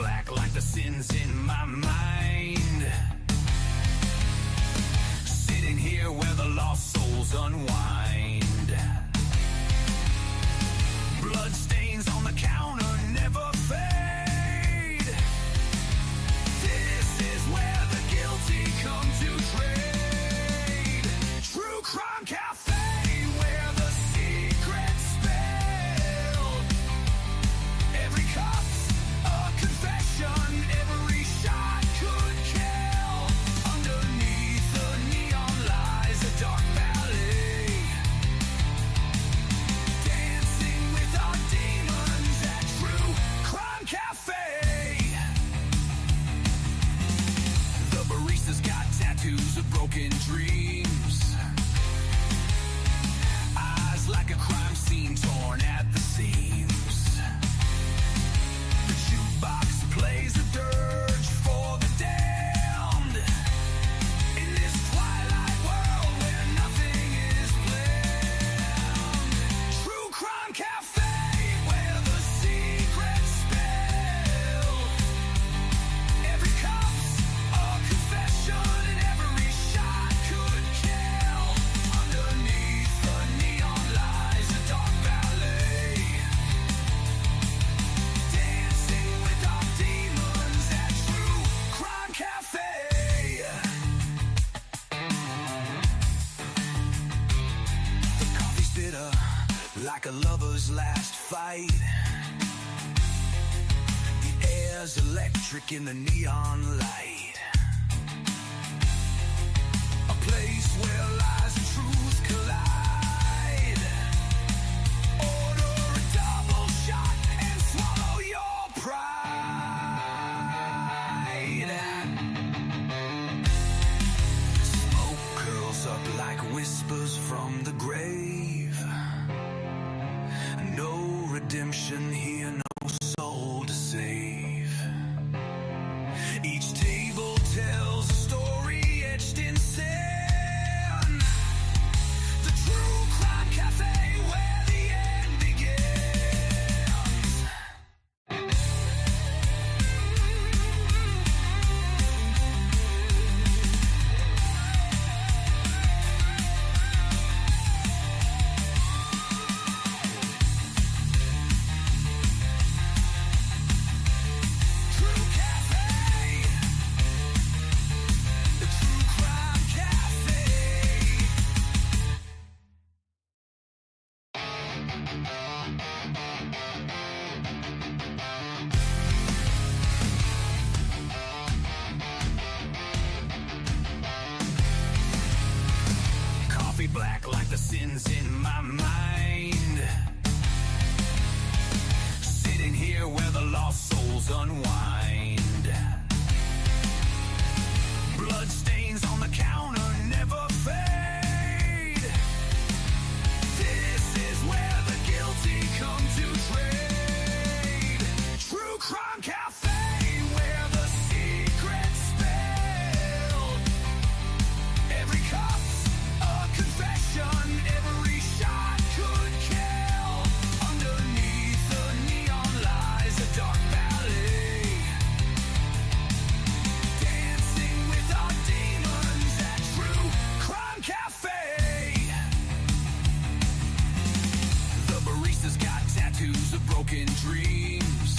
black like the sins in my mind. Sitting here where the lost souls unwind. Blood stains on the counter never fade. This is where the guilty come to trade. True Crime Cafe, where the secrets spilled. Every cup's a confession, every shot could kill. Underneath the neon lies a dark ballet. Dancing with our demons at True Crime Cafe. The barista's got tattoos of broken dreams. Eyes like a crime scene torn at the seams. The jukebox plays a dirge for the damned. In this twilight world where nothing is planned. True Crime Cafe, where the secrets spill. Every cup's a confession and every shot could kill. Underneath the neon lies a dark ballet. Dancing with our demons at True Crime Cafe. The coffee's bitter like a lover's last fight. The air's electric in the neon light. A place where lies and truth collide. Order a double shot and swallow your pride. Smoke curls up like whispers from the grave. No redemption here, no soul to save. Each table tells a story etched in sand. The True Crime Cafe, where the end begins. True Cafe. The True Crime Cafe. Coffee black like the sins in my mind. Sitting here where the lost souls unwind. Blood stains on the counter never fade. This is where the guilty come to trade. True Crime Cafe, where the secrets spilled. Every cup's a confession, every shot could kill. Underneath the neon lies a dark ballet. Dancing with our demons at True Crime Cafe. The barista's got tattoos of broken dreams.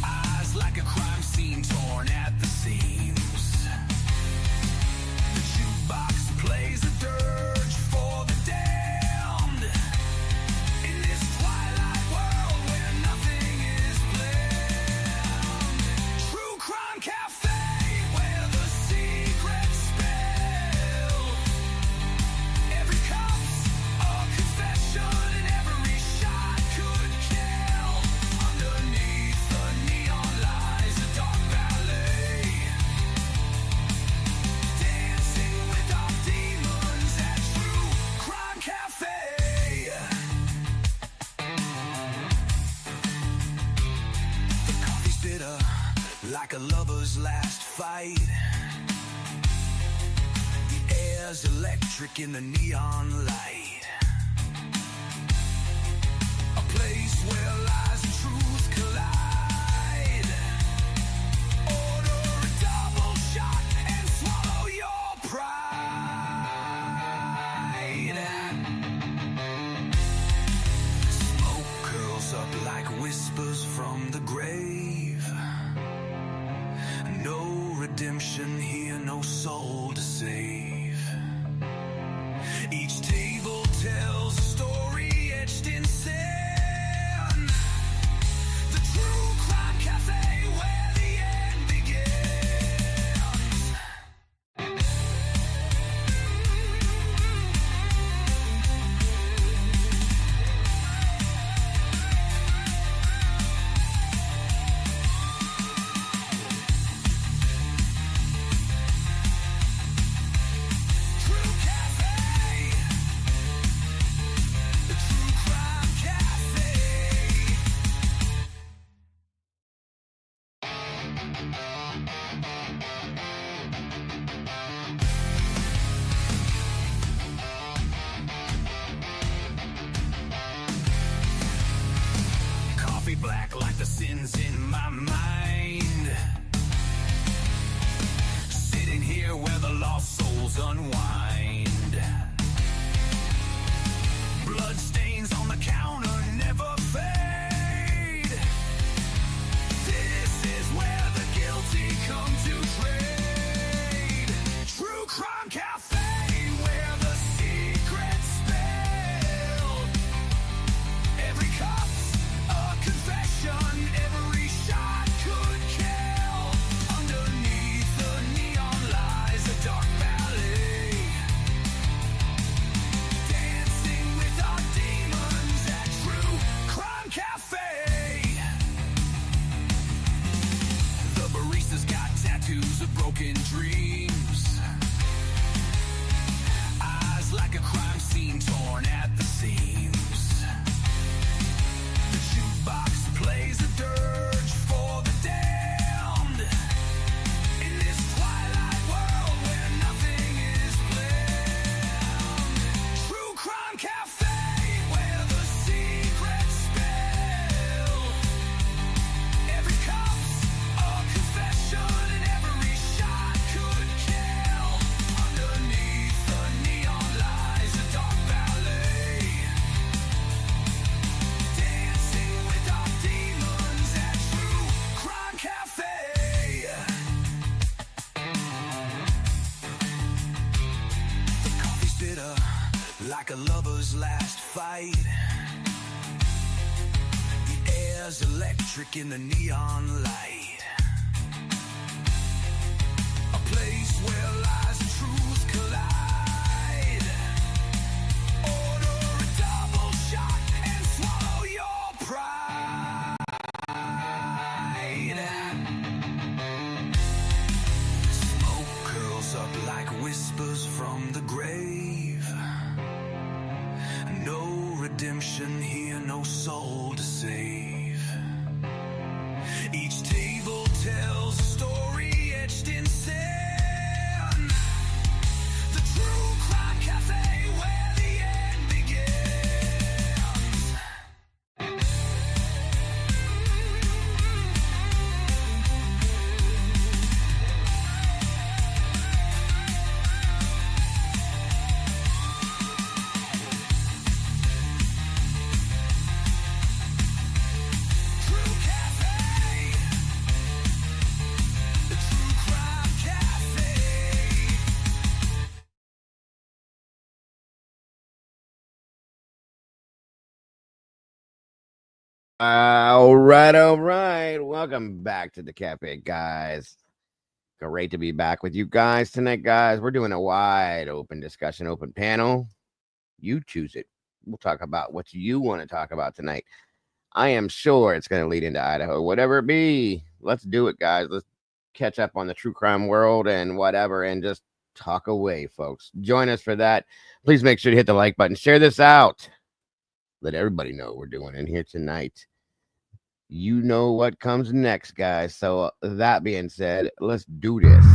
Eyes like a crime scene torn at the seams. The jukebox plays a dirge for the damned. In this twilight world where nothing is planned. True Crime Cafe, where the secrets spill. Every cup's a confession and every shot could kill. Underneath the neon lies a dark ballet. Dancing with our demons at True Crime Cafe. The coffee's bitter like a lover's last fight. The air's electric in the neon light. A place where lies and truth collide. redemption here, no soul to save. Each table tells a story etched in sand. The True Crime Cafe, where the end begins. Black like the sins in my mind. Sitting here where the lost souls unwind. Blood stains on the counter never fade. This is where the guilty come to trade. True Crime Cafe, where the secrets spilled. Every cup's a confession, every shot could kill. Underneath the neon lies a dark valley. Dancing with our demons at True Crime Cafe. The barista's got tattoos of broken dreams. Eyes like a crime scene torn at the seams. The jukebox plays a dirge for the damned. In this twilight world where nothing is planned. True Crime Cafe, where the secrets spill. Every cup's a confession and every shot could kill. Underneath the neon lies a dark valley. Dancing with our demons at True Crime Cafe. The coffee's bitter like a lover's last fight. The air's electric in the neon light. A place where lies and truth collide. Order a double shot and swallow your pride. Smoke curls up like whispers from the grave. No redemption here, no soul to save. Each table tells a story etched in sand. The True Crime Cafe, where the end begins. True Cafe. The True Crime Cafe. All right. Welcome back to the cafe, guys. Great to be back with you guys tonight, guys. We're doing a wide open discussion, open panel. You choose it. We'll talk about what you want to talk about tonight. I am sure it's going to lead into Idaho, whatever it be. Let's do it, guys. Let's catch up on the true crime world and whatever, and just talk away, folks. Join us for that. Please make sure to hit the like button. Share this out. Let everybody know what we're doing in here tonight. You know what comes next, guys. So that being said, let's do this.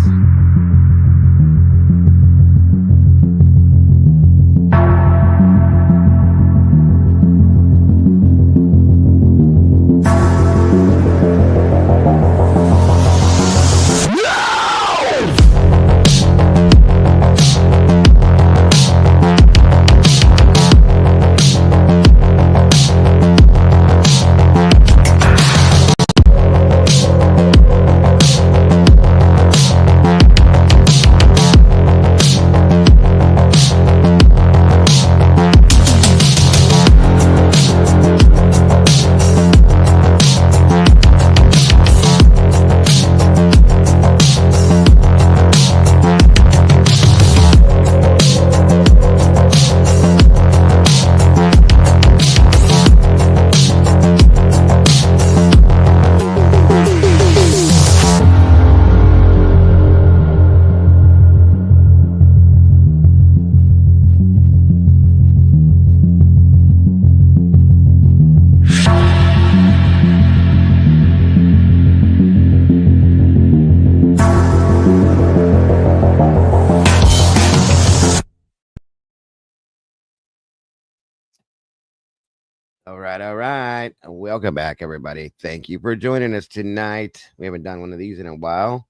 right, all right. Welcome back, everybody. Thank you for joining us tonight. We haven't done one of these in a while.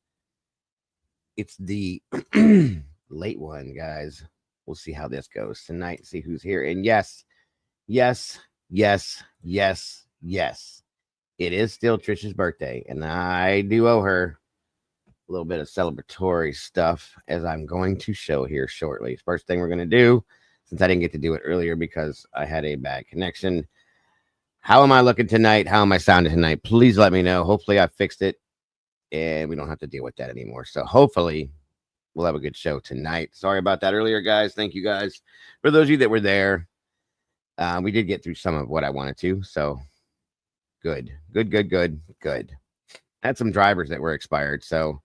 It's the late one, guys. We'll see how this goes tonight, see who's here. And yes, yes, yes, yes, yes. It is still Trisha's birthday, and I do owe her a little bit of celebratory stuff, as I'm going to show here shortly. First thing we're going to do, since I didn't get to do it earlier because I had a bad connection. How am I looking tonight? How am I sounding tonight? Please let me know. Hopefully I fixed it and we don't have to deal with that anymore. So hopefully we'll have a good show tonight. Sorry about that earlier, guys. Thank you guys for those of you that were there. We did get through some of what I wanted to. So good. Had some drivers that were expired. So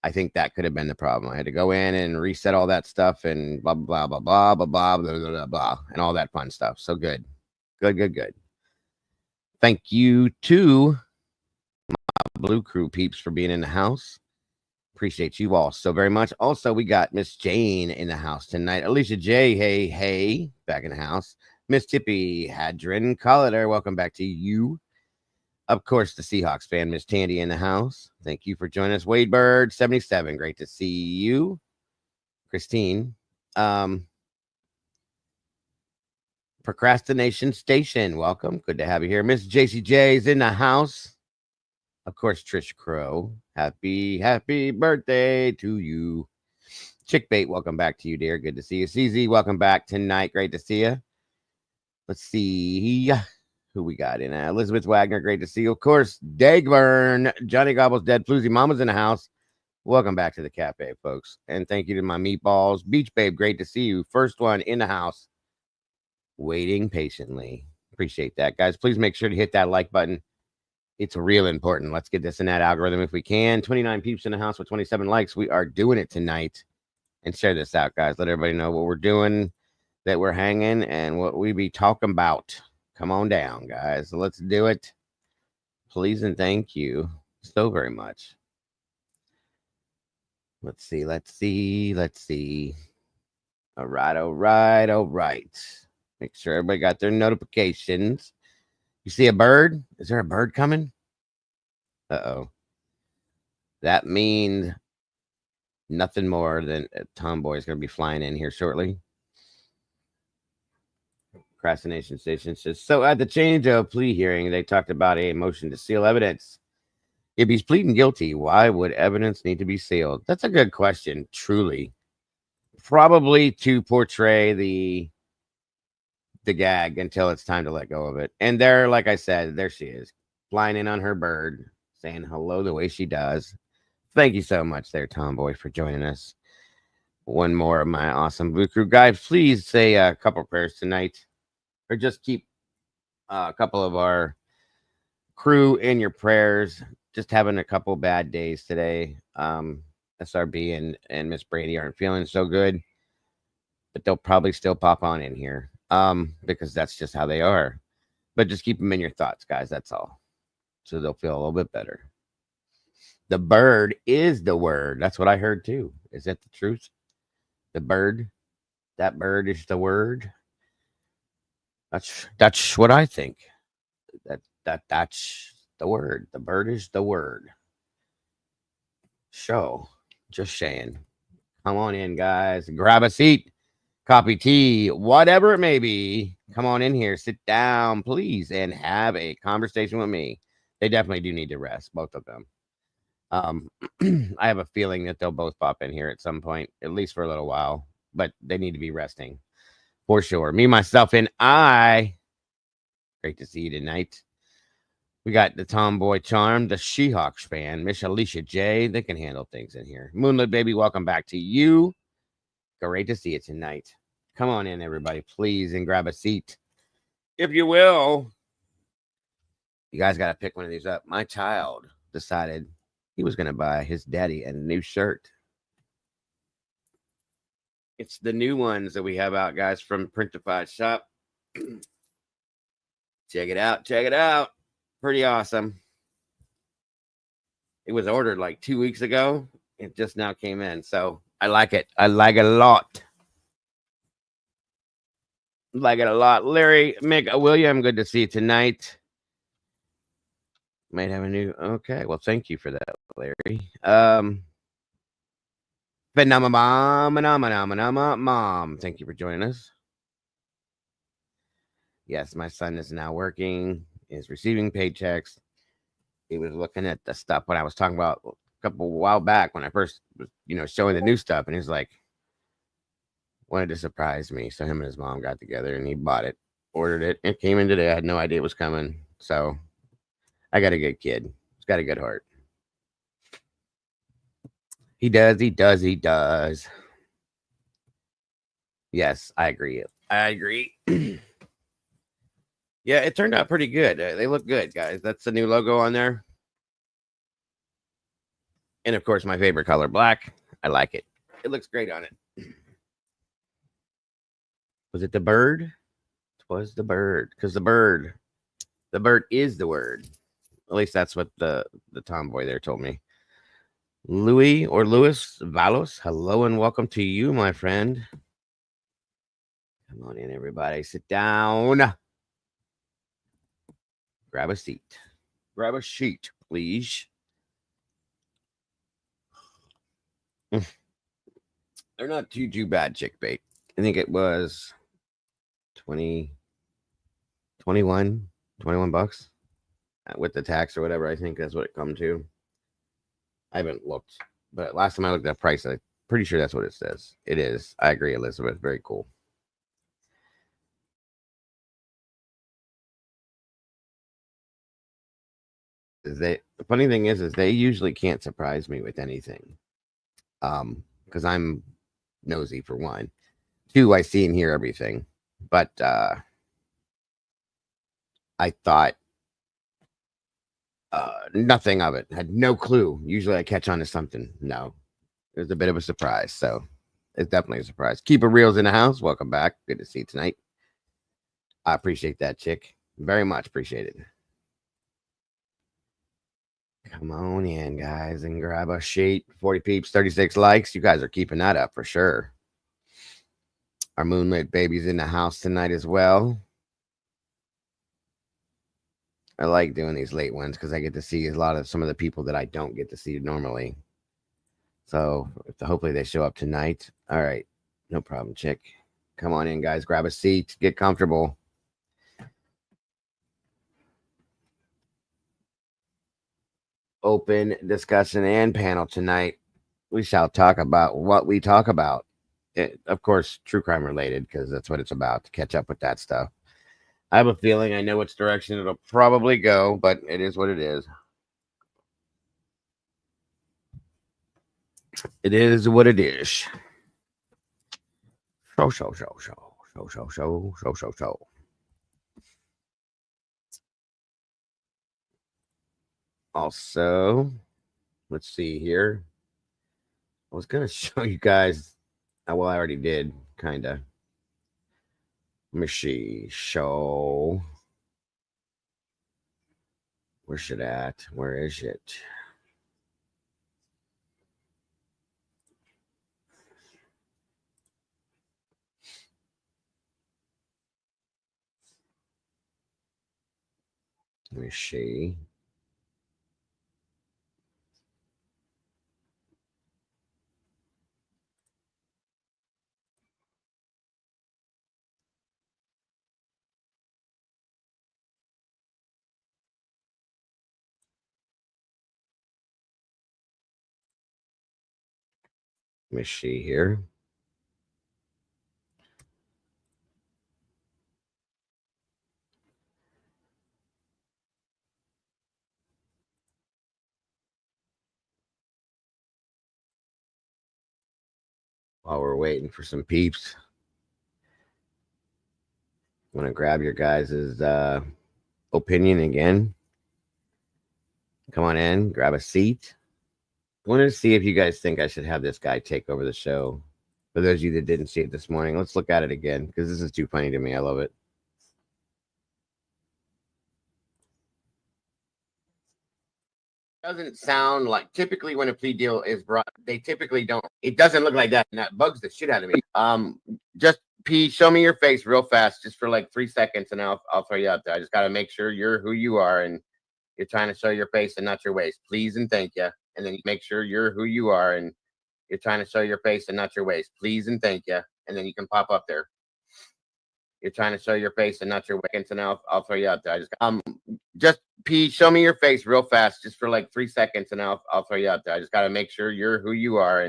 I think that could have been the problem. I had to go in and reset all that stuff and blah, blah, blah, blah, blah, blah, blah, blah, blah, blah, and all that fun stuff. So good. Thank you to my Blue Crew peeps for being in the house. Appreciate you all so very much. Also, we got Miss Jane in the house tonight. Alicia J, hey, back in the house. Miss Tippy Hadron Colliter, welcome back to you. Of course, the Seahawks fan, Miss Tandy in the house. Thank you for joining us. Wade Bird, 77, great to see you. Christine. Procrastination Station, welcome. Good to have you here. Miss JCJ is in the house. Of course, Trish Crow. Happy birthday to you. Chick Bait, welcome back to you, dear. Good to see you. CZ, welcome back tonight. Great to see you. Let's see who we got in. Elizabeth Wagner, great to see you. Of course, Dagburn, Johnny Gobble's Dead Floozy Mama's in the house. Welcome back to the cafe, folks. And thank you to my meatballs. Beach Babe, great to see you. First one in the house. Waiting patiently. Appreciate that, guys. Please make sure to hit that like button. It's real important. Let's get this in that algorithm if we can. 29 peeps in the house with 27 likes. We are doing it tonight. And share this out, guys. Let everybody know what we're doing, that we're hanging, and what we be talking about. Come on down, guys. Let's do it. Please and thank you so very much. Let's see. All right. Make sure everybody got their notifications. You see a bird? Is there a bird coming? Uh-oh. That means nothing more than a tomboy is going to be flying in here shortly. Procrastination Station says, so at the change of plea hearing, they talked about a motion to seal evidence. If he's pleading guilty, why would evidence need to be sealed? That's a good question, truly. Probably to portray the gag until it's time to let go of it. And there, like I said, there she is, flying in on her bird, saying hello the way she does. Thank you so much there, Tomboy, for joining us. One more of my awesome Blue Crew guys. Please say a couple prayers tonight, or just keep a couple of our crew in your prayers. Just having a couple bad days today. SRB and Miss Brady aren't feeling so good, but they'll probably still pop on in here. Because that's just how they are. But just keep them in your thoughts, guys. That's all. So they'll feel a little bit better. The bird is the word. That's what I heard too. Is that the truth? The bird, that bird is the word. That's what I think. That's the word. The bird is the word. So, just saying. Come on in, guys. Grab a seat. Coffee, tea, whatever it may be. Come on in here, sit down, please, and have a conversation with me. They definitely do need to rest, both of them. I have a feeling that they'll both pop in here at some point, at least for a little while, but they need to be resting for sure. Me, myself, and I. Great to see you tonight. We got the Tomboy Charm, the Seahawks fan, Miss Alicia J. They can handle things in here. Moonlit Baby, welcome back to you. Great to see you tonight. Come on in, everybody, please, and grab a seat, if you will. You guys got to pick one of these up. My child decided he was going to buy his daddy a new shirt. It's the new ones that we have out, guys, from Printified Shop. Check it out. Pretty awesome. It was ordered like 2 weeks ago. It just now came in, so I like it. I like it a lot. Like it a lot. Larry, Mick, William, good to see you tonight. Might have a new. Okay, well, thank you for that, Larry. Mom. Thank you for joining us. Yes, my son is now working, is receiving paychecks. He was looking at the stuff when I was talking about a couple while back when I first was, showing the new stuff, and he's like, wanted to surprise me. So him and his mom got together and he bought it, ordered it. It came in today. I had no idea it was coming. So I got a good kid. He's got a good heart. He does. Yes, I agree. Yeah, it turned out pretty good. They look good, guys. That's the new logo on there. And of course, my favorite color, black. I like it. It looks great on it. Was it the bird? It was the bird. Because the bird is the word. At least that's what the tomboy there told me. Louis Valos, hello and welcome to you, my friend. Come on in, everybody. Sit down. Grab a seat. Grab a sheet, please. They're not too bad, chick bait. I think it was 21 bucks with the tax or whatever. I think that's what it come to. I haven't looked, but last time I looked at the price, I'm pretty sure that's what it says. It is. I agree, Elizabeth. Very cool. The funny thing is they usually can't surprise me with anything. Because I'm nosy for one. Two, I see and hear everything. But I thought nothing of it. Had no clue. Usually I catch on to something. No. It was a bit of a surprise. So it's definitely a surprise. Keep it reals in the house. Welcome back. Good to see you tonight. I appreciate that, chick. Very much appreciate it. Come on in, guys, and grab a sheet. 40 peeps, 36 likes. You guys are keeping that up for sure. Our moonlit baby's in the house tonight as well. I like doing these late ones because I get to see some of the people that I don't get to see normally. So hopefully they show up tonight. All right. No problem, chick. Come on in, guys. Grab a seat. Get comfortable. Open discussion and panel tonight. We shall talk about what we talk about. Of course, true crime related, because that's what it's about, to catch up with that stuff. I have a feeling I know which direction it'll probably go, but it is what it is. It is what it is. So. Also, let's see here. I was going to show you guys. Well, I already did, kind of. Let me see. Show. Where's it at? Where is it? Let me see. Let me see here. While we're waiting for some peeps, I'm going to grab your guys' opinion again. Come on in, grab a seat. I wanted to see if you guys think I should have this guy take over the show. For those of you that didn't see it this morning, let's look at it again because this is too funny to me. I love it. Doesn't sound like typically when a plea deal is brought, they typically don't. It doesn't look like that, and that bugs the shit out of me. Just P, show me your face real fast, just for like 3 seconds, and I'll throw you out there. I just got to make sure you're who you are, and you're trying to show your face and not your waist. Please and thank you. And then you make sure you're who you are, and you're trying to show your face and not your waist. Please and thank you. And then you can pop up there. You're trying to show your face and not your waist, and I'll throw you out there. I just P, show me your face real fast, just for like 3 seconds, and I'll throw you out there. I just got to make sure you're who you are,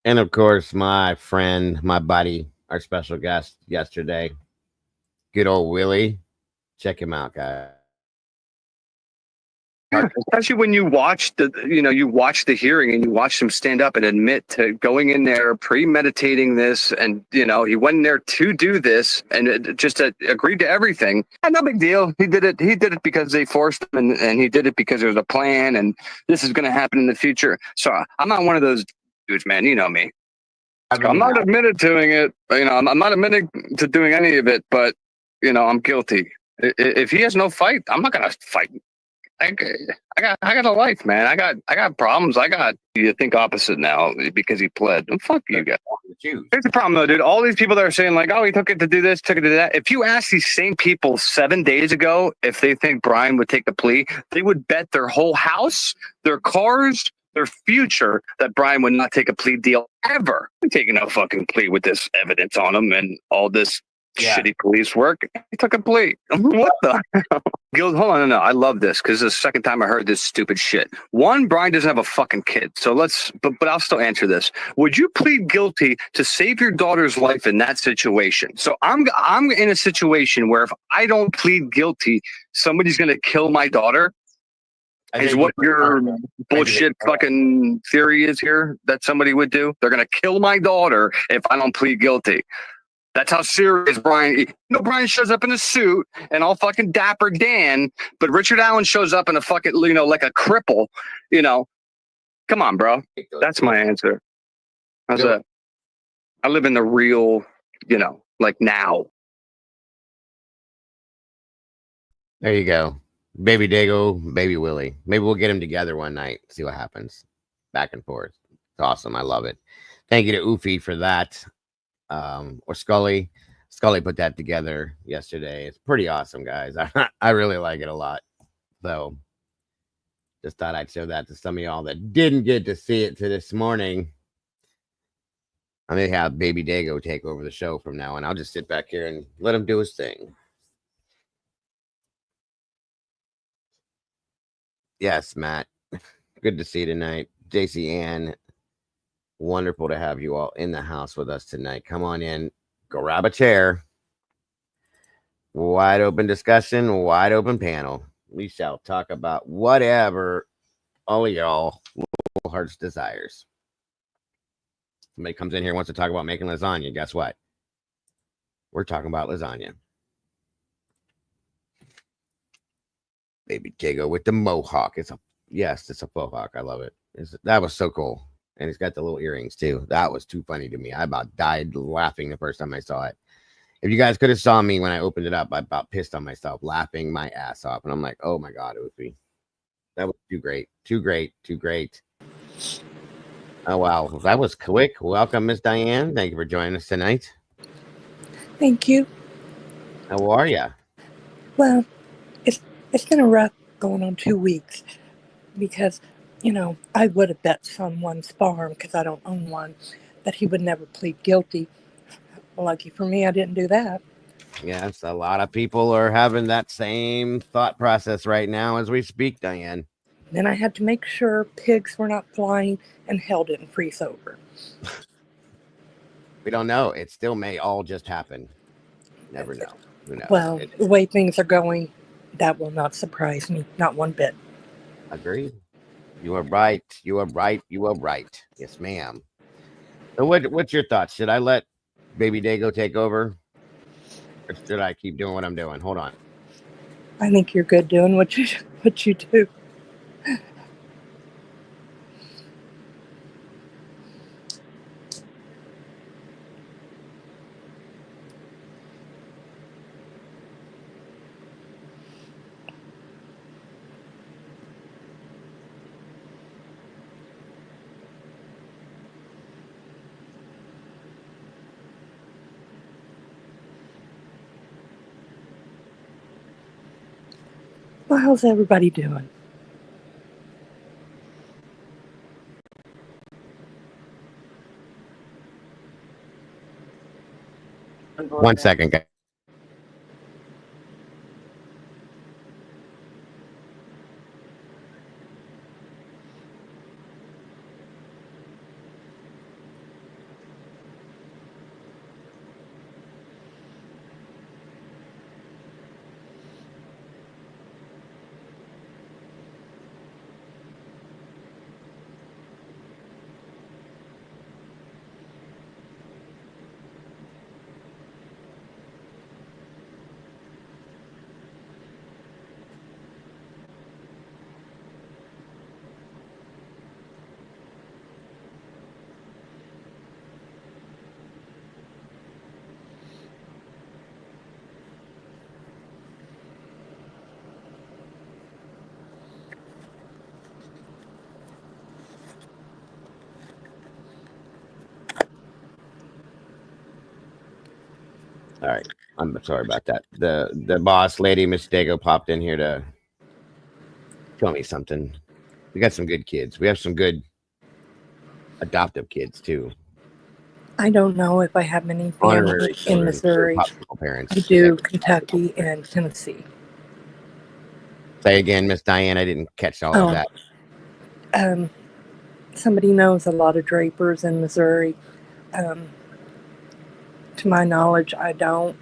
and of course, my friend, my buddy, our special guest yesterday, good old Willie. Check him out, guys. Especially when you watch the hearing and you watch him stand up and admit to going in there, premeditating this, and he went in there to do this and just agreed to everything. And no big deal. He did it. He did it because they forced him, and he did it because there was a plan, and this is going to happen in the future. So I'm not one of those dudes, man. You know me. I'm not admitted to doing it. I'm not admitting to doing any of it, but I'm guilty. If he has no fight, I'm not gonna fight. I got a life, man. I got problems. You think opposite now because he pled. Oh, fuck you guys. Here's the problem though, dude. All these people that are saying like, oh, he took it to do this, took it to that. If you ask these same people 7 days ago if they think Brian would take the plea, they would bet their whole house, their cars, their future that Brian would not take a plea deal ever. I'm taking no fucking plea with this evidence on him and all this shitty police work. He took a plea. What the hell? Hold on, no. I love this because this is the second time I heard this stupid shit. One, Brian doesn't have a fucking kid, so but I'll still answer this. Would you plead guilty to save your daughter's life in that situation? So I'm in a situation where if I don't plead guilty, somebody's gonna kill my daughter. Is what your bullshit fucking theory is here that somebody would do? They're gonna kill my daughter if I don't plead guilty. That's how serious Brian. Brian shows up in a suit and all fucking dapper Dan, but Richard Allen shows up in a fucking, like a cripple. Come on, bro. That's my answer. How's that? I live in the real, like now. There you go. Baby Dago, baby Willie. Maybe we'll get them together one night, see what happens. Back and forth. It's awesome. I love it. Thank you to Oofy for that. Or Scully put that together yesterday. It's pretty awesome, guys. I really like it a lot. So just thought I'd show that to some of y'all that didn't get to see it to this morning. I may have Baby Dago take over the show from now on. I'll just sit back here and let him do his thing. Yes, Matt. Good to see you tonight. JC Ann. Wonderful to have you all in the house with us tonight. Come on in, grab a chair. Wide open discussion, wide open panel. We shall talk about whatever all of y'all little hearts desires. Somebody comes in here wants to talk about making lasagna. Guess what? We're talking about lasagna. Baby Jago with the mohawk. It's a faux hawk. I love it. That was so cool. And he's got the little earrings too. That was too funny to me. I about died laughing the first time I saw it. If you guys could have saw me when I opened it up, I about pissed on myself, laughing my ass off. And I'm like, oh my God, Oofy. That was too great. Too great. Too great. Oh, wow. That was quick. Welcome, Miss Diane. Thank you for joining us tonight. Thank you. How are you? Well, it's been a rough going on 2 weeks because, I would have bet someone's farm, because I don't own one, that he would never plead guilty. Lucky for me, I didn't do that. Yes, a lot of people are having that same thought process right now as we speak, Diane. Then I had to make sure pigs were not flying and hell didn't freeze over. We don't know. It still may all just happen. Never know. Who knows? Well, the way things are going, that will not surprise me, not one bit. Agreed. You are right. You are right. You are right. Yes, ma'am. So what's your thoughts? Should I let Baby Dago take over? Or should I keep doing what I'm doing? Hold on. I think you're good doing what you do. Well, how's everybody doing? One second, guys. All right. I'm sorry about that. The boss lady, Miss Dago, popped in here to tell me something. We got some good kids. We have some good adoptive kids too. I don't know if I have any family Honorary in children, Missouri. possible parents. I do Kentucky and Tennessee. Say again, Miss Diane. I didn't catch all of that. Somebody knows a lot of Drapers in Missouri. To my knowledge, I don't.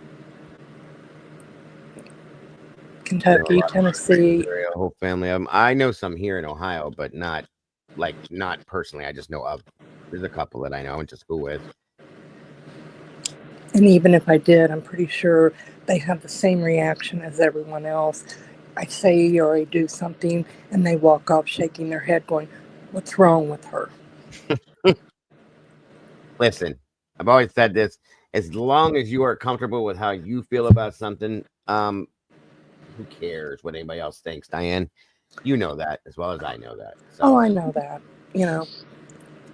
Kentucky, Tennessee. A whole family of them. I know some here in Ohio, but not personally. I just know of. There's a couple that I know I went to school with. And even if I did, I'm pretty sure they have the same reaction as everyone else. I say or I do something, and they walk off shaking their head, going, "What's wrong with her?" Listen, I've always said this. As long as you are comfortable with how you feel about something, who cares what anybody else thinks, Diane? You know that as well as I know that. So. Oh, I know that.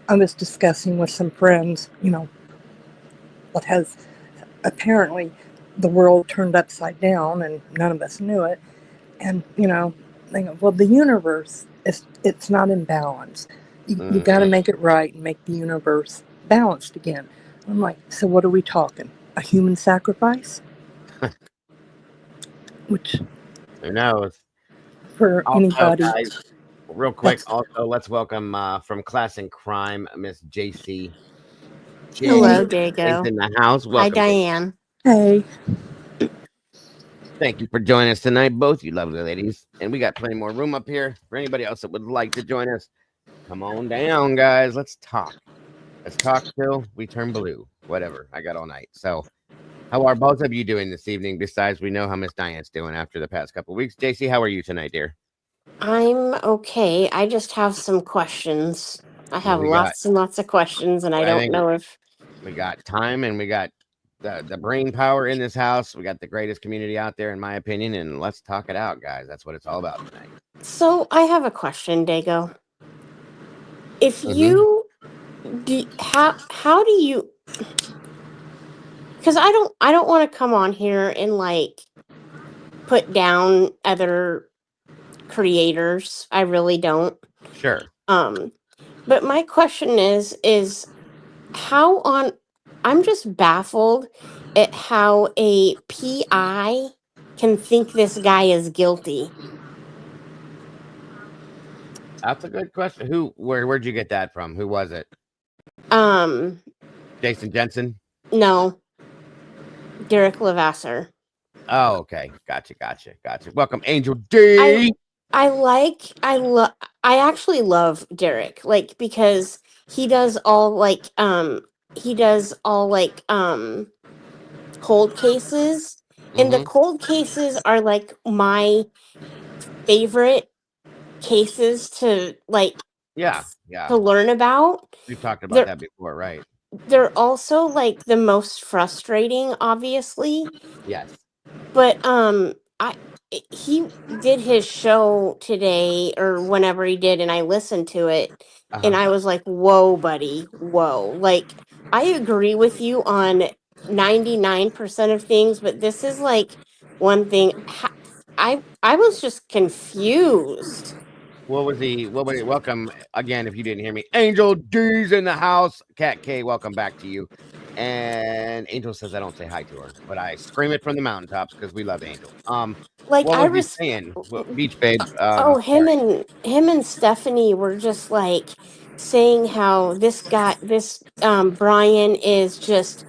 I was discussing with some friends, what has apparently the world turned upside down and none of us knew it. And, they go, well, the universe, it's not in balance. You got to make it right and make the universe balanced again. I'm like, so what are we talking? A human sacrifice? Which, who knows? for anybody. Guys, real quick, also let's welcome from Class in Crime, Miss JC. Hello, Dago. Is in the house. Welcome. Hi, Diane. Hey. Thank you for joining us tonight, both you lovely ladies. And we got plenty more room up here for anybody else that would like to join us. Come on down, guys. Let's talk. Let's talk till we turn blue. Whatever. I got all night. So, how are both of you doing this evening? Besides, we know how Miss Diane's doing after the past couple of weeks. JC, how are you tonight, dear? I'm okay. I just have some questions. I have lots and lots of questions, and I don't know if we got time and we got the brain power in this house. We got the greatest community out there, in my opinion, and let's talk it out, guys. That's what it's all about tonight. So I have a question, Dago. If you do, how do you? Because I don't want to come on here and like put down other creators. I really don't. Sure. But my question is how on? I'm just baffled at how a PI can think this guy is guilty. That's a good question. Where'd you get that from? Who was it? Jason Jensen? No. Derek Levasseur. Oh, okay. Gotcha. Welcome, Angel D. I actually love Derek, like, because he does all cold cases, and the cold cases are like my favorite cases to to learn about. We've talked about that before, right? They're also like the most frustrating, obviously. Yes. But he did his show today or whenever he did, and I listened to it, and I was like, whoa, buddy, whoa. Like, I agree with you on 99% of things, but this is like one thing. I was just confused. What was he? What was it? Welcome again. If you didn't hear me, Angel D's in the house. Cat K, welcome back to you. And Angel says I don't say hi to her, but I scream it from the mountaintops because we love Angel. Like What I was he was saying? Well, Beach Babe. Oh, Sorry. him and Stephanie were just like saying how this Brian is just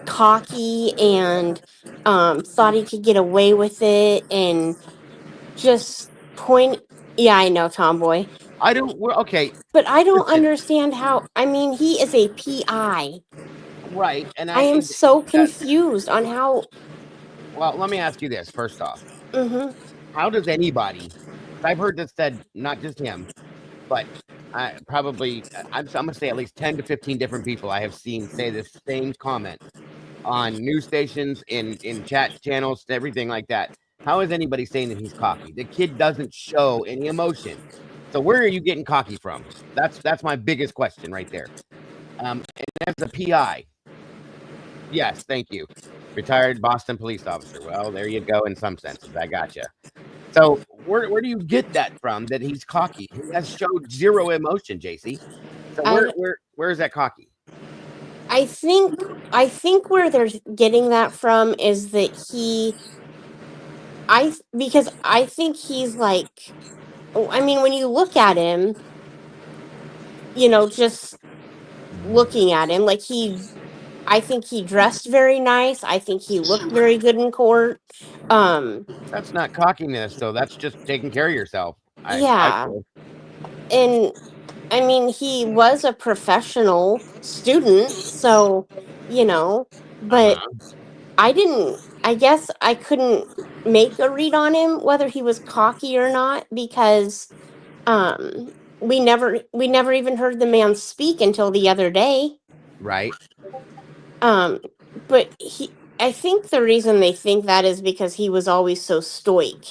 cocky and thought he could get away with it and just point. Yeah, I know, tomboy. I don't. Okay. But I don't Listen. understand how. I mean, he is a PI. Right, and I am I so that. confused on how. Well, let me ask you this first off. Hmm. How does anybody? 'Cause I've heard this said, not just him, but I probably I'm gonna say at least 10 to 15 different people I have seen say this same comment on news stations, in chat channels, everything like that. How is anybody saying that he's cocky? The kid doesn't show any emotion. So where are you getting cocky from? That's my biggest question right there. And as a PI, yes, thank you. Retired Boston police officer. Well, there you go. In some senses, I gotcha. So where do you get that from? That he's cocky? He has showed zero emotion, JC. So I where is that cocky? I think where they're getting that from is that because I think he's like, I mean, when you look at him, just looking at him, like I think he dressed very nice. I think he looked very good in court. Um, That's not cockiness, though. That's just taking care of yourself. I yeah, feel. and I mean, he was a professional student, so you know, but Uh-huh. I guess I couldn't make a read on him whether he was cocky or not because we never even heard the man speak until the other day. Right. Um but I think the reason they think that is because he was always so stoic.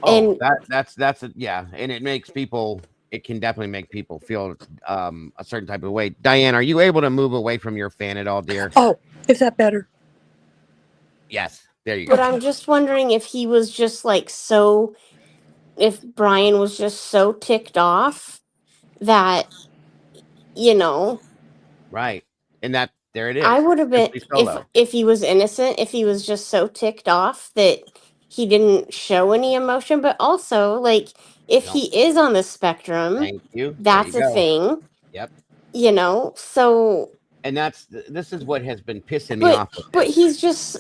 Oh, And that's yeah, and it makes people. It can definitely make people feel a certain type of way. Diane, are you able to move away from your fan at all, dear? Oh, is that better? Yes. There you but go. I'm just wondering if he was just like so if Brian was just so ticked off that you know Right. And that there it I is. would have been Simply solo. if he was innocent, if he was just so ticked off that he didn't show any emotion, but also like if No. he is on the spectrum, Thank you. There you that's a go. thing, Yep. so And this is what has been pissing me off with but this.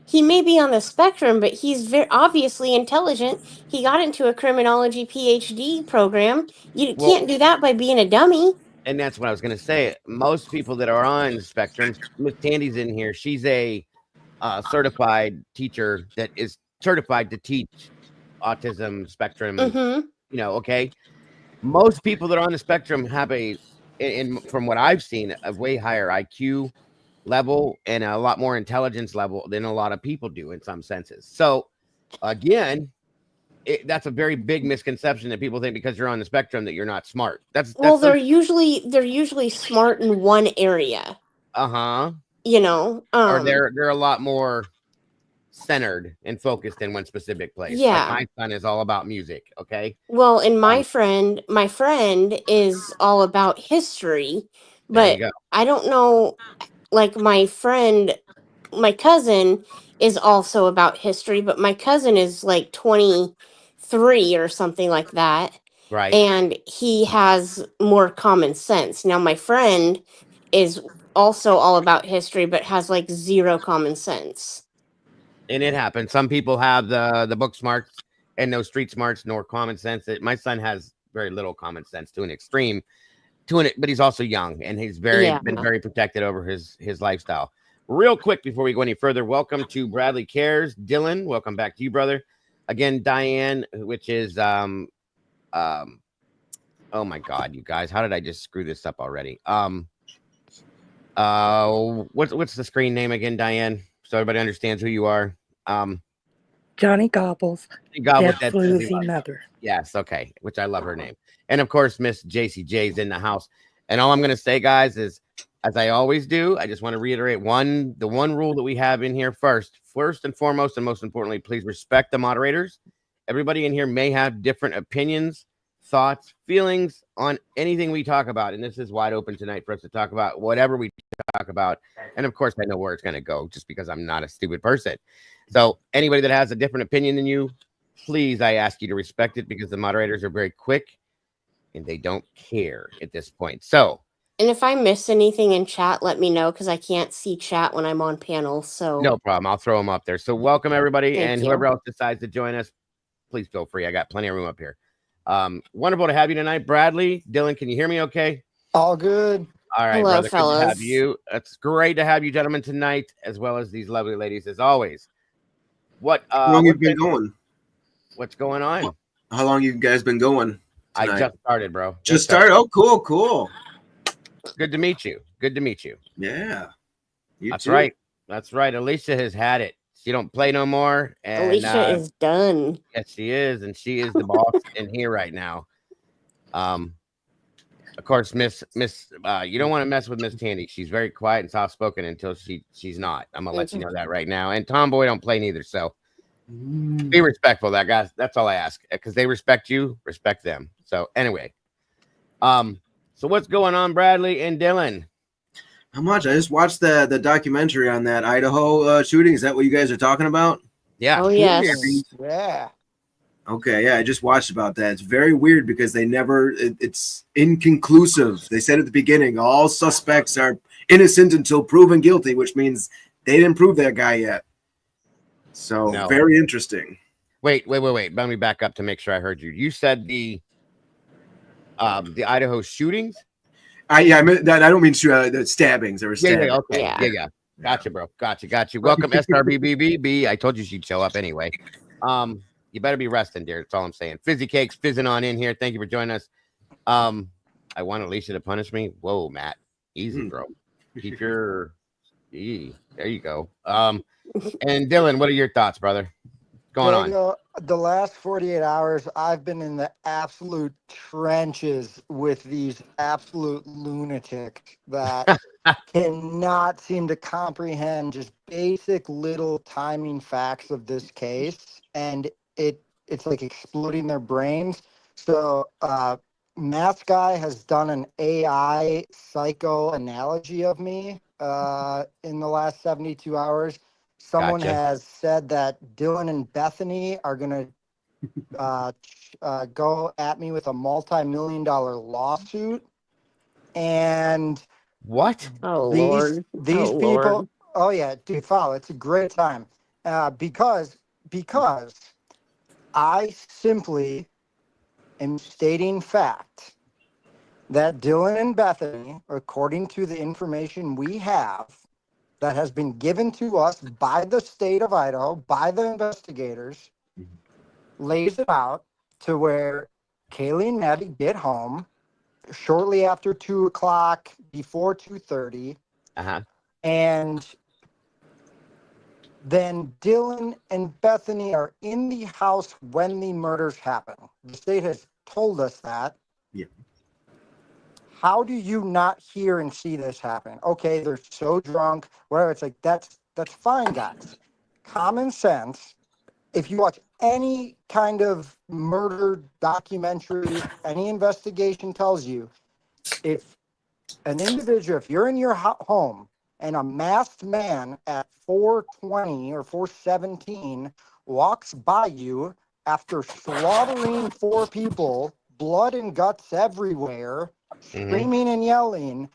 he may be on the spectrum, but he's very obviously intelligent. He got into a criminology PhD program. You Well, can't do that by being a dummy. and that's what I was going to say. Most people that are on the spectrum, Miss Tandy's in here. She's a certified teacher that is certified to teach autism spectrum. Mhm. Okay. Most people that are on the spectrum have from what I've seen, a way higher IQ level and a lot more intelligence level than a lot of people do in some senses. So again, that's a very big misconception that people think because you're on the spectrum that you're not smart. Well, That's so they're usually smart in one area, uh-huh. you know. Or they're a lot more centered and focused in one specific place. Like Yeah. my son is all about music. Okay. Well, and Um, my friend is all about history, there you but go. I don't know, like my cousin is also about history, but my cousin is like 23 or something like that, Right. and he has more common sense. Now my friend is also all about history but has like zero common sense. And it happens. Some people have the book smarts and no street smarts nor common sense. My son has very little common sense to an extreme, but he's also young and he's Yeah. been very protected over his lifestyle. Real quick before we go any further, welcome to Bradley Cares. Dylan, welcome back to you, brother. Again, Diane, which is oh my god, you guys, how did I just screw this up already? What's the screen name again, Diane? So everybody understands who you are. Johnny Gobbles, With Dead Floozy Mother. Yes, okay, which I love her name. And of course, Miss JCJ is in the house. And all I'm going to say, guys, is as I always do, I just want to reiterate the one rule that we have in here first and foremost, and most importantly, please respect the moderators. Everybody in here may have different opinions, thoughts, feelings on anything we talk about. And this is wide open tonight for us to talk about whatever we talk about. And of course, I know where it's going to go just because I'm not a stupid person. So anybody that has a different opinion than you, please, I ask you to respect it because the moderators are very quick and they don't care at this point. So, And if I miss anything in chat, let me know because I can't see chat when I'm on panel. So no problem. I'll throw them up there. So welcome everybody. Thank and you. whoever else decides to join us, please feel free. I got plenty of room up here. Wonderful to have you tonight. Bradley, Dylan, can you hear me okay? All good. All right, Hello, brother. Good to have fellas. you. It's great to have you gentlemen tonight, as well as these lovely ladies as always. How long you've been going? What's going on? How long you guys been going tonight? I just started, bro. Just started? Oh, cool. Good to meet you. Yeah. That's right. Alicia has had it. She don't play no more. And Alicia is done. Yes, she is, and she is the boss in here right now. Of course, Miss, you don't want to mess with Miss Tandy. She's very quiet and soft spoken until she's not. I'm gonna let you know that right now. And Tomboy don't play neither, so be respectful, that guys. That's all I ask. Because they respect you, respect them. So anyway, so what's going on, Bradley and Dylan? How much? I just watched the documentary on that Idaho shooting. Is that what you guys are talking about? Yeah. Oh yes. Yeah. Okay, yeah, I just watched about that. It's very weird because they never, it's inconclusive. They said at the beginning, all suspects are innocent until proven guilty, which means they didn't prove that guy yet. So very interesting. Wait. Let me back up to make sure I heard you. You said the Idaho shootings? I meant that. I don't mean the stabbings. There were stabbings. Yeah, okay. Yeah. Gotcha, bro. Gotcha. Welcome, SRBBB. I told you she'd show up anyway. You better be resting, dear. That's all I'm saying. Fizzy Cakes fizzing on in here. Thank you for joining us. I want Alicia to punish me. Whoa, Matt. Easy, bro. Keep your there you go. And Dylan, what are your thoughts, brother? Going on? The last 48 hours, I've been in the absolute trenches with these absolute lunatics that cannot seem to comprehend just basic little timing facts of this case. And it's like exploding their brains. So Math Guy has done an AI psycho analogy of me in the last 72 hours. Someone has said that Dylan and Bethany are going to go at me with a multi-million-dollar lawsuit. And what? These people. Oh yeah, dude, follow. It's a great time because I simply am stating fact that Dylan and Bethany, according to the information we have that has been given to us by the state of Idaho, by the investigators, lays it out to where Kaylee and Maddie get home shortly after 2 o'clock, before 2:30. And then Dylan and Bethany are in the house when the murders happen. The state has told us that. Yeah. How do you not hear and see this happen? Okay, they're so drunk, whatever. It's like, that's fine, guys. Common sense. If you watch any kind of murder documentary, any investigation tells you, if an individual, if you're in your home and a masked man at 4:20 or 4:17 walks by you after slaughtering 4 people, blood and guts everywhere, screaming and yelling,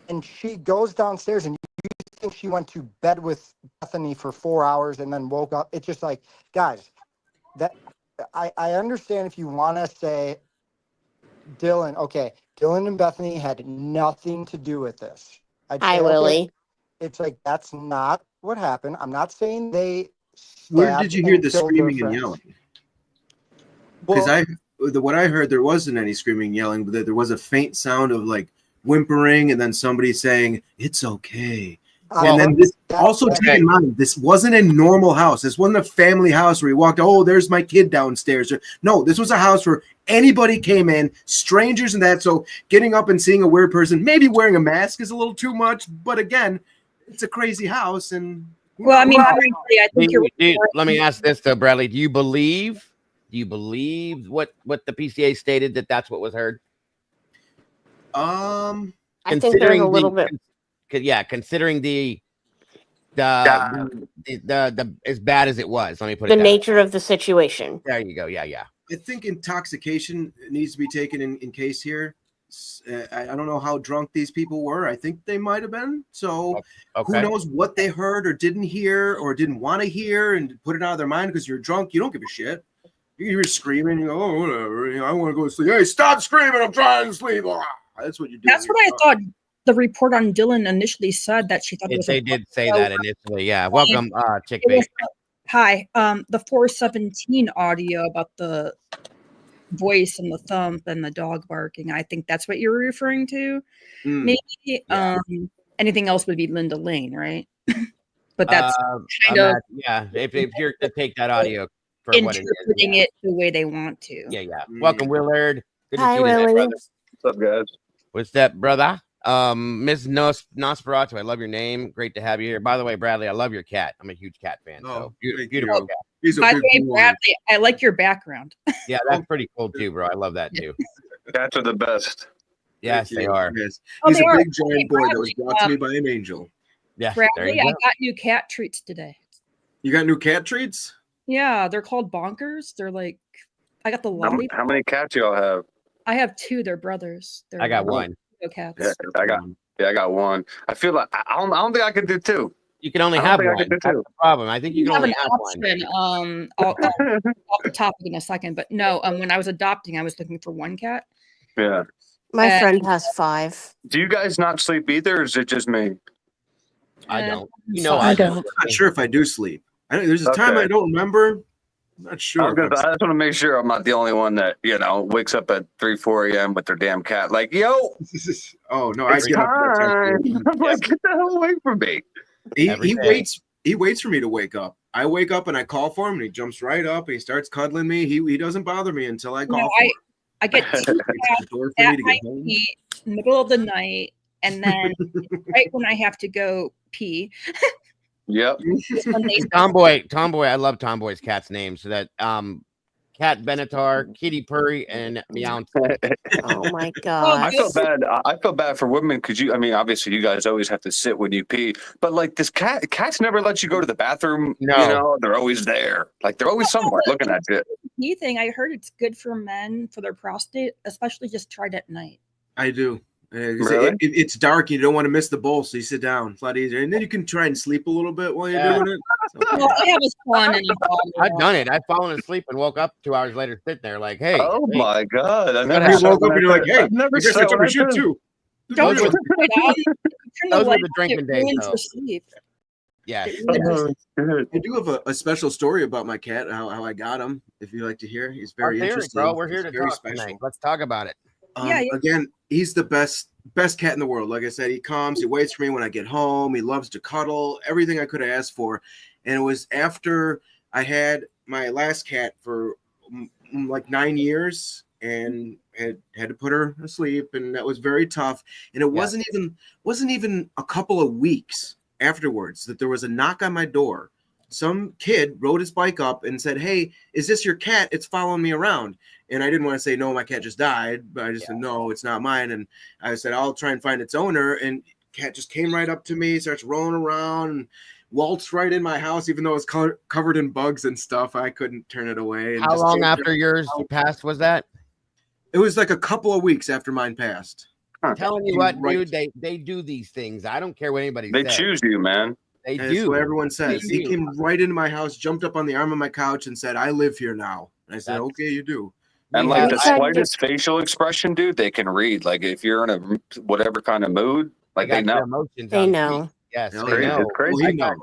and she goes downstairs and you think she went to bed with Bethany for 4 hours and then woke up. It's just like, guys, that I understand if you want to say Dylan, okay, Dylan and Bethany had nothing to do with this. Hi, Willie. It's like, that's not what happened. I'm not saying they Where did you hear the screaming and yelling? Because what I heard, there wasn't any screaming and yelling, but there was a faint sound of like whimpering and then somebody saying, "It's okay. And then this also keep in mind, this wasn't a normal house. This wasn't a family house where you walked, oh, there's my kid downstairs. No, this was a house where anybody came in, strangers and that. So getting up and seeing a weird person, maybe wearing a mask is a little too much. But again, it's a crazy house. And well, I mean, frankly, I think let me ask this though, Bradley. Do you believe what the PCA stated that's what was heard? I think there's a little bit. Considering the as bad as it was, let me put the it nature of the situation. There you go. Yeah. I think intoxication needs to be taken in case here. I don't know how drunk these people were. I think they might have been. So who knows what they heard or didn't hear or didn't want to hear and put it out of their mind because you're drunk. You don't give a shit. You hear screaming. You go, oh, whatever. I want to go to sleep. Hey, stop screaming. I'm trying to sleep. That's what you do. That's what I thought. The report on Dylan initially said that she thought it was. They did say that initially. Yeah. Welcome, Chick Bait. Hi. The 417 audio about the voice and the thump and the dog barking. I think that's what you're referring to. Maybe. Yeah. Anything else would be Linda Lane, right? But that's kind of If you're to take that audio for what it is, interpreting it the way they want to. Yeah. Welcome, Willard. Good to Hi, see you Willie. today, What's up, guys? What's that, brother? Ms. Nosferatu, I love your name. Great to have you here. By the way, Bradley, I love your cat. I'm a huge cat fan. So beautiful cat. By the way, Bradley, I like your background. Yeah, that's pretty cool too, bro. I love that too. Cats are the best. Yes, they are. Yes. He's a big giant boy that was brought to me by an angel. Yeah, Bradley, I got new cat treats today. You got new cat treats? Yeah, they're called Bonkers. They're like, I got the lollipop. How many cats y'all have? I have two. They're brothers. I got one. Cats. Yeah, I got one. I feel like I don't think I could do two. You can only have one. That's the problem. I think you can only have one. I'll off the topic in a second, but no. When I was adopting, I was looking for one cat. Yeah. My friend has 5. Do you guys not sleep either, or is it just me? I don't. I don't. I'm not sure if I do sleep. There's a time I don't remember. I'm not sure. I just want to make sure I'm not the only one that wakes up at 3-4 a.m. with their damn cat. Like, yo, oh no, I get up. I'm like, get the hell away from me. He waits. He waits for me to wake up. I wake up and I call for him, and he jumps right up and he starts cuddling me. He doesn't bother me until I call for him. I get two cats at my feet, middle of the night, and then right when I have to go pee. Yep. Tomboy. I love Tomboy's cat's name. So that Cat Benatar, Kitty Purry, and Meow. Oh my god! I feel bad for women because obviously you guys always have to sit when you pee, but like this cats never let you go to the bathroom. No, they're always there. Like they're always somewhere looking at you. Pee thing. I heard it's good for men for their prostate, especially just tried at night. I do. Really? It's dark. You don't want to miss the bowl, so you sit down. It's a lot easier, and then you can try and sleep a little bit while you're doing it. Well, I have fun. I've done it. I've fallen asleep and woke up 2 hours later, sitting there like, "Hey." Oh my god! I never woke up and you're like, "Hey, I guess I took a shit too." Those were the drinking days, though. Yes. I do have a special story about my cat. How I got him. If you like to hear, he's very interesting. Bro, we're here to talk tonight. Let's talk about it. Again, he's the best cat in the world. Like I said, he comes, he waits for me when I get home. He loves to cuddle, everything I could have asked for. And it was after I had my last cat for like 9 years and had to put her to sleep, and that was very tough. And it wasn't even a couple of weeks afterwards that there was a knock on my door. Some kid rode his bike up and said, "Hey, is this your cat? It's following me around." And I didn't want to say, "No, my cat just died," but I just said, "No, it's not mine." And I said, "I'll try and find its owner." And cat just came right up to me, starts rolling around, and waltzed right in my house, even though it was covered in bugs and stuff. I couldn't turn it away. And how long after yours passed was that? It was like a couple of weeks after mine passed. I'm telling you what, dude, they do these things. I don't care what anybody says. They choose you, man. They and do. That's what everyone says. He came right into my house, jumped up on the arm of my couch, and said, "I live here now." And I said, "Okay, you do." And like the slightest facial expression, dude, they can read. Like if you're in a whatever kind of mood, like they know. They know. Yes, they know. It's crazy. Well, he knows.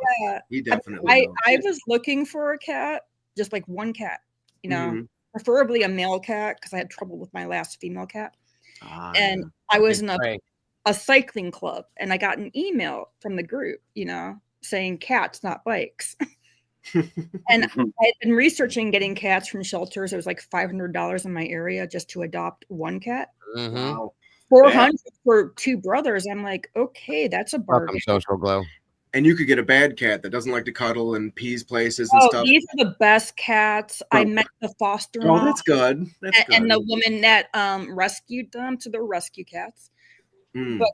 He definitely knows. I was looking for a cat, just like one cat, preferably a male cat, because I had trouble with my last female cat. And I was in a a cycling club, and I got an email from the group, saying cats, not bikes. And I had been researching getting cats from shelters. It was like $500 in my area just to adopt one cat. Wow. 400 for two brothers. I'm like, okay, that's a bargain. Welcome, Social Glow. And you could get a bad cat that doesn't like to cuddle and pees places and stuff. These are the best cats. I met the foster mom. Oh, that's good. And the woman that rescued them, so they're rescue cats. But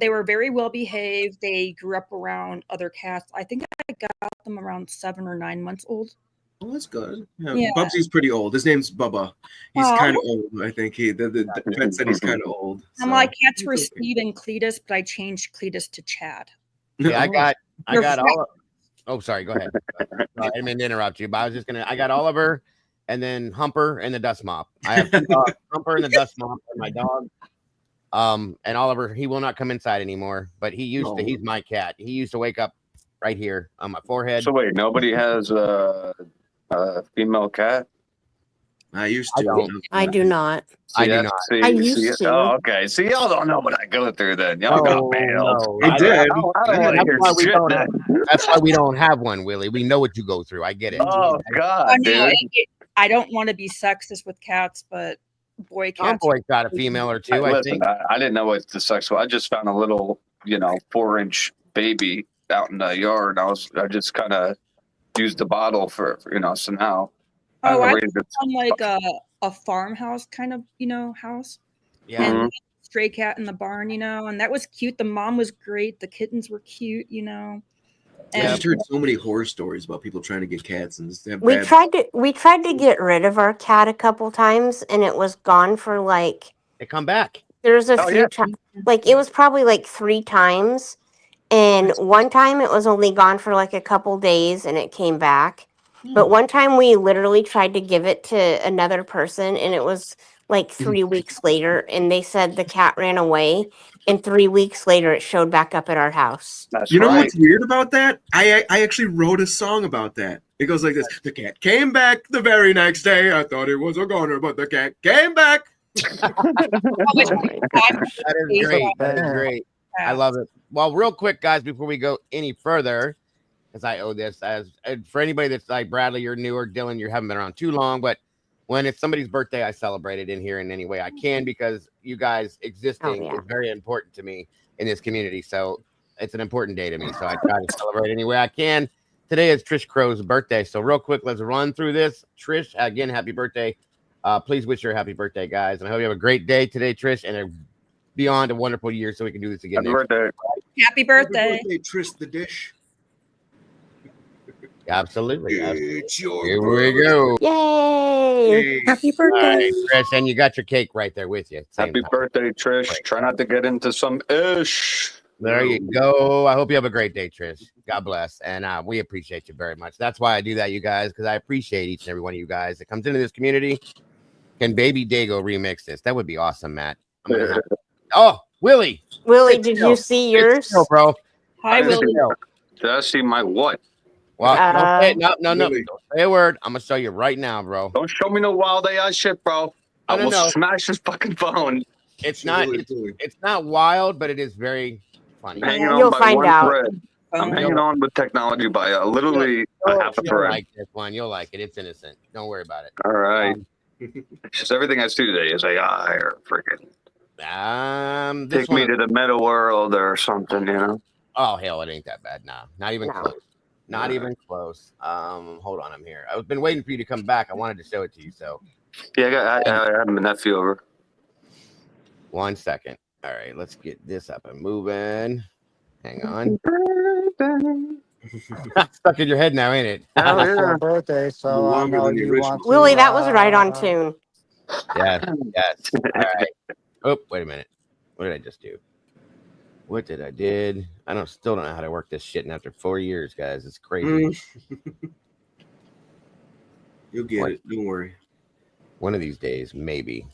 they were very well behaved. They grew up around other cats. I think I got them around 7 or 9 months old. Oh, that's good. Yeah. Bubsy's pretty old. His name's Bubba. He's kind of old. I think the vet said he's kind of old. I'm like, cats were Steve and Cletus, but I changed Cletus to Chad. Yeah, I got all. Oh, sorry. Go ahead. I didn't mean to interrupt you, but I was just I got Oliver, and then Humper and the dust mop. I have two dogs, Humper and the dust mop, and my dog. And Oliver, he will not come inside anymore, but he used to. He's my cat. He used to wake up right here on my forehead. So wait, nobody has a female cat? I used to. I do not. I do not. I used to. Oh, okay. So y'all don't know what I go through then. Y'all got mail. I did. That's why we don't have one, Willie. We know what you go through. I get it. Oh God, dude. I don't want to be sexist with cats, but boy cats. Tomboy got a female or two, I think. I didn't know what the sex was. I just found a little, 4-inch baby out in the yard. I just kind of used the bottle for so now. Oh, I found like a farmhouse kind of, house. Yeah. And stray cat in the barn, and that was cute. The mom was great. The kittens were cute, And I just heard so many horror stories about people trying to get cats and just have We tried to get rid of our cat a couple times, and it was gone for like. They come back. There's a few times, like it was probably like 3 times, and one time it was only gone for like a couple days, and it came back. But one time we literally tried to give it to another person, and it was like 3 weeks later, and they said the cat ran away, and 3 weeks later it showed back up at our house. You know what's weird about that? I actually wrote a song about that. It goes like this: the cat came back the very next day. I thought it was a goner, but the cat came back. That is great. That is great. I love it. Well, real quick, guys, before we go any further, because I owe this, as for anybody that's like Bradley, you're newer, Dylan, you haven't been around too long, but when it's somebody's birthday, I celebrate it in here in any way I can, because you guys existing is very important to me in this community. So it's an important day to me. So I try to celebrate any way I can. Today is Trish Crow's birthday. So real quick, let's run through this. Trish, again, happy birthday. Please wish her a happy birthday, guys. And I hope you have a great day today, Trish, and beyond a wonderful year so we can do this again. Happy birthday. Happy birthday. Happy birthday, Trish the Dish. Absolutely. Here we go. Yay! Happy birthday. All right, Trish, and you got your cake right there with you. Happy birthday, Trish. Try not to get into some ish. There you go. I hope you have a great day, Trish. God bless. And we appreciate you very much. That's why I do that, you guys, because I appreciate each and every one of you guys that comes into this community. Can Baby Dago remix this? That would be awesome, Matt. Oh, Willie. Willie, did you see yours? No, bro. Hi, Willie. Did I see my what? Well, don't say, no. Don't say a word. I'm gonna show you right now, bro. Don't show me no wild AI shit, bro. I will smash his fucking phone. It's not. It's not wild, but it is very funny. I'm hanging on You'll by find one out. thread. I'm hanging on with technology by literally a half a You'll thread. like this one. You'll like it. It's innocent. Don't worry about it. All right. Just everything I see today is AI or freaking. This Take me to the meta world or something, Oh hell, it ain't that bad. Nah, not even close. Not even close. Hold on, I'm here. I've been waiting for you to come back. I wanted to show it to you. So yeah, I haven't been that few over. 1 second. All right, let's get this up and moving. Hang on. Stuck in your head now, ain't it? Oh, yeah. Birthday, so I know you want to, Willie, that was right on tune. Yes. All right. Oh, wait a minute. What did I just do? What did I did? I still don't know how to work this shit. And after 4 years, guys, it's crazy. You'll get it. Don't worry. One of these days, maybe.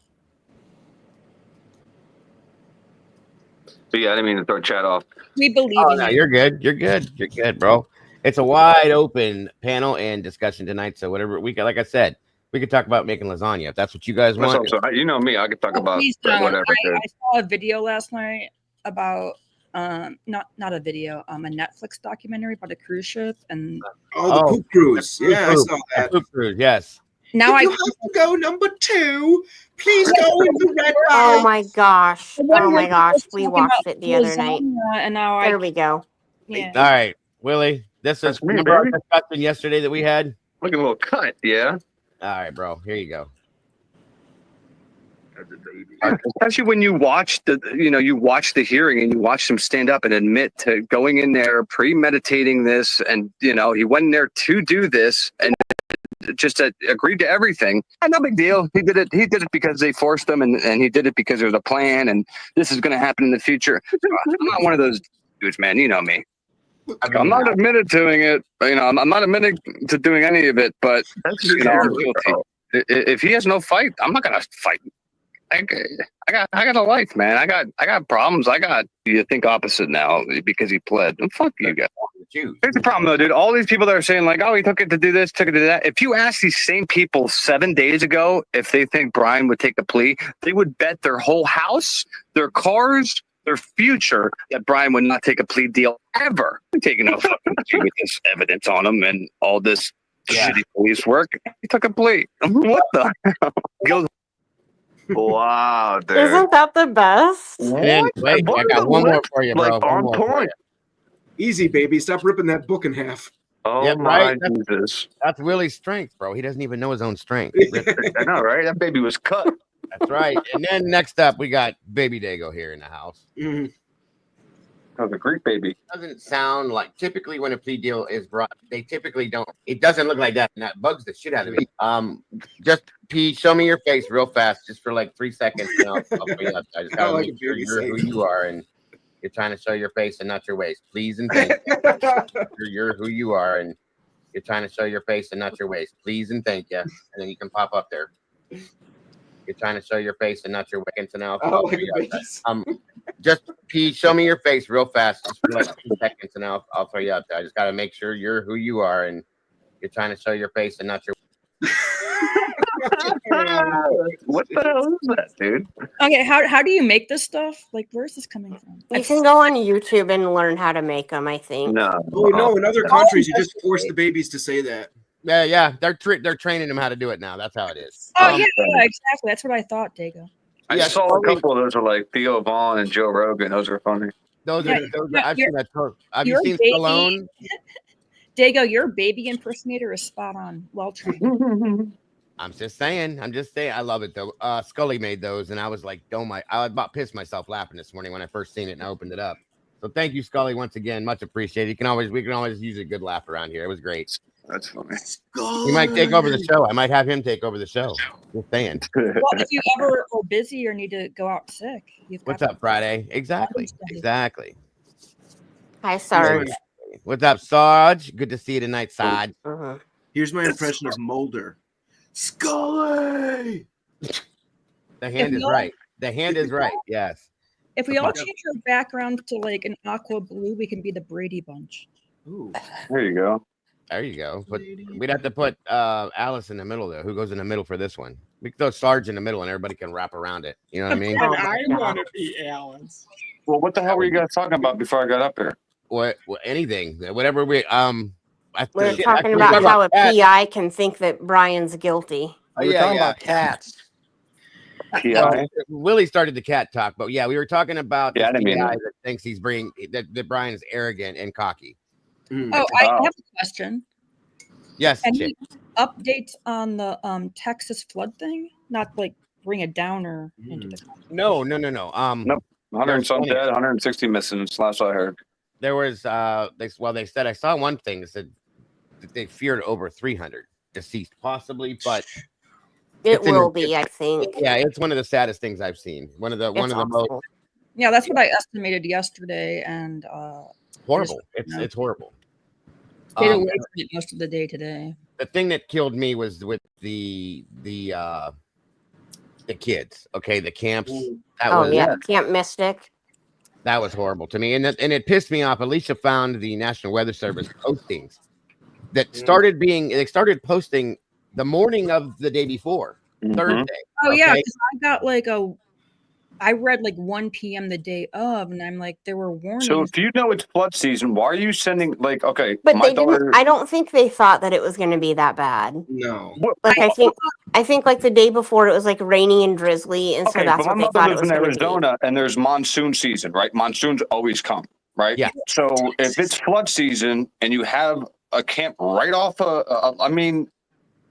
But yeah, I didn't mean to throw chat off. We believe in No, you. you're good. You're good, bro. It's a wide open panel and discussion tonight. So whatever like I said, we could talk about making lasagna if that's what you guys want. So, you know me, I could talk about Please don't. whatever. I saw a video last night about not a video, a Netflix documentary about a cruise ship, and Oh, the poop cruise. Yeah, I saw that. Poop cruise, yes. now if you have to go number 2, please go in the red Oh box. my gosh. One Oh my was gosh. We talking watched about it the other night. lasagna, and now There we go. yeah. All right, Willie. This is That's me, remember our baby. discussion yesterday that we had. Look at a little cut. Yeah. All right, bro. Here you go. Especially when you watch you watch the hearing and you watch him stand up and admit to going in there, premeditating this, and he went in there to do this and just agreed to everything. No big deal. He did it because they forced him, and he did it because there was a plan, and this is going to happen in the future. I'm not one of those dudes, man. You know me. I'm not admitted to doing it. I'm not admitting to doing any of it, but I'm guilty. If he has no fight, I'm not going to fight. I got a life, man. I got problems. You think opposite now because he pled. Fuck you guys. Here's the problem though, dude. All these people that are saying like, oh, he took it to do this, took it to that. If you ask these same people 7 days ago if they think Brian would take a plea, they would bet their whole house, their cars, their future that Brian would not take a plea deal ever. I'm taking no fucking plea with this evidence on him and all this shitty police work. He took a plea. What the hell? Wow, dude. Isn't that the best? And wait, I got one more for you, bro. Like on point. Easy, baby. Stop ripping that book in half. Oh Yeah, my right? Jesus. That's Willie's strength, bro. He doesn't even know his own strength. I know, right? That baby was cut. That's right. And then next up, we got Baby Dago here in the house. Mhm. That was a Greek baby. Doesn't sound like typically when a plea deal is brought, they typically don't. It doesn't look like that, and that bugs the shit out of me. Just P, show me your face real fast, just for like 3 seconds. I'll bring it up. I just gotta make sure you're who you are, and you're trying to show your face and not your waist. Please and thank you. You're who you are, and you're trying to show your face and not your waist. Please and thank you, and then you can pop up there. You're trying to show your face and not your waist. And now, just P, show me your face real fast, just for like 2 seconds, and I'll throw you out there. I just got to make sure you're who you are, and you're trying to show your face and not your. What the hell is that, dude? Okay, how do you make this stuff? Like, where's this coming from? You can go on YouTube and learn how to make them, I think. No. Oh no! In other countries, you just force the babies to say that. Yeah, they're training them how to do it now. That's how it is. Oh yeah, exactly. That's what I thought, Dago. I saw a couple of those are like Theo Vaughn and Joe Rogan. Those are funny. Those are I've seen that. Have you seen baby, Stallone? Dago, your baby impersonator is spot on. Well trained. I'm just saying. I love it though. Scully made those, and I was like, I about pissed myself laughing this morning when I first seen it and I opened it up. So thank you, Scully, once again. Much appreciated. We can always use a good laugh around here. It was great. That's funny. He might take over the show. I might have him take over the show. Just saying. Well, if you ever are busy or need to go out sick, What's up, Friday? Exactly. Hi, Sarge. What's up, Sarge? Good to see you tonight, Sarge. Here's my impression of Mulder. Scully. The hand is right. The hand is right. Yes. If we all change our background to like an aqua blue, we can be the Brady Bunch. Ooh. There you go. There you go. But we'd have to put Alice in the middle, though. Who goes in the middle for this one? We can throw Sarge in the middle, and everybody can wrap around it. You know what I mean? I want to be Alice. Well, what the hell were you guys talking about before I got up here? What anything, whatever we We're talking about how a PI can think that Brian's guilty. We were talking about cats. PI? Willie started the cat talk, but yeah, we were talking about the I didn't mean PI that. that thinks he's that Brian is arrogant and cocky. Oh, I have a question. Yes, Any updates on the Texas flood thing? Not like bring it down or into the No. Nope. 100 and some dead, 160 missing. Last I heard. There was they said I saw one thing that said that they feared over 300 deceased, possibly, but it will be, I think. Yeah, it's one of the saddest things I've seen. One of the most. Yeah, that's what I estimated yesterday, and horrible. It's horrible. Stayed away from it most of the day today. The thing that killed me was with the kids. Okay, the camps. Camp Mystic. That was horrible to me, and it pissed me off. Alicia found the National Weather Service postings that they started posting the morning of the day before, Thursday. Oh yeah, because I got like I read like 1 p.m. the day of, and I'm like, there were warnings. So if you know it's flood season, why are you sending like? Okay, But my they daughter. didn't. I don't think they thought that it was going to be that bad. No. Like I think like the day before it was like rainy and drizzly, and so Okay, that's but my what they mother thought it lives was in going to be. Arizona, and there's monsoon season, right? Monsoons always come, right? Yeah. So if it's flood season and you have a camp right off, I mean,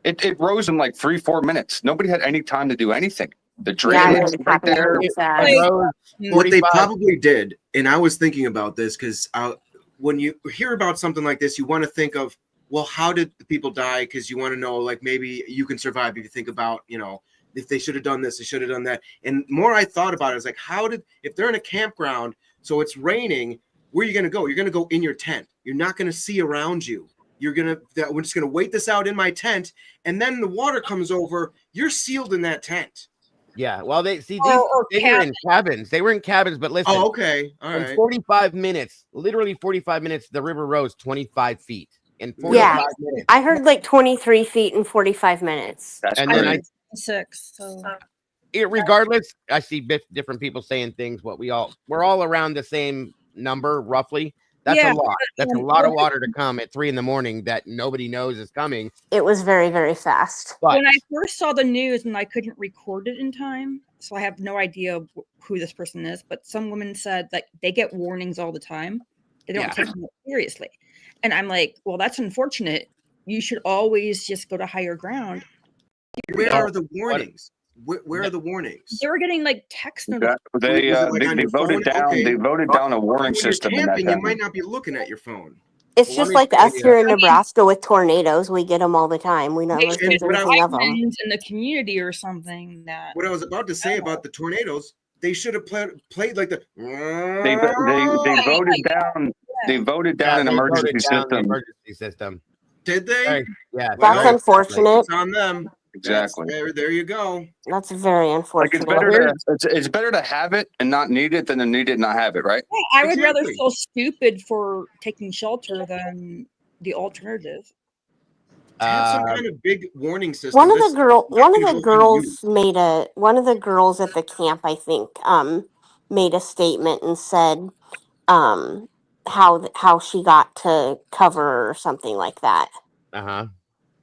it rose in like 3-4 minutes. Nobody had any time to do anything. The Yeah, drainage it is was right happening there. really fast. It rose What they 45. probably did, and I was thinking about this because when you hear about something like this, you want to think of, well, how did the people die? Because you want to know, like, maybe you can survive if you think about, if they should have done this, they should have done that. And more I thought about it, I was like, if they're in a campground, so it's raining, where are you going to go? You're going to go in your tent. You're not going to see around you. We're just going to wait this out in my tent. And then the water comes over. You're sealed in that tent. Yeah, well, they Or were in cabins. They were in cabins, but listen. Oh, okay. All in right. 45 minutes, literally 45 minutes, the river rose 25 feet in 45 Yeah, minutes. I heard like 23 feet in 45 minutes. That's And then crazy. 6. So regardless, I see different people saying things. We're all around the same number, roughly. That's Yeah, a lot. That's a lot of water to come at 3 a.m. that nobody knows is coming. It was very, very fast. But when I first saw the news and I couldn't record it in time, so I have no idea who this person is, but some woman said that they get warnings all the time. They don't take them seriously. And I'm like, well, that's unfortunate. You should always just go to higher ground. Where are the warnings? Where are the warnings? They were getting like text notifications. They Was it like on they your voted phone? down. Okay. They voted down a When warning you're system in that camping, you town. might not be looking at your phone. It's Well, just let like me us tell here you. in Nebraska with tornadoes. We get them all the time. We never Maybe think what I anything of them. in the community or something that What I was about to say about the tornadoes, they should have played like the. They voted down. They voted down an they emergency voted down the system. emergency system. Did they? Right. Yeah. That's Well, unfortunate. It's on them. Exactly. There you go. That's very Like unfortunate. it's better to have it and not need it than to need it and not have it, right? I would rather Exactly. feel stupid for taking shelter than the alternative. Have some kind of big warning system. One of the girls at the camp, I think, made a statement and said how she got to cover or something like that. Uh-huh.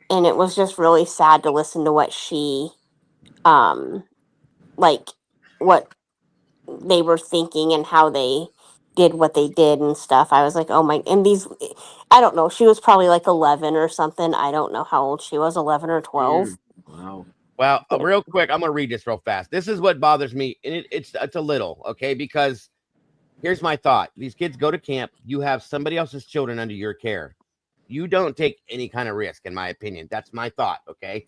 And it was just really sad to listen to what she what they were thinking and how they did what they did and stuff. I was like, oh my, and I don't know, she was probably like 11 or something. I don't know how old she was, 11 or 12. Wow. Well, real quick, I'm gonna read this real fast. This is what bothers me, and it's a little, okay, because here's my thought. These kids go to camp, you have somebody else's children under your care. You don't take any kind of risk, in my opinion. That's my thought, okay?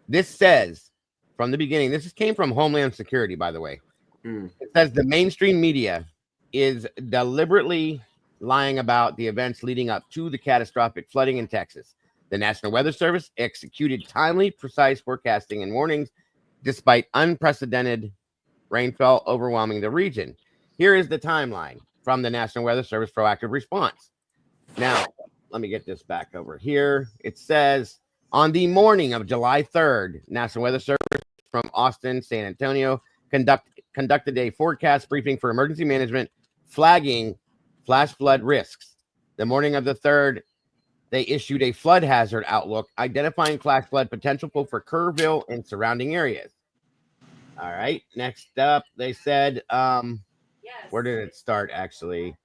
This says from the beginning, this came from Homeland Security, by the way. It says the mainstream media is deliberately lying about the events leading up to the catastrophic flooding in Texas. The National Weather Service executed timely, precise forecasting and warnings despite unprecedented rainfall overwhelming the region. Here is the timeline from the National Weather Service proactive response. Now, let me get this back over here. It says on the morning of July 3rd, National Weather Service from Austin, San Antonio, conducted a forecast briefing for emergency management, flagging flash flood risks. The morning of the 3rd, they issued a flood hazard outlook, identifying flash flood potential for Kerrville and surrounding areas. All right. Next up, they said, where did it start actually?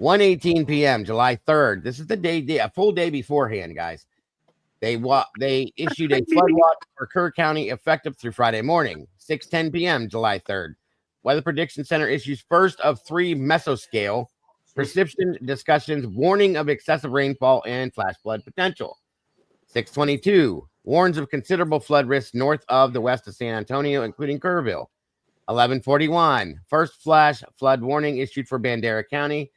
1:18 p.m., July 3rd. This is the day, a full day beforehand, guys. They issued a flood watch for Kerr County effective through Friday morning, 6:10 p.m., July 3rd. Weather Prediction Center issues first of 3 mesoscale precipitation discussions, warning of excessive rainfall and flash flood potential. 6:22 warns of considerable flood risk north of the west of San Antonio, including Kerrville. 11:41 first flash flood warning issued for Bandera County.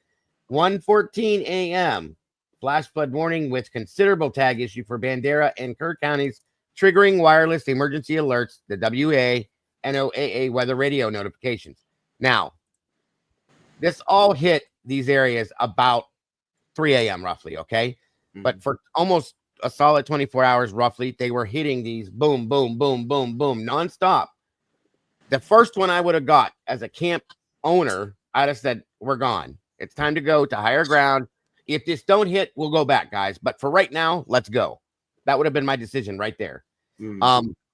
1:14 a.m. flash flood warning with considerable tag issued for Bandera and Kerr counties, triggering wireless emergency alerts, the WA, NOAA weather radio notifications. Now, this all hit these areas about 3 a.m. roughly, okay? But for almost a solid 24 hours roughly, they were hitting these boom, boom, boom, boom, boom, nonstop. The first one I would have got as a camp owner, I'd have said, we're gone. It's time to go to higher ground. If this don't hit, we'll go back, guys. But for right now, let's go. That would have been my decision right there.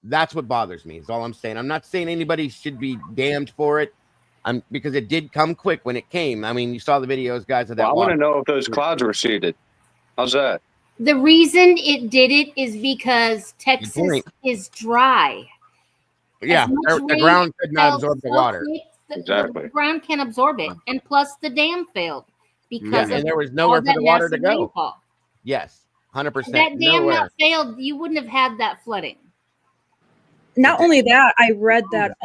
That's what bothers me, is all I'm saying. I'm not saying anybody should be damned for it. Because it did come quick when it came. I mean, you saw the videos, guys, of that. Well, I want to know if those clouds were seeded. How's that? The reason it did it is because Texas is dry. Yeah, the ground could not absorb the water. The ground can absorb it, and plus the dam failed because and there was nowhere for the water to go. Rainfall. Yes, 100%. That dam not failed, you wouldn't have had that flooding. Not only that, I read that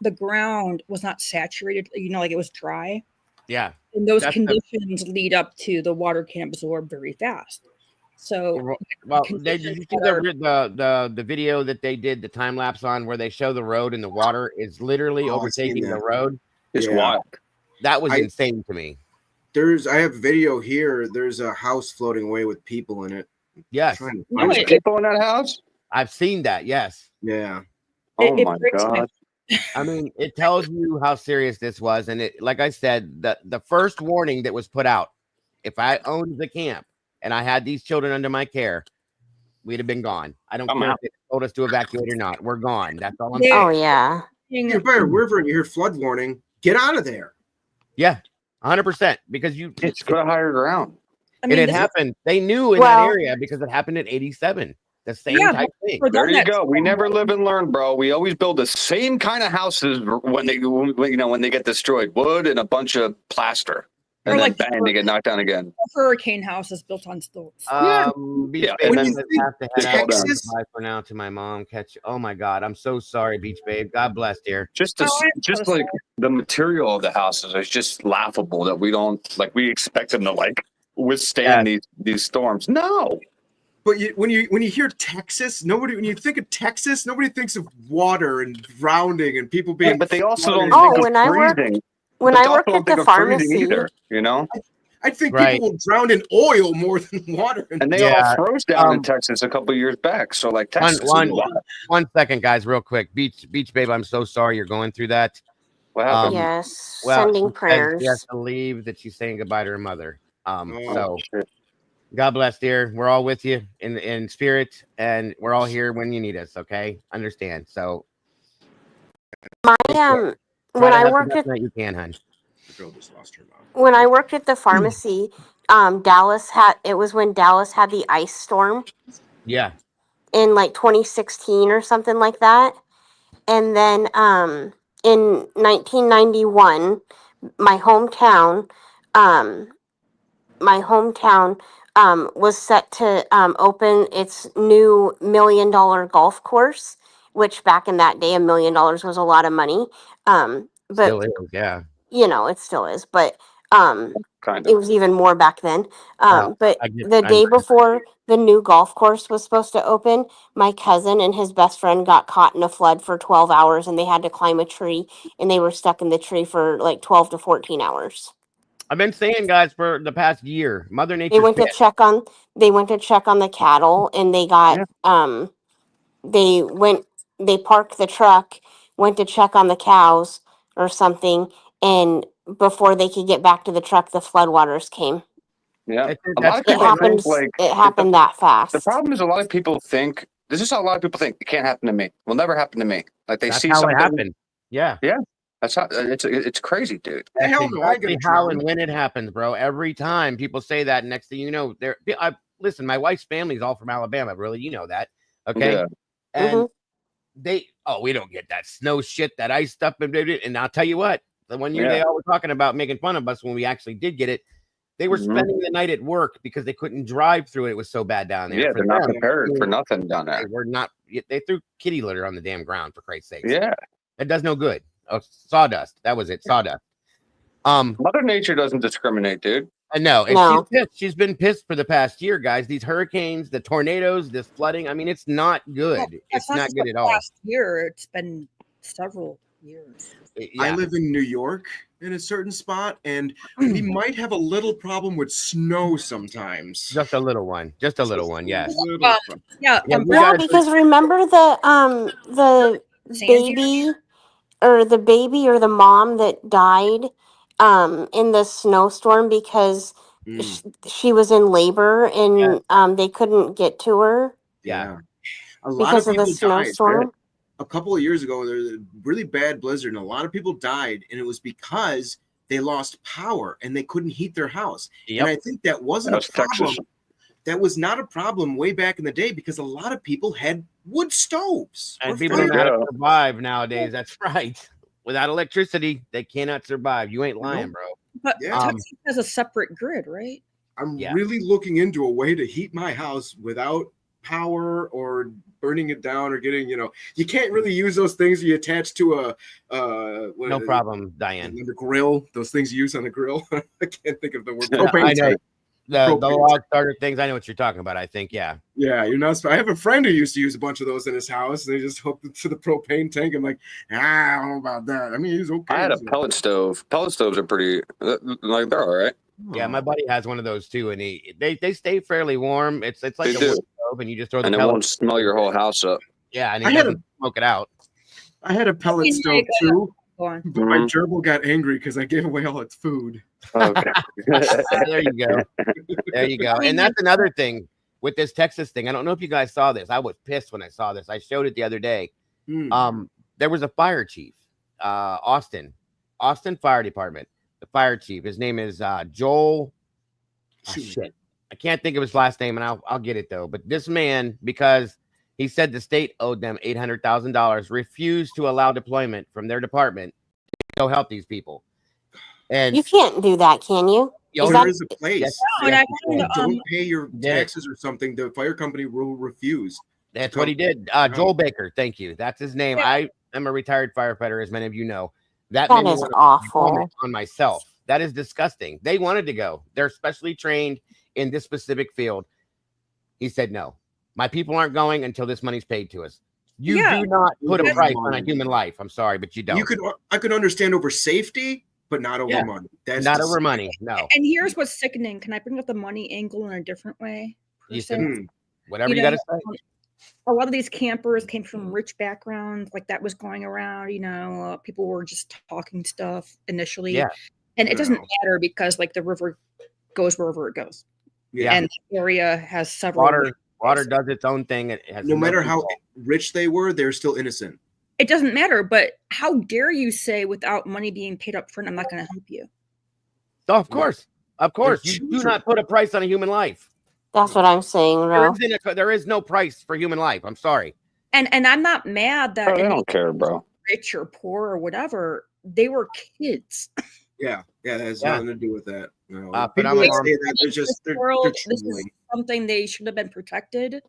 the ground was not saturated. Like it was dry. Yeah, and those conditions lead up to the water can absorb very fast. So, well, did you see the video that they did the time lapse on where they show the road and the water is literally overtaking the road? It's wild. That was insane to me. I have video here. There's a house floating away with people in it. Yes, there's people in that house. I've seen that. Yes. Yeah. Oh my God. I mean, it tells you how serious this was, and it, like I said, the first warning that was put out, if I owned the camp and I had these children under my care, we'd have been gone. I don't care if they told us to evacuate or not. We're gone. That's all I'm saying. Oh, yeah. You're by a river and you hear flood warning. Get out of there. Yeah, 100%. Because it's go to higher ground. And it happened. They knew in that area because it happened at 87. The same type thing. There you go. We never live and learn, bro. We always build the same kind of houses when they get destroyed. Wood and a bunch of plaster. And then bang, they get knocked down again. Hurricane houses built on stilts. Beach Babe, have to head out. Bye for now to my mom. Oh my God, I'm so sorry, Beach Babe. God bless, dear. Just like the material of the houses is just laughable that we don't we expect them to withstand these storms. No. But when you hear Texas, when you think of Texas, nobody thinks of water and drowning and people being. But they also don't think of freezing. When I worked at the pharmacy, either, I think people will drown in oil more than water. And they all froze down in Texas a couple of years back. So Texas. One second, guys, real quick. Beach Babe, I'm so sorry you're going through that. What happened? Yes, sending prayers. She has to leave. That she's saying goodbye to her mother. Shit. God bless, dear. We're all with you in spirit, and we're all here when you need us. Okay, understand. So, when I worked at you can, hon. When I worked at the pharmacy, Dallas had when Dallas had the ice storm. Yeah. In 2016 or something like that, and then in 1991, my hometown was set to open its new $1 million golf course, which back in that day, $1 million was a lot of money. But still is, yeah. It still is, but kind of. It was even more back then. But the day before the new golf course was supposed to open, my cousin and his best friend got caught in a flood for 12 hours, and they had to climb a tree, and they were stuck in the tree for 12 to 14 hours. I've been saying, guys, for the past year, Mother Nature. They went to check on the cattle, and they got they parked the truck, went to check on the cows or something, and before they could get back to the truck, the floodwaters came. Yeah, it happened that fast. The problem is a lot of people think this is how a lot of people think it can't happen to me. Will never happen to me. That's see how something. It happened. Yeah. That's how it's crazy, dude. That's exactly how and when it happens, bro. Every time people say that, next thing you know, listen, my wife's family is all from Alabama, really. You know that. Okay. Yeah. And we don't get that snow shit, that ice stuff. And I'll tell you what, the one year they all were talking about making fun of us when we actually did get it. They were spending the night at work because they couldn't drive through it. It was so bad down there. Yeah, they're not prepared for nothing down there. They threw kitty litter on the damn ground, for Christ's sake. Yeah. It does no good. Oh, sawdust. That was it. Sawdust. Mother Nature doesn't discriminate, dude. I know. And she's pissed. She's been pissed for the past year, guys. These hurricanes, the tornadoes, this flooding. I mean, it's not good. Well, it's not good at all. Last year, it's been several years. I live in New York in a certain spot, and we might have a little problem with snow sometimes. Just a little one. Yes. Yeah. Because remember the baby or the baby or the mom that died in the snowstorm because she was in labor and they couldn't get to her Yeah. A lot because of of the people died. snowstorm. A couple of years ago, there was a really bad blizzard, and a lot of people died, and it was because they lost power and they couldn't heat their house. And I think that wasn't That's a problem. Texas. That was not a problem way back in the day because a lot of people had wood stoves. And or people don't know how fire. to survive nowadays. That's right. Without electricity, they cannot survive. You ain't lying, bro. But Yeah. Texas has a separate grid, right? I'm really looking into a way to heat my house without power or burning it down or getting, you can't really use those things you attach to No problem, Diane. The grill, those things you use on the grill. I can't think of the word. I know. tank. The Propane log starter things. I know what you're talking about. I think, yeah. Yeah, you're not. I have a friend who used to use a bunch of those in his house. They just hooked it to the propane tank. I'm like, I don't know about that. I mean, he's okay. I had a pellet stove. Pellet stoves are pretty, like, they're all right. Yeah, my buddy has one of those too, and they stay fairly warm. It's like They a do. wood stove, and you just throw the And it pellets. won't smell your whole house up. Yeah, and I it had doesn't smoke it out. I had a pellet stove too, but my Mhm. gerbil got angry because I gave away all its food. Okay. There you go. There you go. And that's another thing with this Texas thing. I don't know if you guys saw this. I was pissed when I saw this. I showed it the other day. There was a fire chief, Austin Fire Department. The fire chief. His name is Joel. Oh, shit. I can't think of his last name, and I'll get it though. But this man, because he said the state owed them $800,000, refused to allow deployment from their department to go help these people. And You can't do that, can you? There is a place. Yes, No, and I If you found, don't pay your taxes or something, the fire company will refuse. That's what he did. Joel Baker, thank you. That's his name. I am a retired firefighter, as many of you know. That That made me is wanna awful. vomit on myself. That is disgusting. They wanted to go. They're specially trained in this specific field. He said, no, my people aren't going until this money's paid to us. You do not put a price on a human life. I'm sorry, but you don't. I could understand over safety, but not over money. That's not over money. No. And here's what's sickening. Can I bring up the money angle in a different way? You said, whatever you know, got to say. A lot of these campers came from rich backgrounds, like that was going around. People were just talking stuff initially, and it doesn't matter because like the river goes wherever it goes. Yeah, and the area has several. Water does its own thing. It has no matter how rich they were, they're still innocent. It doesn't matter, but how dare you say without money being paid up front, I'm not going to help you? Oh, of course. You do not put a price on a human life. That's what I'm saying, Ro. There is no price for human life. I'm sorry. And I'm not mad that I don't care, bro. Rich or poor or whatever, they were kids. Yeah, that has nothing to do with that. No. But People that say that they're just they're this is something they should have been protected.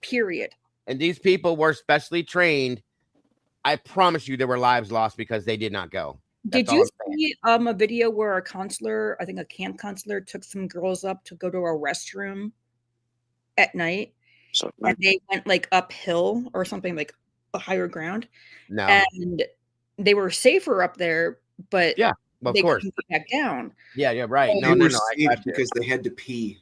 Period. And these people were specially trained. I promise you, there were lives lost because they did not go. Did you see a video where a counselor, I think a camp counselor, took some girls up to go to a restroom at night, and they went like uphill or something, like a higher ground? No, and they were safer up there, but of they course, couldn't get back down. Yeah, right. They were saved because they had to pee.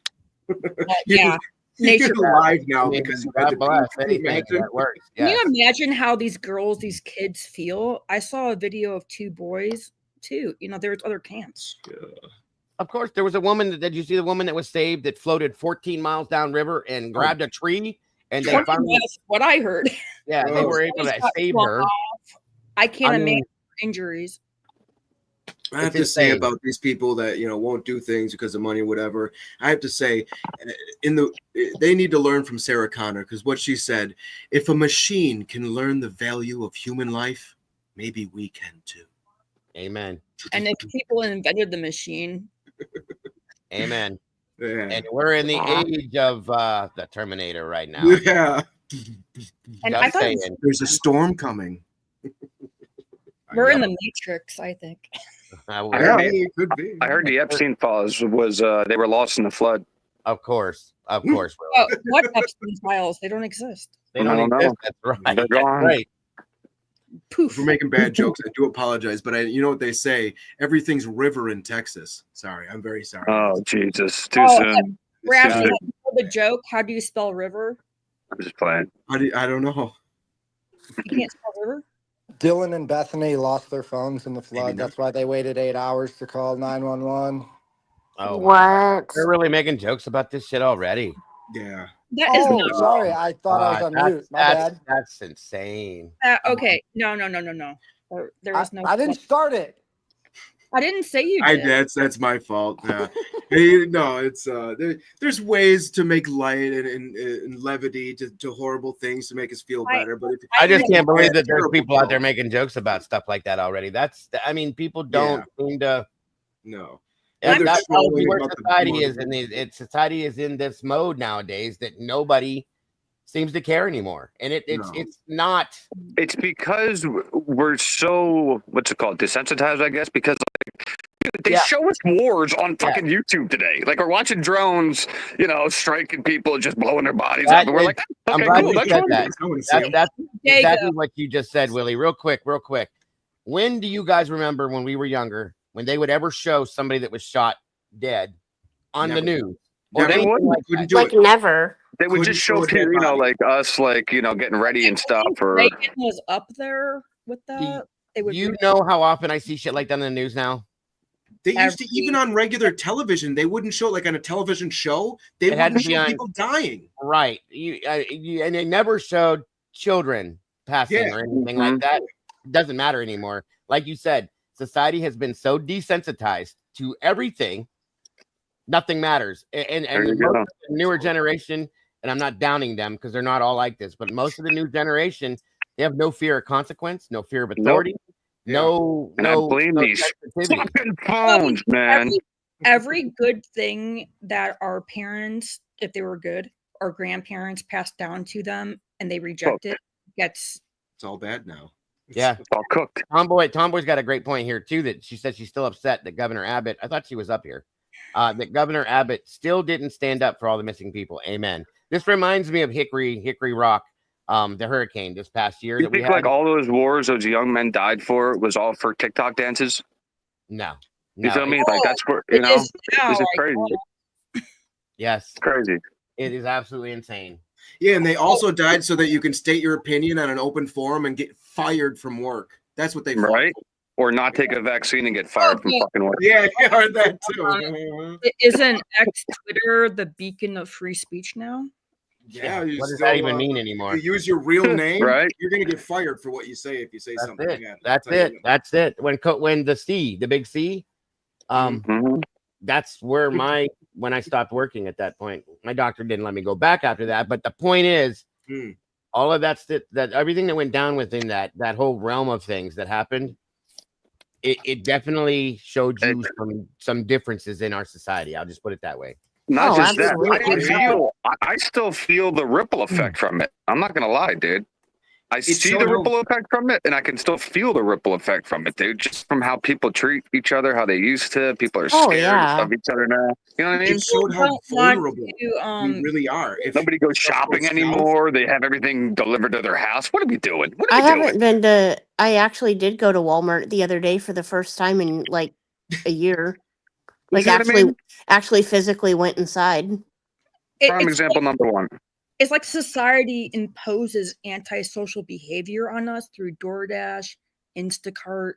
Yeah. You're alive now because you had to pee. That works. Can you imagine how these girls, these kids feel? I saw a video of two boys too. There's other camps. Of course, there was a woman. Did you see the woman that was saved that floated 14 miles downriver and grabbed a tree? And they finally, that's what I heard. Yeah, they were able to save her. I can't imagine injuries. I have to say about these people that won't do things because of money or whatever. I have to say, they need to learn from Sarah Connor, because what she said: if a machine can learn the value of human life, maybe we can too. Amen. And if people invented the machine, amen. Yeah. And we're in the age of the Terminator right now. Yeah. And I thought there's a storm coming. We're in the Matrix, I think. I heard the Epstein files was they were lost in the flood. Of course. What Epstein files? They don't exist. They don't exist. That's right. They're gone. Right. Poof. We're making bad jokes. I do apologize, but you know what they say? Everything's river in Texas. Sorry, I'm very sorry. Oh Jesus! Too soon. We're asking the joke. How do you spell river? I'm just playing. I don't know. You can't spell river. Dylan and Bethany lost their phones in the flood. Maybe not. That's why they waited 8 hours to call 911. Oh my! What? They're really making jokes about this shit already. Yeah. That is Oh, not sorry. I thought I was on mute. My bad. That's insane. okay. No. There was no. I didn't start it. I didn't say you did. That's my fault. Yeah. Hey, no, it's there's ways to make light and levity to horrible things to make us feel better. But I just can't believe that there's people out there making jokes about stuff like that already. I mean, people don't seem to. No. And that's probably where society is, and society is in this mode nowadays that nobody seems to care anymore, and it's not. It's because we're so what's it called, desensitized, I guess, because they show us wars on fucking YouTube today. Like we're watching drones, striking people, just blowing their bodies up, and we're like, okay, I'm glad cool, you said that. That's There you exactly go. what you just said, Willie. Real quick. When do you guys remember when we were younger, when they would ever show somebody that was shot dead on the news? Or they wouldn't Like never. They would just show people, like us, getting ready and stuff. Or Reagan was up there with that. They would. You know how often I see shit like that on the news now? They used to, even on regular television, they wouldn't show, like on a television show, they wouldn't show people dying. Right. And they never showed children passing or anything like that. It doesn't matter anymore. Like you said, society has been so desensitized to everything, nothing matters. And the newer generation, and I'm not downing them because they're not all like this, but most of the new generation, they have no fear of consequence, no fear of authority. No, and I blame these fucking phones, man. Every good thing that our parents, if they were good, our grandparents passed down to them and they reject it, it's all bad now. Yeah, it's all cooked. Tomboy's got a great point here too. That she said she's still upset that Governor Abbott. I thought she was up here. That Governor Abbott still didn't stand up for all the missing people. Amen. This reminds me of Hickory Rock. The hurricane this past year. You think like all those wars those young men died for was all for TikTok dances? No. You feel me? Like that's where this is crazy. Yes, it's crazy. It is absolutely insane. Yeah, and they also died so that you can state your opinion on an open forum and get fired from work. That's what they right, or not take a vaccine and get fired from fucking work. Yeah, I heard that too. Isn't X Twitter the beacon of free speech now? Yeah, what does that even mean anymore? You use your real name, right? You're gonna get fired for what you say if you say something. That's it. When the big C, that's where when I stopped working at that point, my doctor didn't let me go back after that. But the point is, all of that everything that went down within that whole realm of things that happened, it definitely showed you some differences in our society. I'll just put it that way. Not just that. I still feel the ripple effect from it. I'm not gonna lie, dude. I see the ripple effect from it, and I can still feel the ripple effect from it, dude. Just from how people treat each other, how they used to. People are scared of each other now. You know what I mean? It showed how vulnerable we really are. If nobody goes shopping anymore, they have everything delivered to their house. What are we doing? I actually did go to Walmart the other day for the first time in like a year. Like actually physically went inside. Prime example number one. It's like society imposes antisocial behavior on us through DoorDash, Instacart,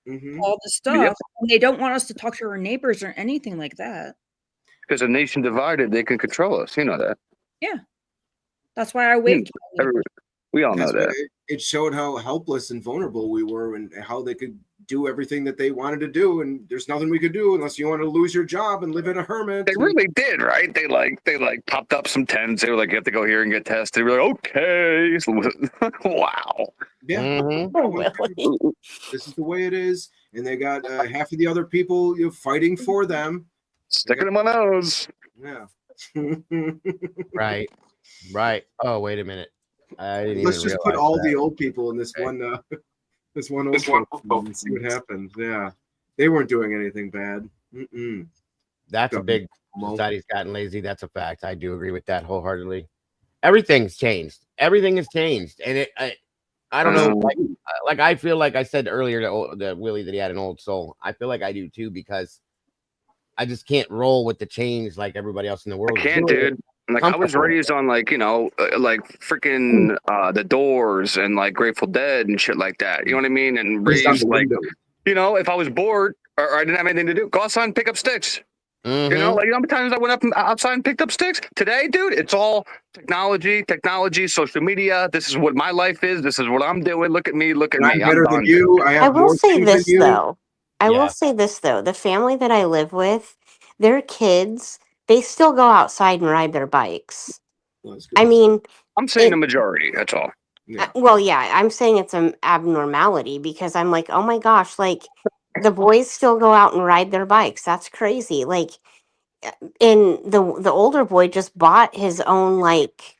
all the stuff. Yep. And they don't want us to talk to our neighbors or anything like that. Because a nation divided, they can control us. You know that. Yeah. That's why I waved. We all know that. It showed how helpless and vulnerable we were and how they could do everything that they wanted to do, and there's nothing we could do unless you want to lose your job and live in a hermit. They really did, right? They popped up some tents. They were like, you have to go here and get tested. They were like, okay. Wow. Yeah. This is the way it is. And they got half of the other people fighting for them. Sticking them on nose. Yeah. Right. Oh, wait a minute. Let's just put all the old people in this one old one and see what happens. Yeah, they weren't doing anything bad. That's a big society's gotten lazy. That's a fact. I do agree with that wholeheartedly. Everything's changed. Everything has changed, and I don't know. Like I feel like I said earlier to Willie that he had an old soul. I feel like I do too because I just can't roll with the change like everybody else in the world. I can't, dude. Like I was raised on like like freaking the Doors and like Grateful Dead and shit like that. You know what I mean? And Based on raised the like window. if I was bored or I didn't have anything to do, go outside and pick up sticks. Mhm. Like how many times I went up outside and picked up sticks? Today, dude, it's all technology, social media. This is what my life is. This is what I'm doing. Look at me. Look at And I'm me. better than done. you. I I have will more say things than this you. though. I will Yeah. say this though. The family that I live with, their kids, they still go outside and ride their bikes. Well, that's good. I mean, I'm saying the it, majority. That's all. Yeah. well, yeah, I'm saying it's an abnormality because I'm like, oh my gosh, like the boys still go out and ride their bikes. That's crazy. Like, and the older boy just bought his own like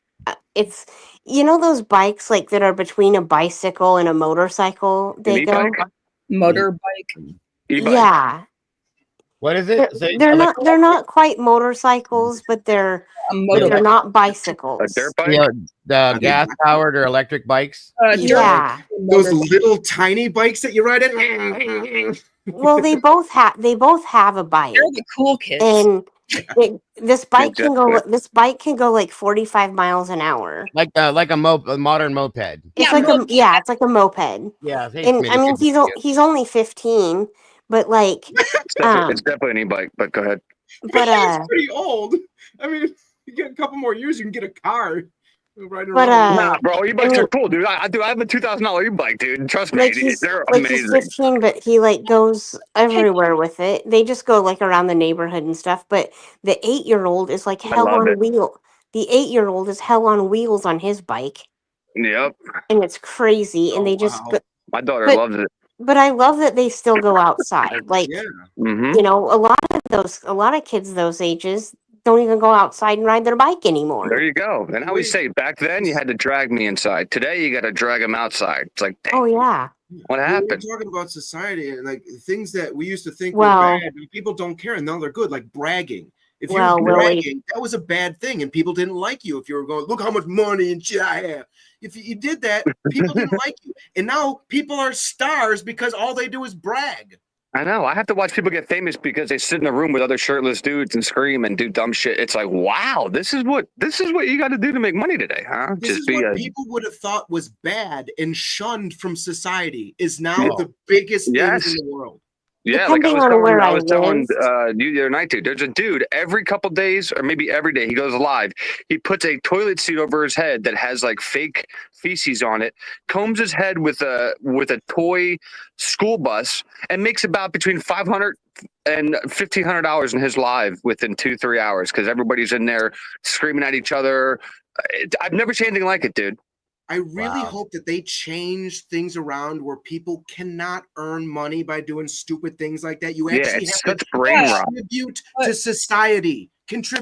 it's those bikes like that are between a bicycle and a motorcycle. An They go, e-bike, Motorbike. e-bike. yeah. What is They're, it? Say they're like not they're not quite motorcycles, but they're A but they're motorbike. not A bicycles. dirt bike. the gas powered or electric bikes. Dirt Yeah. Those motorbike. little tiny bikes that you ride in. Well, they both have a bike, They're the cool kids. and this bike can go. Majestic. This bike can go like 45 miles an hour. Like a modern moped. It's Yeah, like moped. it's like a moped. Yeah. Hey, And I Smitty, mean, good to see you. he's only 15, but like, It's definitely an e-bike. But go ahead. but He's pretty old. I mean, you get a couple more years, you can get a car. Riding But, around. Nah, bro, e-bikes I are mean- cool, dude. I have a $2,000 e-bike, dude. Trust me, like he's they're like he's amazing. 15, but he like goes everywhere with it. They just go like around the neighborhood and stuff. But the 8-year-old is like I hell love on it. wheel. The 8-year-old is hell on wheels on his bike, Yep, and it's crazy. And Oh, they just, wow. my daughter but loves it. but I love that they still go outside. Like Yeah. Hmm. a lot of kids those ages don't even go outside and ride their bike anymore. There you go. And how we say back then, you had to drag me inside. Today, you got to drag them outside. It's like, Oh yeah. what We're happened? talking about society and like things that we used to think Well- were bad, and people don't care, and now they're good, like bragging. If you Well, were Willie- bragging, that was a bad thing, and people didn't like you. If you were going, look how much money and shit I have. If you did that, people didn't like you. And now people are stars because all they do is brag. I know. I have to watch people get famous because they sit in a room with other shirtless dudes and scream and do dumb shit. It's like, wow, this is what you got to do to make money today, huh? This is what people would have thought was bad and shunned from society is now Yeah. the biggest Yes. things in the world. Yeah, like Depending on where I was telling lived. you the other night, dude. There's a dude every couple days, or maybe every day, he goes live. He puts a toilet seat over his head that has like fake feces on it, combs his head with a toy school bus, and makes about between $500 and $1,500 in his live within 2-3 hours because everybody's in there screaming at each other. I've never seen anything like it, dude. I really Wow. hope that they change things around where people cannot earn money by doing stupid things like that. You Yeah, actually it's have such brain rot. contribute to society.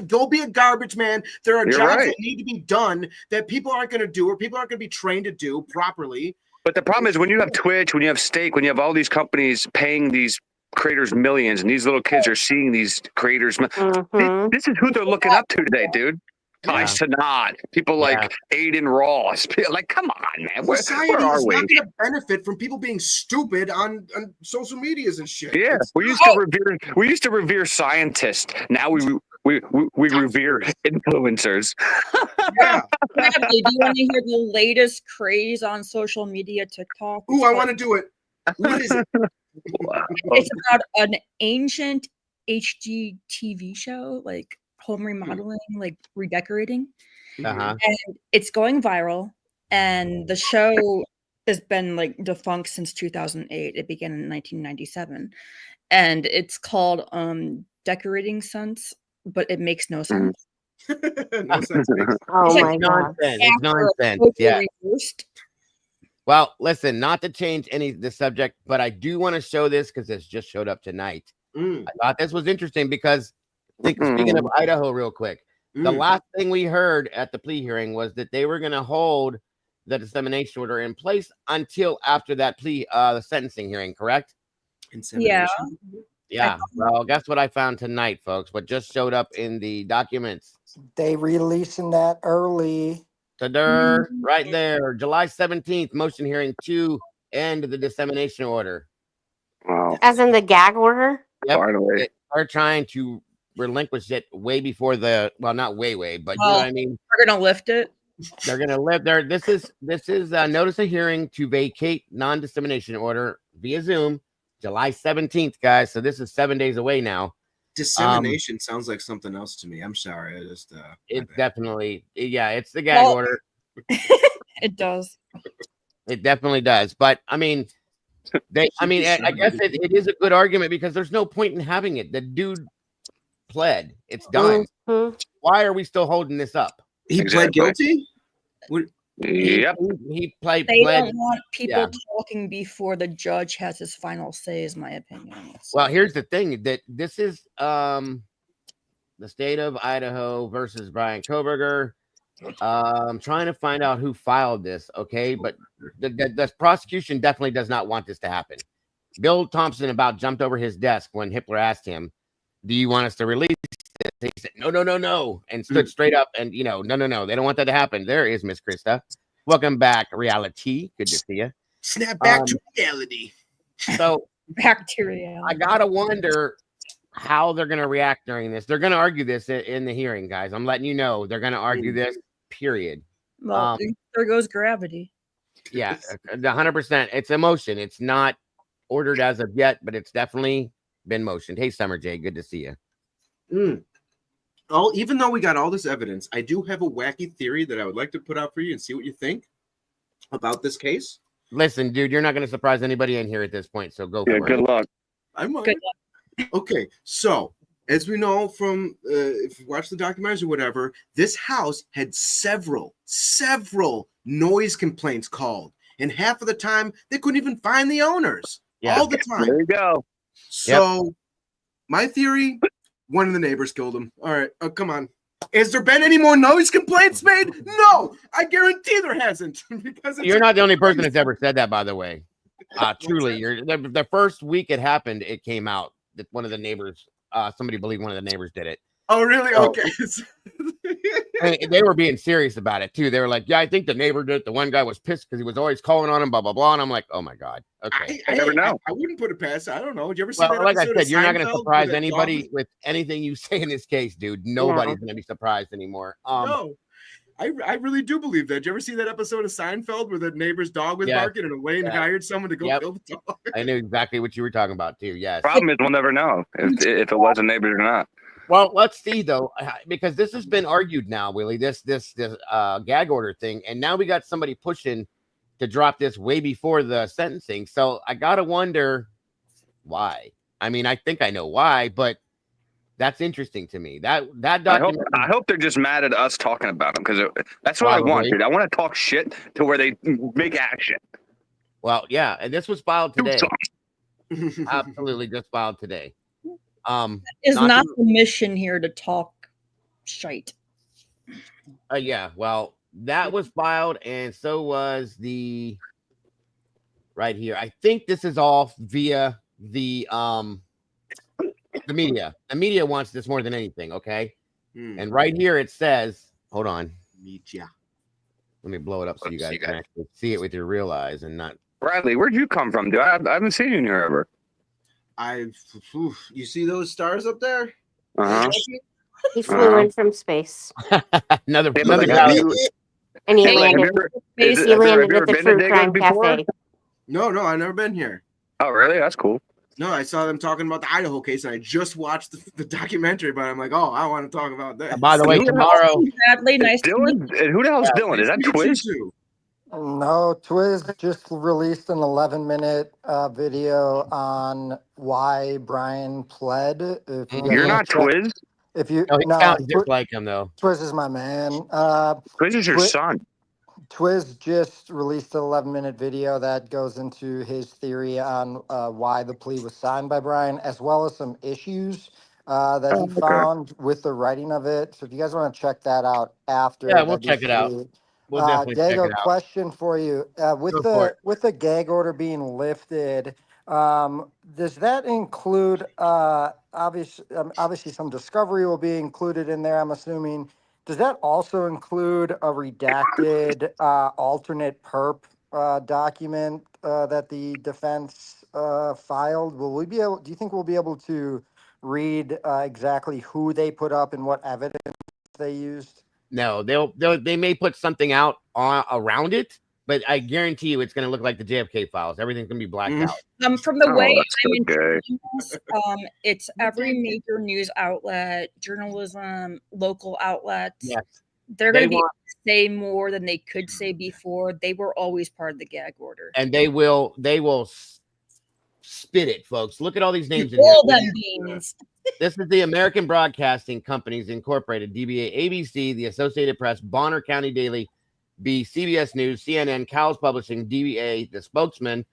Go be a garbage man. There are You're jobs right. that need to be done that people aren't going to do or people aren't going to be trained to do properly. But the problem is when you have Twitch, when you have Stake, when you have all these companies paying these creators millions, and these little kids are seeing these creators. Mhm. This is who they're looking up to today, dude. Ty Yeah. Sanat, people like Aiden Ross. Like, come on, man. Where Society are is we? not going to benefit from people being stupid on social medias and shit. Yeah, It's we used to revere scientists. Now we revere influencers. yeah. Bradley, do you want to hear the latest craze on social media, TikTok? Ooh, I want to do it. What is it? It's about an ancient HGTV show, like home remodeling, like redecorating. Uh-huh. And it's going viral. And the show has been like defunct since 2008. It began in 1997. And it's called Decorating Sense, but it makes no sense. No sense makes. Oh It's my god. Nonsense. It's After nonsense. totally Yeah. reversed. Well, listen, not to change the subject, but I do want to show this because this just showed up tonight. Mm, I thought this was interesting because speaking of Idaho real quick, the mm. last thing we heard at the plea hearing was that they were going to hold the dissemination order in place until after that plea, the sentencing hearing, correct? Yeah. Yeah. Well, guess what I found tonight, folks? What just showed up in the documents. They releasing that early. Ta-da, right there. July 17th, motion hearing to end the dissemination order. Wow. As in the gag order? Yep. Finally. They're trying to relinquish it way before not way, but you know what I mean. We're gonna lift it. They're gonna live there. This is notice of hearing to vacate non-dissemination order via Zoom, July 17th, guys. So this is 7 days away now. Dissemination sounds like something else to me. I'm sorry. I just it's definitely it's the gag order. It does. It definitely does. But I mean, I guess it is a good argument because there's no point in having it. The dude pled. It's done. Mhm. Why are we still holding this up? He pled guilty? Yep. He pled. They don't want people talking before the judge has his final say, is my opinion. Well, here's the thing that this is the state of Idaho versus Brian Koberger. I'm trying to find out who filed this, okay? But the prosecution definitely does not want this to happen. Bill Thompson about jumped over his desk when Hitler asked him, "Do you want us to release this?" He said, "No," and stood straight up and, no. They don't want that to happen. There is Miss Krista. Welcome back, reality. Good to see you. Snap back to reality. So back to reality. I gotta wonder how they're gonna react during this. They're gonna argue this in the hearing, guys. I'm letting you know they're gonna argue this. Period. Well, there goes gravity. Yeah, 100%. It's emotion. It's not ordered as of yet, but it's definitely been motioned. Hey, Summer J, good to see you. Even though we got all this evidence, I do have a wacky theory that I would like to put out for you and see what you think about this case. Listen, dude, you're not going to surprise anybody in here at this point, so go for it. Good luck. I'm good luck. Okay, so as we know from if you watch the documentaries or whatever, this house had several noise complaints called, and half of the time they couldn't even find the owners. All the time. There you go. So my theory, one of the neighbors killed him. All right, come on. Has there been any more noise complaints made? No, I guarantee there hasn't. Because you're not the only person that's ever said that, by the way. Truly, the first week it happened, it came out that one of the neighbors, somebody believed one of the neighbors did it. Oh, really? Okay. And they were being serious about it too. They were like, "Yeah, I think the neighbor did it. The one guy was pissed because he was always calling on him, blah blah blah." And I'm like, "Oh my god." Okay, I never know. I wouldn't put it past. I don't know. Did you ever see that? Like I said, you're not going to Seinfeld surprise with that anybody dog? with anything you say in this case, dude. Nobody's going to be surprised anymore. No, I really do believe that. Did you ever see that episode of Seinfeld where the neighbor's dog was barking and Elaine hired someone to go kill the dog? I knew exactly what you were talking about too. Yes. Problem is, we'll never know if it was a neighbor or not. Well, let's see though, because this has been argued now, Willie. This gag order thing, and now we got somebody pushing to drop this way before the sentencing. So I gotta wonder why. I mean, I think I know why, but that's interesting to me. That document. I hope they're just mad at us talking about them because that's what I want, dude. I want to talk shit to where they make action. Well, yeah, and this was filed today. Absolutely, just filed today. It's not the mission here to talk shite. Yeah, well, that was filed, and so was the right here. I think this is all via the media. The media wants this more than anything, okay? And right here it says, hold on. Media. Let me blow it up so you guys can actually see it with your real eyes and not. Bradley, where'd you come from, dude? I haven't seen you in here ever. You see those stars up there? He flew in from space. another guy. And he landed at the True Crime Cafe. No, I've never been here. Oh, really? That's cool. No, I saw them talking about the Idaho case, and I just watched the documentary, but I'm like, oh, I want to talk about that. By the way, tomorrow. Bradley, nice to meet you. Who the hell's Dylan? Is that Twiz? No, Twiz just released an 11-minute video on why Brian pled. You're not Twiz? He sounds just like him, though. Twiz is my man. Twiz is your son. Twiz just released an 11-minute video that goes into his theory on why the plea was signed by Brian, as well as some issues that he found with the writing of it. So if you guys want to check that out after. Yeah, we'll check it out. We'll definitely check Dago, it out. question for you. With the gag order being lifted, does that include obviously some discovery will be included in there, I'm assuming. Does that also include a redacted alternate perp document that the defense filed? Do you think we'll be able to read exactly who they put up and what evidence they used? No, they may put something out around it, but I guarantee you it's going to look like the JFK files. Everything's going to be blacked out. From the way that's I'm okay. interpreting this, it's every major news outlet, journalism, local outlets. Yes. They're going to be say more than they could say before. They were always part of the gag order. And they will spit it, folks. Look at all these names in All here. them beans. This is the American Broadcasting Companies Incorporated, DBA, ABC, the Associated Press, Bonner County Daily, CBS News, CNN, Cowles Publishing, DBA, the Spokesman,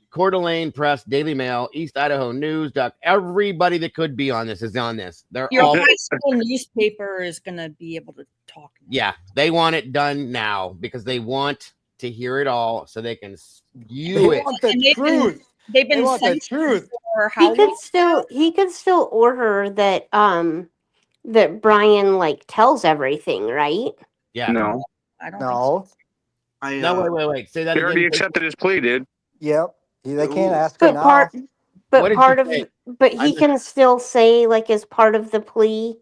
Coeur d'Alene Press, Daily Mail, East Idaho News. Everybody that could be on this is on this. They're Your all high school newspaper is going to be able to talk. Yeah, they want it done now because they want to hear it all so they can spew it. Want the truth. They've been want the censored truth. for how long? He could still order that that Brian like tells everything, right? Yeah. No. I don't No. No, wait. Say that He again. already accepted his plea, dude. Yep. They can't ask her But now. part What did part you of say? but he can still say like as part of the plea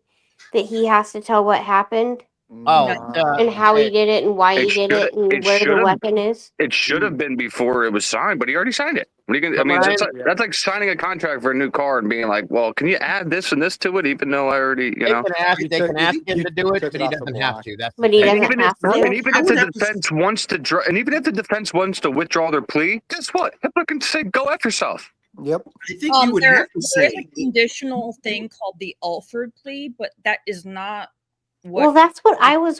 that he has to tell what happened and how he did it and why he did it and where the weapon is. It should have been before it was signed, but he already signed it. What are you gonna, I mean, that's like signing a contract for a new car and being like, well, can you add this and this to it, even though I already, They can ask him to do it, but he doesn't have to. That's But he the thing. doesn't have to. And even if the defense wants to, and even if the defense wants to withdraw their plea, guess what? Hitler can say, "Go F yourself." Yep. I think you would have to there is say. a conditional thing called the Alford plea, but that is not what. Well, that's what I was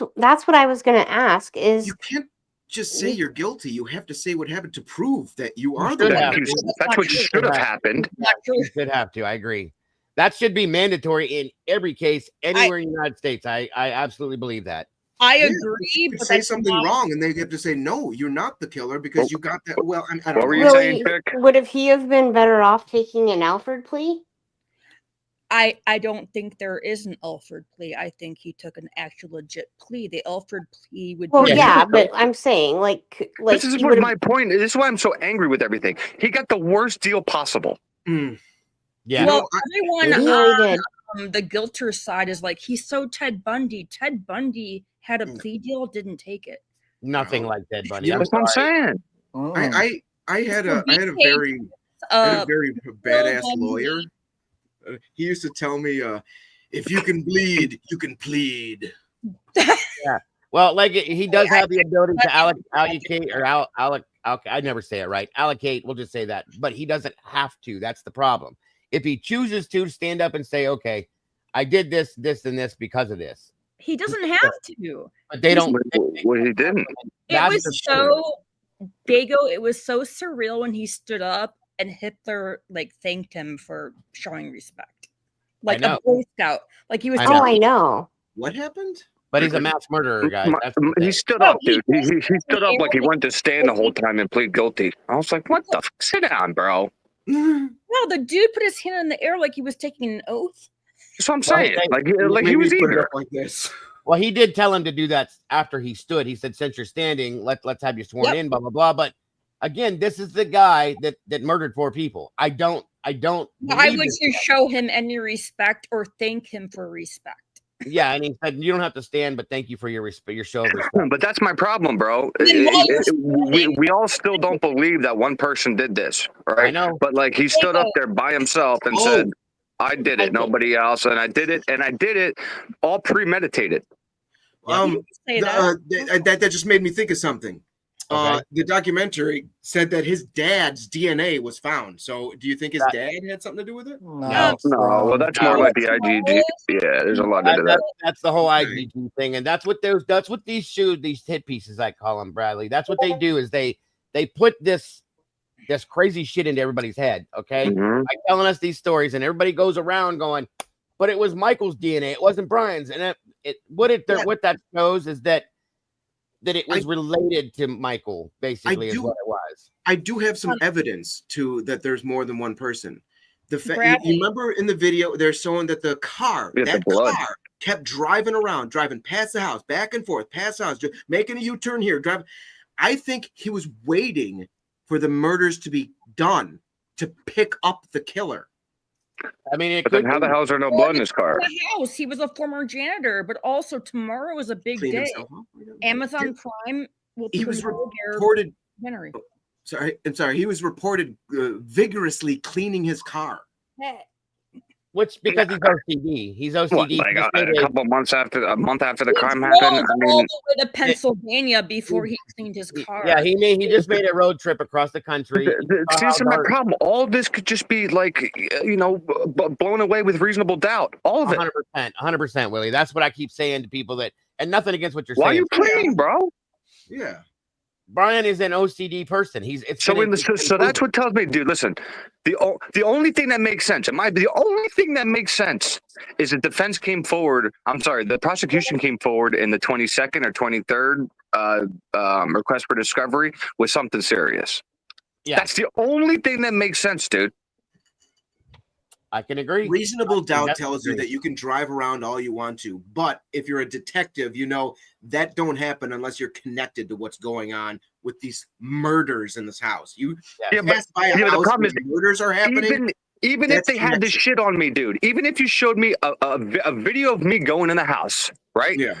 going to ask is You can't just say you're guilty. You have to say what happened to prove that you are should the have. one. That's what should have happened. You should have to. I agree. That should be mandatory in every case anywhere in the United States. I absolutely believe that. I Yeah, agree, you but could say that's something not- wrong, and they have to say, "No, you're not the killer because you got that." Well, I don't What were know. you saying, Vic? would he have been better off taking an Alford plea? I don't think there is an Alford plea. I think he took an actual legit plea. The Alford plea would Well, be yeah, but I'm saying like This is he what would've- my point is. This is why I'm so angry with everything. He got the worst deal possible. Yeah. Well, everyone He really did. on the Gilter side is like, he's so Ted Bundy. Ted Bundy had a plea deal, didn't take it. Nothing like Ted Bundy. You know, That's what I'm saying. I had a very badass lawyer. He used to tell me, "If you can bleed, you can plead." Yeah. Well, like he does have the ability to allocate or I never say it right. Allocate. We'll just say that, but he doesn't have to. That's the problem. If he chooses to stand up and say, "Okay, I did this, this, and this because of this," He doesn't have to. but they don't. Well, he didn't. It was so Dago. It was so surreal when he stood up and Hitler like thanked him for showing respect, like a Boy Scout. Like he was. I know. What happened? But he's a mass murderer, guys. He stood up, dude. He stood up like he wanted to stand the whole time and plead guilty. I was like, "What the fuck? Sit down, bro." No, the dude put his hand in the air like he was taking an oath. That's what I'm saying. Like he was eager. Like this. Well, he did tell him to do that after he stood. He said, "Since you're standing, let's have you sworn in." Blah blah blah. But again, this is the guy that murdered 4 people. I would to show him any respect or thank him for respect. Yeah, and he said, "You don't have to stand, but thank you for your show of respect." But that's my problem, bro. We all still don't believe that one person did this, right? I know. But like he stood up there by himself and said, "I did it, nobody else, and I did it all premeditated." That just made me think of something. The documentary said that his dad's DNA was found. So, do you think his dad had something to do with it? No. Well, that's more like the IgG. Yeah, there's a lot into that. That's the whole IgG thing, and that's what these hit pieces, I call them, Bradley. That's what they do is they put this crazy shit into everybody's head. Okay, by telling us these stories, and everybody goes around going, "But it was Michael's DNA. It wasn't Brian's." And what that shows is that it was related to Michael, basically, is what it was. I do have some evidence that there's more than one person. You remember in the video, they're showing that the car kept driving around, driving past the house, back and forth, past the house, just making a U-turn here. I think he was waiting for the murders to be done to pick up the killer. I mean, it But then could how the be. hell is there no blood in his car? The house. He was a former janitor, but also tomorrow is a big Cleaned day. himself up. Amazon Prime will He was premiere their reported. documentary. Sorry. He was reported vigorously cleaning his car. Which because he's OCD. He's OCD. What, like Just a made couple months after, a month after the He crime drove happened? I all mean, the way to Pennsylvania before he cleaned his car. Yeah, he just made a road trip across the country. see, this is my problem. All this could just be like, blown away with reasonable doubt. All of it. 100%, Willie. That's what I keep saying to people that, and nothing against what you're Why are saying. you playing, bro? Yeah. Brian is an OCD person. So that's what tells me, dude. Listen, the only thing that makes sense, the only thing that makes sense is the defense came forward. I'm sorry, the prosecution came forward in the 22nd or 23rd request for discovery with something serious. Yeah, that's the only thing that makes sense, dude. I can agree. Reasonable doubt tells you that you can drive around all you want to, but if you're a detective, you know that don't happen unless you're connected to what's going on with these murders in this house. You pass by a house where murders are happening. Even if they had this shit on me, dude. Even if you showed me a video of me going in the house, right? Yeah.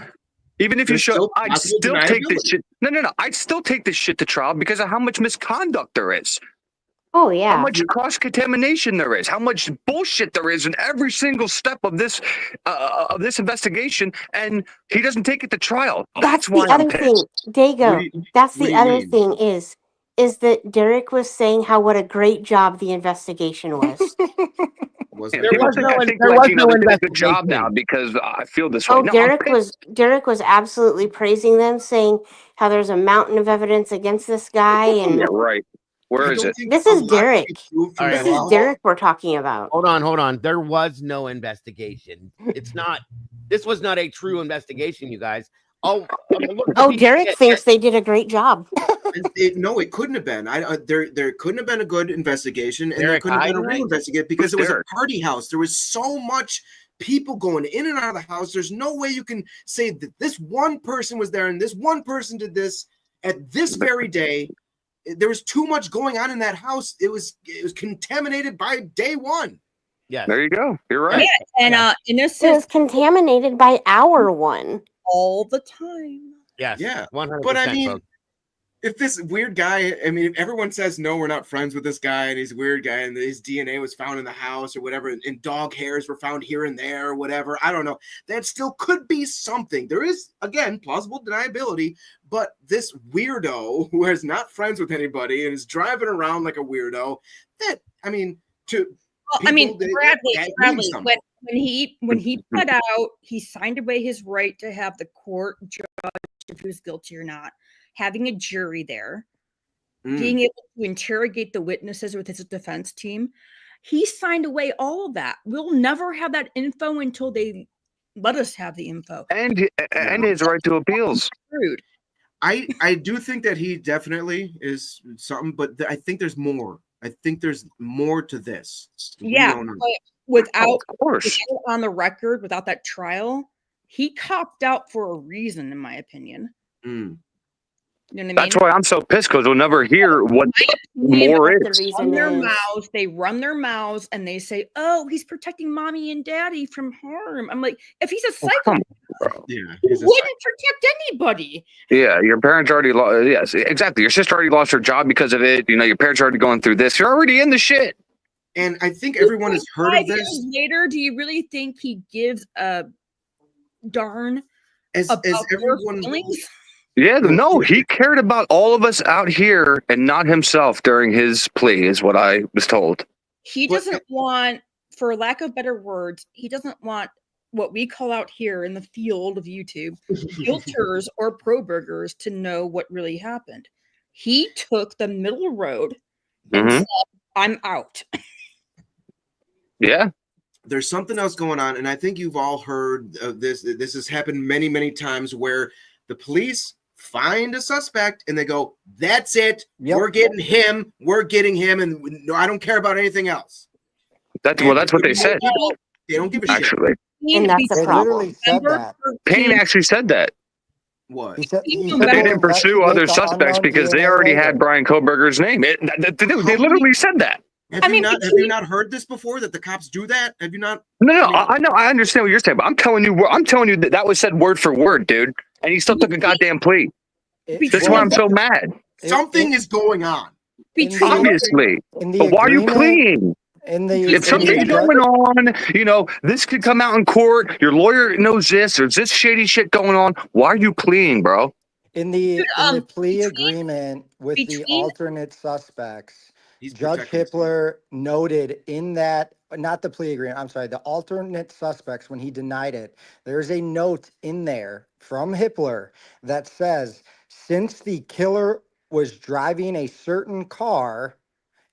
Even if you showed, I'd still take this shit. No. I'd still take this shit to trial because of how much misconduct there is. Oh yeah. How much cross-contamination there is, how much bullshit there is in every single step of this investigation, and he doesn't take it to trial. That's why the I'm other thing, pissed. Dago. That's the other thing is that Derek was saying how what a great job the investigation was. There was no good job now because I feel this way. Oh, No, Derek was absolutely praising them, saying how there's a mountain of evidence against this guy, and yeah, right. Where is it? This is Derek. right, This is Derek we're talking about. Hold on. There was no investigation. This was not a true investigation, you guys. Oh, Derek thinks they did a great job. No, it couldn't have been. There couldn't have been a good investigation, and there Derek couldn't have been a real Hyde? investigation because Who's it was Derek? a party house. There was so much people going in and out of the house. There's no way you can say that this one person was there and this one person did this at this very day. There was too much going on in that house. It was contaminated by day one. Yeah, there you go. You're right. Yeah, and innocent It was contaminated by hour one. all the time. Yes. Yeah. 100%. But I mean, folks. if this weird guy, I mean, if everyone says no, we're not friends with this guy, and he's a weird guy, and his DNA was found in the house or whatever, and dog hairs were found here and there or whatever, I don't know. That still could be something. There is, again, plausible deniability, but this weirdo who is not friends with anybody and is driving around like a weirdo, that, I mean, Bradley, when he put out, he signed away his right to have the court judge if he was guilty or not, having a jury there, being able to interrogate the witnesses with his defense team. He signed away all of that. We'll never have that info until they let us have the info. And his right to appeals. Rude. I do think that he definitely is something, but I think there's more. I think there's more to this. Yeah, but without on the record, without that trial, he copped out for a reason, in my opinion. You know what I mean? That's why I'm so pissed because we'll never hear what more is. They run their mouths and they say, "Oh, he's protecting mommy and daddy from harm." I'm like, if he's a psychopath, he wouldn't protect anybody. Yeah, your parents already lost. Yes, exactly. Your sister already lost her job because of it. You know, your parents are already going through this. You're already in the shit. And I think everyone has heard of this. 5 years later, do you really think he gives a darn about everyone feelings? Yeah, no, he cared about all of us out here and not himself during his plea, is what I was told. He doesn't want, for lack of better words, he doesn't want what we call out here in the field of YouTube, filters or pro burgers to know what really happened. He took the middle road and said, I'm out. Yeah. There's something else going on, and I think you've all heard of this. This has happened many, many times where the police find a suspect and they go, that's it. Yep. We're getting him. We're getting him. And no, I don't care about anything else. That's what they said. They don't give a actually. shit. And that's the problem. Literally said that. Payne actually said that. What? He said They didn't pursue other suspects because they already had Brian Koberger's name. They literally said that. Have you not heard this before? That the cops do that? Have you not? No, I know. I understand what you're saying, but I'm telling you that was said word for word, dude. And he still took a goddamn plea. That's why I'm so mad. Something is going on. Obviously. But why are you pleading? If something's going on, this could come out in court. Your lawyer knows this. There's this shady shit going on. Why are you pleading, bro? In the plea agreement with the alternate suspects, Judge Hippler noted in that, not the plea agreement, I'm sorry, the alternate suspects, when he denied it, there's a note in there from Hippler that says, since the killer was driving a certain car,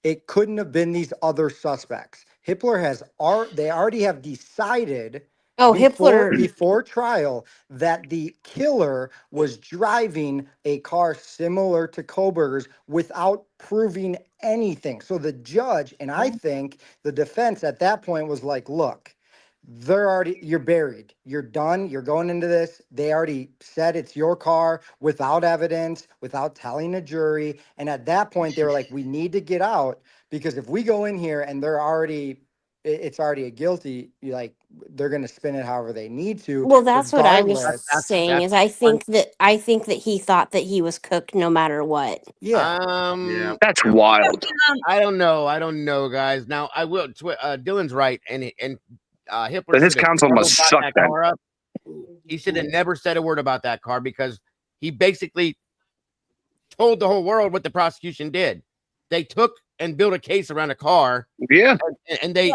it couldn't have been these other suspects. Hippler they already have decided before trial that the killer was driving a car similar to Koberger's without proving anything. So the judge, and I think the defense at that point was like, look, you're buried. You're done. You're going into this. They already said it's your car without evidence, without telling a jury. And at that point, they were like, we need to get out, because if we go in here and it's already a guilty, they're going to spin it however they need to. Well, that's what I was saying. Is I think that he thought that he was cooked no matter what. Yeah. That's wild. I don't know, guys. Now I will. Dylan's right, and Hippler. But his counsel must suck that. He should have never said a word about that car, because he basically told the whole world what the prosecution did. They took and built a case around a car. Yeah. And they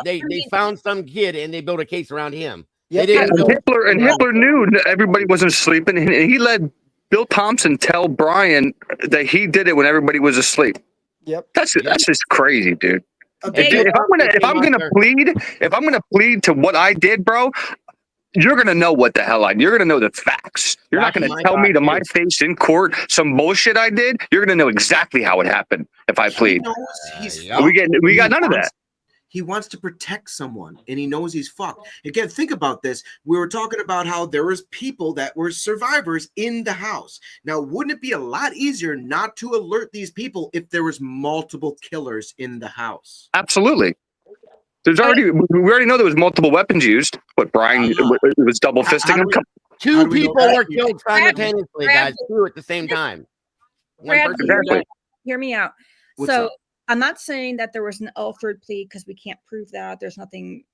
found some kid and they built a case around him. Yeah. Hippler knew everybody wasn't sleeping, and he let Bill Thompson tell Brian that he did it when everybody was asleep. Yep. That's just crazy, dude. If I'm gonna plead to what I did, bro, you're gonna know what the hell you're gonna know the facts. You're not gonna tell me to my face in court some bullshit I did. You're gonna know exactly how it happened if I plead. We got none of that. He wants to protect someone, and he knows he's fucked. Again, think about this. We were talking about how there was people that were survivors in the house. Now, wouldn't it be a lot easier not to alert these people if there was multiple killers in the house? Absolutely. We already know there was multiple weapons used. What Brian was double fisting him. Two people were killed simultaneously, guys. Two at the same time. Hear me out. I'm not saying that there was an Alford plea, because we can't prove that. There's nothing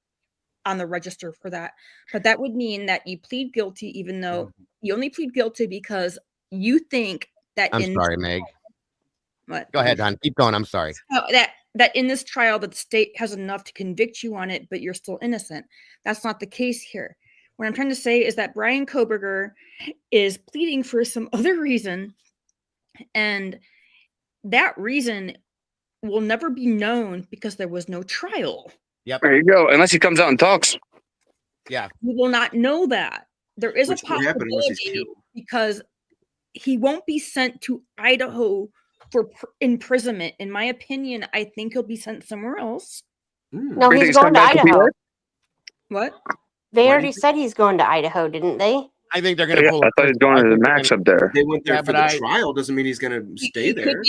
on the register for that. But that would mean that you plead guilty, even though you only plead guilty because you think that. I'm sorry, Meg. What? Go ahead, hon. Keep going. I'm sorry. That in this trial, that the state has enough to convict you on it, but you're still innocent. That's not the case here. What I'm trying to say is that Brian Koberger is pleading for some other reason, and that reason will never be known because there was no trial. Yep. There you go. Unless he comes out and talks. Yeah. We will not know that. There is a possibility, because he won't be sent to Idaho for imprisonment. In my opinion, I think he'll be sent somewhere else. No, he's going to Idaho. What? They already said he's going to Idaho, didn't they? I think they're going to pull. I thought he was going to the max up there. They went there for the trial. Doesn't mean he's going to stay there.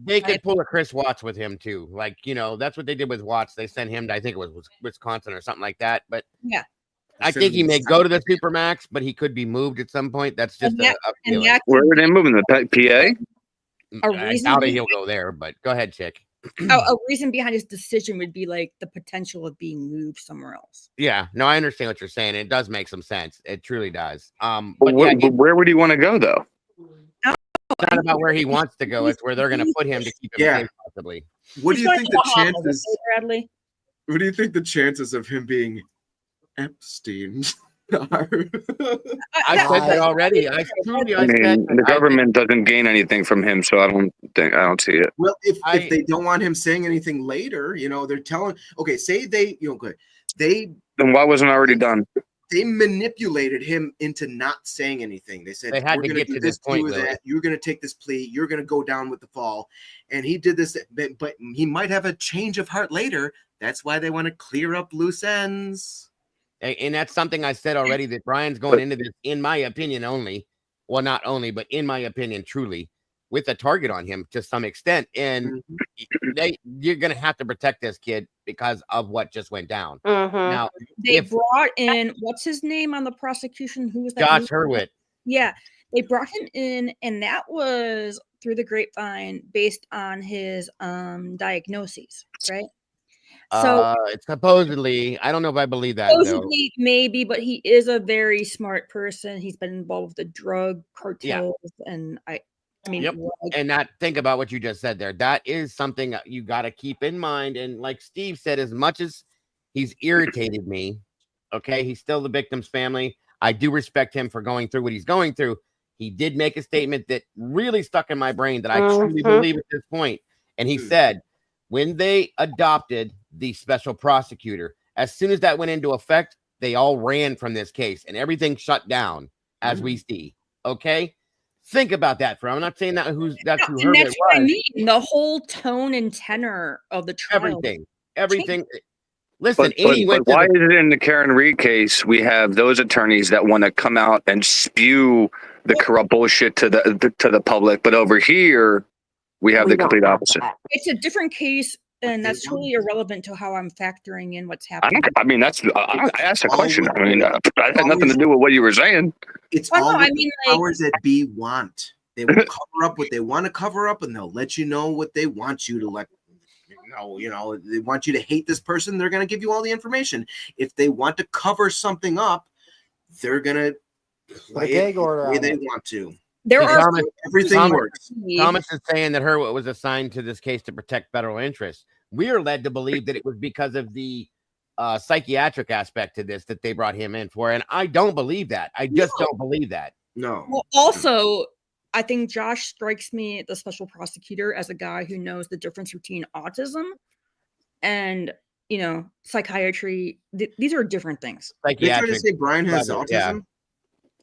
They could pull a Chris Watts with him too. That's what they did with Watts. They sent him to, I think it was Wisconsin or something like that. But yeah, I think he may go to the Supermax, but he could be moved at some point. That's just a feeling. Where are they moving? The PA? I doubt he'll go there, but go ahead, Chick. A reason behind his decision would be like the potential of being moved somewhere else. Yeah, no, I understand what you're saying. It does make some sense. It truly does. But where would he want to go, though? It's not about where he wants to go. It's where they're going to put him to keep him safe, possibly. What do you think the chances? Bradley? What do you think the chances of him being Epstein are? I said that already. The government doesn't gain anything from him, so I don't see it. Well, if they don't want him saying anything later, they're telling. Okay, say they, then why wasn't it already done? They manipulated him into not saying anything. They said, they had to get to this point. You're going to take this plea. You're going to go down with the fall. And he did this, but he might have a change of heart later. That's why they want to clear up loose ends. And that's something I said already, that Brian's going into this, in my opinion only. Well, not only, but in my opinion, truly, with a target on him to some extent, and you're gonna have to protect this kid because of what just went down. Now they brought in what's his name on the prosecution? Who was that? Josh Hurwitz. Yeah, they brought him in, and that was through the grapevine based on his diagnoses, right? So it's supposedly, I don't know if I believe that though. Maybe, but he is a very smart person. He's been involved with the drug cartels, and I mean, and not think about what you just said there. That is something you got to keep in mind. And like Steve said, as much as he's irritated me, okay, he's still the victim's family. I do respect him for going through what he's going through. He did make a statement that really stuck in my brain that I truly believe at this point. And he said, when they adopted the special prosecutor, as soon as that went into effect, they all ran from this case and everything shut down, as we see. Okay, think about that. I'm not saying that's who that's Hurwitz what I was. mean. The whole tone and tenor of the trial, everything. Listen, but why is it in the Karen Reed case we have those attorneys that want to come out and spew the corrupt bullshit to the public, but over here we have the complete opposite? It's a different case, and that's totally irrelevant to how I'm factoring in what's happening. I mean, I asked a question. I mean, that had nothing to do with what you were saying. It's all the powers that be want. They will cover up what they want to cover up, and they'll let you know what they want you to let. You know, they want you to hate this person. They're going to give you all the information. If they want to cover something up, they're going to play it the way they want to. Everything works. Thomas is saying that Hurwitz was assigned to this case to protect federal interests. We are led to believe that it was because of the psychiatric aspect to this that they brought him in for, and I don't believe that. I just don't believe that. No. Well, also, I think Josh strikes me, the special prosecutor, as a guy who knows the difference between autism and, you know, psychiatry. These are different things. They try to say Brian has autism. Yeah.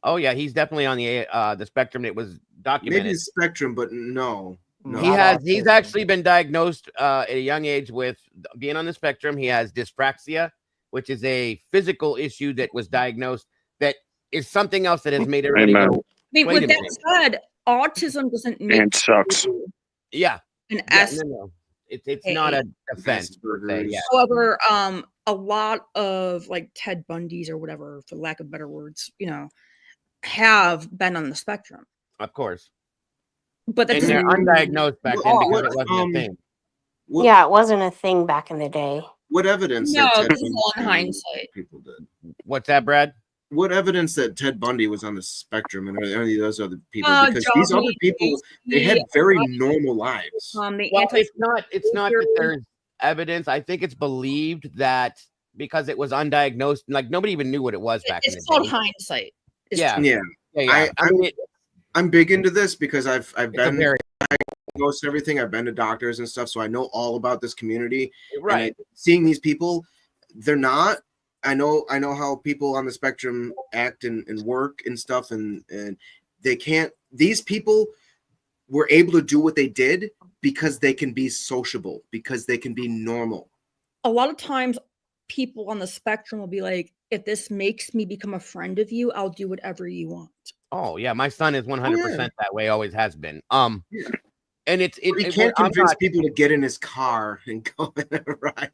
Oh yeah, he's definitely on the spectrum. It was documented. Maybe spectrum, but no. He's actually been diagnosed at a young age with being on the spectrum. He has dyspraxia, which is a physical issue that was diagnosed. That is something else that has made everybody go. I mean, with that said, autism doesn't make it sucks. Yeah. No. It's not a defense. Yeah. However, a lot of like Ted Bundy's or whatever, for lack of better words, you know, have been on the spectrum. Of course. But that's they're undiagnosed back then because it wasn't a thing. Yeah, it wasn't a thing back in the day. What evidence? No, this is all in hindsight. People did. What's that, Brad? What evidence that Ted Bundy was on the spectrum and any of those other people? Because these other people, they had very normal lives. It's not that there's evidence. I think it's believed that because it was undiagnosed, like nobody even knew what it was back in the day. It's called hindsight. Yeah. I'm big into this because I've been diagnosed and everything. I've been to doctors and stuff, so I know all about this community. Right. Seeing these people, they're not. I know how people on the spectrum act and work and stuff, and they can't. These people were able to do what they did because they can be sociable, because they can be normal. A lot of times, people on the spectrum will be like, "If this makes me become a friend of you, I'll do whatever you want." Oh yeah, my son is 100% that way. Always has been. And he can't convince people to get in his car and go and ride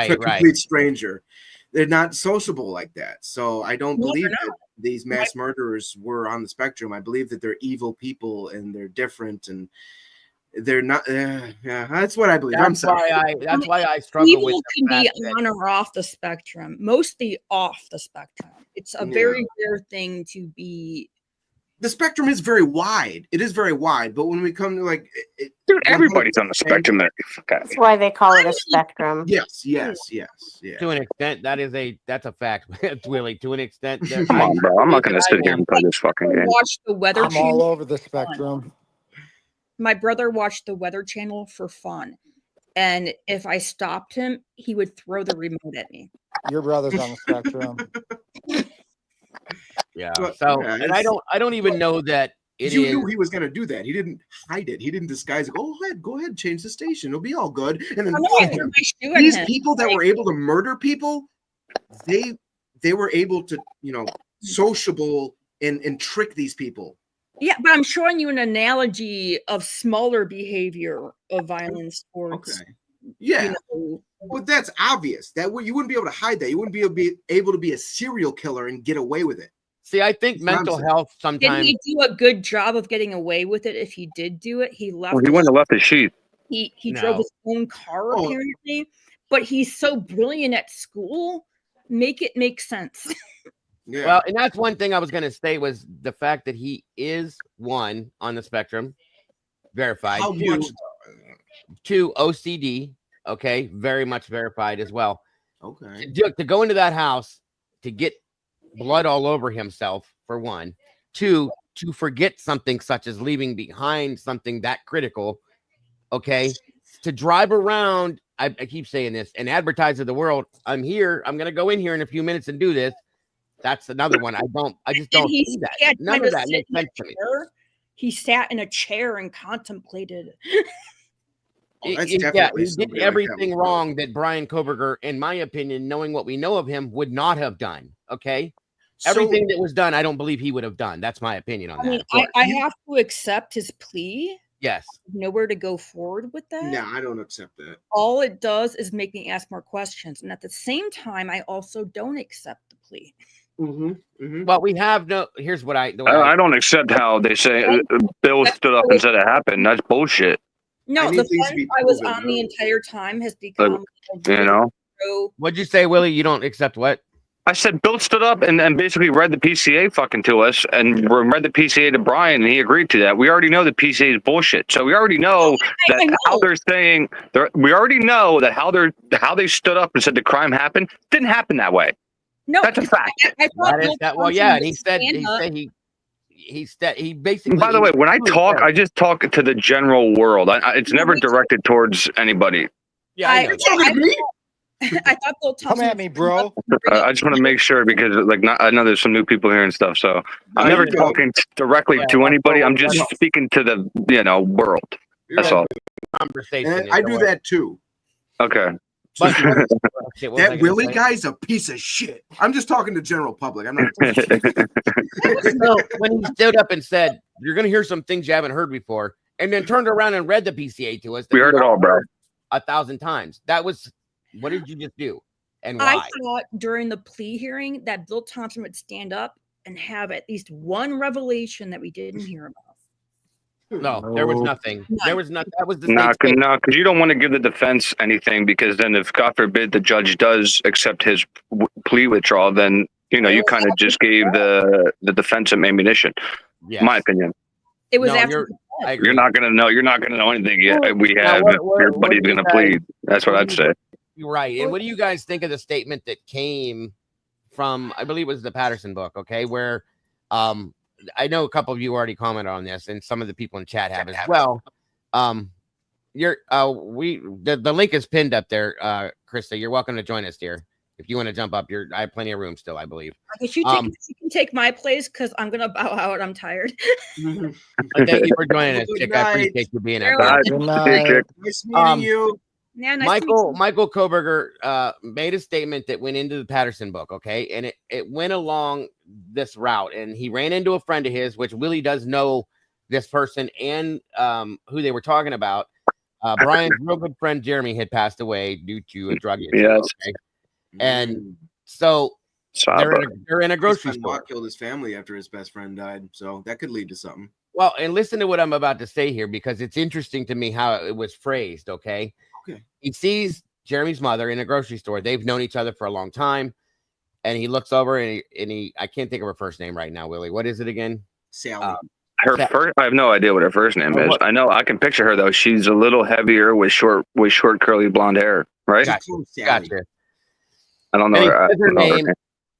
with a complete stranger. They're not sociable like that. So I don't believe that these mass murderers were on the spectrum. I believe that they're evil people and they're different and they're not. Yeah, that's what I believe. That's why I struggle evil with. Evil can be on or off the spectrum. Mostly off the spectrum. It's a very rare thing to be. The spectrum is very wide. It is very wide, but when we come to like, dude, everybody's on the spectrum. That's why they call it a spectrum. Yes. To an extent, that's a fact. Willie, to an extent. Come on, bro. I'm not going to sit here and play this fucking game. Watch the Weather I'm Channel. all over the spectrum. My brother watched the Weather Channel for fun, and if I stopped him, he would throw the remote at me. Your brother's on the spectrum. Yeah. So, and I don't even know that you knew he was going to do that. He didn't hide it. He didn't disguise it. Go ahead, change the station. It'll be all good. And then these people that were able to murder people, they were able to, sociable and trick these people. Yeah, but I'm showing you an analogy of smaller behavior of violence towards. Okay. Yeah. You know, But that's obvious. That you wouldn't be able to hide that. You wouldn't be able to be a serial killer and get away with it. See, I think mental health did sometimes. he do a good job of getting away with it? If he did do it, he left. Well, he wouldn't have left the sheet. He drove his own car apparently, but he's so brilliant at school. Make it make sense. Yeah. Well, and that's one thing I was going to say was the fact that he is one on the spectrum, verified. How much? Two, OCD, okay, very much verified as well. Okay. To go into that house to get blood all over himself, for one. Two, to forget something such as leaving behind something that critical, okay, to drive around. I keep saying this and advertise to the world, I'm here. I'm going to go in here in a few minutes and do this. That's another one. I just don't see that. None of that makes sense to me. He sat in a chair and contemplated. Yeah, he did everything wrong that Brian Koberger, in my opinion, knowing what we know of him, would not have done. Okay. Everything that was done, I don't believe he would have done. That's my opinion on that. Mean, I have to accept his plea. Yes. Nowhere to go forward with that. No, I don't accept that. All it does is make me ask more questions. And at the same time, I also don't accept the plea. Well, we have no. Here's what I don't accept how they say Bill stood up and said it happened. That's bullshit. No, the fence I was on the entire time has become. You know. What'd you say, Willie? You don't accept what? I said Bill stood up and basically read the PCA fucking to us and read the PCA to Brian, and he agreed to that. We already know the PCA is bullshit, so we already know how they're saying. We already know that how they stood up and said the crime happened didn't happen that way. No, that's a fact. Well, yeah, and he basically. By the way, when I talk, I just talk to the general world. It's never directed towards anybody. Yeah, I thought Bill Thompson. Come at me, bro. I just want to make sure because, I know there's some new people here and stuff. So I'm never talking directly to anybody. I'm just speaking to the, world. That's all. And I do that too. Okay. But that Willie guy's a piece of shit. I'm just talking to general public. I'm not. So when he stood up and said, "You're going to hear some things you haven't heard before," and then turned around and read the PCA to us, we heard it all, bro. 1,000 times. That was. What did you just do? And why? I thought during the plea hearing that Bill Thompson would stand up and have at least one revelation that we didn't hear about. No, there was nothing. There was nothing. That was the because you don't want to give the defense anything, because then if God forbid the judge does accept his plea withdrawal, then you kind of just gave the defense some ammunition. Yes. My opinion. It was you're not gonna know. You're not gonna know anything yet. We have your buddy's gonna plead. That's what I'd say. Right. And what do you guys think of the statement that came from, I believe it was the Patterson book, okay, where I know a couple of you already commented on this, and some of the people in chat have as well. The link is pinned up there, Krista. You're welcome to join us, dear. If you want to jump up, I have plenty of room still, I believe. If you can take my place, because I'm gonna bow out. I'm tired. Thank you for joining us, Chick. I appreciate you being here. Nice meeting you. Yeah, Michael Koberger made a statement that went into the Patterson book, okay, and it went along this route, and he ran into a friend of his, which Willie does know this person and who they were talking about. Brian's real good friend Jeremy had passed away due to a drug issue. Yes. Okay? And so they're in a grocery store. Killed his family after his best friend died, so that could lead to something. Well, and listen to what I'm about to say here, because it's interesting to me how it was phrased. Okay. He sees Jeremy's mother in a grocery store. They've known each other for a long time, and he looks over and he I can't think of her first name right now, Willie. What is it again? Sally. I have no idea what her first name is. I know I can picture her though. She's a little heavier with short curly blonde hair, right? Gotcha. I don't know her name.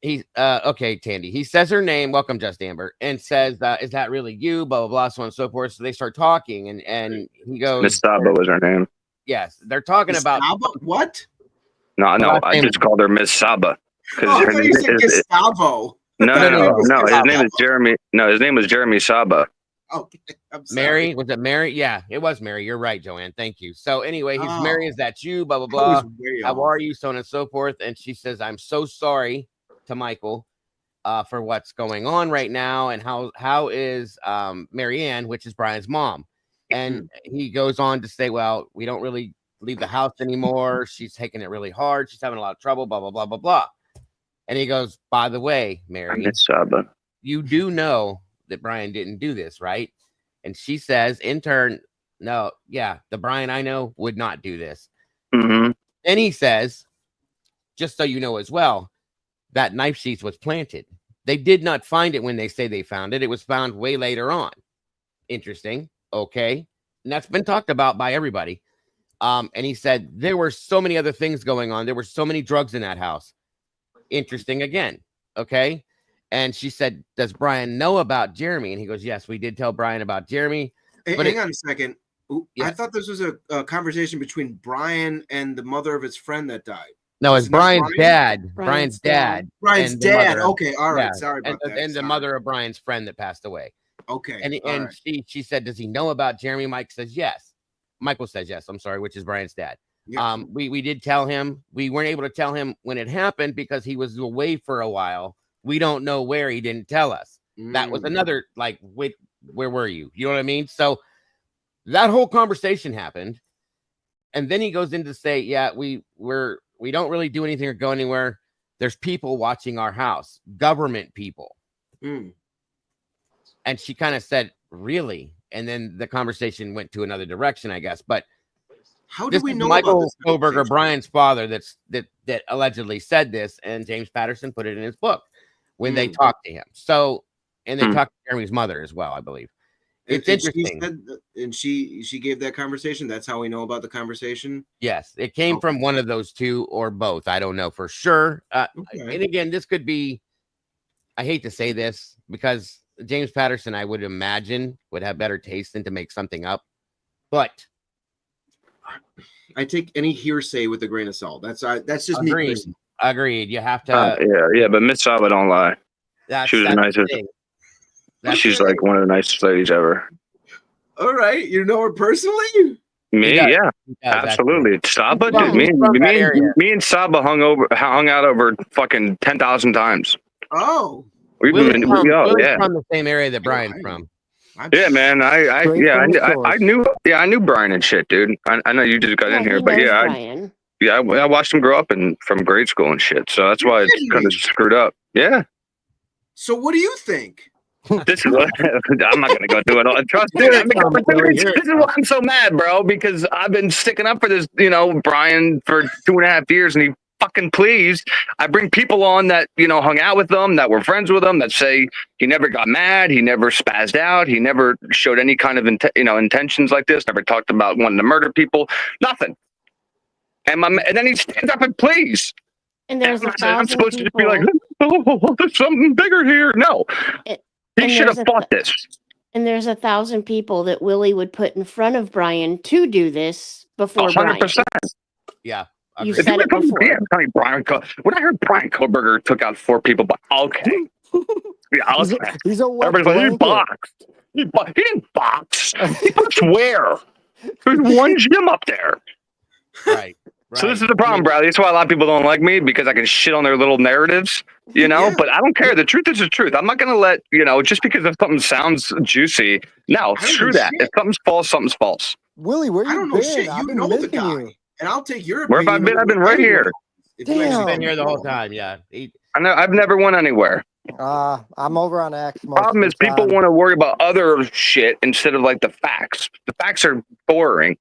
He's okay, Tandy. He says her name. Welcome, Just Amber, and says, "Is that really you?" Blah blah blah, so on and so forth. So they start talking, and he goes, Miss Saba was her name. Yes, they're talking about what? No, I just called her Miss Saba. Oh, I thought you said Gustavo. No. His name is Jeremy. No, his name was Jeremy Saba. Okay, Mary, was it Mary? Yeah, it was Mary. You're right, Joanne. Thank you. So anyway, he's Mary. Is that you? Blah blah blah. How are you? So on and so forth. And she says, "I'm so sorry to Michael. for what's going on right now, and how is Marianne, which is Brian's mom. And he goes on to say, well, we don't really leave the house anymore. She's taking it really hard. She's having a lot of trouble, blah, blah, blah, blah, blah. And he goes, by the way, Mary, you do know that Brian didn't do this, right? And she says, in turn, no, yeah, the Brian I know would not do this. Mm-hmm. Then he says, just so you know as well, that knife sheath was planted. They did not find it when they say they found it. It was found way later on. Interesting. Okay. And that's been talked about by everybody. And he said there were so many other things going on. There were so many drugs in that house. Interesting again. Okay. And she said, does Brian know about Jeremy? And he goes, yes, we did tell Brian about Jeremy. Hey, but hang on a second. I thought this was a conversation between Brian and the mother of his friend that died. No, it's Brian's dad. Brian's dad. Brian's and the dad. mother of- Okay, all right. yeah, Sorry about that. And the mother of Brian's friend that passed away. Okay. And she said, does he know about Jeremy? Mike says yes. Michael says yes. I'm sorry, which is Brian's dad. Yeah. We did tell him. We weren't able to tell him when it happened because he was away for a while. We don't know where. He didn't tell us. That was another, like, wait, where were you? You know what I mean? So that whole conversation happened. And then he goes in to say, yeah, we don't really do anything or go anywhere. There's people watching our house, government people. And she kind of said, really? And then the conversation went to another direction, I guess. But how do we know Michael about this Koberger, Brian's father, that allegedly said this, and James Patterson put it in his book when they talked to him. So, and they talked to Jeremy's mother as well, I believe. It's interesting. She gave that conversation. That's how we know about the conversation. Yes, it came from one of those two or both. I don't know for sure. And again, this could be, I hate to say this because James Patterson, I would imagine, would have better taste than to make something up. But I take any hearsay with a grain of salt. That's just me. Personally. Agreed. You have to. Yeah, but Miss Saba don't lie. She was the nicest. She's like one of the nicest ladies ever. All right, you know her personally? Me, yeah, absolutely. Saba, dude, me and Saba hung out over fucking 10,000 times. Oh, Willie's from the same area that Brian's from. Yeah, man. I knew Brian and shit, dude. I know you just got in here, but yeah, I watched him grow up from grade school and shit. So that's why it's kind of screwed up. Yeah. So what do you think? This is what I'm not gonna go do it all. Trust me. This is why I'm so mad, bro, because I've been sticking up for this, Brian for 2.5 years, and he fucking pleased. I bring people on that, hung out with them, that were friends with him, that say he never got mad, he never spazzed out, he never showed any kind of intentions like this, never talked about wanting to murder people, nothing. And then he stands up and pleads. And there's I'm supposed to just be like, oh, there's something bigger here. No. He should have fought this. And there's 1,000 people that Willie would put in front of Brian to do this before 100%. Brian. Yeah. You said it before. Yeah, when I heard Brian Koberger took out 4 people, but okay. Yeah, he's a everybody's like, he boxed. He didn't box. He boxed where? There's one gym up there. Right. So this is the problem, Bradley. That's why a lot of people don't like me, because I can shit on their little narratives, but I don't care. The truth is the truth. I'm not going to let, just because if something sounds juicy. No, screw that. If something's false, something's false. Willie, where you been? I don't know shit. You know the guy. And I'll take your opinion. Where have I been? I've been right here. Damn. You've been here the whole time, yeah. I know. I've never went anywhere. I'm over on X. Problem is, people want to worry about other shit instead of like the facts. The facts are boring.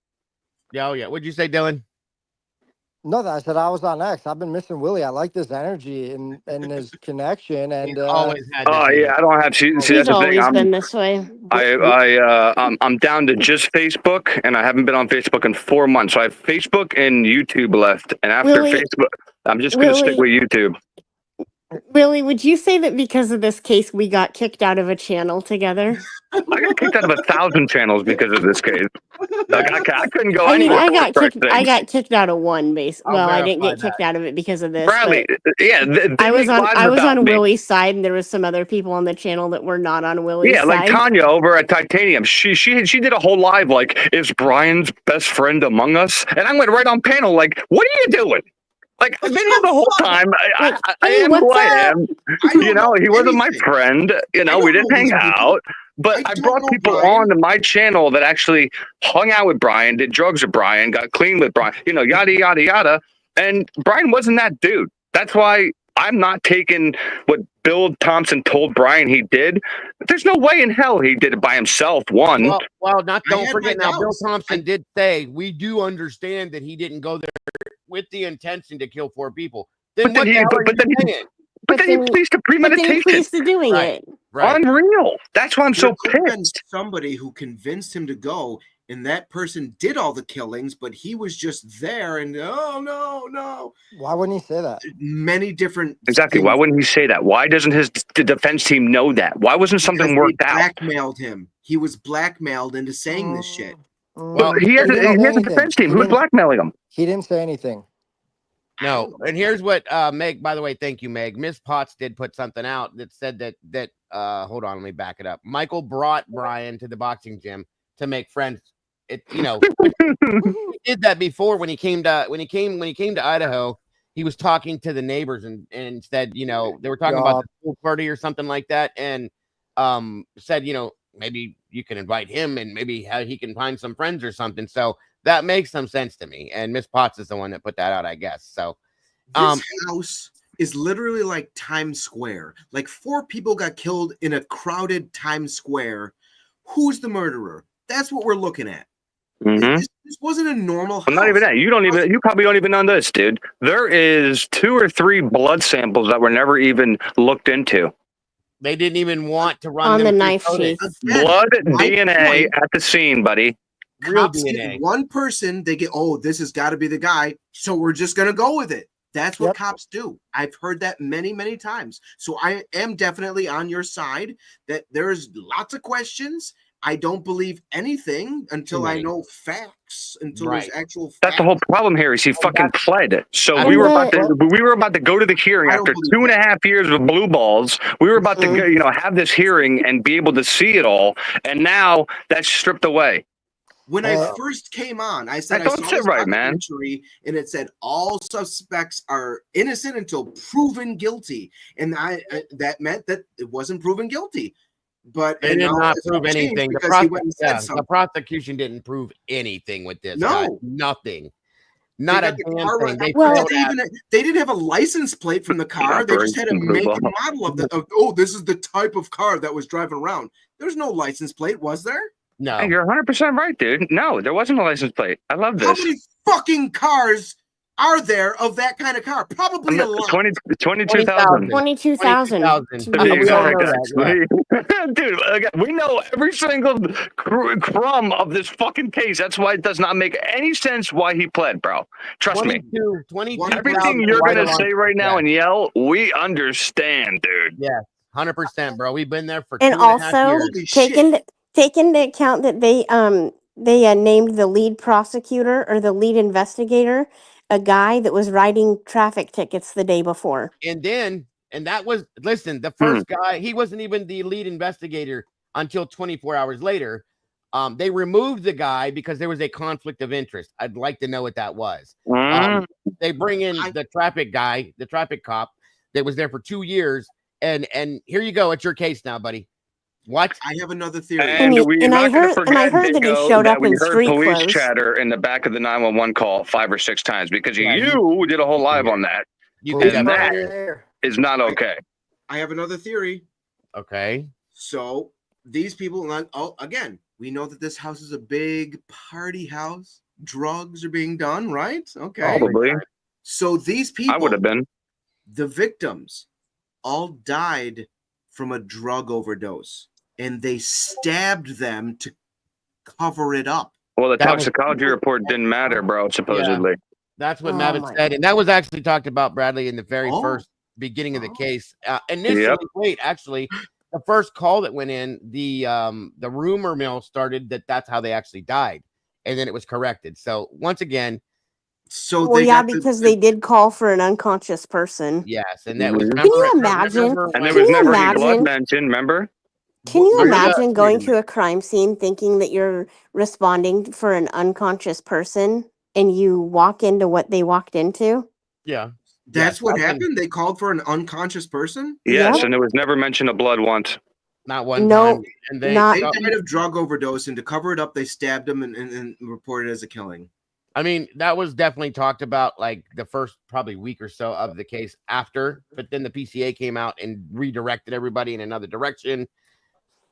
Yeah, What'd you say, Dylan? Nothing. I said I was on X. I've been missing Willie. I like this energy and his connection. And always had. Yeah, I don't have. See, that's the thing. Always been this way. I'm down to just Facebook, and I haven't been on Facebook in 4 months. So I have Facebook and YouTube left, and after Facebook, I'm just going to stick with YouTube. Willie, would you say that because of this case, we got kicked out of a channel together? I got kicked out of 1,000 channels because of this case. Like, I couldn't go anywhere. I got kicked out of one base. Well, I didn't get kicked out of it because of this. Bradley, I was on Willie's side, and there was some other people on the channel that were not on Willie's side. Yeah, like Tanya over at Titanium. She did a whole live like, is Brian's best friend among us? And I went right on panel like, what are you doing? Like I've been here the whole time. I am what's who I up? am. I don't You know, he wasn't my anything. friend. You know, don't we didn't know hang these people. out. But I don't brought know people Brian. on to my channel that actually hung out with Brian, did drugs with Brian, got clean with Brian, you know, yada, yada, yada. And Brian wasn't that dude. That's why I'm not taking what Bill Thompson told Brian he did. There's no way in hell he did it by himself, one. Well, don't had forget my now, Bill doubts. Thompson did say, we do understand that he didn't go there with the intention to kill 4 people. Then what the hell are you saying? But then he pleads to premeditation. Pleads to doing Right. it. Right. Unreal. That's why I'm so There could have been pissed. somebody who convinced him to go, and that person did all the killings, but he was just there. And oh no! Why wouldn't he say that? Many different Exactly. Why wouldn't he say that? Why doesn't the defense team know that? Why wasn't something worked out? Blackmailed him. He was blackmailed into saying this shit. Well, he has a defense team. Who's blackmailing him? He didn't say anything. No, and here's what Meg, by the way, thank you, Meg. Miss Potts did put something out that said that hold on, let me back it up. Michael brought Brian to the boxing gym to make friends. It, you know, he did that before when he came to Idaho. He was talking to the neighbors and said, you know, they were talking about the pool party or something like that, and said, you know, maybe you can invite him and maybe how he can find some friends or something. So that makes some sense to me. And Miss Potts is the one that put that out, I guess. So this house is literally like Times Square. Like 4 people got killed in a crowded Times Square. Who's the murderer? That's what we're looking at. Mm-hmm. This wasn't a normal house. Well, not even that. You probably don't even know this, dude. There is 2 or 3 blood samples that were never even looked into. They didn't even want to run on them the through knife coding. sheath. Blood DNA at the scene, buddy. Real Cops DNA. get one person, they get, oh, this has got to be the guy, so we're just gonna go with it. That's what cops do. I've heard that many, many times. So I am definitely on your side that there's lots of questions. I don't believe anything until I know facts, until there's actual facts. That's the whole problem here is he fucking pled. So we were about to go to the hearing after 2.5 years of blue balls. We were about to go, you know, have this hearing and be able to see it all. And now that's stripped away. When I first came on, I said I saw this documentary, and it said all suspects are innocent until proven guilty, and that meant that it wasn't proven guilty. But they did not prove anything. The prosecution didn't prove anything with this. Guy. Nothing. Not a damn thing. They didn't have a license plate from the car. They just had a make and model of the. Oh, this is the type of car that was driving around. There's no license plate, was there? No. Hey, you're 100% right, dude. No, there wasn't a license plate. I love this. How many fucking cars are there of that kind of car? Probably a lot. 22,000. 22,000. Dude, again, we know every single crumb of this fucking case. That's why it does not make any sense why he pled, bro. Trust me. Everything you're going to say right now and yell, we understand, dude. Yeah, 100%, bro. We've been there for and 2.5 also years. take into account that they named the lead prosecutor or the lead investigator a guy that was writing traffic tickets the day before. And that was, listen, the first guy, he wasn't even the lead investigator until 24 hours later. They removed the guy because there was a conflict of interest. I'd like to know what that was. They bring in the traffic guy, the traffic cop that was there for 2 years. And here you go. It's your case now, buddy. What? I have another theory. And I heard that he showed up in street police clothes. chatter in the back of the 911 call 5 or 6 times because you did a whole live on that. And that is not okay. I have another theory. Okay. So these people, again, we know that this house is a big party house. Drugs are being done, right? Okay. Probably. So these people, I would have been. The victims all died from a drug overdose. And they stabbed them to cover it up. Well, the toxicology report didn't matter, bro, supposedly. Yeah, that's what Mavitt said. And that was actually talked about, Bradley, in the very first beginning of the case. Initially, actually, the first call that went in, the rumor mill started that's how they actually died. And then it was corrected. So once again, because they did call for an unconscious person. Yes, and that was. Can you imagine? And there was never any blood mentioned, remember? Can you imagine going to a crime scene thinking that you're responding for an unconscious person and you walk into what they walked into? Yeah. That's Yes, what something- happened. They called for an unconscious person. Yes, Yep. and there was never mention of blood once. Not one No, time. And they, not- They died of drug overdose, and to cover it up, they stabbed him and reported it as a killing. I mean, that was definitely talked about like the first probably week or so of the case after, but then the PCA came out and redirected everybody in another direction.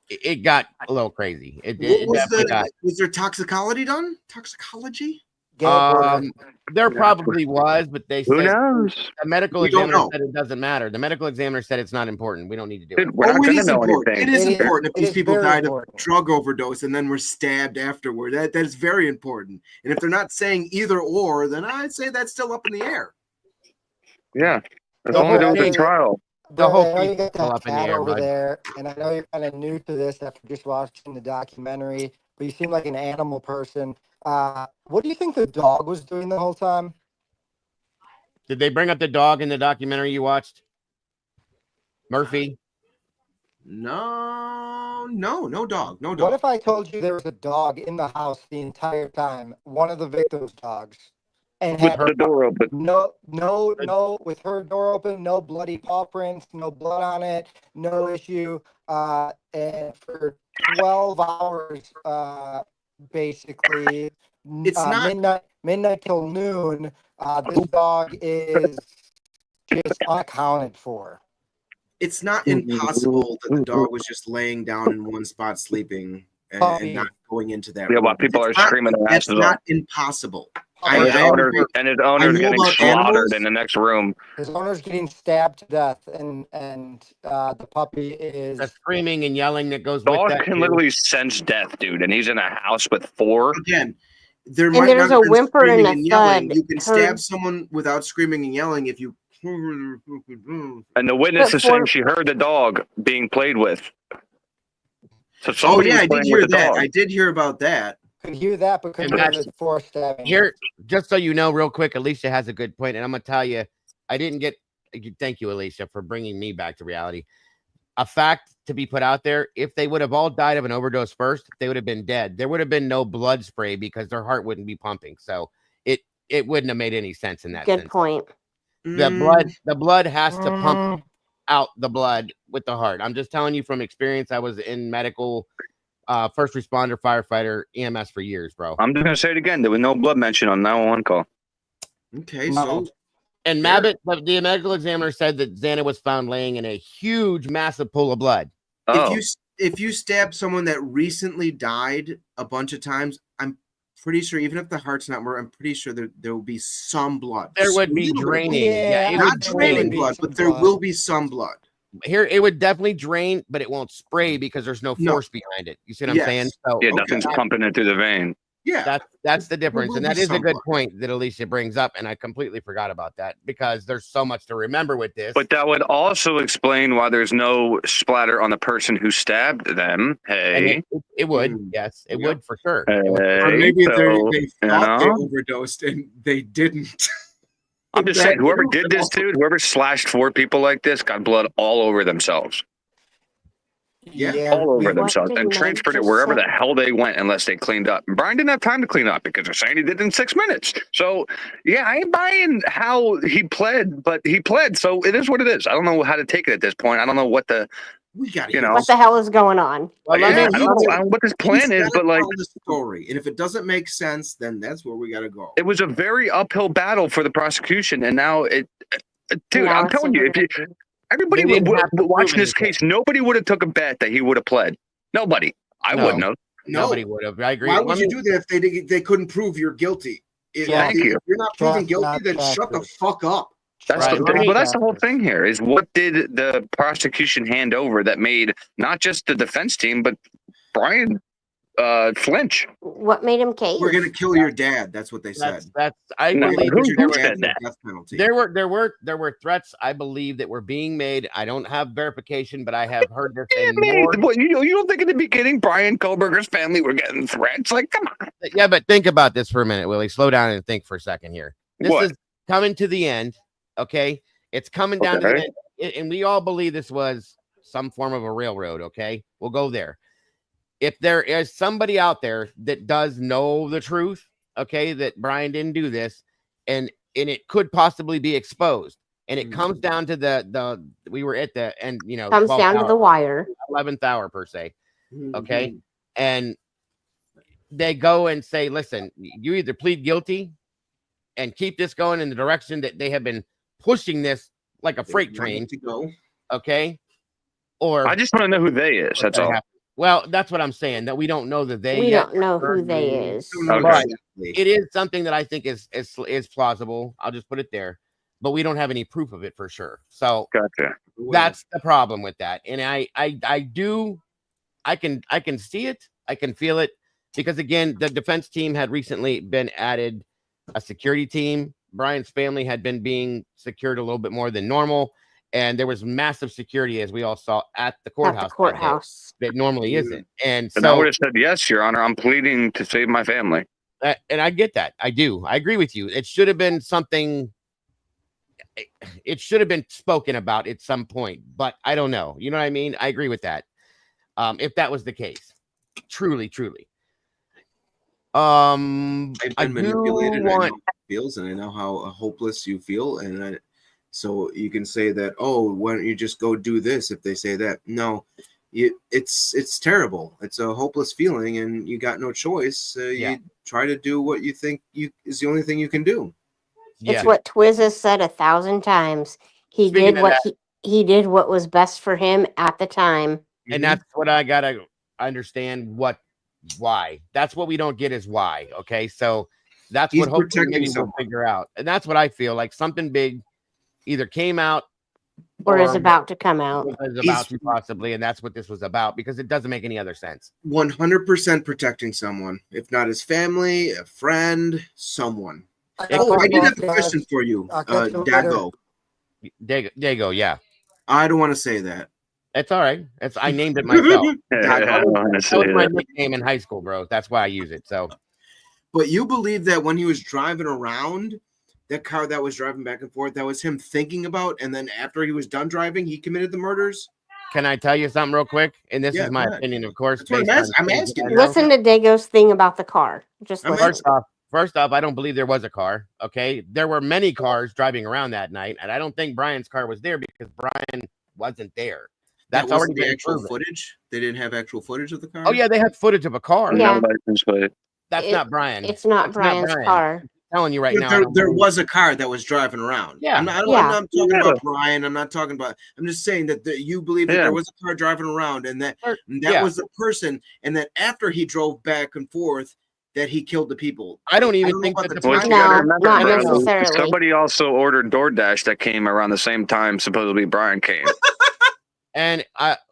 It got a little crazy. It definitely got. Was there toxicology done? Toxicology? There probably was, but they Who said knows? the medical We don't examiner know. said it doesn't matter. The medical examiner said it's not important. We don't need to do Dude, it. we're not Oh, it gonna is know important. anything. It is It is- important if it these is people very died important. of drug overdose and then were stabbed afterward. That is very important. And if they're not saying either or, then I'd say that's still up in the air. Yeah, that's The all to do whole with the thing- trial. The whole I know you thing's got still that up in the cat air, over bud. there, and I know you're kind of new to this after just watching the documentary, but you seem like an animal person. What do you think the dog was doing the whole time? Did they bring up the dog in the documentary you watched? Murphy? No dog. No What dog. if I told you there was a dog in the house the entire time, one of the victim's dogs, and With had the door open. no, with her door open, no bloody paw prints, no blood on it, no issue, and for 12 hours, basically, It's not- midnight till noon, this dog is just unaccounted for. It's not impossible that the dog was just laying down in one spot sleeping and not going into that Yeah, room. while people It's are not- screaming their That's asses not off. impossible. And his owner's I know getting about slaughtered animals. in the next room. His owner's getting stabbed to death, and the puppy is The screaming and yelling that goes with Dog that. can too. literally sense death, dude, and he's in a house with 4. Again, there And might there's not a have been whimper and screaming a and yelling. thud You can heard. stab someone without screaming and yelling if you. And the witness But is saying for- she heard the dog being played with. So Oh somebody yeah, was I did playing hear with the that. dog. I did hear about that. could hear that, but couldn't And hear that's- the force stabbing. Here, just so you know, real quick, Alicia has a good point, and I'm gonna tell you, I didn't get. Thank you, Alicia, for bringing me back to reality. A fact to be put out there: if they would have all died of an overdose first, they would have been dead. There would have been no blood spray because their heart wouldn't be pumping. So it wouldn't have made any sense in that Good sense. point. The blood has to pump Mm, out the blood with the heart. I'm just telling you from experience. I was in medical, first responder, firefighter, EMS for years, bro. I'm just gonna say it again. There was no blood mention on 911 call. Okay, No. so And Mabbott, the medical examiner said that Xana was found laying in a huge, massive pool of blood. Oh, if you stab someone that recently died a bunch of times, I'm pretty sure even if the heart's not more, I'm pretty sure there will be some blood. There would be Little bit of blood. draining. Yeah, it Not would draining drain. blood, some but there blood. will be some blood. Here, it would definitely drain, but it won't spray because there's no No. force behind it. You see what I'm Yes. saying? So yeah, okay. nothing's pumping it through the vein. Yeah, that's the difference, will and be that is a some good blood. point that Alicia brings up, and I completely forgot about that because there's so much to remember with this. But that would also explain why there's no splatter on the person who stabbed them. And Hey, it would, Mm. yes, it Yep. would for sure. It would. hey, or maybe so, they thought they know? overdosed and they didn't. I'm just saying, whoever did this, dude, whoever slashed 4 people like this, got blood all over themselves, Yeah. all over we- themselves, did and Mike transferred it just wherever say? the hell they went, unless they cleaned up. And Brian didn't have time to clean up because they're saying he did it in 6 minutes. So yeah, I ain't buying how he pled, but he pled, so it is what it is. I don't know how to take it at this point. I don't know what the We got to You know. What the hell is going on? Well, yeah, let me- I don't know what this plan is, but like the story, and if it doesn't make sense, then that's where we got to go. it was a very uphill battle for the prosecution, and now it, dude, Now I'm it's telling you, if you everybody. everybody They didn't have to prove watching this anything. case, nobody would have took a bet that he would have pled. Nobody. I No. wouldn't have. No, Nobody would have. I agree. why Let would you me- do that if they couldn't prove you're guilty? If, Thank you. If you're not proven Trust, guilty, not then shut the factors. fuck up. That's Right, the, let me- but that's the whole thing here is what did the prosecution hand over that made not just the defense team, but Brian flinch. What made him cave? We're gonna kill your dad. That's what they said. That's I No, believe who- that who there said were, that? Death penalty. there were threats I believe that were being made. I don't have verification, but I have heard this in more. What, you don't think in the beginning Brian Kohlberger's family were getting threats? Like, come on. Yeah, but think about this for a minute, Willie. Slow down and think for a second here. This What? is coming to the end. Okay, it's coming down to the Okay. end, and we all believe this was some form of a railroad. Okay, we'll go there. If there is somebody out there that does know the truth, okay, that Brian didn't do this, and and it could possibly be exposed. And it comes down to we were at the end, Comes down to the wire. 11th hour per se. Okay. And they go and say, listen, you either plead guilty and keep this going in the direction that they have been pushing this like a freight train to go. Okay. Or I just want to know who they is. That's all. Well, that's what I'm saying, that we don't know the they We yet. don't know who they is. But it is something that I think is plausible. I'll just put it there. But we don't have any proof of it for sure. So gotcha. That's the problem with that. And I can see it. I can feel it. Because again, the defense team had recently been added a security team. Brian's family had been being secured a little bit more than normal. And there was massive security, as we all saw, at the courthouse. That normally isn't. And so I would have said, yes, Your Honor, I'm pleading to save my family. And I get that. I do. I agree with you. It should have been something. It should have been spoken about at some point, but I don't know. You know what I mean? I agree with that. If that was the case, truly. I've been manipulated. I know how it feels, and I know how hopeless you feel, and so you can say that, oh, why don't you just go do this if they say that? No, it's terrible. It's a hopeless feeling, and you got no choice. You try to do what you think is the only thing you can do. It's what Twiz has said 1,000 times. He did what was best for him at the time. And that's what I gotta understand. Why? That's what we don't get is why. Okay, so that's what hopefully maybe we'll figure out. And that's what I feel like something big either came out or is about to come out. Is about to possibly, and that's what this was about, because it doesn't make any other sense. 100% protecting someone, if not his family, a friend, someone. I did have a question for you, Dago. Dago, yeah. I don't want to say that. It's all right. I named it myself. That was my nickname in high school, bro. That's why I use it. So, but you believe that when he was driving around, that car that was driving back and forth, that was him thinking about, and then after he was done driving, he committed the murders? Can I tell you something real quick? And this is my opinion, of course. I'm asking. Listen to Dago's thing about the car. First off, I don't believe there was a car. Okay, there were many cars driving around that night, and I don't think Brian's car was there because Brian wasn't there. That's already the actual footage. They didn't have actual footage of the car. Oh yeah, they had footage of a car. Yeah. That's not Brian. It's not Brian's car. I'm telling you right now. There was a car that was driving around. Yeah. I'm not talking about Brian. I'm not talking about. I'm just saying that you believe that there was a car driving around, and that was the person, and that after he drove back and forth, that he killed the people. I don't even think that not necessarily. Somebody also ordered DoorDash that came around the same time. Supposedly Brian came. And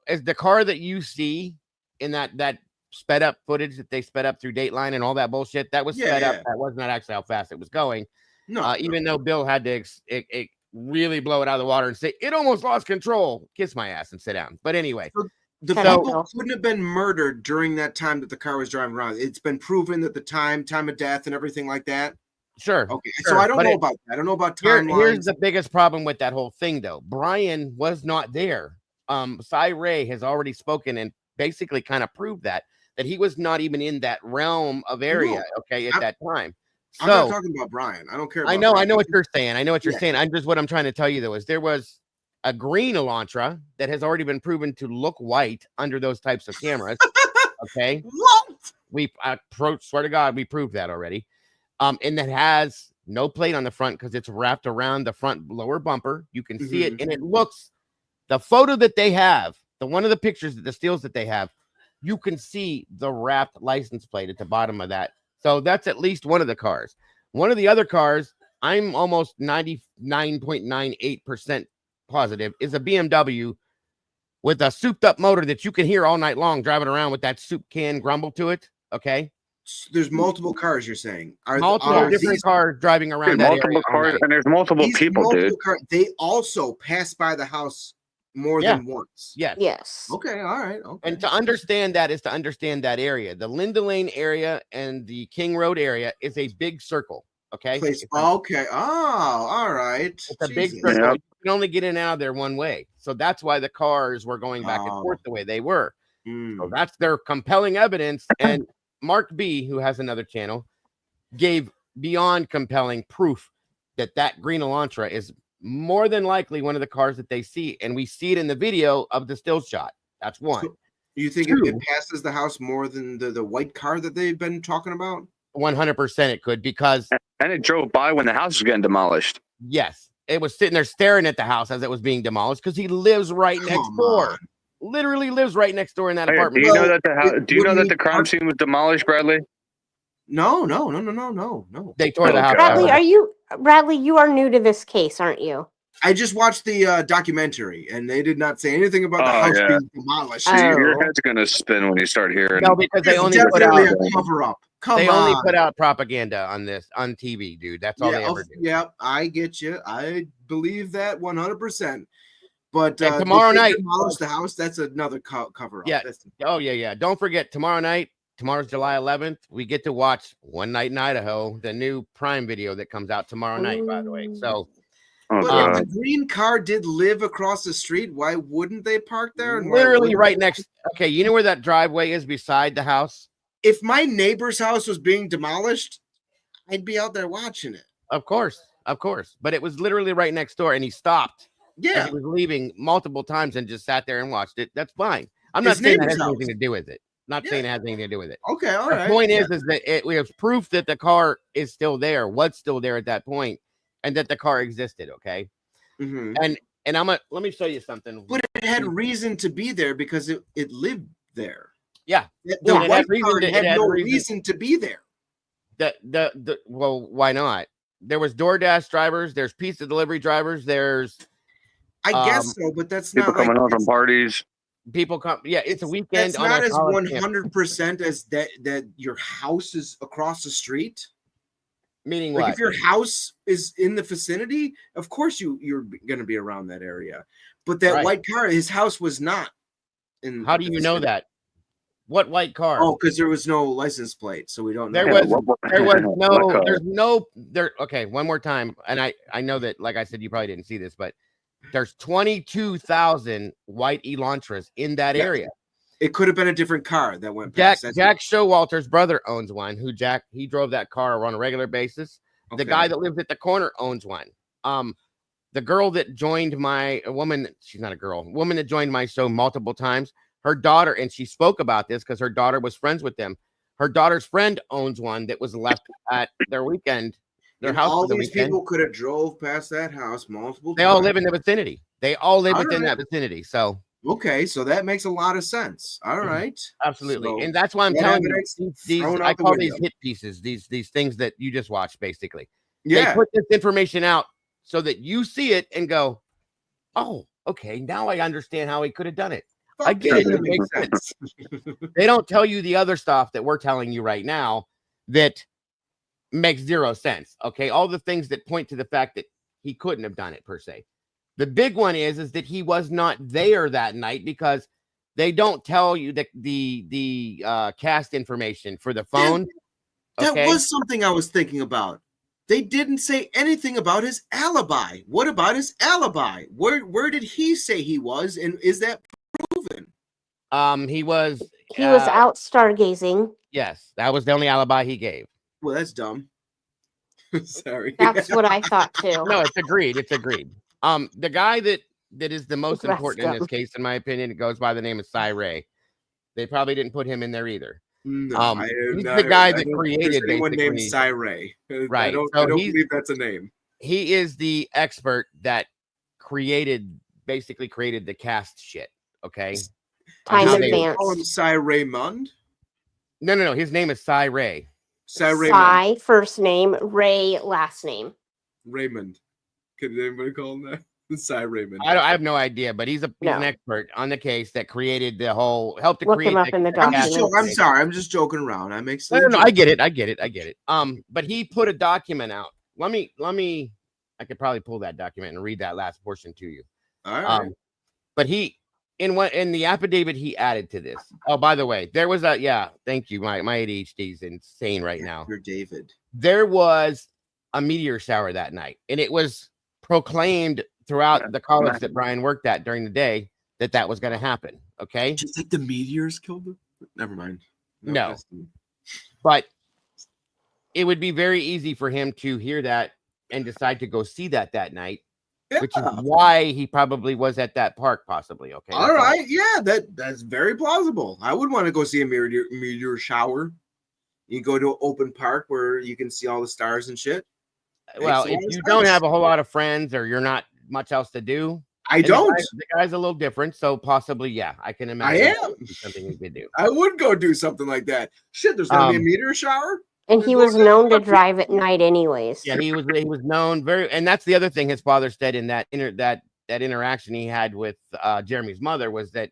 is the car that you see in that sped up footage that they sped up through Dateline and all that bullshit, that was sped up. That was not actually how fast it was going. No, even though Bill had to really blow it out of the water and say it almost lost control. Kiss my ass and sit down. But anyway, the people couldn't have been murdered during that time that the car was driving around. It's been proven that the time of death and everything like that. Sure. Okay. So I don't know about that. I don't know about timelines. Here's the biggest problem with that whole thing, though. Brian was not there. Cy Ray has already spoken and basically kind of proved that he was not even in that realm of area. At that time. I'm not talking about Brian. I don't care. I know what you're saying. I know what you're saying. What I'm trying to tell you though is there was a green Elantra that has already been proven to look white under those types of cameras. Okay. What? Swear to God, we proved that already. And that has no plate on the front because it's wrapped around the front lower bumper. You can see it, and it looks. The photo that they have, one of the pictures, the stills that they have, you can see the wrapped license plate at the bottom of that. So that's at least one of the cars. One of the other cars, I'm almost 99.98% positive, is a BMW with a souped up motor that you can hear all night long driving around with that soup can grumble to it. Okay. There's multiple cars, you're saying. Multiple different cars driving around that area. Cars, and there's multiple people, dude. They also pass by the house more than once. Yes. Okay. All right. Okay. And to understand that is to understand that area. The Linda Lane area and the King Road area is a big circle. Okay. Okay. Oh, all right. It's a big circle. Yeah. You can only get in and out of there one way. So that's why the cars were going back and forth the way they were. So that's their compelling evidence. And Mark B, who has another channel, gave beyond compelling proof that green Elantra is more than likely one of the cars that they see, and we see it in the video of the still shot. That's one. So you think it passes the house more than the white car that they've been talking about? 100% it could, because and it drove by when the house was getting demolished. Yes, it was sitting there staring at the house as it was being demolished because he lives right next door. Literally lives right next door in that apartment. Do you know that the crime scene was demolished, Bradley? No. They tore the house. Bradley, you are new to this case, aren't you? I just watched the documentary, and they did not say anything about the house being demolished. Your head's gonna spin when you start hearing. No, because they only put out a cover up. They only put out propaganda on this on TV, dude. That's all they ever do. Yeah, I get you. I believe that 100%. But tomorrow night, demolish the house. That's another cover up. Yeah. Yeah. Don't forget tomorrow night. Tomorrow's July 11th. We get to watch One Night in Idaho, the new Prime video that comes out tomorrow night. By the way, so. But if the green car did live across the street, why wouldn't they park there? And literally right next. Okay, you know where that driveway is beside the house? If my neighbor's house was being demolished, I'd be out there watching it. Of course. But it was literally right next door, and he stopped. Yeah. He was leaving multiple times and just sat there and watched it. That's fine. I'm not saying that has anything to do with it. Saying it has anything to do with it. Okay, all right. The point is that we have proof that the car is still there, was still there at that point, and that the car existed. Okay. Mm-hmm. And let me show you something. But it had reason to be there because it lived there. Yeah. The white car had no reason to be there. Well, why not? There was DoorDash drivers, there's pizza delivery drivers, there's I guess so, but that's people not coming home from parties. People come, yeah, it's a weekend. That's not as 100% as that your house is across the street. Meaning like what? If your house is in the vicinity, of course you're going to be around that area. But that white car, his house was not. How do you know that? What white car? Oh, because there was no license plate, so we don't know. Okay, one more time, and I know that, like I said, you probably didn't see this, but there's 22,000 white Elantras in that area. It could have been a different car that went past. Jack Showalter's brother owns one. He drove that car on a regular basis. Okay. The guy that lives at the corner owns one. The girl that joined woman that joined my show multiple times. Her daughter, and she spoke about this because her daughter was friends with them. Her daughter's friend owns one that was left at their weekend. Their house. All these people could have drove past that house multiple times. They all live in the vicinity. They all live within that vicinity. So okay, so that makes a lot of sense. All right, absolutely, and that's why I'm telling you these. I call these hit pieces. These things that you just watched, basically. Yeah, they put this information out so that you see it and go, "Oh, okay, now I understand how he could have done it." I get it. It makes sense. They don't tell you the other stuff that we're telling you right now that makes zero sense. Okay, all the things that point to the fact that he couldn't have done it per se. The big one is that he was not there that night because they don't tell you the cast information for the phone. That was something I was thinking about. They didn't say anything about his alibi. What about his alibi? Where did he say he was, and is that proven? He was out stargazing. Yes, that was the only alibi he gave. Well, that's dumb. Sorry. That's what I thought too. No, it's agreed. The guy that is the most important in this case, in my opinion, it goes by the name of Cy Ray. They probably didn't put him in there either. No, he's the guy that created anyone named Cy Ray. Right. I don't believe that's a name. He is the expert that basically created the cast shit. Okay. Time advance. Call him Cy Raymond? No. His name is Cy Ray. Cy first name, Ray last name. Raymond. Can anybody call him that? Cy Raymond. I have no idea, but he's an expert on the case that created the whole helped to create. Him up in the document. I'm sorry, I'm just joking around. I make sense. No, I get it. But he put a document out. Let me. I could probably pull that document and read that last portion to you. All right. But in the affidavit he added to this. Oh, by the way, there was thank you. My ADHD is insane right now. You're David. There was a meteor shower that night, and it was proclaimed throughout the college that Brian worked at during the day that was going to happen. Okay. Do you think the meteors killed him? Never mind. No. But it would be very easy for him to hear that and decide to go see that night, Yeah. which is why he probably was at that park, possibly. Okay. All right. Yeah, that's very plausible. I would want to go see a meteor shower. You go to an open park where you can see all the stars and shit. Well, if you don't have a whole lot of friends or you're not much else to do, I don't. The guy's a little different, so possibly, yeah, I can imagine. I am something you could do. I would go do something like that. Shit, there's gonna be a meteor shower. And he was known to drive at night, anyways. Yeah, he was known very, and that's the other thing his father said in that interaction he had with Jeremy's mother was that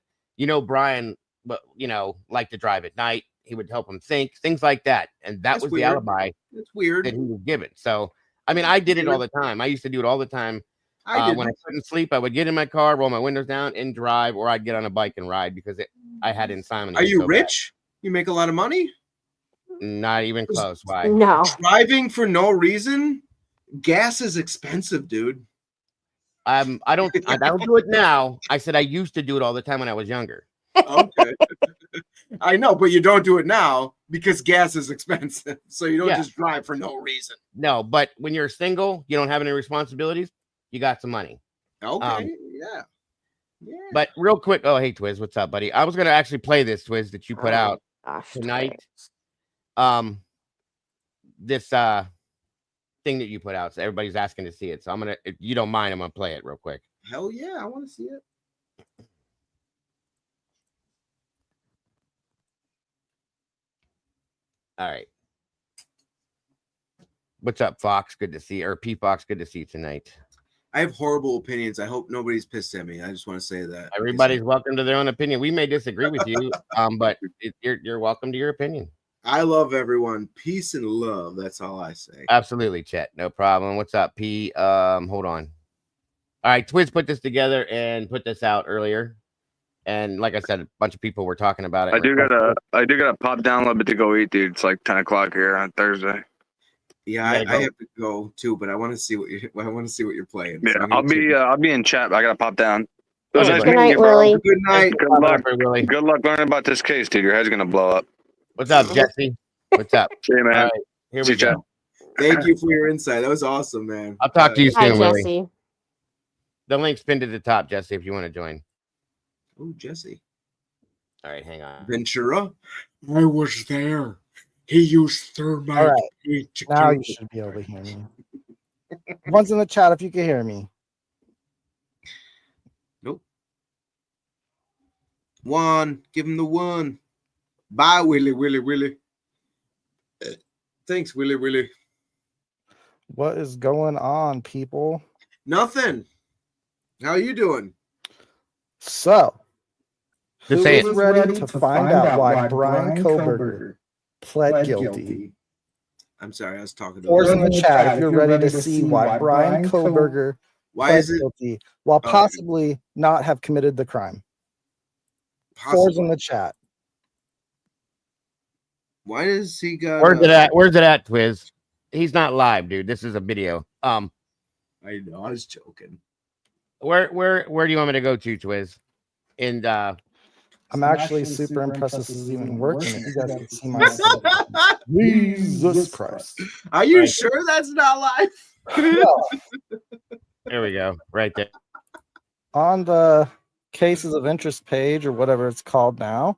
Brian, liked to drive at night. He would help him think, things like that, and that was weird. The alibi. It's weird that he was given. So, I mean, I did it all the time. I used to do it all the time. When I couldn't sleep, I would get in my car, roll my windows down, and drive, or I'd get on a bike and ride because I had insomnia. Are you rich? Bad. You make a lot of money? Not even close. Why? No. Driving for no reason? Gas is expensive, dude. I don't do it now. I said I used to do it all the time when I was younger. Okay. I know, but you don't do it now because gas is expensive. So you don't just drive for no reason. No, but when you're single, you don't have any responsibilities, you got some money. Okay. Yeah. But real quick, oh hey Twiz, what's up, buddy? I was gonna actually play this Twiz that you put out tonight. This thing that you put out, so everybody's asking to see it. So I'm gonna, if you don't mind, I'm gonna play it real quick. Hell yeah, I want to see it. All right. What's up, Fox? Good to see you. Or P Fox, good to see you tonight. I have horrible opinions. I hope nobody's pissed at me. I just want to say that. Everybody's welcome to their own opinion. We may disagree with you, but you're welcome to your opinion. I love everyone. Peace and love. That's all I say. Absolutely, Chet. No problem. What's up, P? Hold on. All right, Twiz put this together and put this out earlier. And like I said, a bunch of people were talking about it. I do got a pop download bit to go eat, dude. It's like 10 o'clock here on Thursday. Yeah, I have to go too, but I want to see what you're playing. Yeah, so I'll be in chat. I gotta pop down. It was nice meeting you, bro. Good night. Good luck, Willie. Good luck learning about this case, dude. Your head's gonna blow up. What's up, Jesse? What's up? See you, man. All right, here we go. Thank you for your insight. That was awesome, man. I'll talk to you soon, Willie. Jesse. The link's pinned to the top, Jesse, if you want to join. Oh, Jesse. All right, hang on. Ventura. I was there. He used thermite. All right. Now you should be able to hear me. One's in the chat if you can hear me. Nope. One. Give him the one. Bye, Willie. Thanks, Willie. What is going on, people? Nothing. How are you doing? So, Just say it. who's ready to find out why Brian Koberger pled guilty? I'm sorry, I was talking to Or in the chat if you're ready to see why Brian Koberger pled guilty while possibly not have committed the crime. Fours in the chat. Why does he got? Where's it at, Twiz? He's not live, dude. This is a video. I know. I was joking. Where do you want me to go to, Twiz? And I'm actually super impressed this is even working. You guys can see my Jesus Christ. Are you sure that's not live? There we go. Right there. On the cases of interest page or whatever it's called now,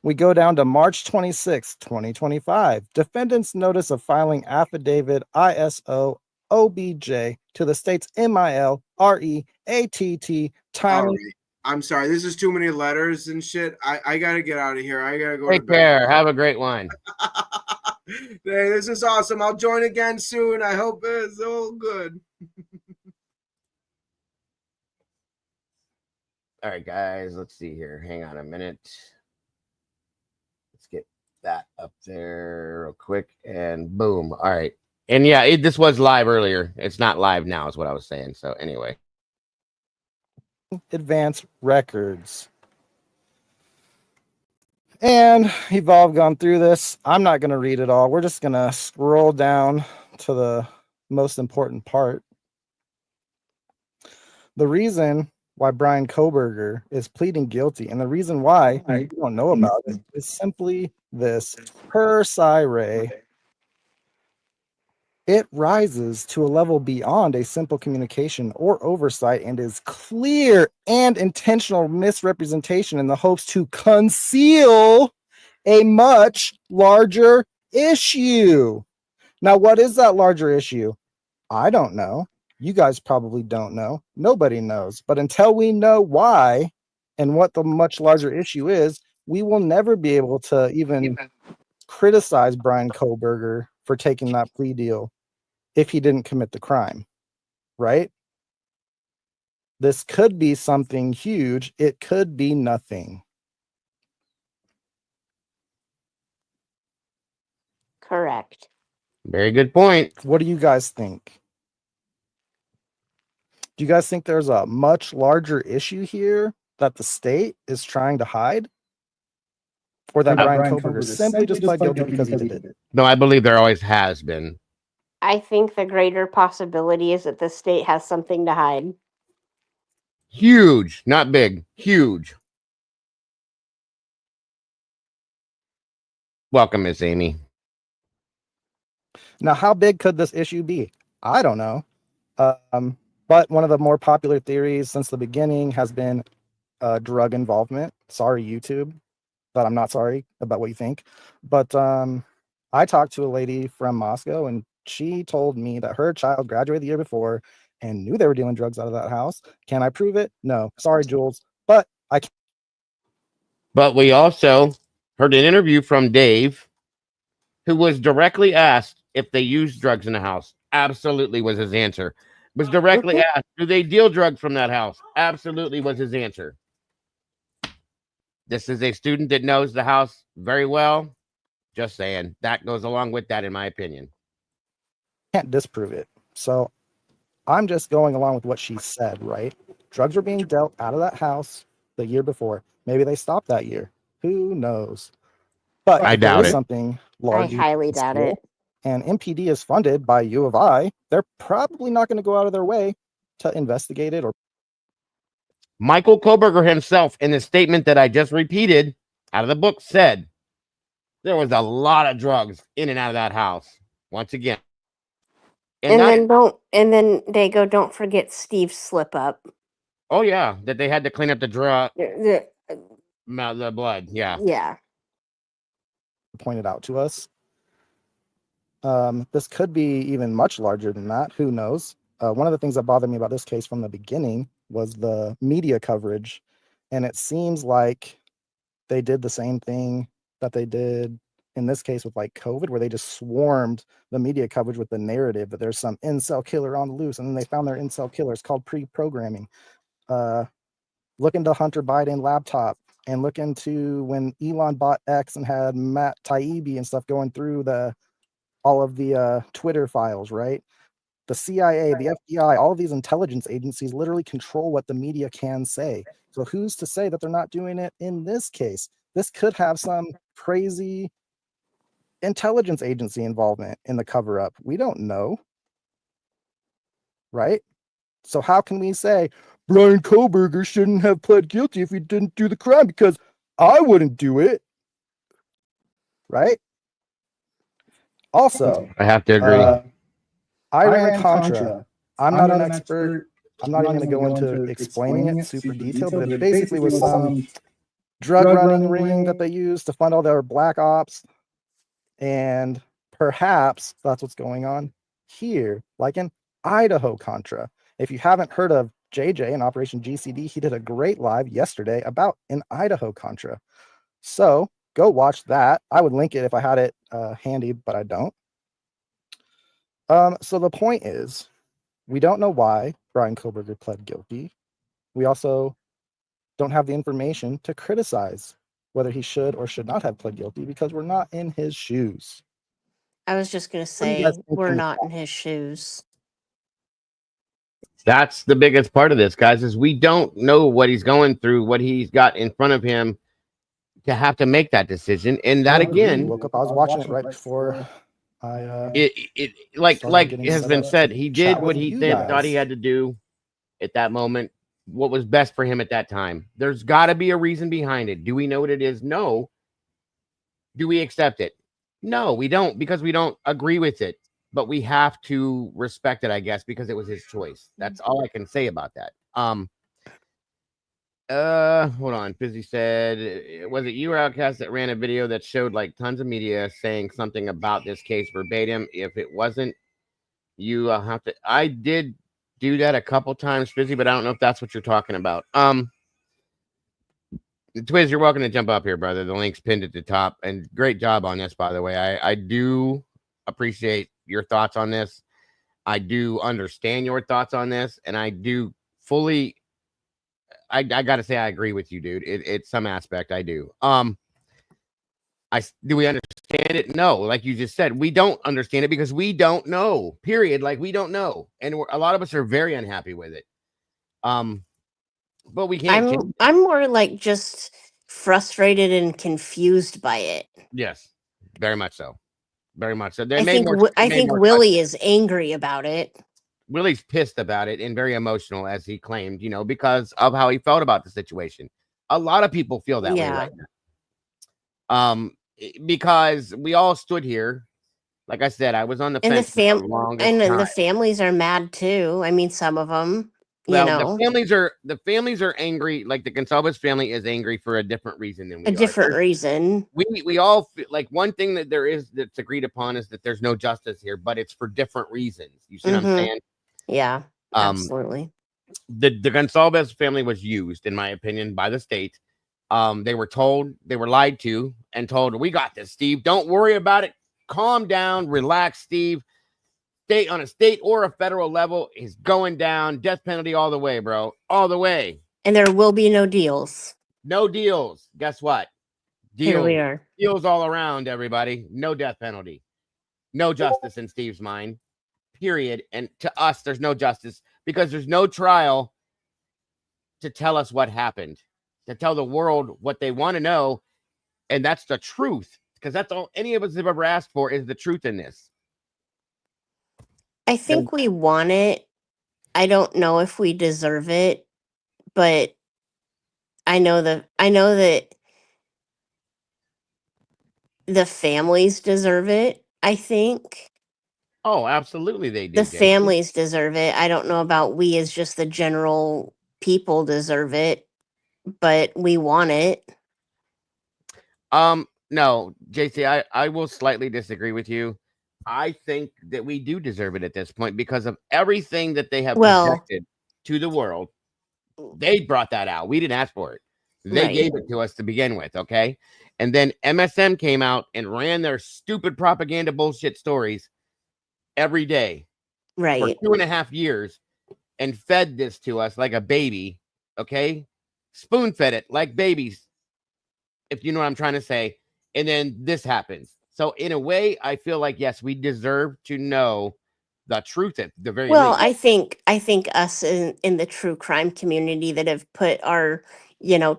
we go down to March 26, 2025. Defendant's notice of filing affidavit ISO OBJ to the state's MIL REATT time. I'm sorry. This is too many letters and shit. I gotta get out of here. I gotta go. Take care. Have a great one. Hey, this is awesome. I'll join again soon. I hope it's all good. All right, guys. Let's see here. Hang on a minute. Let's get that up there real quick. And boom. All right. And yeah, this was live earlier. It's not live now, is what I was saying. So anyway. Advance Records. And you've all gone through this. I'm not going to read it all. We're just going to scroll down to the most important part. The reason why Brian Koberger is pleading guilty and the reason why you don't know about it is simply this. Per Sire. it rises to a level beyond a simple communication or oversight and is clear and intentional misrepresentation in the hopes to conceal a much larger issue. Now, what is that larger issue? I don't know. You guys probably don't know. Nobody knows. But until we know why and what the much larger issue is, we will never be able to even criticize Brian Kohlberger for taking that plea deal if he didn't commit the crime, right? This could be something huge. It could be nothing. Correct. Very good point. What do you guys think? Do you guys think there's a much larger issue here that the state is trying to hide? Or that Brian Kohlberger simply just pled guilty because he did it? No, I believe there always has been. I think the greater possibility is that the state has something to hide. Huge, not big, huge. Welcome, Miss Amy. Now, how big could this issue be? I don't know. But one of the more popular theories since the beginning has been drug involvement. Sorry, YouTube, but I'm not sorry about what you think. But I talked to a lady from Moscow, and she told me that her child graduated the year before and knew they were dealing drugs out of that house. Can I prove it? No. Sorry, Jules, but I can. But we also heard an interview from Dave, who was directly asked if they used drugs in the house. Absolutely was his answer. Was directly asked, do they deal drugs from that house? Absolutely was his answer. This is a student that knows the house very well. Just saying. That goes along with that, in my opinion. Can't disprove it. So I'm just going along with what she said, right? Drugs were being dealt out of that house the year before. Maybe they stopped that year. Who knows? But I if there doubt is it. something I large highly doubt it. and MPD is funded by U of I, they're probably not going to go out of their way to investigate it. Or Michael Kohlberger himself, in the statement that I just repeated out of the book, said there was a lot of drugs in and out of that house. Once again. And then they go, don't forget Steve's slip up. Oh yeah, that they had to clean up the drug, The the blood. Yeah. Yeah. pointed out to us. This could be even much larger than that. Who knows? One of the things that bothered me about this case from the beginning was the media coverage. And it seems like they did the same thing that they did in this case with like COVID, where they just swarmed the media coverage with the narrative that there's some incel killer on the loose. And then they found their incel killer. It's called pre-programming. Look into Hunter Biden laptop and look into when Elon bought X and had Matt Taibbi and stuff going through all of the Twitter files, right? The CIA, the FBI, all of these intelligence agencies literally control what the media can say. So who's to say that they're not doing it in this case? This could have some crazy intelligence agency involvement in the cover-up. We don't know, right? So how can we say Brian Kohlberger shouldn't have pled guilty if he didn't do the crime because I wouldn't do it, right? Also, I have to agree. Iran-Contra. I'm not an expert. I'm not even going to go into explaining it super detailed, but it basically was some drug running ring that they used to fund all their black ops. And perhaps that's what's going on here, like in Idaho-Contra. If you haven't heard of JJ in Operation GCD, he did a great live yesterday about an Idaho-Contra. So go watch that. I would link it if I had it handy, but I don't. So the point is, we don't know why Brian Kohlberger pled guilty. We also don't have the information to criticize whether he should or should not have pled guilty because we're not in his shoes. I was just going to What do you say, guys think we're in not in his shoes. That's the biggest part of this, guys, is we don't know what he's going through, what he's got in front of him to have to make that decision. And that again, woke up, I was watching it right before I like getting has set been up said, to he chat did with what he you thought he guys. had to do at that moment, what was best for him at that time. There's got to be a reason behind it. Do we know what it is? No. Do we accept it? No, we don't, because we don't agree with it. but we have to respect it, I guess, because it was his choice. That's all I can say about that. Hold on. Fizzy said, was it you or Outcast that ran a video that showed like tons of media saying something about this case verbatim? If it wasn't, you have to. I did do that a couple times, Fizzy, but I don't know if that's what you're talking about. Twiz, you're welcome to jump up here, brother. The link's pinned at the top, and great job on this, by the way. I do appreciate your thoughts on this. I do understand your thoughts on this, and I do fully. I gotta say I agree with you, dude. It's some aspect I do. Do we understand it? No, like you just said, we don't understand it because we don't know. Period. Like we don't know, and a lot of us are very unhappy with it. But we can't. I'm more like just frustrated and confused by it. Yes, very much so. Very much so. I think Willie is angry about it. Willie's pissed about it and very emotional, as he claimed, because of how he felt about the situation. A lot of people feel that way right now. Because we all stood here. Like I said, I was on the fence for the longest time. And the families are mad too. I mean, some of them. Well, the families are angry. Like the Gonsalves family is angry for a different reason than we are. Different reason. We all feel like one thing that there is that's agreed upon is that there's no justice here, but it's for different reasons. You see what I'm saying? Yeah, absolutely. The Gonsalves family was used, in my opinion, by the state. They were lied to and told, "We got this, Steve. Don't worry about it. Calm down, relax, Steve. State on a state or a federal level is going down. Death penalty all the way, bro. All the way. And there will be no deals. No deals. Guess what? Deals. Here we are. Deals all around, everybody. No death penalty. No justice in Steve's mind. Period. And to us, there's no justice because there's no trial to tell us what happened, to tell the world what they want to know. And that's the truth, because that's all any of us have ever asked for is the truth in this. I think we want it. I don't know if we deserve it, but I know that the families deserve it, I think. Oh, absolutely they do. The families deserve it. I don't know about we as just the general people deserve it, but we want it. No, JC, I will slightly disagree with you. I think that we do deserve it at this point because of everything that they have projected to the world. They brought that out. We didn't ask for it. They gave it to us to begin with, okay? And then MSM came out and ran their stupid propaganda bullshit stories every day for 2.5 years and fed this to us like a baby, okay? Spoon fed it like babies, if you know what I'm trying to say. And then this happens. So in a way, I feel like, yes, we deserve to know the truth at the very least. I think us in the true crime community that have put our,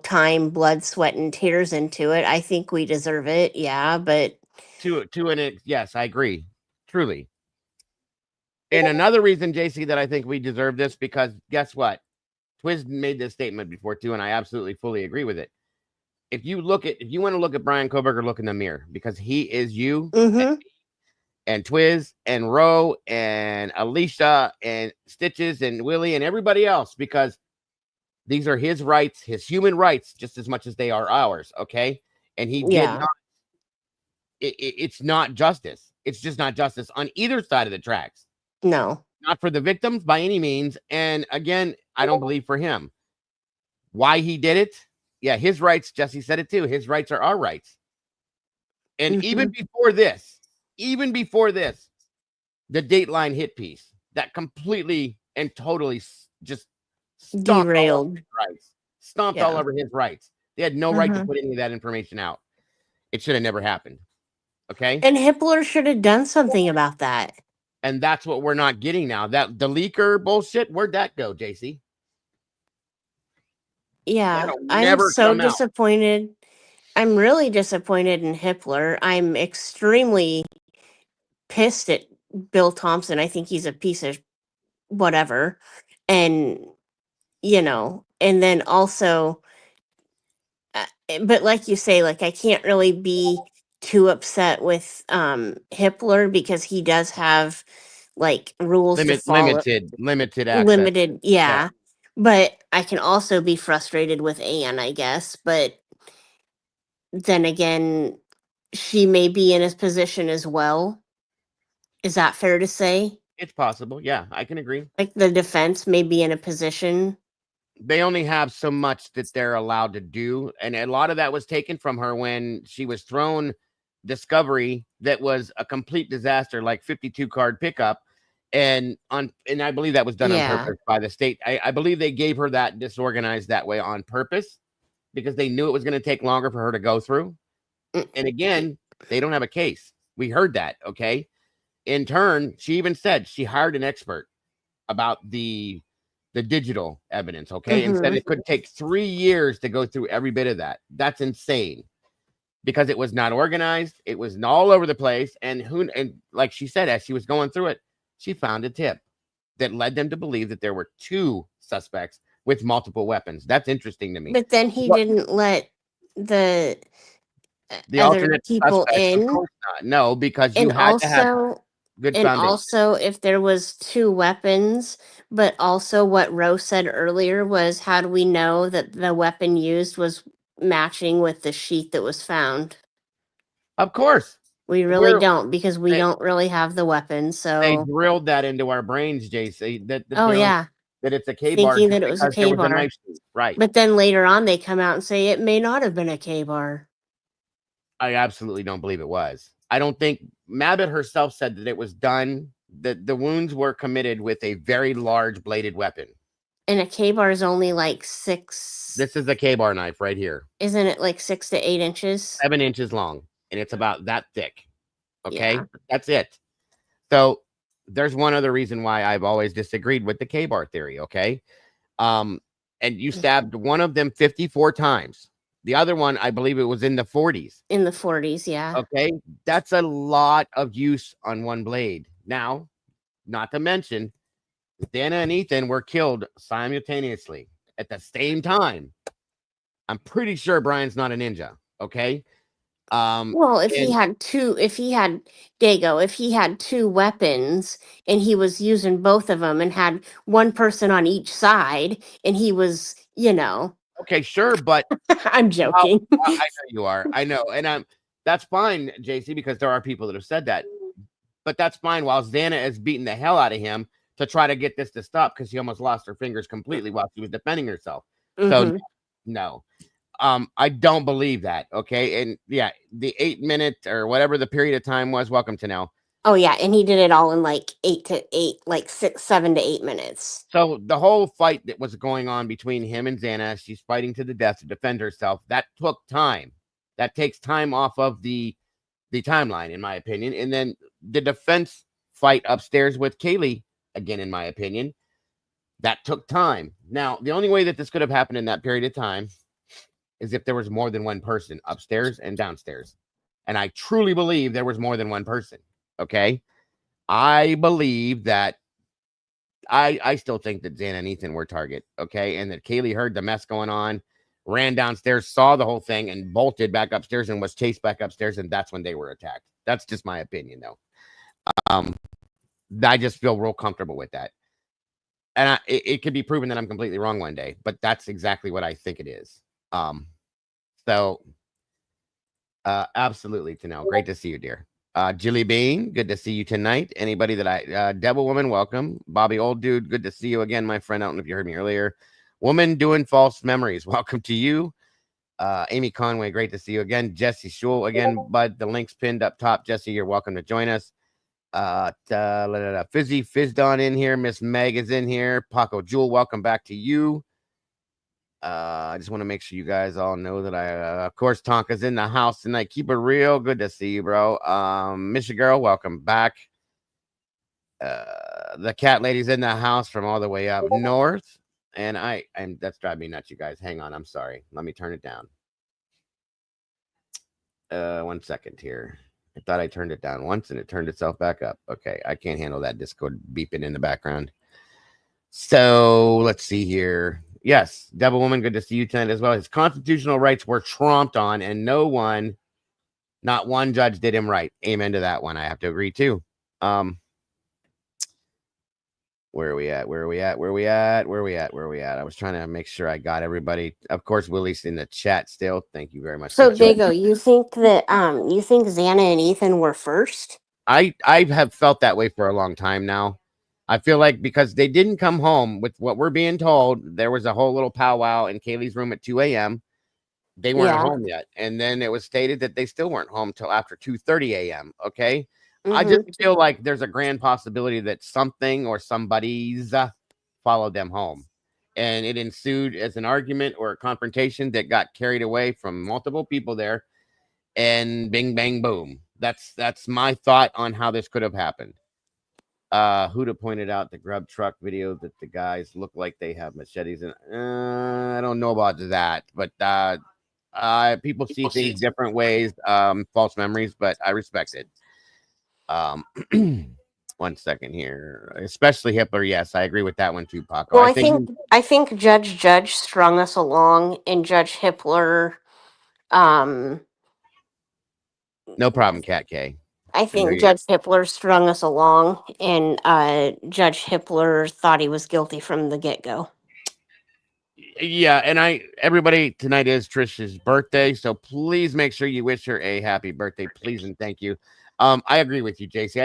time, blood, sweat, and tears into it, I think we deserve it. Yeah, but yes, I agree. Truly. And another reason, JC, that I think we deserve this, because guess what? Twiz made this statement before too, and I absolutely fully agree with it. If you want to look at Brian Koberger, look in the mirror, because he is you and Twiz and Ro and Alicia and Stitches and Willie and everybody else, because these are his rights, his human rights, just as much as they are ours. Okay. And he did not. It's not justice. It's just not justice on either side of the tracks. No, not for the victims by any means. And again, I don't believe for him. Why he did it? Yeah, his rights, Jesse said it too. His rights are our rights. And even before this, the Dateline hit piece that completely and totally just derailed stomped all over his rights. They had no right to put any of that information out. It should have never happened. Okay. And Hippler should have done something about that. And that's what we're not getting now. That the leaker bullshit, where'd that go, JC? Yeah, I'm so disappointed. I'm really disappointed in Hippler. I'm extremely pissed at Bill Thompson. I think he's a piece of whatever. And, and then also, but like you say, like I can't really be too upset with Hippler because he does have like rules to follow. Limited access. Limited, yeah. But I can also be frustrated with Anne, I guess. But then again, she may be in his position as well. Is that fair to say? It's possible. Yeah, I can agree. Like the defense may be in a position. They only have so much that they're allowed to do. And a lot of that was taken from her when she was thrown Discovery that was a complete disaster, like 52 card pickup. And I believe that was done on purpose by the state. I believe they gave her that disorganized that way on purpose because they knew it was going to take longer for her to go through. And again, they don't have a case. We heard that. Okay. In turn, she even said she hired an expert about the digital evidence, okay, and said it could take 3 years to go through every bit of that. That's insane because it was not organized. It was all over the place. And like she said, as she was going through it, she found a tip that led them to believe that there were 2 suspects with multiple weapons. That's interesting to me. But then he didn't let the other alternate people suspects, in. Of course not. No, because you And had to have good and foundation. also, if there was 2 weapons, but also what Rose said earlier was, how do we know that the weapon used was matching with the sheet that was found? Of course. We really don't because we don't really have the weapon. They So drilled that into our brains, JC. That it's a K bar. thinking that it was a K bar. Right. But then later on, they come out and say it may not have been a K bar. I absolutely don't believe it was. I don't think Mabbitt herself said that it was done, that the wounds were committed with a very large bladed weapon. And a K bar is only like 6. This is a K bar knife right here. Isn't it like 6 to 8 inches? 7 inches long, and it's about that thick. Okay, Yeah. that's it. So there's one other reason why I've always disagreed with the K bar theory. Okay, and you stabbed one of them 54 times. The other one, I believe it was in the 40s. In the 40s, yeah. Okay, that's a lot of use on one blade. Now, not to mention, Dana and Ethan were killed simultaneously at the same time. I'm pretty sure Brian's not a ninja. Okay. Well, if he had 2 weapons and he was using both of them and had one person on each side and he was, Okay, sure, but I'm joking. I know you are. I know. And that's fine, JC, because there are people that have said that. But that's fine while Xana is beating the hell out of him to try to get this to stop because she almost lost her fingers completely while she was defending herself. So no. I don't believe that. Okay. And yeah, the 8 minute or whatever the period of time was, welcome to now. Oh yeah, and he did it all in like 7 to 8 minutes. So the whole fight that was going on between him and Xana, she's fighting to the death to defend herself. That took time. That takes time off of the timeline, in my opinion. And then the defense fight upstairs with Kaylee, again, in my opinion, that took time. Now, the only way that this could have happened in that period of time is if there was more than one person upstairs and downstairs. And I truly believe there was more than one person. Okay. I believe that I still think that Xana and Ethan were target. Okay. And that Kaylee heard the mess going on, ran downstairs, saw the whole thing and bolted back upstairs and was chased back upstairs. And that's when they were attacked. That's just my opinion though. I just feel real comfortable with that. And it could be proven that I'm completely wrong one day, but that's exactly what I think it is. Absolutely, Tanel. Great to see you, dear. Jilly Bean, good to see you tonight. Anybody that Devil Woman, welcome. Bobby Old Dude, good to see you again, my friend. I don't know if you heard me earlier. Woman doing false memories, welcome to you. Amy Conway, great to see you again. Jesse Schul, again, bud. The link's pinned up top. Jesse, you're welcome to join us. Fizzy Fizdon in here. Miss Meg is in here. Paco Jewel, welcome back to you. I just want to make sure you guys all know that of course, Tonka's in the house tonight. Keep it real. Good to see you, bro. Misha Girl, welcome back. The cat lady's in the house from all the way up north. And that's driving me nuts, you guys. Hang on. I'm sorry. Let me turn it down. 1 second here. I thought I turned it down once and it turned itself back up. Okay. I can't handle that Discord beeping in the background. So let's see here. Yes, Devil Woman, good to see you tonight as well. His constitutional rights were tromped on, and no one Not one judge did him right. Amen to that one. I have to agree too. Where are we at? I was trying to make sure I got everybody. Of course, Willie's in the chat still. Thank you very much. So Dago, you think Xana and Ethan were first? I have felt that way for a long time now. I feel like because they didn't come home with what we're being told, there was a whole little powwow in Kaylee's room at 2 a.m. They weren't home yet. And then it was stated that they still weren't home till after 2:30 a.m. Okay. I just feel like there's a grand possibility that something or somebody's followed them home. And it ensued as an argument or a confrontation that got carried away from multiple people there. And bing, bang, boom. That's my thought on how this could have happened. Huda pointed out the grub truck video that the guys look like they have machetes. And I don't know about that, but people see things different ways, false memories, but I respect it. 1 second here, especially Hitler. Yes, I agree with that one too, Paco. Well, I think Judge strung us along, and Judge Hippler, no problem, Cat K. I think Judge Hippler strung us along, and Judge Hippler thought he was guilty from the get-go. Yeah, and everybody, tonight is Trish's birthday, so please make sure you wish her a happy birthday, please and thank you. I agree with you, JC.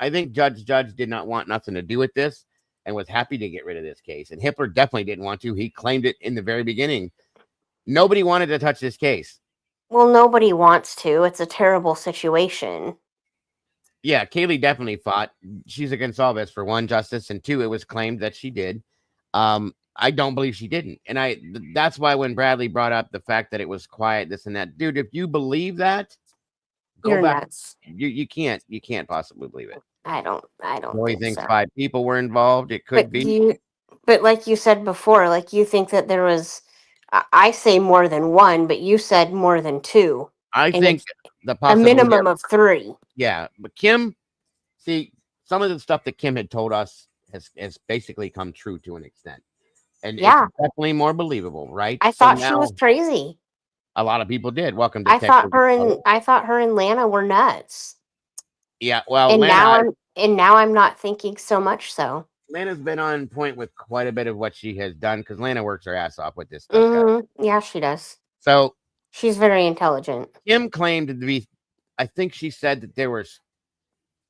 I think Judge did not want nothing to do with this and was happy to get rid of this case. And Hippler definitely didn't want to. He claimed it in the very beginning. Nobody wanted to touch this case. Well, nobody wants to. It's a terrible situation. Yeah, Kaylee definitely fought. She's a Gonsalves for one, justice, and two, it was claimed that she did. I don't believe she didn't. And that's why when Bradley brought up the fact that it was quiet, this and that, dude, if you believe that, go back. Nuts. You can't possibly believe it. I don't Roy thinks 5 people were involved. It could be. But like you said before, like you think that there was, I say more than one, but you said more than 2. I think a minimum of 3. Yeah, but Kim, see, some of the stuff that Kim had told us has basically come true to an extent. And it's definitely more believable, right? I thought she was crazy. A lot of people did. Welcome to I thought her and Lana were nuts. Yeah, well, and now I'm not thinking so much so. Lana's been on point with quite a bit of what she has done because Lana works her ass off with this stuff. Yeah, she does. So she's very intelligent. Kim claimed to be, I think she said that there was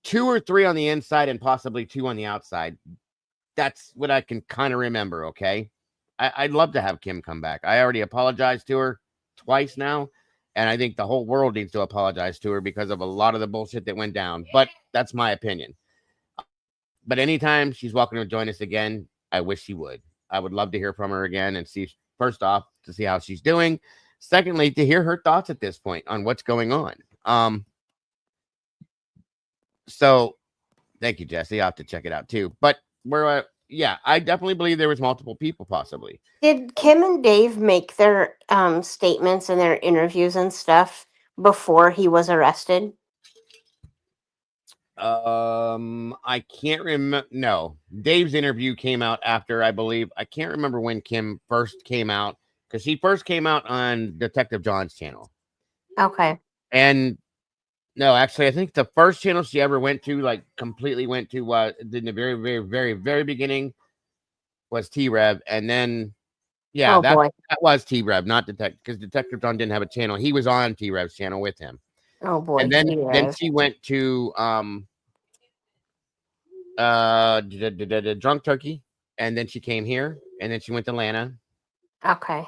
2 or 3 on the inside and possibly 2 on the outside. That's what I can kind of remember. Okay. I'd love to have Kim come back. I already apologized to her twice now. And I think the whole world needs to apologize to her because of a lot of the bullshit that went down. But that's my opinion. But anytime she's welcome to join us again, I wish she would. I would love to hear from her again and see, first off, to see how she's doing. Secondly, to hear her thoughts at this point on what's going on. So thank you, Jesse. I'll have to check it out too. But I definitely believe there was multiple people possibly. Did Kim and Dave make their statements and their interviews and stuff before he was arrested? I can't remember. No, Dave's interview came out after, I believe. I can't remember when Kim first came out because she first came out on Detective John's channel. Okay. And no, actually, I think the first channel she ever went to, like completely went to, in the very, very, very, very beginning was T-Rev. And then, that was T-Rev, not Detective, because Detective John didn't have a channel. He was on T-Rev's channel with him. Oh boy. And then she went to the Drunk Turkey, and then she came here, and then she went to Atlanta. Okay.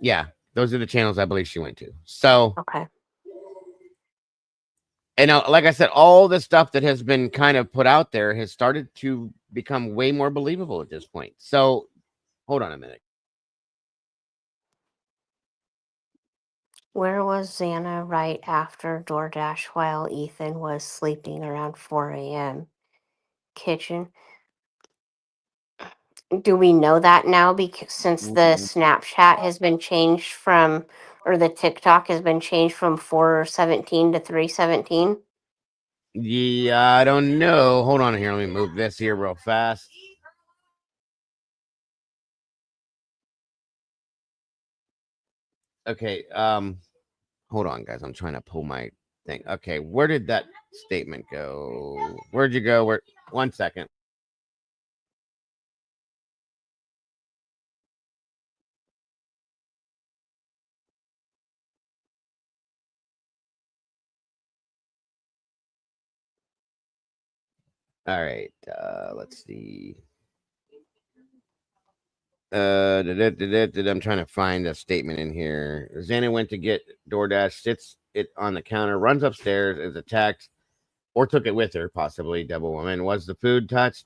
Yeah, those are the channels I believe she went to. So okay. And now, like I said, all the stuff that has been kind of put out there has started to become way more believable at this point. So hold on a minute. Where was Xana right after DoorDash while Ethan was sleeping around 4 a.m.? Kitchen. Do we know that now? Because since the Snapchat has been changed from, or the TikTok has been changed from 4:17 to 3:17? Yeah, I don't know. Hold on here. Let me move this here real fast. Okay. Hold Hold on, guys. I'm trying to pull my thing. Okay, where did that statement go? Where'd you go? Where? 1 second. All right. Let's see. I'm trying to find a statement in here. Xana went to get DoorDash, sits it on the counter, runs upstairs, is attacked, or took it with her, possibly double woman. Was the food touched?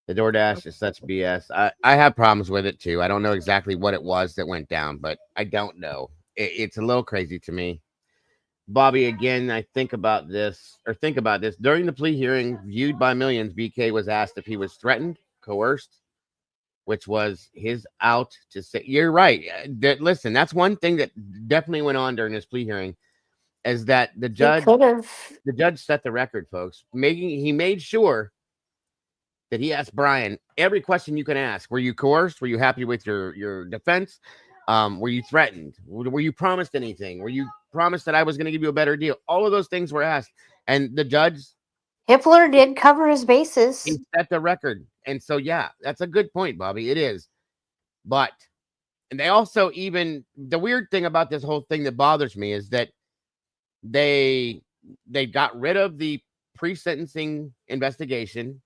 The DoorDash is such BS. I have problems with it too. I don't know exactly what it was that went down, but I don't know. It's a little crazy to me. Bobby, again, think about this. During the plea hearing, viewed by millions, BK was asked if he was threatened, coerced, which was his out to say. You're right. Listen, that's one thing that definitely went on during this plea hearing, is that the judge set the record, folks. He made sure that he asked Brian every question you can ask. Were you coerced? Were you happy with your defense? Were you threatened? Were you promised anything? Were you promised that I was going to give you a better deal? All of those things were asked, and the judge, Hippler, did cover his bases. He set the record. And so, yeah, that's a good point, Bobby. It is. But, and they also even, the weird thing about this whole thing that bothers me is that they got rid of the pre-sentencing investigation.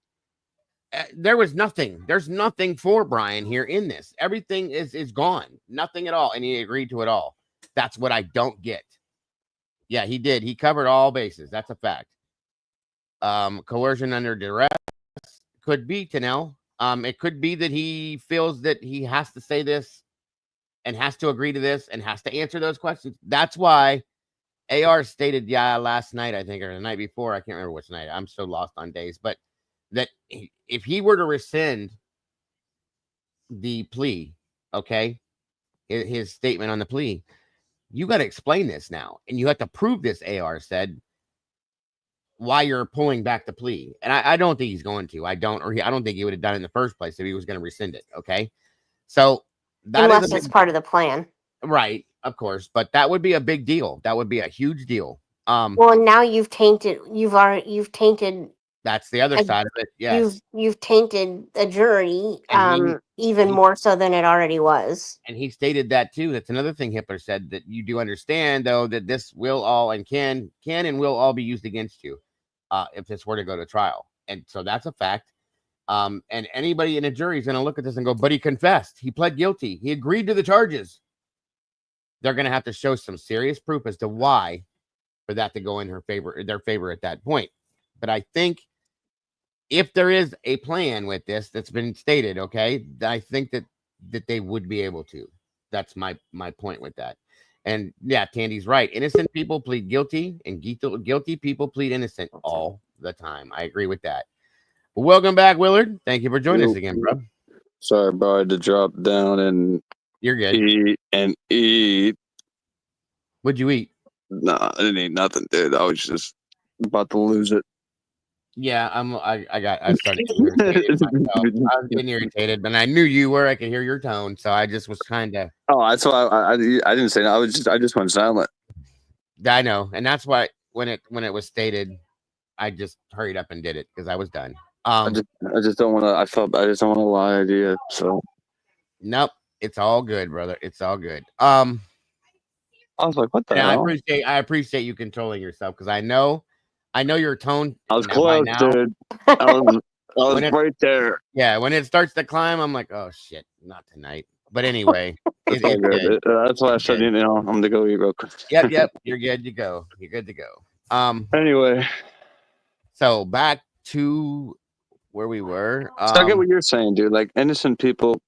There was nothing. There's nothing for Brian here in this. Everything is gone. Nothing at all. And he agreed to it all. That's what I don't get. Yeah, he did. He covered all bases. That's a fact. Coercion under duress could be, Tanel. It could be that he feels that he has to say this and has to agree to this and has to answer those questions. That's why AR stated, last night, I think, or the night before, I can't remember which night. I'm so lost on days, but that if he were to rescind the plea, okay, his statement on the plea, you got to explain this now, and you have to prove this. AR said, why you're pulling back the plea, and I don't think he's going to. I don't think he would have done it in the first place if he was going to rescind it. Okay, so unless it's part of the plan, right? Of course, but that would be a big deal. That would be a huge deal. Well, and now you've tainted. You've tainted. That's the other side of it. Yes, you've tainted a jury, even more so than it already was. And he stated that too. That's another thing Hitler said, that you do understand, though, that this will all and can and will all be used against you if this were to go to trial. And so that's a fact. And anybody in a jury is going to look at this and go, but he confessed. He pled guilty. He agreed to the charges. They're going to have to show some serious proof as to why for that to go in their favor at that point. But I think if there is a plan with this that's been stated, okay, I think that they would be able to. That's my point with that. And yeah, Tandy's right. Innocent people plead guilty, and guilty people plead innocent all the time. I agree with that. Well, welcome back, Willard. Thank you for joining us again, bro. Sorry, bro. I had to drop down and you're good. Eat. What'd you eat? No, I didn't eat nothing, dude. I was just about to lose it. Yeah, I started getting irritated myself. I was getting irritated, but I knew you were. I could hear your tone, so I just was trying to. Oh, that's why I didn't say no. I just went silent. I know, and that's why when it was stated, I just hurried up and did it because I was done. I just don't want to. I just don't want to lie to you. So. Nope, it's all good, brother. It's all good. I was like, what the hell? I appreciate you controlling yourself, because I know your tone. I was close, dude. I was right there. Yeah, when it starts to climb, I'm like, oh shit, not tonight. But anyway, it's good. That's why I said, I'm gonna go eat real quick. Yep. You're good to go. You're good to go. Anyway, so back to where we were. So I get what you're saying, dude. Like, innocent people,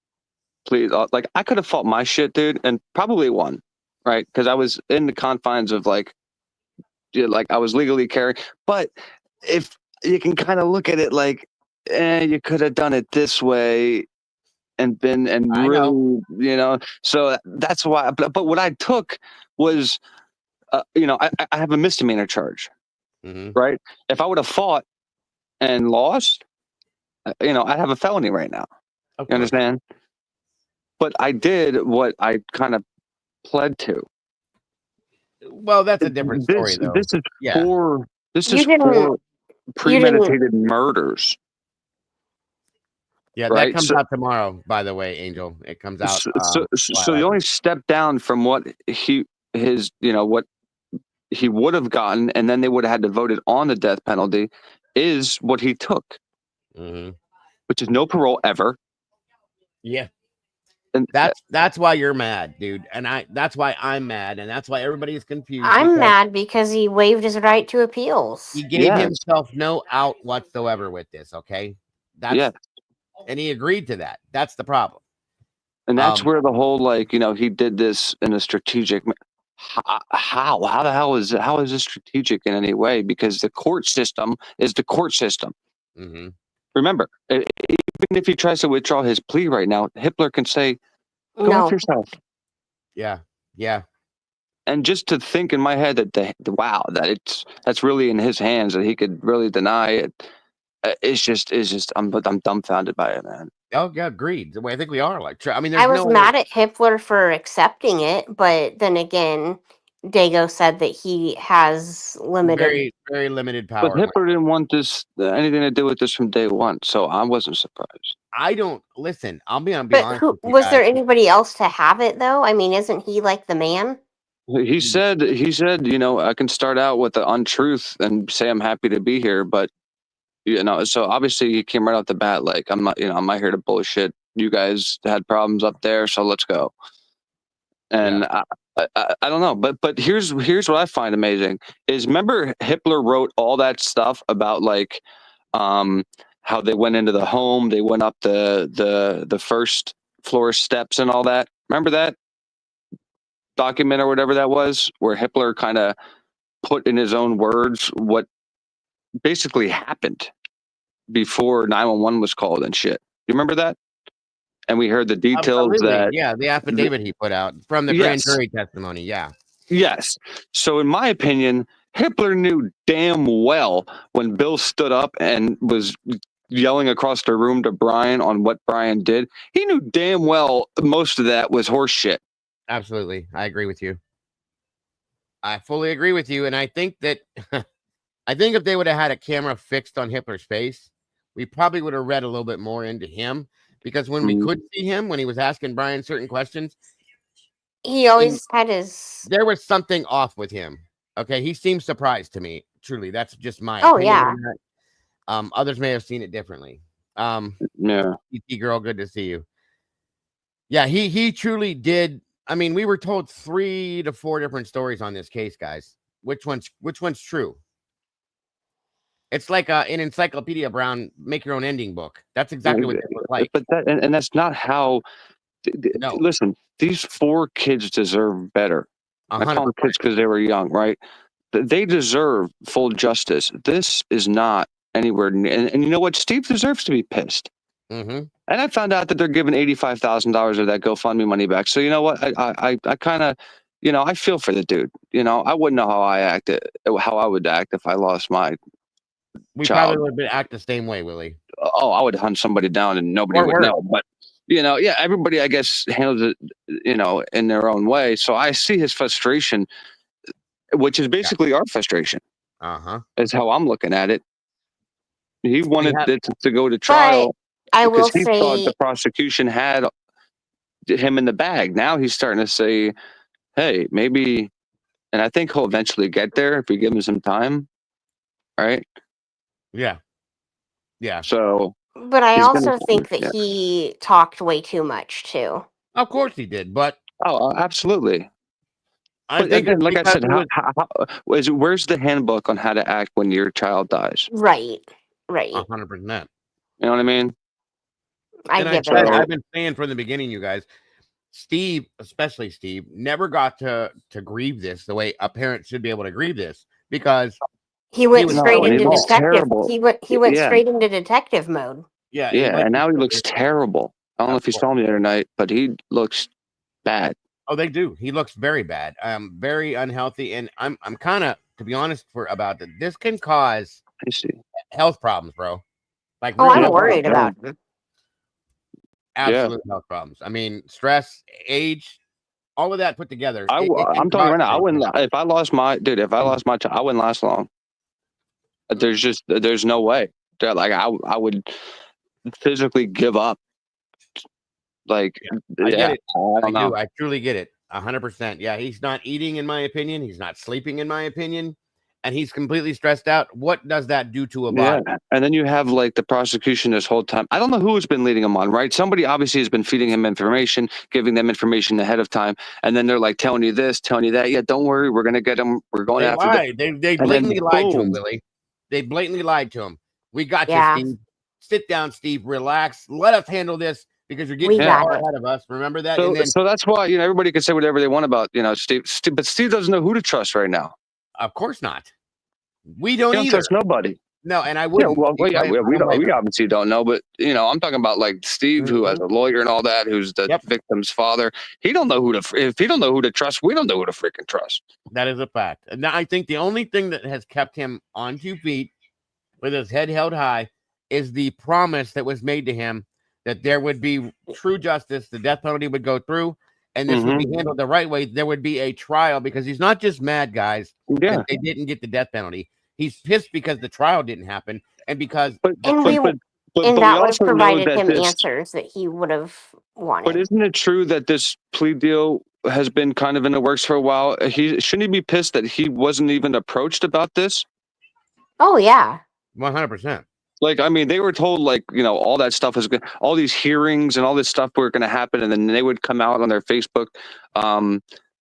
please. Like, I could have fought my shit, dude, and probably won, right? Because I was in the confines of like I was legally carrying. But if you can kind of look at it like, you could have done it this way and been rude, So that's why. But what I took was, I have a misdemeanor charge, right? If I would have fought and lost, I'd have a felony right now. You understand? But I did what I kind of pled to. Well, that's a different story, though. This is Yeah. four. This You is didn't. four You didn't. premeditated murders. Yeah, Right? that comes So, out tomorrow, by the way, Angel. It comes out. so he only stepped down from what what he would have gotten, and then they would have had to vote it on the death penalty, is what he took, which is no parole ever. Yeah. And that's why you're mad, dude. And that's why I'm mad, and that's why everybody's confused. I'm because mad because he waived his right to appeals. He gave himself no out whatsoever with this, okay? And he agreed to that. That's the problem. And that's where the whole he did this in a strategic. How the hell is this strategic in any way? Because the court system is the court system. Remember, even if he tries to withdraw his plea right now, Hitler can say, "Go No. F yourself." Yeah. And just to think in my head that that's really in his hands, that he could really deny it. It's just I'm dumbfounded by it, man. Oh yeah, agreed. I think we are I mean, I was mad at Hitler for accepting it, but then again, Dago said that he has limited. Very, very limited power. But Hitler didn't want this anything to do with this from day one, so I wasn't surprised. I don't listen. I'll be honest. But was there anybody else to have it though? I mean, isn't he like the man? He said, I can start out with the untruth and say I'm happy to be here, but so obviously he came right off the bat like, I'm not here to bullshit. You guys had problems up there, so let's go. And I don't know, but here's what I find amazing is, remember Hitler wrote all that stuff about how they went into the home, they went up the first floor steps and all that. Remember that document or whatever that was, where Hitler kind of put in his own words what basically happened before 911 was called and shit. You remember that? And we heard the details that the affidavit he put out from the grand jury testimony. Yeah. Yes. So in my opinion, Hitler knew damn well when Bill stood up and was yelling across the room to Brian on what Brian did. He knew damn well most of that was horse shit. Absolutely. I agree with you. I fully agree with you. And I think that if they would have had a camera fixed on Hitler's face, we probably would have read a little bit more into him, because when we could see him, when he was asking Brian certain questions, he always had his. There was something off with him. Okay. He seemed surprised to me. Truly. That's just my opinion. Others may have seen it differently. Yeah. PT girl, good to see you. Yeah, he truly did. I mean, we were told 3 to 4 different stories on this case, guys. Which one's true? It's like an Encyclopedia Brown make your own ending book. That's exactly what it was like. But that's not how. No. Listen, these 4 kids deserve better. 100%. I call them kids because they were young, right? They deserve full justice. This is not anywhere near. And you know what? Steve deserves to be pissed. And I found out that they're giving $85,000 of that GoFundMe money back. So you know what? I kind of, I feel for the dude. I wouldn't know how I would act if I lost my child. Probably would act the same way, Willie. Oh, I would hunt somebody down and nobody would know. But everybody, I guess, handles it, in their own way. So I see his frustration, which is basically our frustration. Is how I'm looking at it. He wanted it to go to trial. I will say, he thought the prosecution had him in the bag. Now he's starting to say, hey, maybe, and I think he'll eventually get there if we give him some time. Right? Yeah. So. But I also think that he talked way too much too. Of course he did, but. Oh, absolutely. I think, again, like I said, where's the handbook on how to act when your child dies? Right. 100%. You know what I mean? I've been saying from the beginning, you guys, Steve, especially Steve, never got to grieve this the way a parent should be able to grieve this, because he went straight into detective. He went straight into detective mode. Yeah, and now he looks terrible. I don't know if you saw me the other night, but he looks bad. Oh, they do. He looks very bad. Very unhealthy, and I'm kind of, to be honest, about that. This can cause health problems, bro. Like, I'm worried about him. Absolute health problems. I mean, stress, age, all of that put together. I'm telling you right now, I wouldn't. If I lost my child, I wouldn't last long. There's no way. Like I would physically give up. Like, I get it. I do. I truly get it. 100%. Yeah, he's not eating, in my opinion. He's not sleeping, in my opinion, and he's completely stressed out. What does that do to a body? Yeah, and then you have like the prosecution this whole time. I don't know who's been leading him on, right? Somebody obviously has been feeding him information, giving them information ahead of time, and then they're like telling you this, telling you that. Yeah, don't worry, we're gonna get him. We're going after them. They blatantly lied to him, Willie. They blatantly lied to him. We got you, Steve. Sit down, Steve. Relax. Let us handle this because you're getting far ahead of us. Remember that? So that's why everybody can say whatever they want about Steve, but Steve doesn't know who to trust right now. Of course not. We don't either. Trust nobody. No, and I wouldn't. We obviously don't know, but I'm talking about like Steve, who has a lawyer and all that, who's the victim's father. He don't know if he don't know who to trust, we don't know who to freaking trust. That is a fact. And I think the only thing that has kept him on 2 feet with his head held high is the promise that was made to him that there would be true justice, the death penalty would go through, and this would be handled the right way. There would be a trial, because he's not just mad, guys, that they didn't get the death penalty. He's pissed because the trial didn't happen, and because that would have provided him answers that he would have wanted. But isn't it true that this plea deal has been kind of in the works for a while? Shouldn't he be pissed that he wasn't even approached about this? Oh yeah, 100%. Like, I mean, they were told, like, all that stuff is good. All these hearings and all this stuff were going to happen. And then they would come out on their Facebook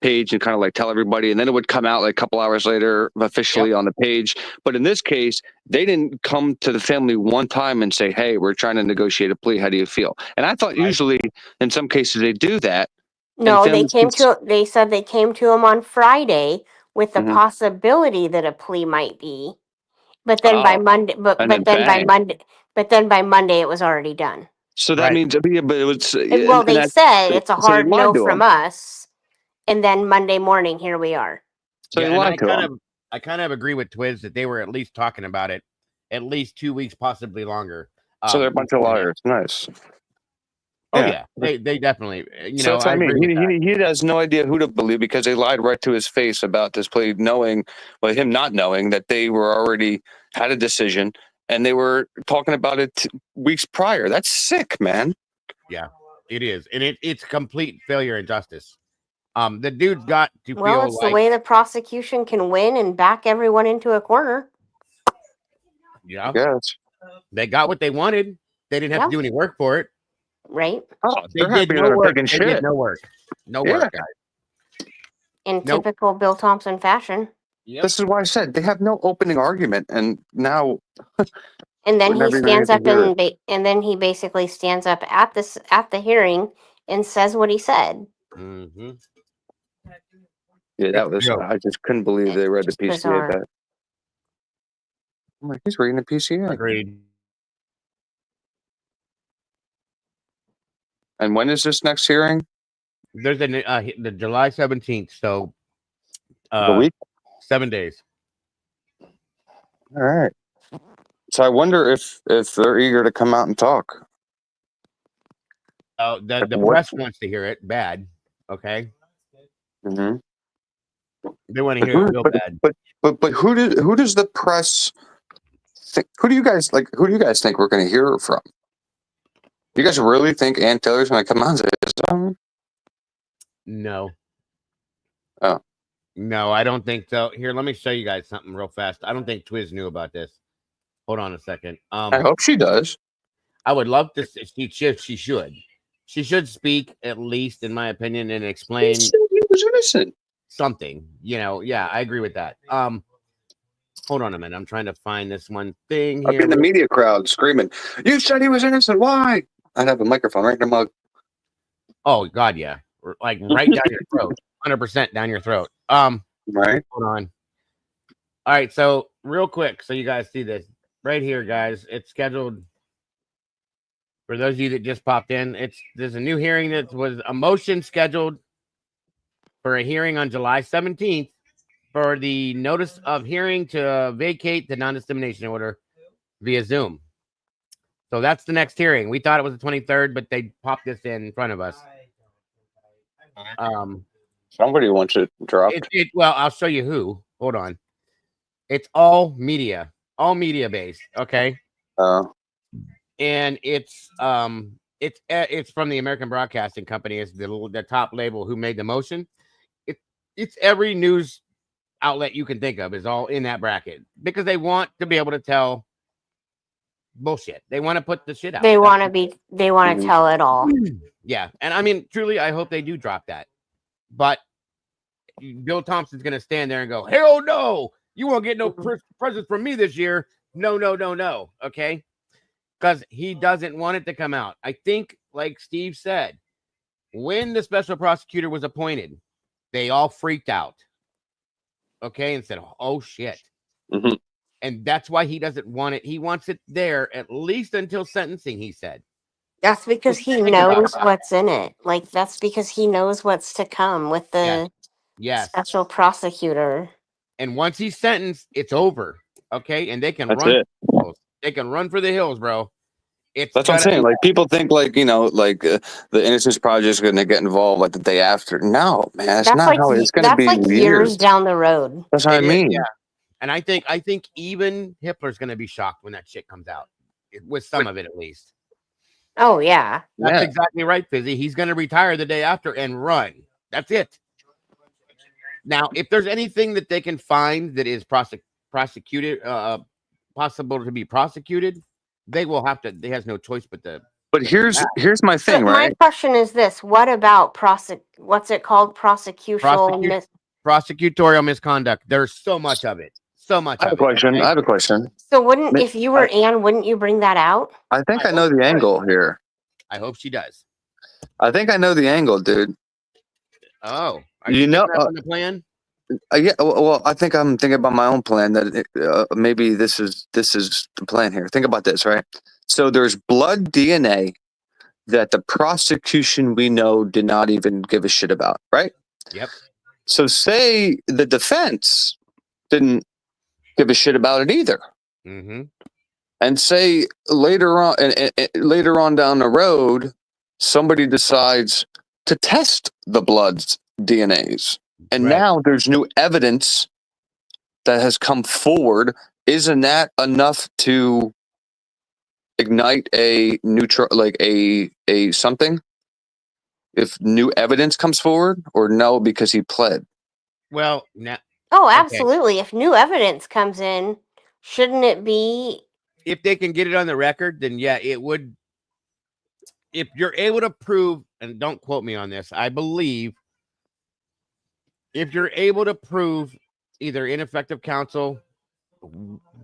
page and kind of like tell everybody. And then it would come out like a couple hours later officially on the page. But in this case, they didn't come to the family one time and say, hey, we're trying to negotiate a plea. How do you feel? And I thought usually in some cases they do that. No, they said they came to him on Friday with the possibility that a plea might be. But then by Monday, but then by Monday it was already done. So that means, but it was. Well, they said it's a hard no from us, and then Monday morning, here we are. So I kind of agree with Twiz that they were at least talking about it at least 2 weeks, possibly longer. So they're a bunch of liars. Nice. Oh yeah, they definitely. So I mean, he has no idea who to believe because they lied right to his face about this plea, him not knowing that they were already had a decision and they were talking about it weeks prior. That's sick, man. Yeah, it is, and it's complete failure and justice. The dude's got to feel well, it's the way the prosecution can win and back everyone into a corner. Yeah, they got what they wanted. They didn't have to do any work for it. Right? Oh, they're happy they're taking shit. Did no work. No work, guys. In typical Bill Thompson fashion. Yep. This is why I said they have no opening argument, and now. And then he stands up and then he basically stands up at the hearing and says what he said. Mm-hmm. Yeah, that was. I just couldn't believe they read the PCA. That. I'm like, he's reading the PCA. Agreed. And when is this next hearing? There's the July 17th. So the week? 7 days. All right. So I wonder if they're eager to come out and talk. The press wants to hear it bad. Okay. Mm-hmm. They want to hear it real bad. But who does the press think? Who do you guys think we're going to hear from? You guys really think Ann Taylor's going to come out and say something? No. Oh. No, I don't think so. Here, let me show you guys something real fast. I don't think Twiz knew about this. Hold on a second. I hope she does. I would love to. She should. She should speak, at least, in my opinion, and explain. He was innocent. Something. Yeah, I agree with that. Hold on a minute. I'm trying to find this one thing here. I'm in the media crowd screaming, "You said he was innocent. Why?" I'd have a microphone right in the mug. Oh God, yeah, like right down your throat, 100% down your throat. Right. Hold on. All right, so real quick, so you guys see this right here, guys. It's scheduled for those of you that just popped in. There's a new hearing that was a motion scheduled for a hearing on July 17th for the notice of hearing to vacate the non-discrimination order via Zoom. So that's the next hearing. We thought it was the 23rd, but they popped this in front of us. Somebody wants it dropped. Well, I'll show you who. Hold on. It's all media based. Okay. And it's from the American Broadcasting Company. It's the top label who made the motion. It's every news outlet you can think of is all in that bracket because they want to be able to tell bullshit. They want to put the shit out. They want to tell it all. Yeah. And I mean, truly, I hope they do drop that. But Bill Thompson's going to stand there and go, hell no, you won't get no presents from me this year. No. Okay. Because he doesn't want it to come out. I think, like Steve said, when the special prosecutor was appointed, they all freaked out. Okay. And said, oh shit. Mm-hmm. And that's why he doesn't want it. He wants it there at least until sentencing, he said. That's because he knows what's in it. Like, that's because he knows what's to come with the special prosecutor. And once he's sentenced, it's over. Okay. And they can That's run. it. They can run for the hills, bro. That's what I'm saying. Like, people think, like, you know, like the Innocence Project is going to get involved like the day after. No, man, that's not like, how it's going to be. That's like years down the road. That's what I mean. Yeah. And I think even Hitler's going to be shocked when that shit comes out, with some of it at least. Oh yeah, that's exactly right, Fizzy. He's going to retire the day after and run. That's it. Now, if there's anything that they can find that is prosecuted, possible to be prosecuted, they will have to. They has no choice but to. But here's my thing, right? My question is this: what about what's it called? Prosecutorial misconduct. There's so much of it. So much. I have a question. So if you were Anne, wouldn't you bring that out? I think I know the angle here. I hope she does. I think I know the angle, dude. Oh, you know the plan? Yeah. Well, I think I'm thinking about my own plan. That maybe this is the plan here. Think about this, right? So there's blood DNA that the prosecution we know did not even give a shit about, right? Yep. So say the defense didn't give a shit about it either. Mm-hmm. And say later on down the road, somebody decides to test the blood's DNAs. And now there's new evidence that has come forward. Isn't that enough to ignite a neutral, like a something? If new evidence comes forward, or no, because he pled? Well, now. Oh, absolutely. Okay. If new evidence comes in, shouldn't it be? If they can get it on the record, then yeah, it would. If you're able to prove, and don't quote me on this, I believe if you're able to prove either ineffective counsel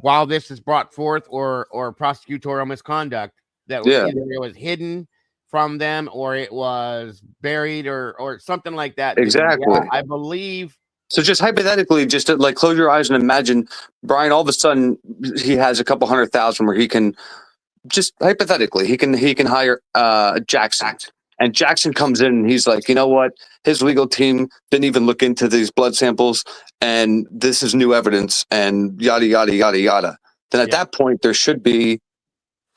while this is brought forth or prosecutorial misconduct, that either it was hidden from them or it was buried or something like that. Exactly. Yeah, I believe. So just hypothetically, just to, like, close your eyes and imagine Brian, all of a sudden he has a couple 100,000 where he can just hypothetically, he can hire Jackson, and Jackson comes in and he's like, you know what? His legal team didn't even look into these blood samples and this is new evidence and yada, yada, yada, yada. Then at that point, there should be,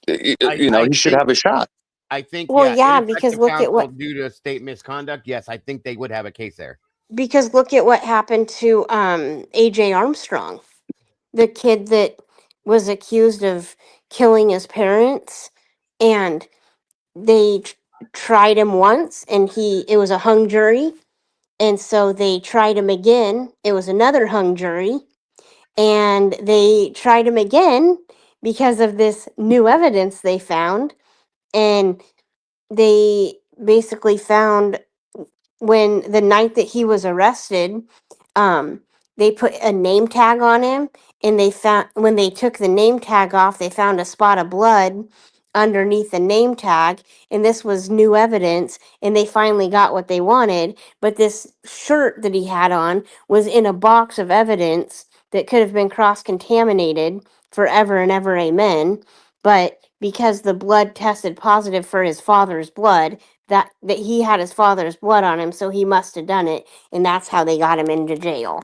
he should have a shot. I think, because look at what, due to state misconduct, yes, I think they would have a case there. Because look at what happened to AJ Armstrong, the kid that was accused of killing his parents, and they tried him once, and it was a hung jury, and so they tried him again. It was another hung jury, and they tried him again because of this new evidence they found, and they basically found when the night that he was arrested, they put a name tag on him, and they found when they took the name tag off, they found a spot of blood underneath the name tag, and this was new evidence, and they finally got what they wanted. But this shirt that he had on was in a box of evidence that could have been cross-contaminated forever and ever, amen. But because the blood tested positive for his father's blood, that he had his father's blood on him, so he must have done it, and that's how they got him into jail.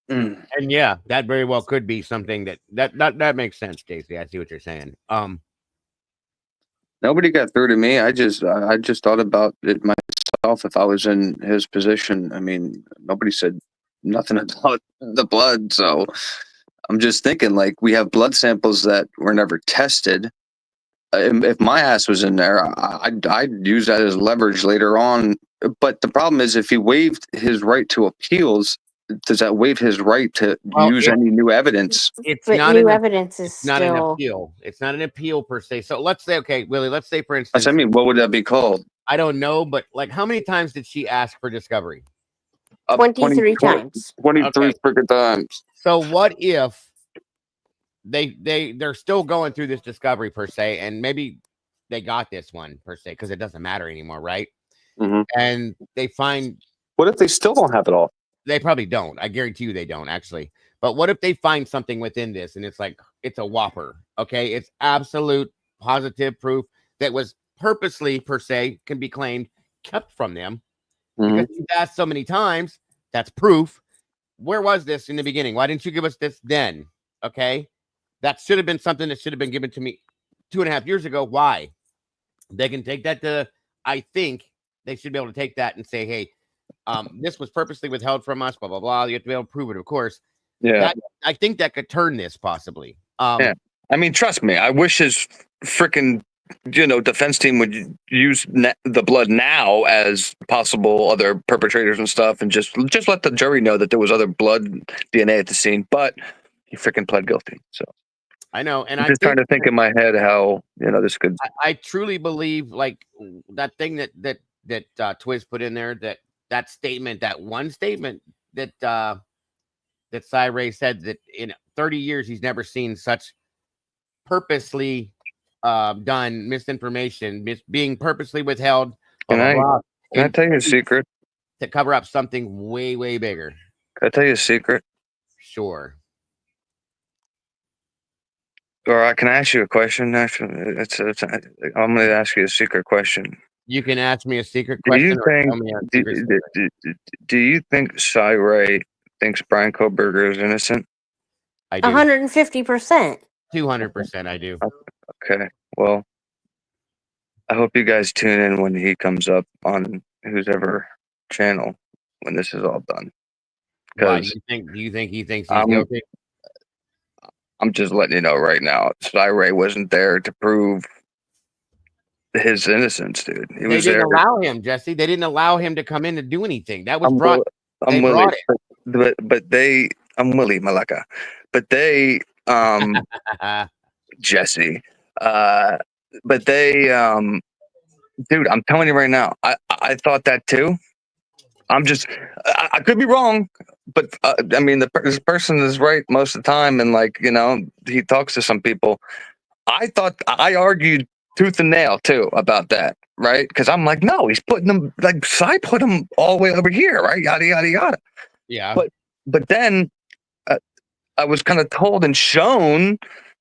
And yeah, that very well could be something that makes sense, Stacey. I see what you're saying. Nobody got through to me. I just thought about it myself. myself if I was in his position. I mean, nobody said nothing about the blood, so I'm just thinking, like, we have blood samples that were never tested. If my ass was in there, I'd use that as leverage later on. But the problem is, if he waived his right to appeals, does that waive his right to use any new evidence? It's But not new evidence is not an still. appeal. It's not an appeal per se. So let's say, okay, Willie, let's say, for instance, I mean, what would that be called? I don't know, but like, how many times did she ask for discovery? 23 times. 23 freaking times. So what if they're still going through this discovery per se, and maybe they got this one per se because it doesn't matter anymore, right? Mm-hmm. And they find. What if they still don't have it all? They probably don't. I guarantee you they don't, actually. But what if they find something within this and it's like, it's a whopper, okay? It's absolute positive proof that was purposely, per se, can be claimed, kept from them. Mm-hmm. Because you've asked so many times, that's proof. Where was this in the beginning? Why didn't you give us this then? Okay? That should have been something that should have been given to me 2.5 years ago. Why? They can take that to, I think they should be able to take that and say, hey, this was purposely withheld from us, blah, blah, blah. You have to be able to prove it, of course. Yeah. I think that could turn this possibly. Yeah. I mean, trust me, I wish his freaking, defense team would use the blood now as possible other perpetrators and stuff, and just let the jury know that there was other blood DNA at the scene, but he freaking pled guilty. So I know. And I'm just trying to think in my head how, this could. I truly believe, like, that thing that Twiz put in there, that statement, that one statement that Cy Ray said that in 30 years he's never seen such purposely done misinformation, being purposely withheld. Can I tell you a secret? To cover up something way, way bigger. Can I tell you a secret? Sure. Or can I ask you a question? Actually, I'm going to ask you a secret question. You can ask me a secret question. Do you think Cy Ray thinks Brian Koberger is innocent? I do. 150%. 200%. I do. Okay. Well, I hope you guys tune in when he comes up on whose ever channel when this is all done. Why, do you think he thinks he's guilty? I'm just letting you know right now. Cy Ray wasn't there to prove his innocence, dude. They didn't allow him, Jesse. They didn't allow him to come in to do anything. That was brought. I'm Willie, but they. I'm Willie Malaka, but they. Jesse. But they. Dude, I'm telling you right now. I thought that too. I could be wrong, but I mean, this person is right most of the time, and he talks to some people. I thought I argued tooth and nail too about that, right? Because I'm like, no, he's putting them like Cy put him all the way over here, right? Yada yada yada. Yeah. But then I was kind of told and shown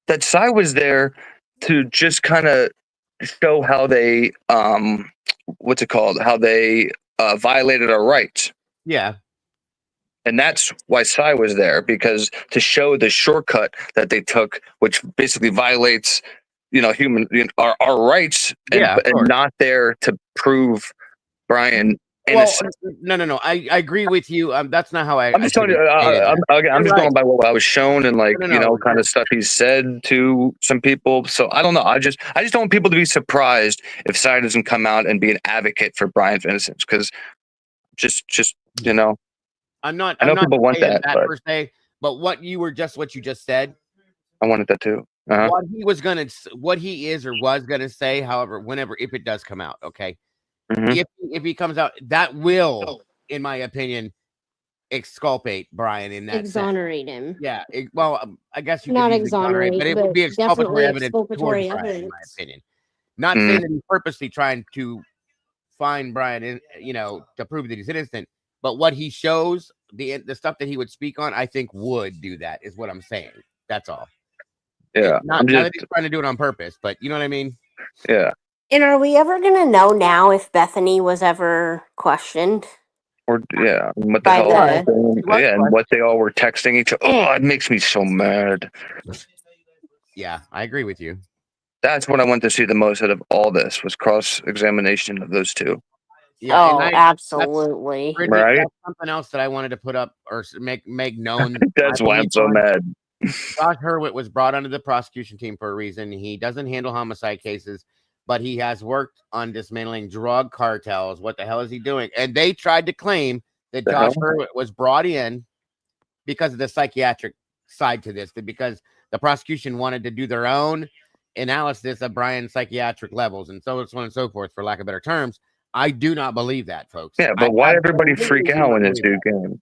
that Cy was there to just kind of show how they what's it called? How they violated our rights. Yeah. And that's why Cy was there, because to show the shortcut that they took, which basically violates, our rights, and not there to prove Brian innocent. Well, no. I agree with you. That's not how I'm just telling you. I'm just going by what I was shown and kind of stuff he said to some people. So I don't know. I just don't want people to be surprised if Cy doesn't come out and be an advocate for Brian's innocence, because just I'm not. I know people want that, per se, but what you just said, I wanted that too. What he is or was gonna say, however, if it does come out, okay. Mm-hmm. If he comes out, that will, in my opinion, exculpate Brian in that exonerate sense. him. Yeah. I guess you not could exonerate, but it would be exculpatory evidence towards exculpatory Brian, evidence. in my opinion. Not saying that he's purposely trying to find Brian, to prove that he's innocent, but what he shows, the stuff that he would speak on, I think would do that, is what I'm saying. That's all. Yeah. Not that he's trying to do it on purpose, but you know what I mean? Yeah. And are we ever going to know now if Bethany was ever questioned? Or what the hell? And what they all were texting each other. Oh, it makes me so mad. Yeah, I agree with you. That's what I want to see the most out of all this, was cross-examination of those two. Yeah, and Oh, absolutely. Bridget, Right? that's something else that I wanted to put up or make known. That's I why I'm believe so on. mad. Josh Hurwitz was brought onto the prosecution team for a reason. He doesn't handle homicide cases, but he has worked on dismantling drug cartels. What the hell is he doing? And they tried to claim that Josh Hurwitz was brought in because of the psychiatric side to this, because the prosecution wanted to do their own analysis of Brian's psychiatric levels and so on and so forth, for lack of better terms. I do not believe that, folks. Yeah, but why everybody freak out when this dude came?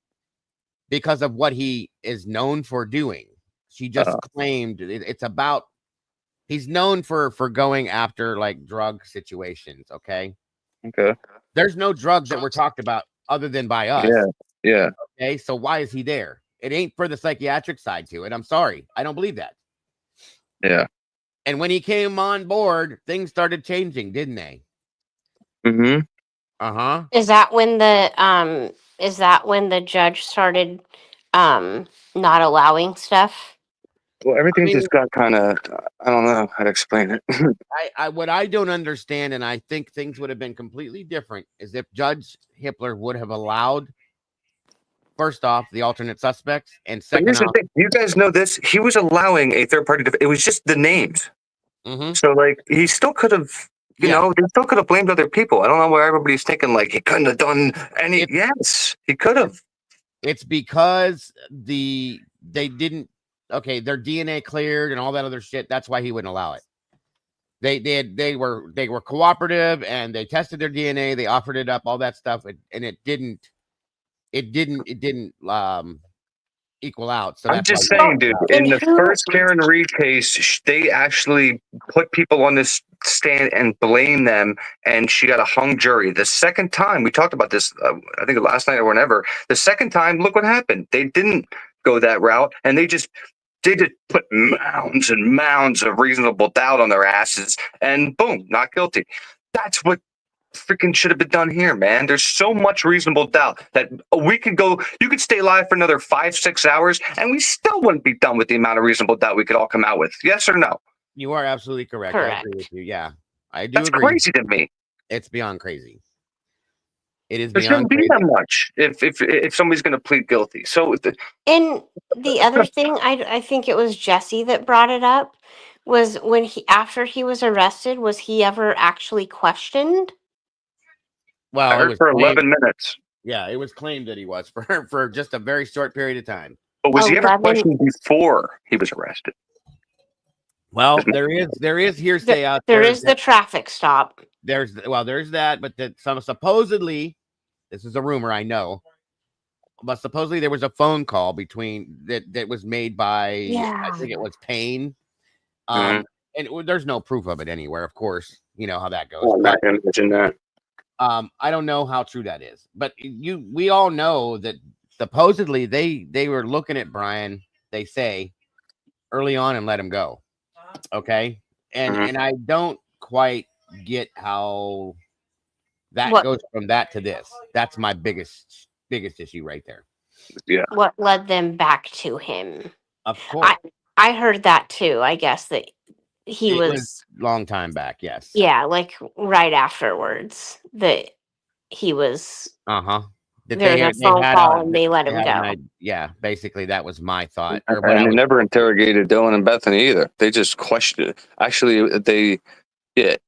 Because of what he is known for doing. She just claimed it's about, he's known for going after like drug situations. Okay. There's no drugs that were talked about other than by us. Yeah. Okay. So why is he there? It ain't for the psychiatric side to it. I'm sorry. I don't believe that. Yeah. And when he came on board, things started changing, didn't they? Mm-hmm. Uh-huh. Is that when the judge started not allowing stuff? Well, everything just got kind of, I don't know how to explain it. What I don't understand, and I think things would have been completely different, is if Judge Hippler would have allowed, first off, the alternate suspects, and But second here's the off, thing. You guys know this. He was allowing a third party. It was just the names. Mm-hmm. So, like, he still could have, you know, they still could have blamed other people. I don't know why everybody's thinking, like, he couldn't have done any. Yes, he could have. It's because they didn't, okay, their DNA cleared and all that other shit. That's why he wouldn't allow it. They were cooperative and they tested their DNA. They offered it up, all that stuff, and it didn't equal out. So I'm that's just why saying, dude, in the first Karen Reed case, they actually put people on this stand and blame them, and she got a hung jury. The second time, we talked about this, I think last night or whenever, the second time, look what happened. They didn't go that route, and they just put mounds and mounds of reasonable doubt on their asses, and boom, not guilty. That's what freaking should have been done here, man. There's so much reasonable doubt that we could go, you could stay live for another 5-6 hours and we still wouldn't be done with the amount of reasonable doubt we could all come out with. Yes or no? You are absolutely correct. I agree with you. Yeah, I do. That's agree. crazy to me. It's beyond crazy. It is There beyond shouldn't be crazy. that much if somebody's going to plead guilty. So And the other thing, I think it was Jesse that brought it up, was when after he was arrested, was he ever actually questioned? Well, I heard for 11 minutes. Yeah, it was claimed that he was for just a very short period of time. But was he ever questioned before he was arrested? Well, there is hearsay out there. There is the traffic stop. There's that, but supposedly, this is a rumor, I know, but supposedly there was a phone call between that was made by, I think it was Payne. And there's no proof of it anywhere, of course. You know how that goes. I'm not going to mention that. I don't know how true that is, but we all know that supposedly they were looking at Brian, they say, early on and let him go. Okay. And I don't quite get how that goes from that to this. That's my biggest issue right there. Yeah. What led them back to him? Of course. I heard that too. I guess that it was long time back. Yes. Yeah, like right afterwards that he was. There was a phone call and they let him go. Yeah, basically that was my thought. And they never interrogated Dylan and Bethany either. They just questioned it. Actually, they I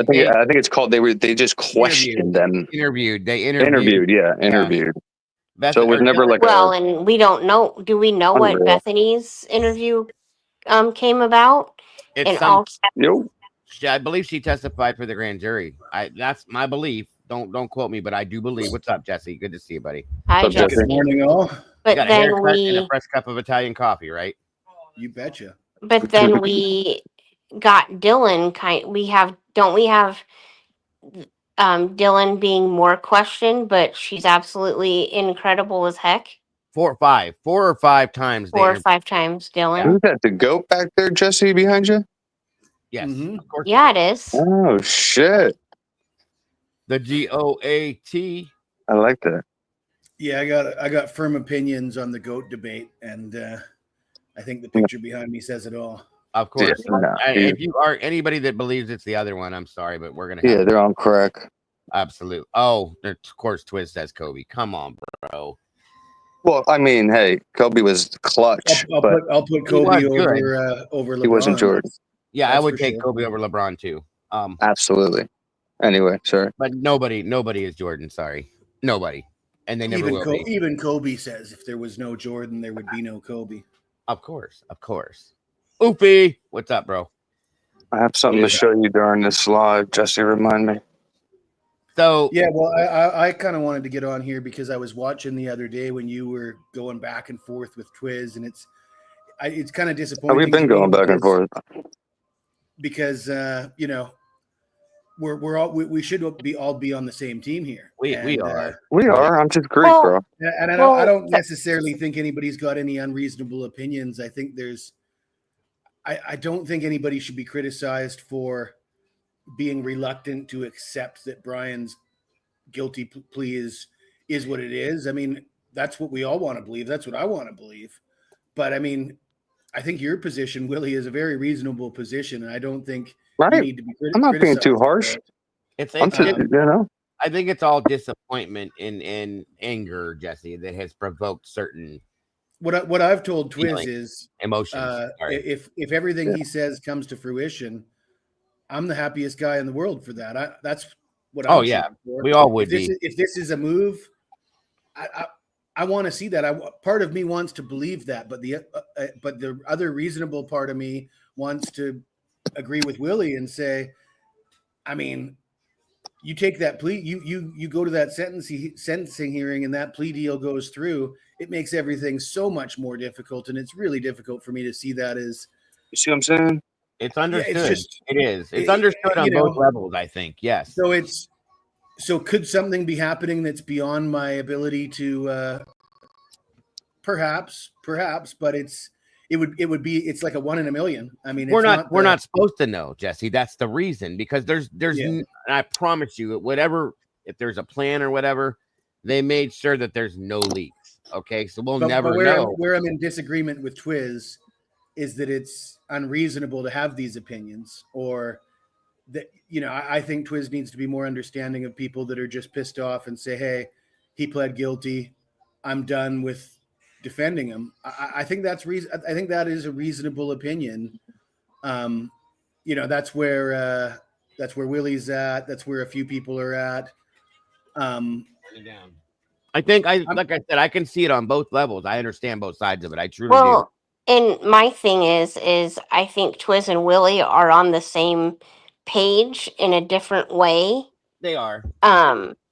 think it's called. They just questioned them. Interviewed. Interviewed. So it was never and we don't know. Do we know what Bethany's interview came about? Nope. I believe she testified for the grand jury. That's my belief. Don't quote me, but I do believe. What's up, Jesse? Good to see you, buddy. Hi, Jesse. Good morning, all. But got a haircut and a fresh cup of Italian coffee, right? You betcha. But then we got Dylan. Don't we have Dylan being more questioned? But she's absolutely incredible as heck. 4 or 5 times. 4 or 5 times, Dylan. Who's that? The goat back there, Jesse, behind you? Yes, of course. Yeah, it is. Oh shit. The GOAT. I like that. Yeah, I got firm opinions on the GOAT debate, and I think the picture behind me says it all. Of course. If you are anybody that believes it's the other one, I'm sorry, but we're gonna. They're on crack. Absolute. Oh, of course, Twiz says Kobe. Come on, bro. Well, I mean, hey, Kobe was clutch, but I'll put He was Kobe good. over LeBron. he wasn't Jordan. Yeah, I That's would for take sure. Kobe over LeBron too. Absolutely. Anyway, sorry. But nobody is Jordan. Sorry, nobody, and they never will be. Even Kobe says if there was no Jordan, there would be no Kobe. Of course. Oopie, what's up, bro? I have something to show you during this live. Jesse, remind me. So yeah, well, I kind of wanted to get on here because I was watching the other day when you were going back and forth with Twiz, and it's kind of disappointing. We've been going back and forth because you know we should all be on the same team here. We are. We are. I'm just Greek, bro. And I don't necessarily think anybody's got any unreasonable opinions. I think I don't think anybody should be criticized for being reluctant to accept that Brian's guilty plea is what it is. I mean, that's what we all want to believe. That's what I want to believe. But I mean, I think your position, Willie, is a very reasonable position, and I don't think you need to be I'm not being too harsh. I'm just, I think it's all disappointment and anger, Jesse, that has provoked certain. What I've told Twiz is emotions. If everything he says comes to fruition, I'm the happiest guy in the world for that. That's what I'm shooting for. We all would be. If this is a move, I want to see that. Part of me wants to believe that, but the other reasonable part of me wants to agree with Willie and say, I mean, you take that plea, you go to that sentencing hearing, and that plea deal goes through. It makes everything so much more difficult, and it's really difficult for me to see that as. You see what I'm saying? It's understood. Yeah, it is. It's understood on both levels, I think. Yes. So could something be happening that's beyond my ability to perhaps, but it's like a 1 in a million. I mean, we're not supposed to know, Jesse. That's the reason, because there's I promise you, if there's a plan or whatever, they made sure that there's no leaks. Okay. So we'll never know. Where I'm in disagreement with Twiz is that it's unreasonable to have these opinions, or that, I think Twiz needs to be more understanding of people that are just pissed off and say, hey, he pled guilty, I'm done with defending him. I think that's I think that is a reasonable opinion. That's where Willie's at. That's where a few people are at. I think like I said, I can see it on both levels. I understand both sides of it. I truly do. And my thing is I think Twiz and Willie are on the same page in a different way. They are.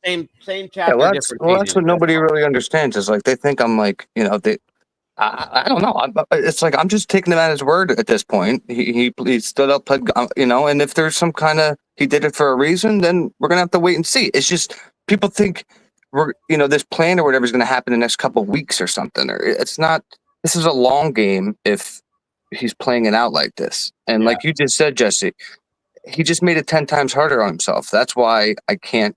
Same chapter. Yeah, that's what nobody really understands. Is like they think I'm like, I don't know. It's like I'm just taking him at his word at this point. He stood up, and if there's some kind of he did it for a reason, then we're gonna have to wait and see. It's just people think this plan or whatever is gonna happen in the next couple of weeks or something. Or it's not. This is a long game if he's playing it out like this. And like you just said, Jesse, he just made it 10 times harder on himself. That's why I can't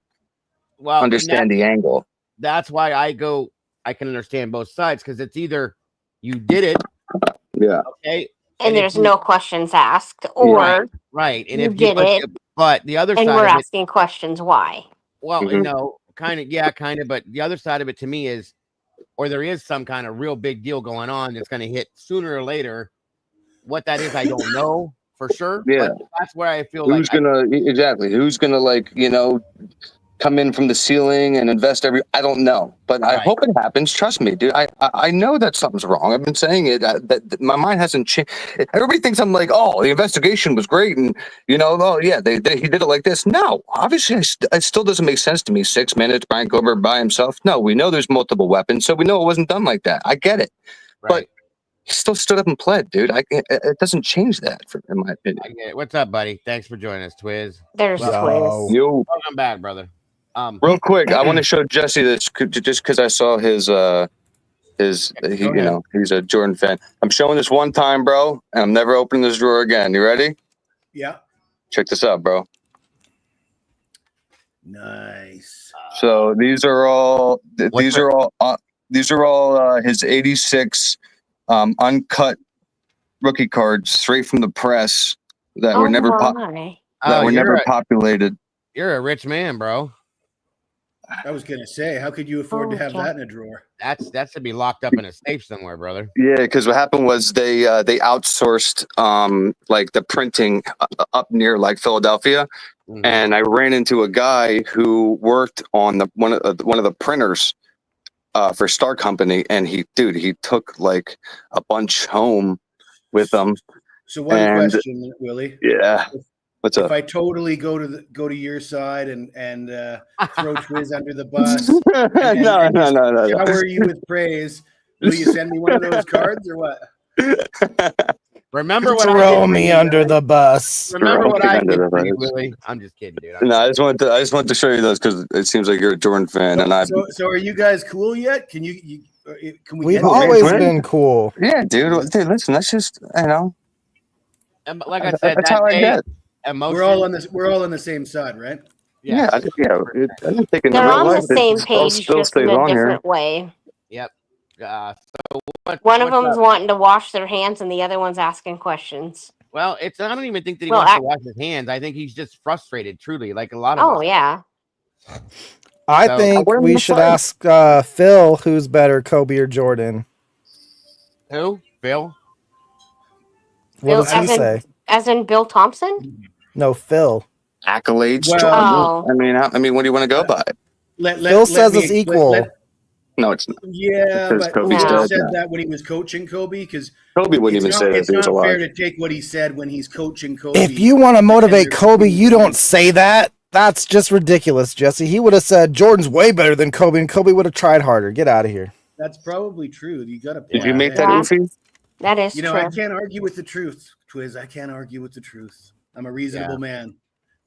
understand the angle. That's why I can understand both sides, because it's either you did it. Yeah. Okay. And there's no questions asked, or right. And you did it. But the other side, and we're asking questions why. Well, kind of. But the other side of it to me is, or there is some kind of real big deal going on that's going to hit sooner or later. What that is, I don't know for sure. Yeah, but that's where I feel who's gonna come in from the ceiling and invest I don't know, but I hope it happens. Trust me, dude. I know that something's wrong. I've been saying it. That my mind hasn't changed. Everybody thinks I'm like, oh, the investigation was great, and he did it like this. No, obviously, it still doesn't make sense to me. 6 minutes, Brian Kober by himself. No, we know there's multiple weapons, so we know it wasn't done like that. I get it, but he still stood up and pled, dude. It doesn't change that, in my opinion. I get it. What's up, buddy? Thanks for joining us, Twiz. There's Twiz. Yo, welcome back, brother. Real quick, I want to show Jesse this just because I saw he's a Jordan fan. I'm showing this one time, bro, and I'm never opening this drawer again. You ready? Yeah. Check this out, bro. Nice. So these are all his 86 uncut rookie cards straight from the press that were never populated. You're a rich man, bro. I was gonna say, how could you afford to have that in a drawer? That's to be locked up in a safe somewhere, brother. Yeah, because what happened was they outsourced like the printing up near like Philadelphia, and I ran into a guy who worked on one of the printers for Star Company, and he took like a bunch home with him. So one question, Willie. Yeah. What's if up? I totally go to your side and throw Twiz under the bus, and no. shower you with praise, will you send me one of those cards or what? Remember what throw me under the bus. Remember what I did for you, Willie. I'm just kidding, dude. No, I just want to show you those because it seems like you're a Jordan fan, and So are you guys cool yet? Can We've always been cool. Yeah, dude. Listen, that's just And like I said, that's how I get. We're all on the same side, right? Yeah. I didn't think They're on the same page, just in a different way. Yep. One of them's wanting to wash their hands, and the other one's asking questions. Well, I don't even think that he wants to wash his hands. I think he's just frustrated, truly, like a lot of us. Oh, yeah. I think we should ask Phil who's better, Kobe or Jordan. Who? Phil? What does he say? As in Bill Thompson? No, Phil. Accolades. Well, Jordan. I mean, what do you want to go by? Phil says it's equal. No, it's not. Yeah, Because but Kobe's he dead said now. that when he was coaching Kobe, because Kobe wouldn't even say that it's if he was not fair alive. to take what he said when he's coaching Kobe. If you want to motivate Kobe, you don't say that. That's just ridiculous, Jesse. He would have said Jordan's way better than Kobe, and Kobe would have tried harder. Get out of here. That's probably true. You got to. Did you make that goofy? That is true. true. I can't argue with the truth, Twiz. I can't argue with the truth. I'm a reasonable man.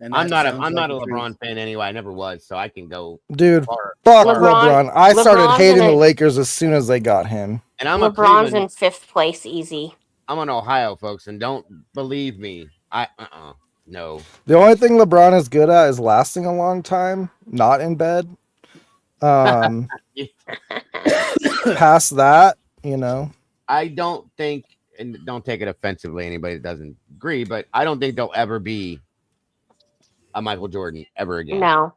And I'm not a truth. LeBron fan anyway. I never was, so I can go. Dude, far. fuck LeBron. I started LeBron's hating in the it. Lakers as soon as they got him. And I'm LeBron's in 5th place, easy. I'm on Ohio, folks, and don't believe me. No. The only thing LeBron is good at is lasting a long time, not in bed. Past that, I don't think, and don't take it offensively, anybody that doesn't agree, but I don't think there'll ever be a Michael Jordan ever again. No.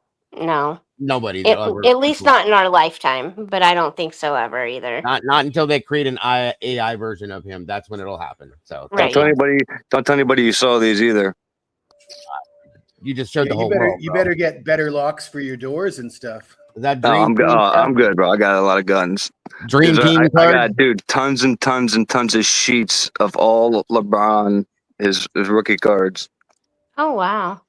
Nobody. At least not in our lifetime, but I don't think so ever either. Not until they create an AI version of him. That's when it'll happen. So Don't tell anybody you saw these either. You just showed the whole world. You better get better locks for your doors and stuff. Is that I'm good, bro. I got a lot of guns. Dream Team I card? got, dude, tons and tons and tons of sheets of all LeBron his rookie cards. Oh, wow.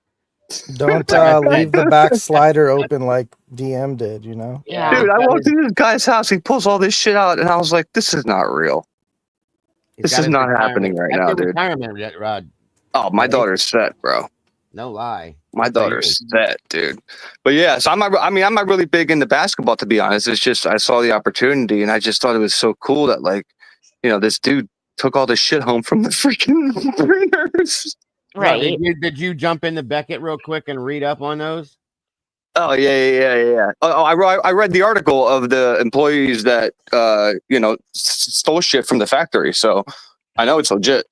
Don't leave the back slider open like DM did, Yeah. Dude, I walked into this guy's house. He pulls all this shit out, and I was like, "This is not real. This is not happening right now, dude." Oh, my daughter's set, bro. No lie. My daughter's set, dude. But yeah, so I'm not really big into basketball, to be honest. It's just I saw the opportunity, and I just thought it was so cool that this dude took all this shit home from the freaking printers. Right. Did you jump into Beckett real quick and read up on those? Oh yeah. I read the article of the employees that stole shit from the factory, so I know it's legit.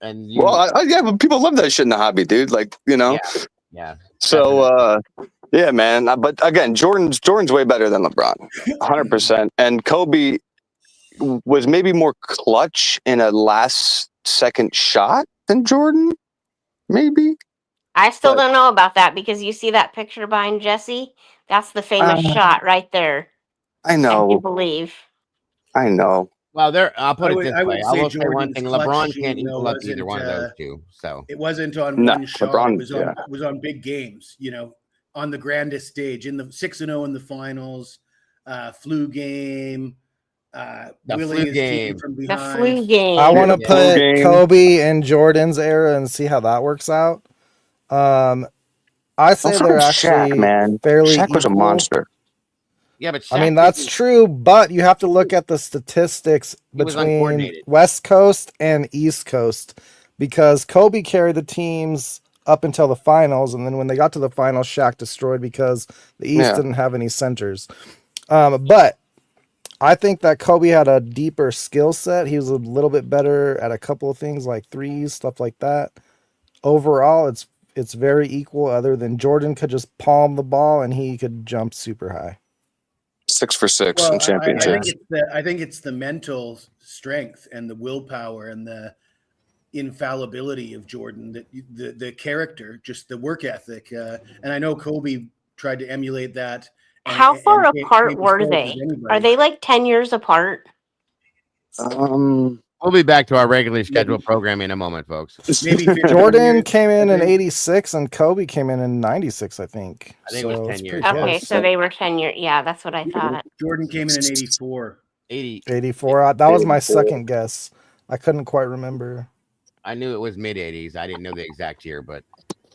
And but people love that shit in the hobby, dude. Yeah. So yeah, man. But again, Jordan's way better than LeBron, 100%. And Kobe was maybe more clutch in a last second shot than Jordan. Maybe. I still don't know about that because you see that picture behind Jesse? That's the famous shot right there. I know. I can believe. I know. Well, I'll put it this way. I will say one Jordan's thing: clutch LeBron shooting, can't equal up wasn't, either one of those two. So it wasn't on one shot. LeBron, it was on big games. On the grandest stage in the 6-0 in the finals, flu game. Willie is taken from behind. The flu game. I want to put Kobe in Jordan's era and see how that works out. I say they're actually fairly Shaq was a equal. monster. Yeah, but I mean that's true, but you have to look at the statistics between West Coast and East Coast because Kobe carried the teams up until the finals, and then when they got to the finals, Shaq destroyed because the East didn't have any centers. But I think that Kobe had a deeper skill set. He was a little bit better at a couple of things like threes, stuff like that. Overall, it's very equal. Other than Jordan could just palm the ball and he could jump super high. 6 for 6 Well, in championships. I think it's the mental strength and the willpower and the infallibility of Jordan, that the character, just the work ethic. And I know Kobe tried to emulate that. How far and came apart as were close as they? anybody. Are they like 10 years apart? We'll be back to our regularly scheduled program in a moment, folks. Maybe Jordan came in 86 and Kobe came in 96, I think. I think it was 10 it's years. pretty Okay, close. so they were 10 years. Yeah, that's what I thought. Jordan came in 84. 84. That was my second guess. I couldn't quite remember. I knew it was mid 80s. I didn't know the exact year, but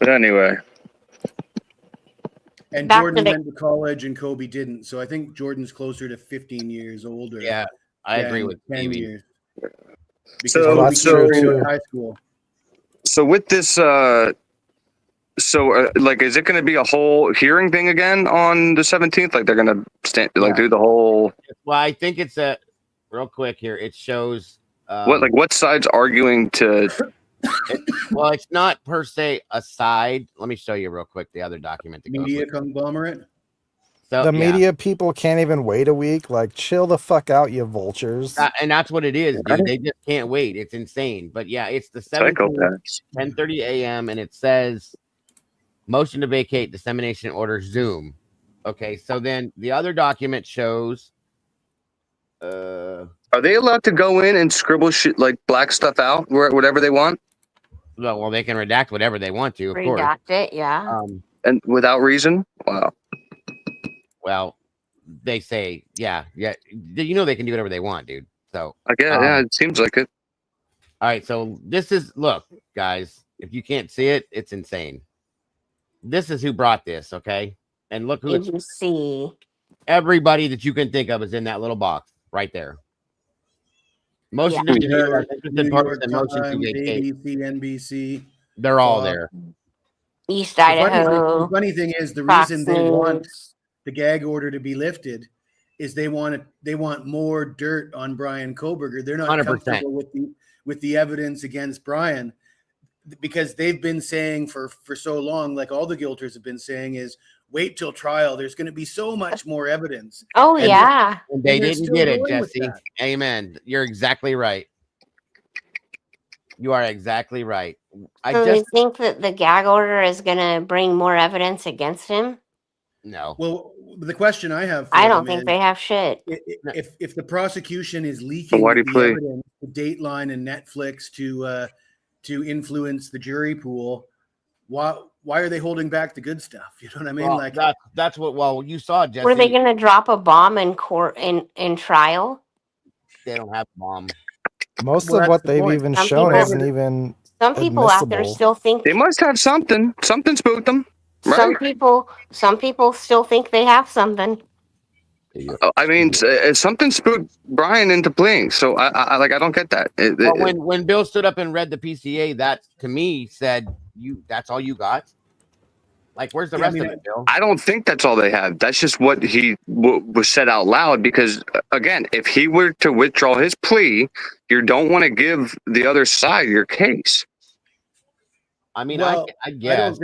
anyway. And Back Jordan to went to college and Kobe didn't. So I think Jordan's closer to 15 years older. yeah, I agree than with 10 Stevie. years. Because So- Kobe that's true, came too. to high school. So with this, like, is it going to be a whole hearing thing again on the 17th? Like, they're going to do the whole. Well, I think it's a real quick here. It shows what side's arguing to? Well, it's not per se a side. Let me show you real quick the other document. That goes Media with it. conglomerate. So, The yeah. media people can't even wait a week. Like, chill the fuck out, you vultures. And that's what it is, dude. They just can't wait. It's insane. But yeah, it's the 17th, Psychopaths. 10:30 a.m. and it says motion to vacate dissemination order Zoom. Okay, so then the other document shows. Are they allowed to go in and scribble shit like black stuff out, whatever they want, Well, they can redact whatever they want to, of course. Redact it, yeah. and without reason? Wow. Well, they say, yeah. You know they can do whatever they want, dude. So I guess, yeah, it seems like it. All right, so this is look, guys. If you can't see it, it's insane. This is who brought this, okay? And look who it's. ABC. Everybody that you can think of is in that little box right there. Motion to New and York motion to Times, vacate. ABC, NBC. They're all there. East The Idaho. funny thing is, the Fox reason they want News. the gag order to be lifted is they want more dirt on Brian Koberger. They're not 100%. comfortable with the evidence against Brian, because they've been saying for so long, like all the guilters have been saying, is wait till trial. There's going to be so much more evidence. Oh, And yeah. And they they're didn't still get it, going with Jesse. that. Amen. You're exactly right. You are exactly right. So you think that the gag order is going to bring more evidence against him? No. Well, the question I have for I don't them think is, they have shit. if the prosecution is leaking why do you the play? evidence to Dateline and Netflix to influence the jury pool, why are they holding back the good stuff? You know what I mean? Well, like that's what. Well, you saw, Jesse. Were they going to drop a bomb in court in trial? They don't have a bomb. Most Well, of what that's the they've point. even Some shown people- isn't even Some people out there admissible. still think They must have something. Something spooked them, right? some people still think they have something. I mean, something spooked Brian into playing. So I don't get that. Well, when Bill stood up and read the PCA, that to me said, that's all you got. Like, where's the rest of it, Bill? I don't think that's all they have. That's just what he was said out loud. Because again, if he were to withdraw his plea, you don't want to give the other side your case. I mean, well, I guess.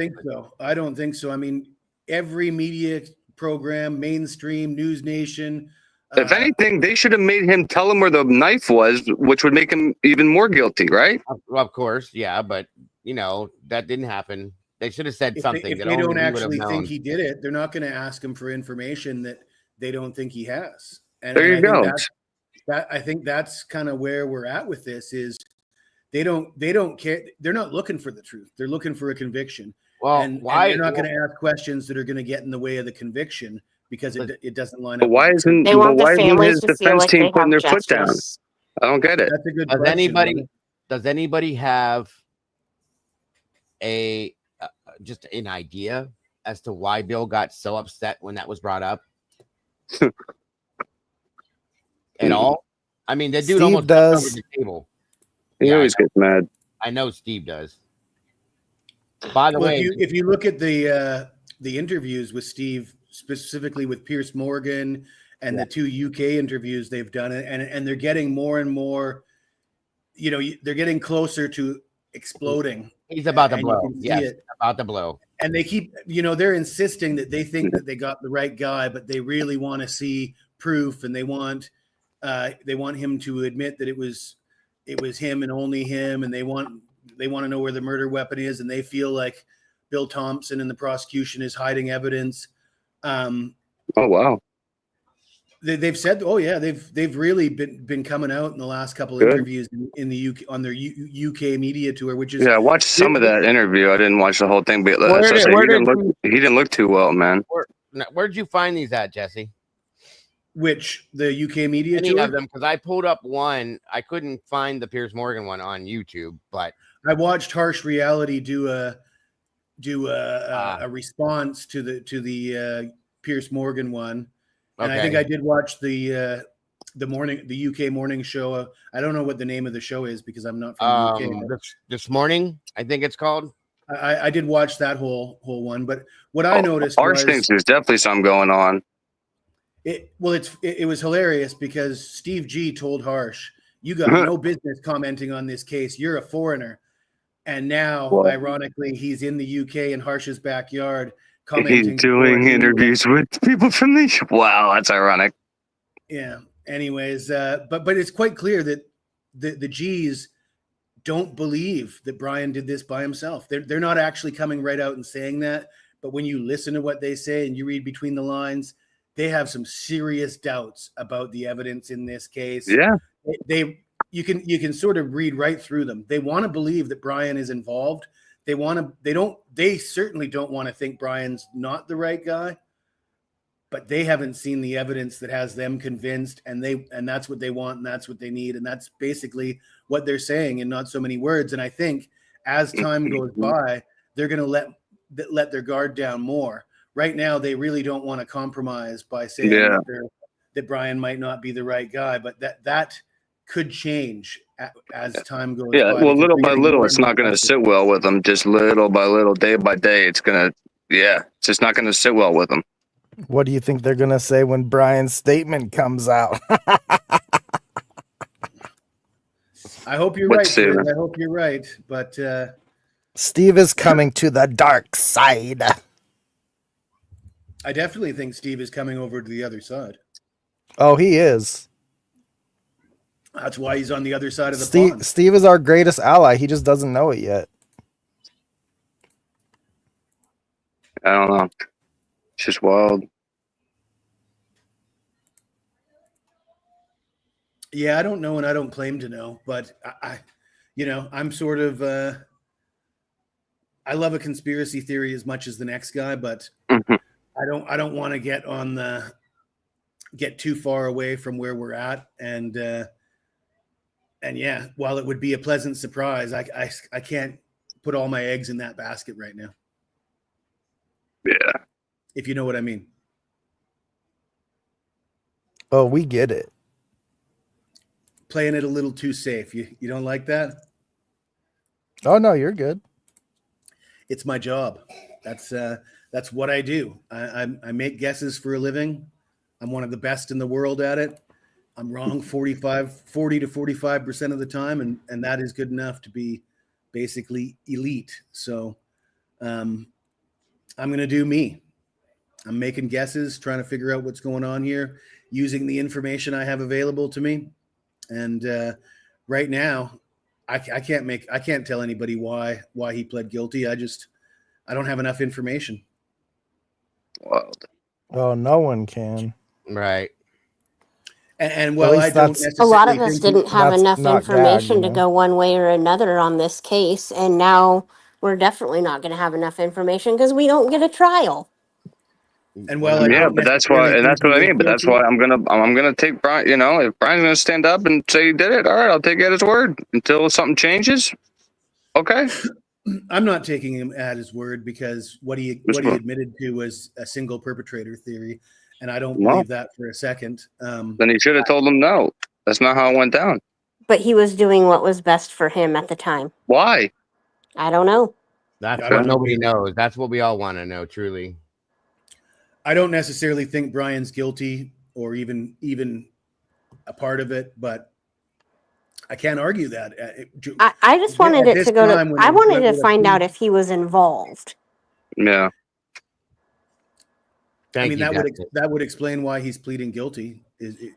I don't think so. I mean, every media program, mainstream, News Nation. If anything, they should have made him tell him where the knife was, which would make him even more guilty, right? Well, of course, yeah, but that didn't happen. They should have said something. If that they only don't he would have actually known. think he did it, they're not going to ask him for information that they don't think he has. And There you go. I think that's kind of where we're at with this. Is they don't care. They're not looking for the truth. They're looking for a conviction. Well, and why? they're not going to ask questions that are going to get in the way of the conviction because it doesn't line But up. why with the isn't truth. They want the why isn't families his to feel defense like team they putting their have foot down? justice. I don't get it. That's a good Does question. anybody have just an idea as to why Bill got so upset when that was brought up? At all? I mean, the dude Steve almost does. jumped over the table. He always gets mad. I know Steve does. By the Well, way, if you look at the interviews with Steve, specifically with Pierce Morgan and the 2 UK interviews they've done, and they're getting more and more, they're getting closer to exploding He's about to and you blow. can see Yes, it. about to blow. And they keep, they're insisting that they think that they got the right guy, but they really want to see proof, and they want him to admit that it was him and only him, and they want to know where the murder weapon is, and they feel like Bill Thompson and the prosecution is hiding evidence. Oh wow. They've said, oh yeah, they've really been coming out in the last couple Good. interviews in the UK on their UK media tour, which is I watched some of that interview. I didn't watch the whole thing, but he didn't look too well, man. Where'd you find these at, Jesse? Which the UK media Any tour? of them? Because I pulled up one. I couldn't find the Piers Morgan one on YouTube, but I watched Harsh Reality do a response to the Piers Morgan one, and I think I did watch the UK morning show. I don't know what the name of the show is because I'm not from the UK. This morning, I think it's called. I did watch that whole one, but what I noticed Harsh thinks there's definitely something going on. It was hilarious because Steve G told Harsh, "You got no business commenting on this case. You're a foreigner." And now, ironically, he's in the UK in Harsh's backyard commenting. He's doing interviews with people from the. Wow, that's ironic. Yeah. Anyways, but it's quite clear that the G's don't believe that Brian did this by himself. They're not actually coming right out and saying that, but when you listen to what they say and you read between the lines, they have some serious doubts about the evidence in this case. Yeah. You can sort of read right through them. They want to believe that Brian is involved. They certainly don't want to think Brian's not the right guy, but they haven't seen the evidence that has them convinced, and that's what they want, and that's what they need, and that's basically what they're saying in not so many words. And I think as time goes by, they're going to let their guard down more. Right now, they really don't want to compromise by saying that Brian might not be the right guy, but that could change as time goes by. Yeah, well, little by little, it's not going to sit well with them. Just little by little, day by day, it's just not going to sit well with them. What do you think they're going to say when Brian's statement comes out? I hope you're right. I hope you're right. But Steve is coming to the dark side. I definitely think Steve is coming over to the other side. Oh, he is. That's why he's on the other side of the pond. Steve is our greatest ally. He just doesn't know it yet. I don't know. It's just wild. Yeah, I don't know, and I don't claim to know, but I'm sort of. I love a conspiracy theory as much as the next guy, but I don't want to get too far away from where we're at, and yeah, while it would be a pleasant surprise, I can't put all my eggs in that basket right now. Yeah. If you know what I mean. Oh, we get it. Playing it a little too safe. You don't like that? Oh no, you're good. It's my job. That's what I do. I make guesses for a living. I'm one of the best in the world at it. I'm wrong 40 to 45% of the time, and that is good enough to be basically elite. So I'm going to do me. I'm making guesses, trying to figure out what's going on here, using the information I have available to me. And right now, I can't tell anybody why he pled guilty. I don't have enough information. Wild. Oh, no one can. Right. And well, I don't necessarily. A lot of us didn't have enough not information gag, to go one way or another on this case, and now we're definitely not going to have enough information because we don't get a trial. And well, yeah, but that's why, and that's what I mean. But that's why I'm gonna take Brian. You know, if Brian's gonna stand up and say he did it, all right, I'll take it at his word until something changes. Okay. I'm not taking him at his word because what he admitted to was a single perpetrator theory, and I don't believe that for a second. Then he should have told him no. That's not how it went down. But he was doing what was best for him at the time. Why? I don't know. That's what nobody knows. That's what we all want to know, truly. I don't necessarily think Brian's guilty or even a part of it, but I can't argue that. I just wanted it to go to. I wanted to find out if he was involved. Yeah. I mean, that would explain why he's pleading guilty.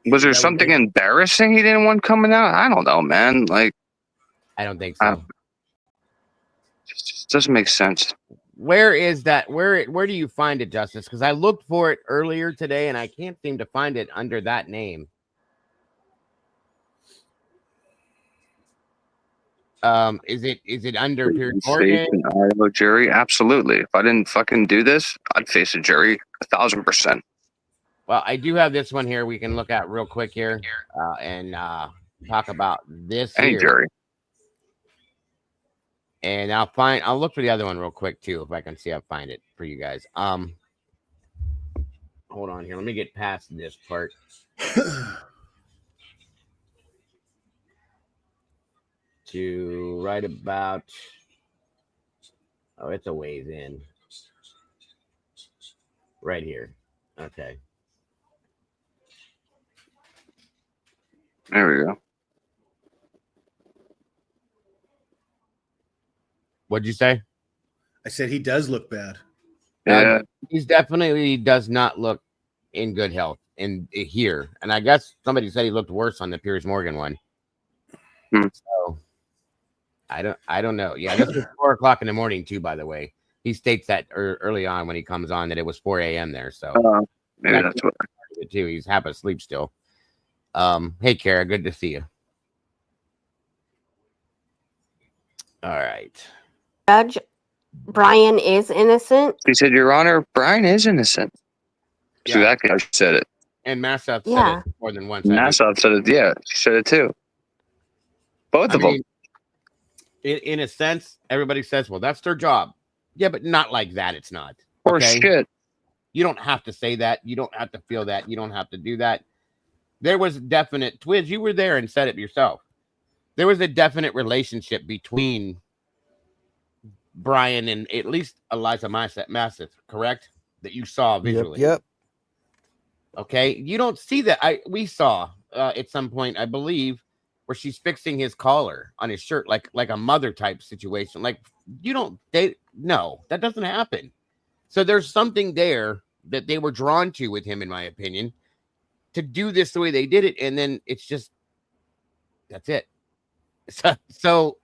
Was there something embarrassing he didn't want coming out? I don't know, man. Like, I don't think so. It doesn't make sense. Where is that? Where do you find it, Justice? Because I looked for it earlier today and I can't seem to find it under that name. Is it under Piers Morgan? Idaho jury? Absolutely. If I didn't fucking do this, I'd face a jury 1,000%. Well, I do have this one here we can look at real quick here and talk about this Any here. jury. And I'll look for the other one real quick too, if I can see I'll find it for you guys. Hold on here. Let me get past this part. To right about, it's a ways in. Right here. Okay. There we go. What'd you say? I said he does look bad. Yeah. He's definitely does not look in good health here. And I guess somebody said he looked worse on the Piers Morgan one. So I don't know. Yeah, this was 4 o'clock in the morning too, by the way. He states that early on when he comes on that it was 4 a.m. there. So maybe that's what it too. He's half asleep still. Hey Kara, good to see you. All right. Judge Brian is innocent. He said, Your Honor, Brian is innocent. That's exactly how she said it. And Massaf said it more than once. Massaf said it, yeah. She said it too. Both of them. In a sense, everybody says, well, that's their job. Yeah, but not like that. It's not. Or shit. You don't have to say that. You don't have to feel that. You don't have to do that. There was definite, Twiz, you were there and said it yourself. There was a definite relationship between Brian and at least Eliza Massaf, correct? That you saw visually. Yep. Okay. You don't see that. We saw at some point, I believe, where she's fixing his collar on his shirt, like a mother type situation. Like you don't date. No, that doesn't happen. So there's something there that they were drawn to with him, in my opinion, to do this the way they did it. And then it's just, that's it. So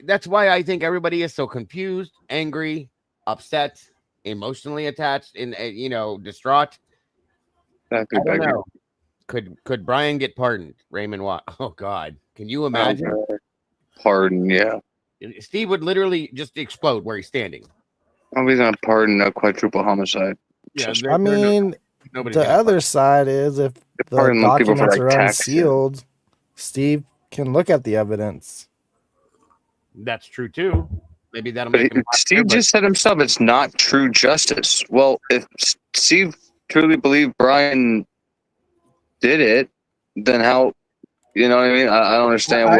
that's why I think everybody is so confused, angry, upset, emotionally attached, and distraught. I don't know. Could Brian get pardoned? Raymond Watt. Oh God, can you imagine? Pardon, yeah. Steve would literally just explode where he's standing. Nobody's gonna pardon a quadruple homicide. Yeah, I mean, the other side is if the documents are unsealed, Steve can look at the evidence. That's true too. Maybe that'll make him. Steve just said himself, it's not true justice. Well, if Steve truly believed Brian did it, then how? You know what I mean? I don't understand.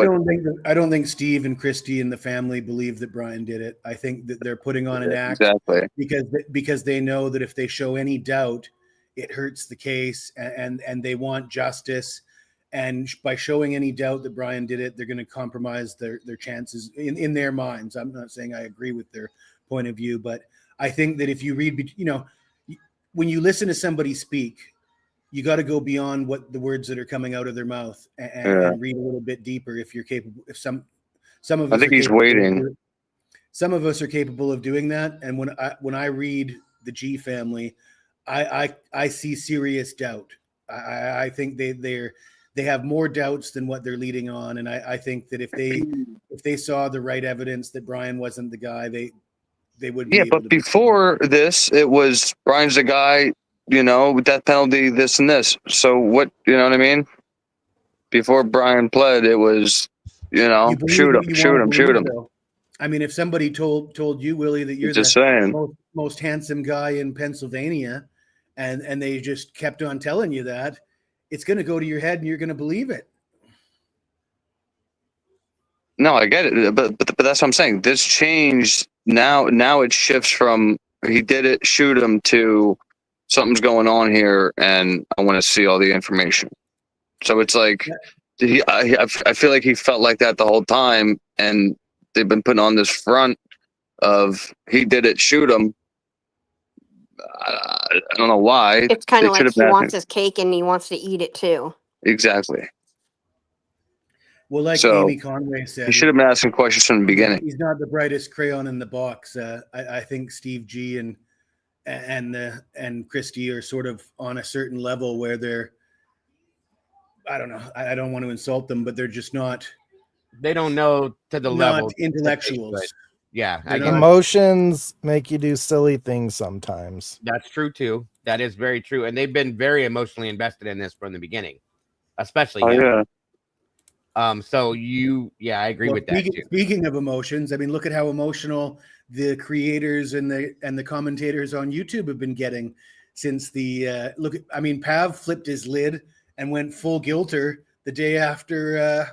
I don't think Steve and Christy and the family believe that Brian did it. I think that they're putting on an act because they know that if they show any doubt, it hurts the case, and they want justice. And by showing any doubt that Brian did it, they're going to compromise their chances in their minds. I'm not saying I agree with their point of view, but I think that if you read, when you listen to somebody speak, you got to go beyond what the words that are coming out of their mouth and read a little bit deeper if you're capable. If some of us, I think he's waiting. Some of us are capable of doing that. And when I read the G family, I see serious doubt. I think they have more doubts than what they're leading on. And I think that if they saw the right evidence that Brian wasn't the guy, they would. Yeah, but before this, it was Brian's the guy. Death penalty, this and this. So what, you know what I mean? Before Brian pled, it was, shoot him. I mean, if somebody told you, Willie, that you're the most handsome guy in Pennsylvania, and they just kept on telling you that, it's going to go to your head and you're going to believe it. No, I get it. But that's what I'm saying. This changed. Now it shifts from he did it, shoot him, to something's going on here and I want to see all the information. So it's like I feel like he felt like that the whole time, and they've been putting on this front of he did it, shoot him. I don't know why. It's kind They of should like have he been wants asking. his cake and he wants to eat it too. Exactly. Well, like So Amy Conway said, he should have been asking questions from the beginning. He's not the brightest crayon in the box. I think Steve G and Christy are sort of on a certain level where they're, I don't know, I don't want to insult them, but they're just not. They don't know to the level Not intellectuals. Yeah, They're not- emotions make you do silly things sometimes. That's true too. That is very true, and they've been very emotionally invested in this from the beginning, especially him. Yeah. So I agree with that too. Speaking of emotions, I mean, look at how emotional the creators and the commentators on YouTube have been getting since the Pav flipped his lid and went full guilter the day after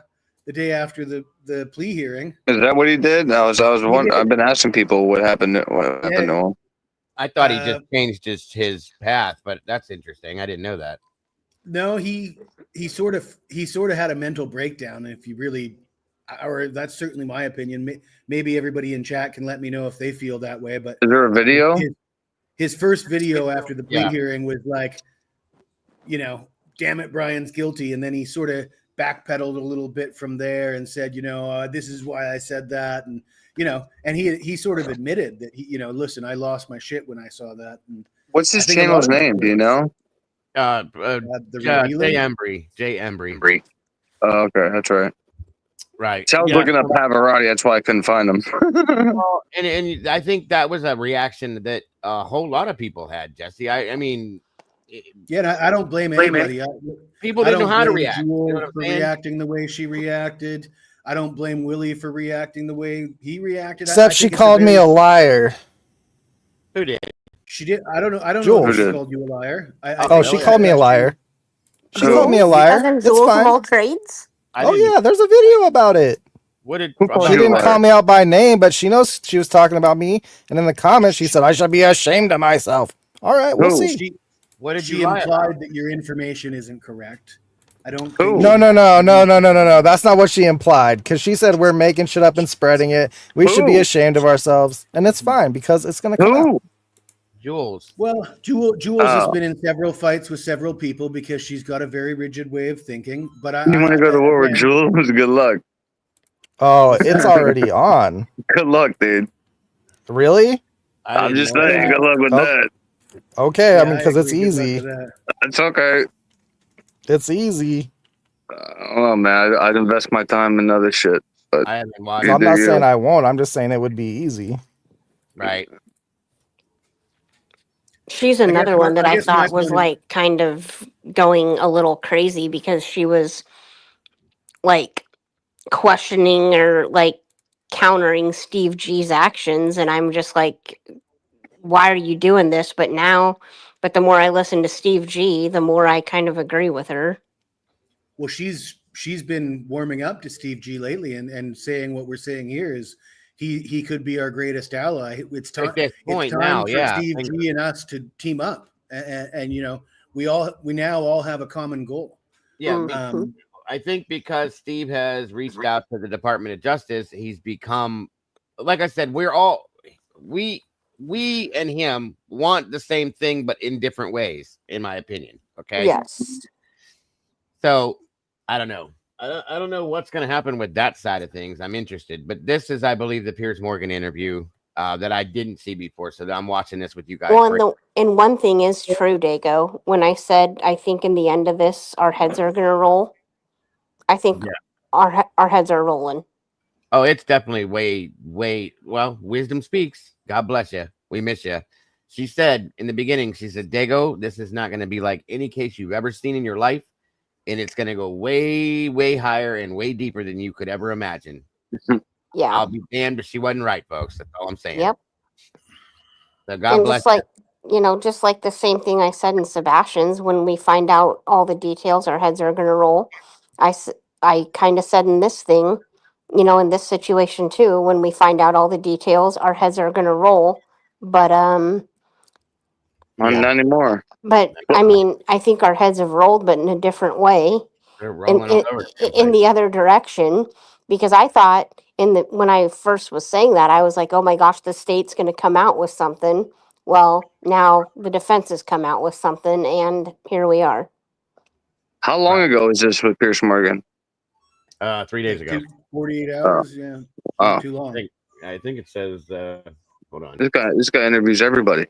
the plea hearing. Is that what he did? I've been asking people what happened to him. I thought he just changed his path, but that's interesting. I didn't know that. No, he sort of had a mental breakdown. If you really, or that's certainly my opinion. Maybe everybody in chat can let me know if they feel that way. But is there a video? His first video after the plea hearing was like, damn it, Brian's guilty, and then he sort of backpedaled a little bit from there and said, this is why I said that, and and he sort of admitted that listen, I lost my shit when I saw that. And what's his channel's name? Do you know? Jay Embry. Oh, okay, that's right. Right. So I was looking up Pavarotti. That's why I couldn't find him. Well, and I think that was a reaction that a whole lot of people had, Jesse. I mean, I don't blame anybody. People didn't know how to react. Jewel for reacting the way she reacted. I don't blame Willie for reacting the way he reacted. Except she called me a liar. Who did? She did. I don't know. I don't Jules. know if she called you a liar. She called me a liar. She called me a liar. It's fine. Trades? Oh yeah, there's a video about it. What did she didn't call me out by name, but she knows she was talking about me. And in the comments, she said I should be ashamed of myself. All right, we'll see. What did she implied that your information isn't correct? I don't think No. That's not what she implied. Because she said we're making shit up and spreading it. We should be ashamed of ourselves, and it's fine because it's gonna come out. Jules. Well, Jules has been in several fights with several people because she's got a very rigid way of thinking. But you want to go to war with Jules? Good luck. Oh, it's already on. Good luck, dude. Really? I'm just saying. Good luck with that. Okay, I mean, because it's easy. It's okay. It's easy. Oh man, I'd invest my time in other shit. But I haven't watched. I'm not saying I won't. I'm just saying it would be easy. Right. She's another one that I thought was like kind of going a little crazy because she was like questioning or like countering Steve G's actions, and I'm just like, why are you doing this? But the more I listen to Steve G, the more I kind of agree with her. Well, she's been warming up to Steve G lately and saying what we're saying here is he could be our greatest ally. It's time for Steve G and us to team up, and we now all have a common goal. Yeah, I think because Steve has reached out to the Department of Justice, he's become, like I said, we and him want the same thing, but in different ways, in my opinion. Okay. Yes. So I don't know. I don't know what's going to happen with that side of things. I'm interested, but this is, I believe, the Piers Morgan interview that I didn't see before. So I'm watching this with you guys. Well, and one thing is true, Dago. When I said, I think in the end of this, our heads are going to roll. I think our heads are rolling. Oh, it's definitely way. Well, wisdom speaks. God bless you. We miss you. She said in the beginning, she said, Dago, this is not going to be like any case you've ever seen in your life. And it's going to go way, way higher and way deeper than you could ever imagine. Yeah. I'll be damned if she wasn't right, folks. That's all I'm saying. Yep. So God bless you. Just like the same thing I said in Sebastian's, when we find out all the details, our heads are going to roll. I kind of said in this thing, in this situation too, when we find out all the details, our heads are going to roll. But, not anymore. But I mean, I think our heads have rolled, but in a different way. They're in, rolling all over the in place. the other direction, because I thought when I first was saying that, I was like, oh my gosh, the state's going to come out with something. Well, now the defense has come out with something, and here we are. How long ago is this with Pierce Morgan? 3 days ago. 48 hours. Yeah. Not too long. I think it says. Hold on. This guy interviews everybody.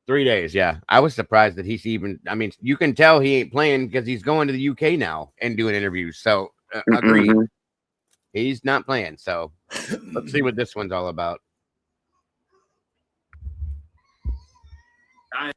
3 days. Yeah, I was surprised that he's even. I mean, you can tell he ain't playing because he's going to the UK now and doing interviews. So agreed. Mm-hmm. He's not playing. So let's see what this one's all about. I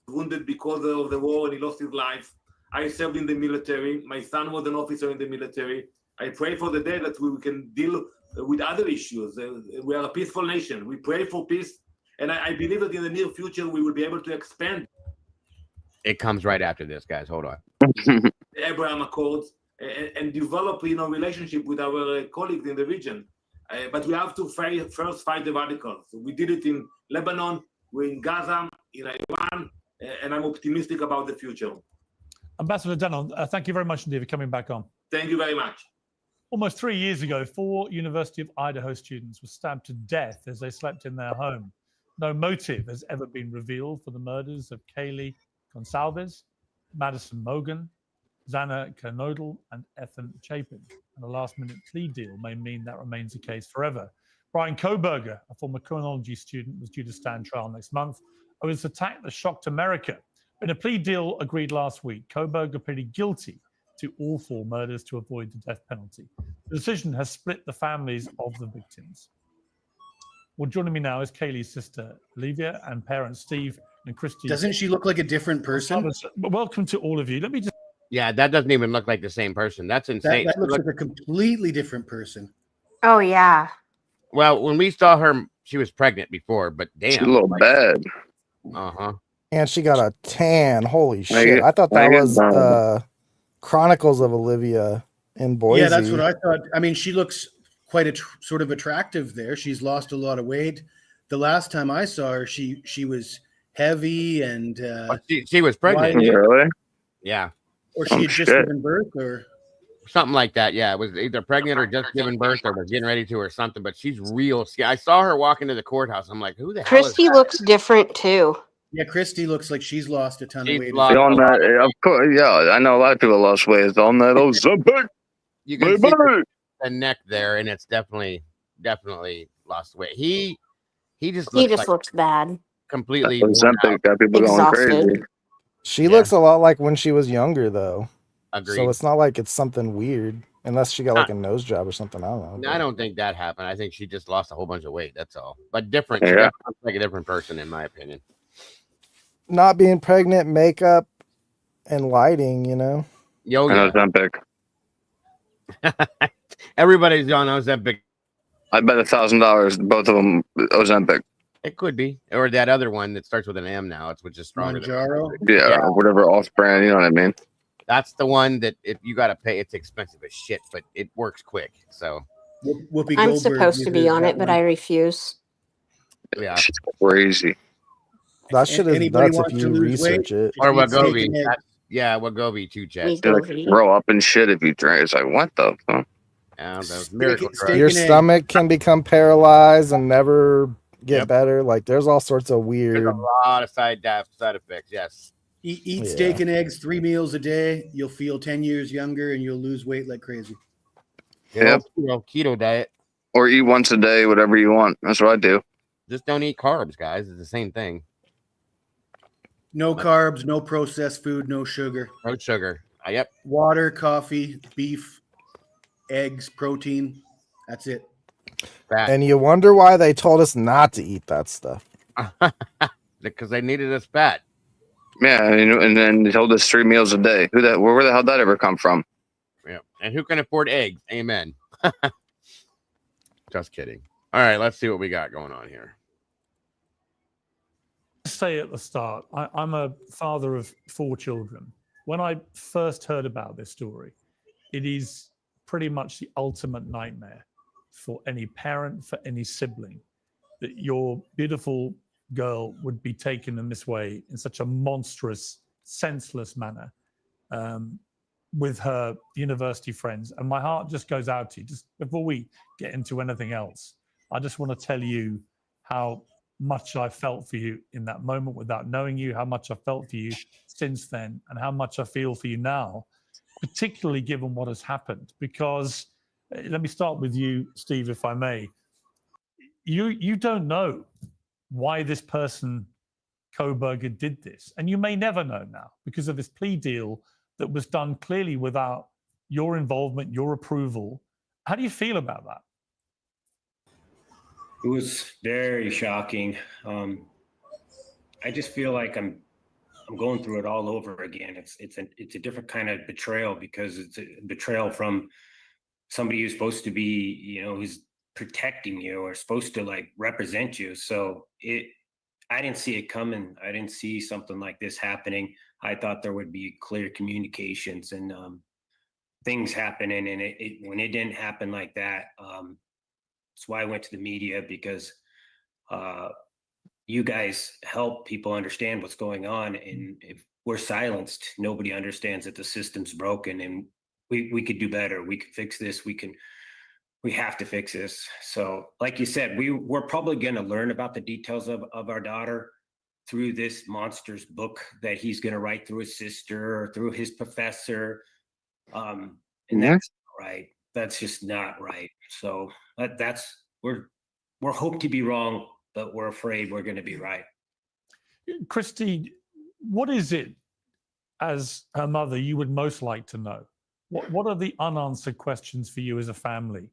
wounded because of the war and he lost his life. I served in the military. My son was an officer in the military. I pray for the day that we can deal with other issues. We are a peaceful nation. We pray for peace. And I believe that in the near future, we will be able to expand It comes right after this, guys. Hold on. the Abraham Accords and develop, relationship with our colleagues in the region. But we have to first fight the radicals. We did it in Lebanon, we're in Gaza, in Iran, and I'm optimistic about the future. Ambassador Denon, thank you very much indeed for coming back on. Thank you very much. Almost 3 years ago, 4 University of Idaho students were stabbed to death as they slept in their home. No motive has ever been revealed for the murders of Kaylee Gonsalves, Madison Mogan, Xana Kernodle, and Ethan Chapin. And a last-minute plea deal may mean that remains the case forever. Brian Koberger, a former criminology student, was due to stand trial next month over this attack that shocked America. In a plea deal agreed last week, Koberger pleaded guilty to all 4 murders to avoid the death penalty. The decision has split the families of the victims. Well, joining me now is Kaylee's sister, Olivia, and parents, Steve and Christy. Doesn't she look like a different person? Welcome to all of you. Let me just... Yeah, that doesn't even look like the same person. That's insane. That looks like a completely different person. Oh, yeah. Well, when we saw her, she was pregnant before, but damn. She's a little bad. Uh-huh. And she got a tan. Holy shit. I thought that was Chronicles of Olivia in Boise. Yeah, that's what I thought. I mean, she looks quite sort of attractive there. She's lost a lot of weight. The last time I saw her, she was heavy and she was pregnant. Really? Yeah. Or she had just given birth or something like that. Yeah, it was either pregnant or just giving birth or was getting ready to or something. But she's real. I saw her walk into the courthouse. I'm like, who the hell is Christy looks different too. Yeah, Christy looks like she's lost a ton of weight. On that, of course, yeah, I know a lot of people lost weight on that Ozempic. You can see the neck there, and it's definitely lost weight. He just looks bad. Completely Ozempic got people going crazy. She looks a lot like when she was younger, though. Agreed. So it's not like it's something weird, unless she got like a nose job or something. I don't know. No, I don't think that happened. I think she just lost a whole bunch of weight. That's all. But different. Yeah. She looks like a different person, in my opinion. Not being pregnant, makeup, and lighting, you know. Yo, yeah. Ozempic. Everybody's on Ozempic. I bet $1,000 both of them Ozempic. It could be, or that other one that starts with an M now. It's which is stronger. Manjaro? Yeah, or whatever off-brand. You know what I mean? That's the one that if you got to pay, it's expensive as shit, but it works quick. So I'm supposed to be on it, but I refuse. Yeah, she's crazy. That shit is nuts if you research it. Or Wegovy. Yeah, Wegovy too, Chet. Grow up and shit if you drink. It's like, what the fuck? Miracle drugs. Your stomach can become paralyzed and never get better. Like there's all sorts of weird. There's a lot of side effects. Yes. Eat steak and eggs 3 meals a day. You'll feel 10 years younger and you'll lose weight like crazy. Yeah. Keto diet. Or eat once a day, whatever you want. That's what I do. Just don't eat carbs, guys. It's the same thing. No carbs, no processed food, no sugar. No sugar. Yep. Water, coffee, beef, eggs, protein. That's it. And you wonder why they told us not to eat that stuff. Because they needed us fat. Yeah, and then they told us 3 meals a day. Where the hell did that ever come from? Yeah, and who can afford eggs? Amen. Just kidding. All right, let's see what we got going on here. Say at the start, I'm a father of 4 children. When I first heard about this story, it is pretty much the ultimate nightmare for any parent, for any sibling, that your beautiful girl would be taken in this way, in such a monstrous, senseless manner. with her university friends. And my heart just goes out to you. Just before we get into anything else, I just want to tell you how much I felt for you in that moment without knowing you, how much I felt for you since then, and how much I feel for you now, particularly given what has happened. Because let me start with you, Steve, if I may. You don't know why this person, Koberger, did this. And you may never know now because of this plea deal that was done clearly without your involvement, your approval. How do you feel about that? It was very shocking. I just feel like I'm going through it all over again. It's a different kind of betrayal because it's a betrayal from somebody who's supposed to be, who's protecting you or supposed to like represent you. So I didn't see it coming. I didn't see something like this happening. I thought there would be clear communications and things happening. And when it didn't happen like that, that's why I went to the media, because you guys help people understand what's going on. And if we're silenced, nobody understands that the system's broken and we could do better. We could fix this. We have to fix this. So like you said, we're probably going to learn about the details of our daughter through this monster's book that he's going to write through his sister or through his professor. And that's not right. That's just not right. So we're hope to be wrong, but we're afraid we're going to be right. Christy, what is it as her mother you would most like to know? What are the unanswered questions for you as a family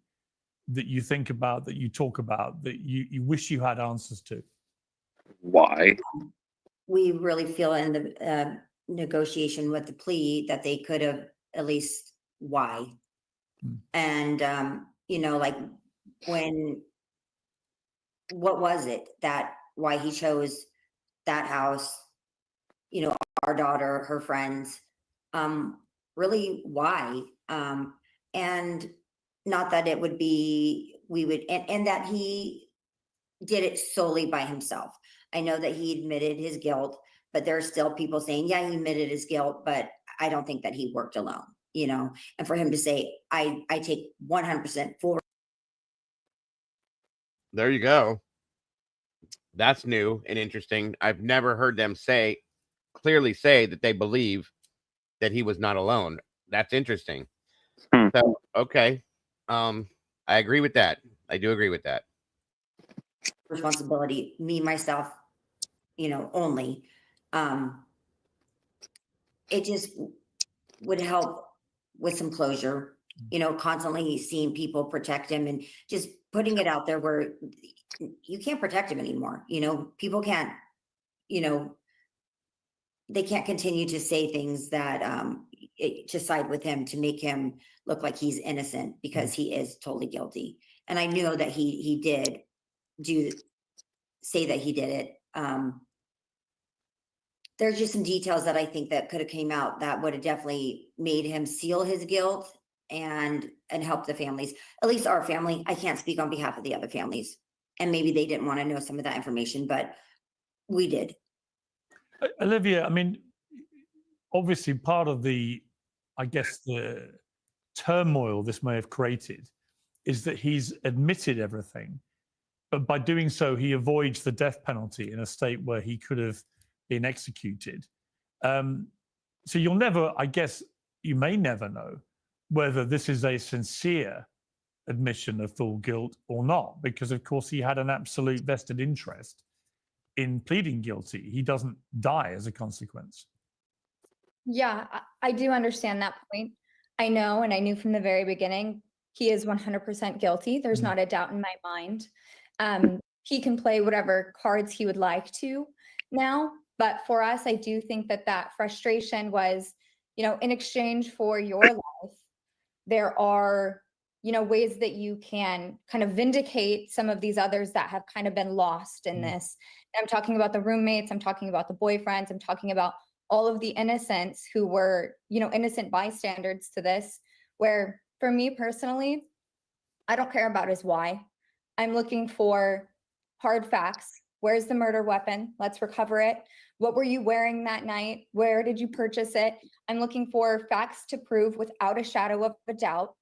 that you think about, that you talk about, that you wish you had answers to? Why? We really feel in the negotiation with the plea that they could have at least why. And, like what was it that why he chose that house, our daughter, her friends, really why? And not that it would be, and that he did it solely by himself. I know that he admitted his guilt, but there are still people saying, yeah, he admitted his guilt, but I don't think that he worked alone, and for him to say, I take 100% for. There you go. That's new and interesting. I've never heard them clearly say that they believe that he was not alone. That's interesting. So, okay. I agree with that. I do agree with that. Responsibility, me, myself, only. It just would help with some closure, constantly seeing people protect him and just putting it out there where you can't protect him anymore. People can't, they can't continue to say things that to side with him to make him look like he's innocent, because he is totally guilty. And I know that he did say that he did it. There's just some details that I think that could have came out that would have definitely made him seal his guilt and help the families, at least our family. I can't speak on behalf of the other families, and maybe they didn't want to know some of that information, but we did. Olivia, I mean, obviously part of the turmoil this may have created is that he's admitted everything, but by doing so, he avoids the death penalty in a state where he could have been executed. So you'll never, you may never know whether this is a sincere admission of full guilt or not, because of course he had an absolute vested interest in pleading guilty. He doesn't die as a consequence. Yeah, I do understand that point. I know, and I knew from the very beginning, he is 100% guilty. There's not a doubt in my mind. He can play whatever cards he would like to now, but for us, I do think that frustration was, in exchange for your life, there are, ways that you can kind of vindicate some of these others that have kind of been lost in this. And I'm talking about the roommates, I'm talking about the boyfriends, I'm talking about all of the innocents who were, innocent bystanders to this, where for me personally, I don't care about his why. I'm looking for hard facts Where's the murder weapon? Let's recover it. What were you wearing that night? Where did you purchase it? I'm looking for facts to prove without a shadow of a doubt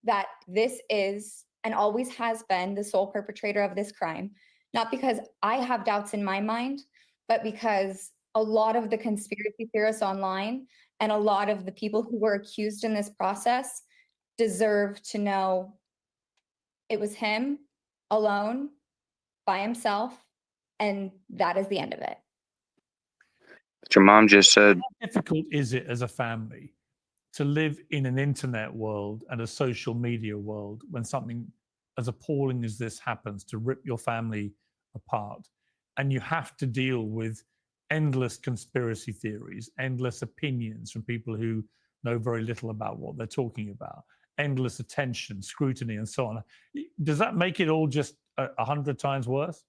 that this is and always has been the sole perpetrator of this crime. Not because I have doubts in my mind, but because a lot of the conspiracy theorists online and a lot of the people who were accused in this process deserve to know it was him alone by himself, and that is the end of it. What your mom just said. How difficult is it as a family to live in an internet world and a social media world when something as appalling as this happens, to rip your family apart, and you have to deal with endless conspiracy theories, endless opinions from people who know very little about what they're talking about, endless attention, scrutiny, and so on? Does that make it all just 100 times worse?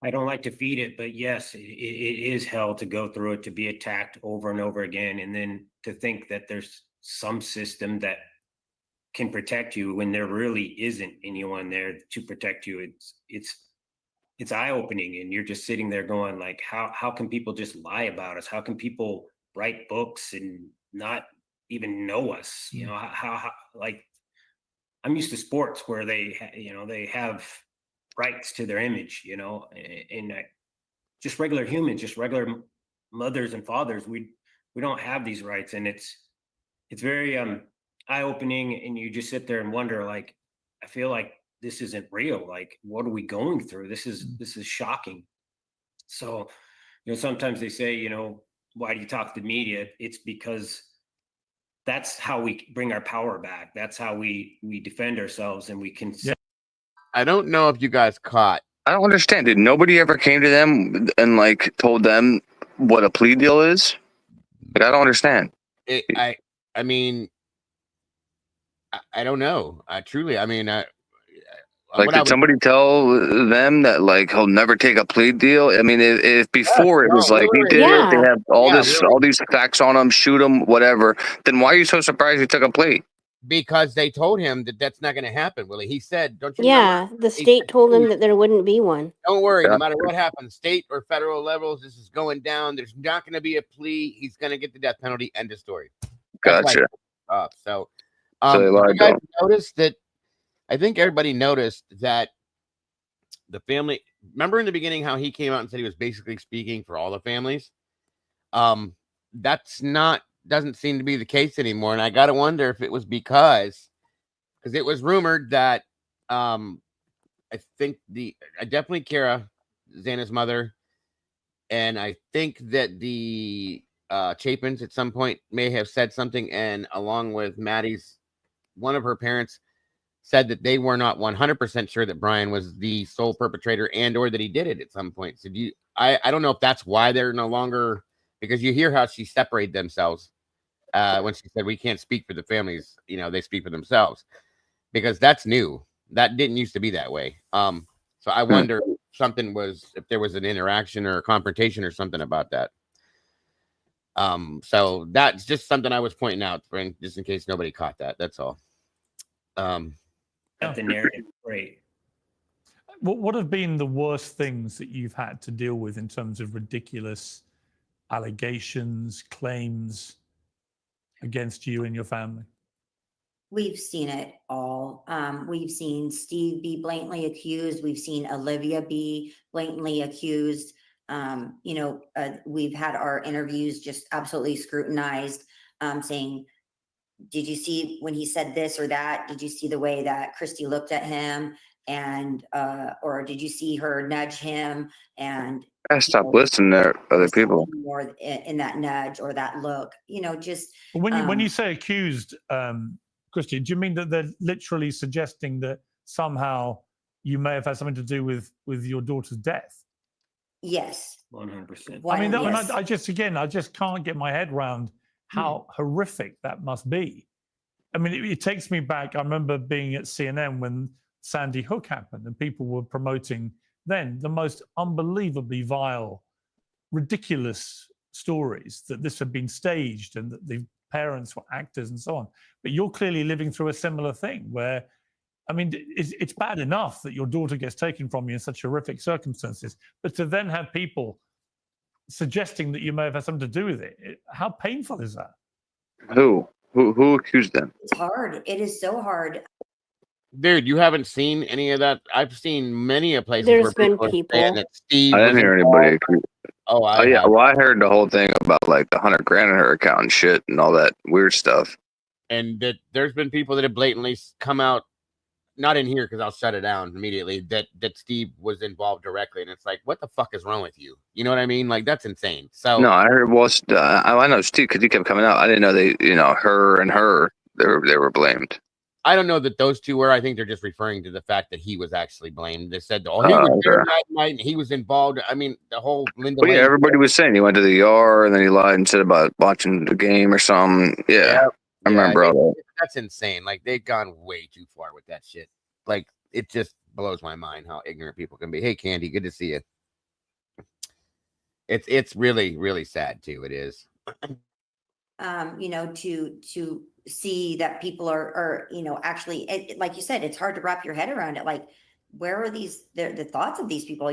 I don't like to feed it, but yes, it is hell to go through it, to be attacked over and over again. And then to think that there's some system that can protect you when there really isn't anyone there to protect you. It's eye-opening, and you're just sitting there going like, how can people just lie about us? How can people write books and not even know us? You know, how like, I'm used to sports where they have rights to their image, and just regular humans, just regular mothers and fathers, we don't have these rights. And it's very eye-opening, and you just sit there and wonder, like, I feel like this isn't real. Like, what are we going through? This is shocking. So, sometimes they say, why do you talk to the media? It's because that's how we bring our power back. That's how we defend ourselves, and we can. Yeah. I don't know if you guys caught. I don't understand. Did nobody ever came to them and like told them what a plea deal is? Like, I don't understand. I mean, I don't know. Truly, I mean, like, did somebody tell them that like he'll never take a plea deal? I mean, if before it was like he did it, they have all these facts on him, shoot him, whatever. Then why are you so surprised he took a plea? Because they told him that that's not going to happen, Willie. He said, "Don't you?" Yeah, remember? the state told him that there wouldn't be one. Don't worry, no matter what happens, state or federal levels, this is going down. There's not going to be a plea. He's going to get the death penalty. End of story. That's Gotcha. So they lied you guys noticed that? I think everybody noticed that the family. Remember in the beginning how he came out and said he was basically speaking for all the families. Doesn't seem to be the case anymore, and I gotta wonder if it was because it was rumored that I think definitely Kara, Xana's mother, and I think that the Chapins at some point may have said something, and along with Maddie's, one of her parents said that they were not 100% sure that Brian was the sole perpetrator and or that he did it at some point. So I don't know if that's why they're no longer, because you hear how she separated themselves when she said we can't speak for the families, they speak for themselves, because that's new. That didn't used to be that way. So I wonder if there was an interaction or a confrontation or something about that. So that's just something I was pointing out, just in case nobody caught that. That's all. The narrative, great. What have been the worst things that you've had to deal with in terms of ridiculous allegations, claims against you and your family? We've seen it all. We've seen Steve be blatantly accused. We've seen Olivia be blatantly accused. We've had our interviews just absolutely scrutinized, saying, did you see when he said this or that? Did you see the way that Christy looked at him? And or did you see her nudge him? And I stop listening to other people. More in that nudge or that look, just when you say accused, Christy, do you mean that they're literally suggesting that somehow you may have had something to do with your daughter's death? Yes, 100%. I mean, I just can't get my head around how horrific that must be. I mean, it takes me back. I remember being at CNN when Sandy Hook happened, and people were promoting then the most unbelievably vile, ridiculous stories that this had been staged and that the parents were actors and so on. But you're clearly living through a similar thing where I mean, it's bad enough that your daughter gets taken from you in such horrific circumstances, but to then have people suggesting that you may have had something to do with it, how painful is that? Who accused them? It's hard. It is so hard. Dude, you haven't seen any of that? I've seen many a places There's where been people are saying people. that Steve I was didn't hear involved. anybody accuse. Oh, Oh yeah, have. well I heard the whole thing about like the $100,000 in her account and shit and all that weird stuff. And that there's been people that have blatantly come out, not in here because I'll shut it down immediately, that Steve was involved directly, and it's like, what the fuck is wrong with you? You know what I mean? Like, that's insane. So No, I heard. Well, I know Steve because he kept coming out. I didn't know they, her and her, they were blamed. I don't know that those two were. I think they're just referring to the fact that he was actually blamed. They said, "Oh, he was there that night and he was involved." I mean, the whole Linda. Well, yeah, Lane everybody was saying he went to the ER and then he lied and said about watching the game or something. Yeah, I remember all that. That's insane. Like, they've gone way too far with that shit. Like, it just blows my mind how ignorant people can be. Hey, Candy, good to see you. It's really, really sad too. It is. To see that people are actually, like you said, it's hard to wrap your head around it. Like, where are the thoughts of these people?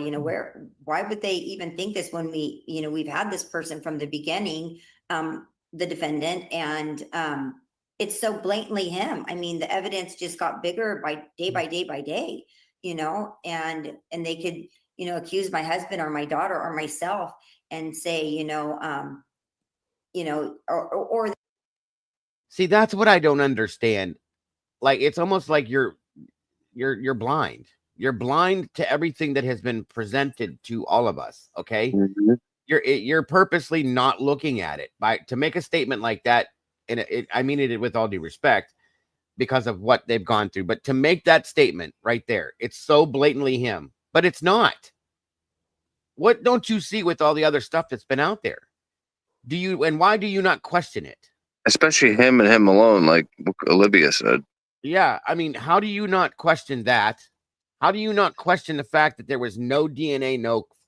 Why would they even think this when we've had this person from the beginning, the defendant, and it's so blatantly him. I mean, the evidence just got bigger by day, and they could, accuse my husband or my daughter or myself and say, or See, that's what I don't understand. Like, it's almost like you're blind. You're blind to everything that has been presented to all of us. Okay. Mm-hmm. You're purposely not looking at it to make a statement like that. And I mean it with all due respect because of what they've gone through, but to make that statement right there, it's so blatantly him, but it's not. What don't you see with all the other stuff that's been out there? And why do you not question it? Especially him and him alone, like Olivia said. Yeah, I mean, how do you not question that? How do you not question the fact that there was no DNA,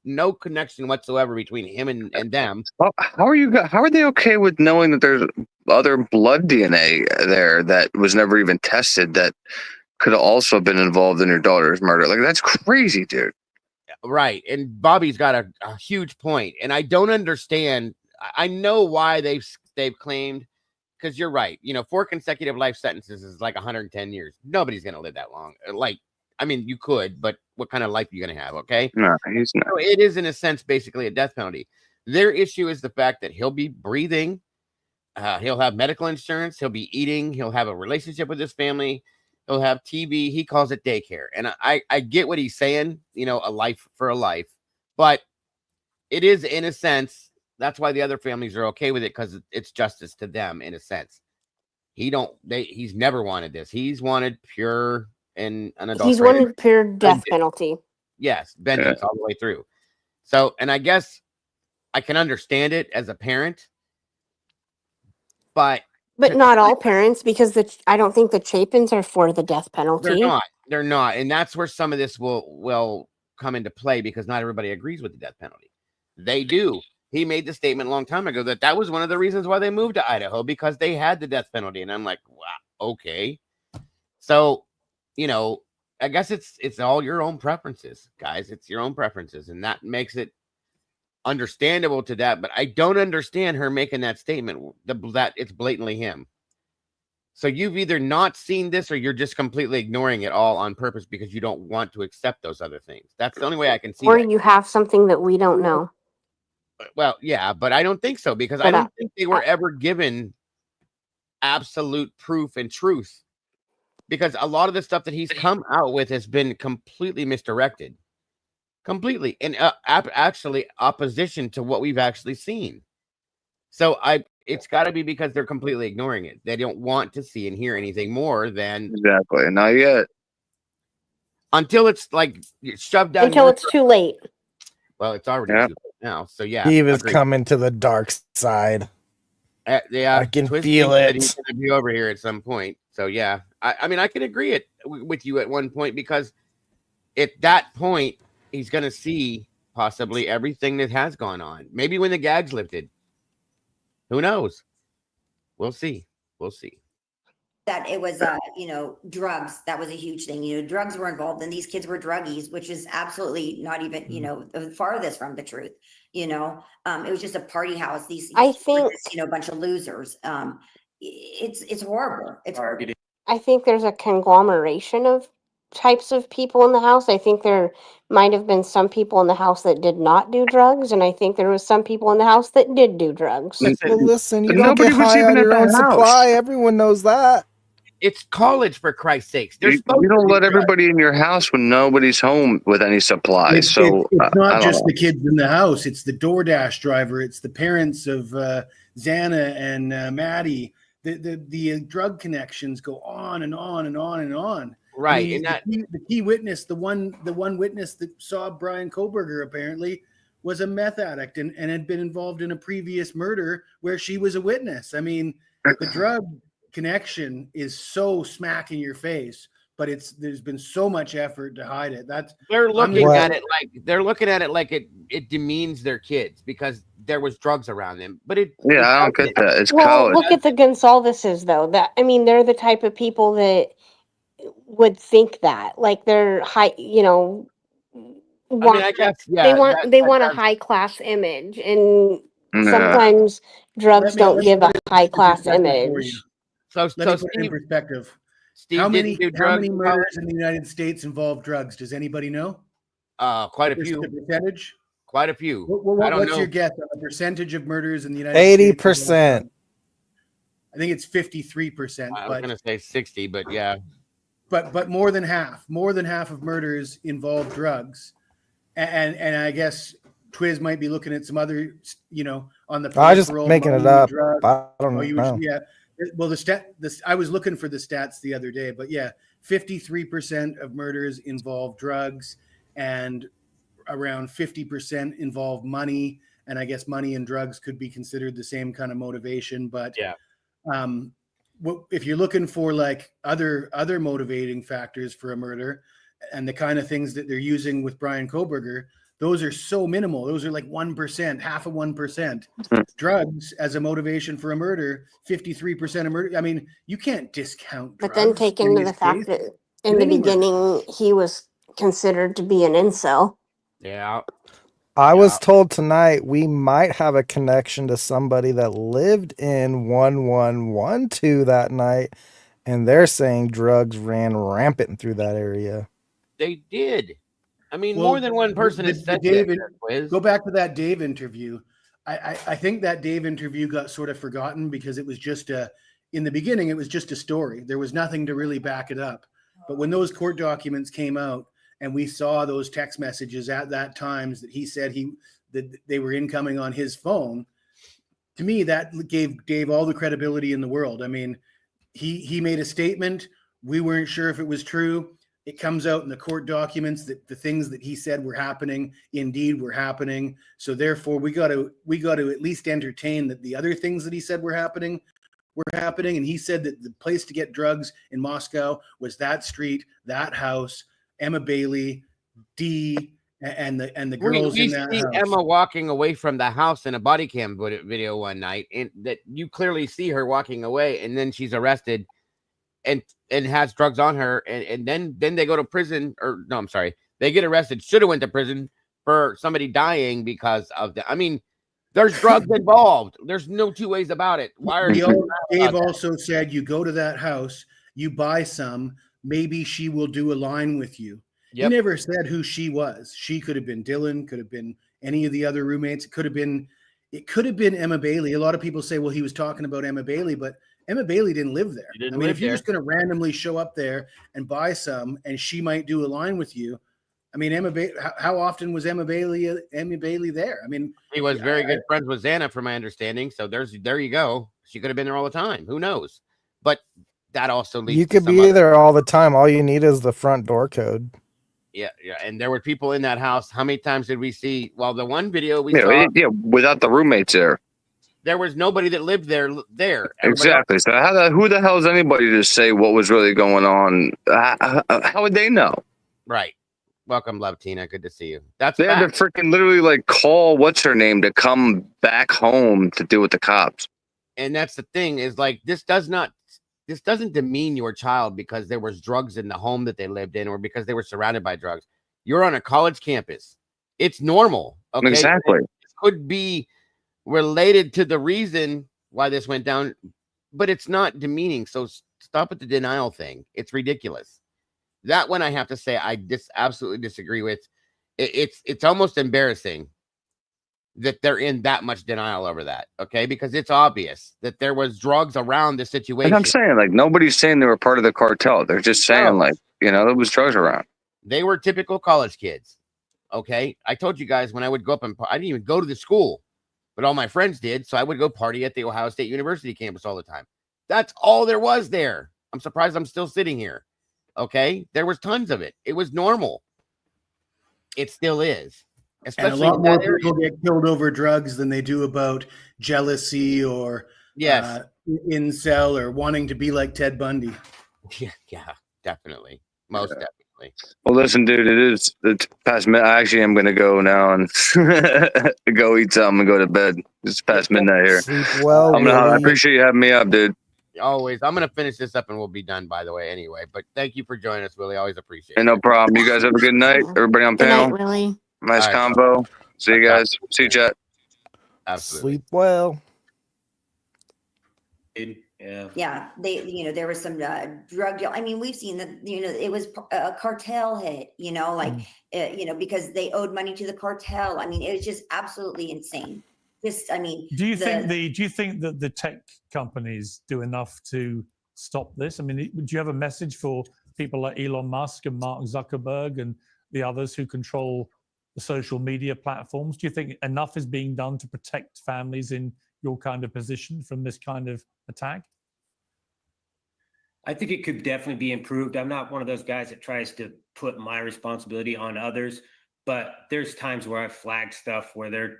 no connection whatsoever between him and them? How are they okay with knowing that there's other blood DNA there that was never even tested that could have also been involved in your daughter's murder? Like, that's crazy, dude. Right. And Bobby's got a huge point. And I don't understand. I know why they've claimed, because you're right. 4 consecutive life sentences is like 110 years. Nobody's going to live that long. Like, I mean, you could, but what kind of life are you going to have? Okay. No, he's not. So it is, in a sense, basically a death penalty. Their issue is the fact that he'll be breathing. He'll have medical insurance. He'll be eating. He'll have a relationship with his family. He'll have TV. He calls it daycare. And I get what he's saying, a life for a life. But it is, in a sense, that's why the other families are okay with it, because it's justice to them, in a sense. He's never wanted this. He's wanted pure and unadulterated. He's wanted pure death penalty. Yes, vengeance all the way through. So, and I guess I can understand it as a parent, but not all parents, because I don't think the Chapins are for the death penalty. They're not, and that's where some of this will come into play, because not everybody agrees with the death penalty. They do. He made the statement a long time ago that was one of the reasons why they moved to Idaho, because they had the death penalty, and I'm like, wow, okay. So, I guess it's all your own preferences, guys. It's your own preferences, and that makes it understandable to that. But I don't understand her making that statement that it's blatantly him. So you've either not seen this, or you're just completely ignoring it all on purpose because you don't want to accept those other things. That's the only way I can see. Or you have something that we don't know. Well, yeah, but I don't think so, because I don't think they were ever given absolute proof and truth. Because a lot of the stuff that he's come out with has been completely misdirected. Completely. And actually opposition to what we've actually seen. So it's got to be because they're completely ignoring it. They don't want to see and hear anything more than... Exactly. Not yet. Until it's like shoved down... Until it's too late. Well, it's already too late now. So yeah. Steve is coming to the dark side. Yeah, I can feel it. He's going to be over here at some point. So yeah, I mean, I can agree with you at one point, because at that point, he's going to see possibly everything that has gone on. Maybe when the gag's lifted. Who knows? We'll see. We'll see. that it was, you know, drugs. That was a huge thing. You know, drugs were involved and these kids were druggies, which is absolutely not even, you know, the farthest from the truth. You know, it was just a party house. These I were think just, you know, a bunch of losers. It's horrible. It's horrible. I think there's a conglomeration of types of people in the house. I think there might have been some people in the house that did not do drugs, and I think there was some people in the house that did do drugs. Well, listen, you But don't get nobody was high even on at your the own house. supply. Everyone knows that. It's college, for Christ's sakes. They're You supposed don't to let do drugs. everybody in your house when nobody's home with any supplies. It's So I not don't just know. the kids in the house. It's the DoorDash driver. It's the parents of Xana and Maddie. The drug connections go on and on and on and on. Right, I mean, and that the key witness, the one witness that saw Brian Koberger apparently was a meth addict and had been involved in a previous murder where she was a witness. I mean, the drug connection is so smack in your face, but there's been so much effort to hide it. they're looking at it like it demeans their kids because there was drugs around them. But it Yeah, I don't get that. It's Well, college. look at the Gonsalveses, though. That I mean, they're the type of people that would think that, like they're high, you know, want I guess, they yeah, want they want a high class image, and sometimes drugs don't give a high class image. Let me put it in perspective. Steve How didn't many do drugs in murders college? in the United States involve drugs? Does anybody know? Quite a few. The percentage? Quite a few. I don't What's know. your guess on the percentage of murders in the United States? 80%. I think it's 53%. I was going to say 60, but yeah. But more than half of murders involve drugs, and I guess Twiz might be looking at some other, you know, on the I was just peripheral. making it money, up. drugs. I don't Oh, you know. yeah. Well, I was looking for the stats the other day, but yeah, 53% of murders involve drugs, and around 50% involve money. And I guess money and drugs could be considered the same kind of motivation. But yeah, if you're looking for like other motivating factors for a murder and the kind of things that they're using with Brian Koberger, those are so minimal. Those are like 1%, half of 1%. Drugs as a motivation for a murder, 53% of murder. I mean, you can't discount drugs. But then take into the fact that in the beginning he was considered to be an incel. Yeah. I was told tonight we might have a connection to somebody that lived in 1112 that night, and they're saying drugs ran rampant through that area. They did. I mean, Well, more than one person has said that. Go back to that Dave interview. I think that Dave interview got sort of forgotten because it was just in the beginning, it was just a story. There was nothing to really back it up. But when those court documents came out and we saw those text messages at that times that he said that they were incoming on his phone, to me, that gave Dave all the credibility in the world. I mean, he made a statement. We weren't sure if it was true. It comes out in the court documents that the things that he said were happening indeed were happening. So therefore, we got to at least entertain that the other things that he said were happening. And he said that the place to get drugs in Moscow was that street, that house, Emma Bailey, D, and the girls we in that see house. Emma walking away from the house in a body cam video one night, and that you clearly see her walking away, and then she's arrested and has drugs on her, and then they go to prison, or no, I'm sorry, they get arrested, should have went to prison for somebody dying because of that. I mean, there's drugs involved. There's no two ways about it. Why are you? Dave also said you go to that house, you buy some, maybe she will do a line with you. He never said who she was. She could have been Dylan, could have been any of the other roommates. It could have been Emma Bailey. A lot of people say, well, he was talking about Emma Bailey, but Emma Bailey didn't live there. I mean, if you're just going to randomly show up there and buy some, and she might do a line with you. I mean, how often was Emma Bailey there? I mean, he was very good friends with Xana, from my understanding. So there you go. She could have been there all the time. Who knows? But that also leads. You could be there all the time. All you need is the front door code. Yeah. And there were people in that house. How many times did we see? Well, the one video we saw. Yeah, without the roommates there. There was nobody that lived there. Exactly. So who the hell is anybody to say what was really going on? How would they know? Right. Welcome, Love Tina. Good to see you. They had to freaking literally like call what's her name to come back home to deal with the cops. And that's the thing is like this does not this doesn't demean your child because there was drugs in the home that they lived in or because they were surrounded by drugs. You're on a college campus. It's normal. Okay. Exactly. It could be related to the reason why this went down, but it's not demeaning. So stop at the denial thing. It's ridiculous. That one I have to say I absolutely disagree with. It's almost embarrassing that they're in that much denial over that, okay? Because it's obvious that there was drugs around the situation. And I'm saying, like, nobody's saying they were part of the cartel. They're just saying, like, you know, there was drugs around. They were typical college kids, okay? I told you guys when I would go up and I didn't even go to the school, but all my friends did, so I would go party at the Ohio State University campus all the time. That's all there was there. I'm surprised I'm still sitting here, okay? There was tons of it. It was normal. It still is. Especially and a lot more people get killed over drugs than they do about jealousy or incel or wanting to be like Ted Bundy. Yeah, definitely. Most definitely. Well, listen, dude, it's past midnight. I actually am going to go now and go eat something and go to bed. It's past midnight here. Sleep well, I appreciate you having me up, dude. Always. I'm going to finish this up and we'll be done, by the way, anyway. But thank you for joining us, Willie. Always appreciate it. No problem. You guys have a good night. Everybody on Good panel. night, Willie. Nice All right, combo. See you guys. See you, chat. Absolutely. Sleep well. Yeah, there was some drug deal. I mean, we've seen that, it was a cartel hit, because they owed money to the cartel. I mean, it was just absolutely insane. Do you think that the tech companies do enough to stop this? I mean, do you have a message for people like Elon Musk and Mark Zuckerberg and the others who control the social media platforms? Do you think enough is being done to protect families in your kind of position from this kind of attack? I think it could definitely be improved. I'm not one of those guys that tries to put my responsibility on others, but there's times where I flag stuff where they're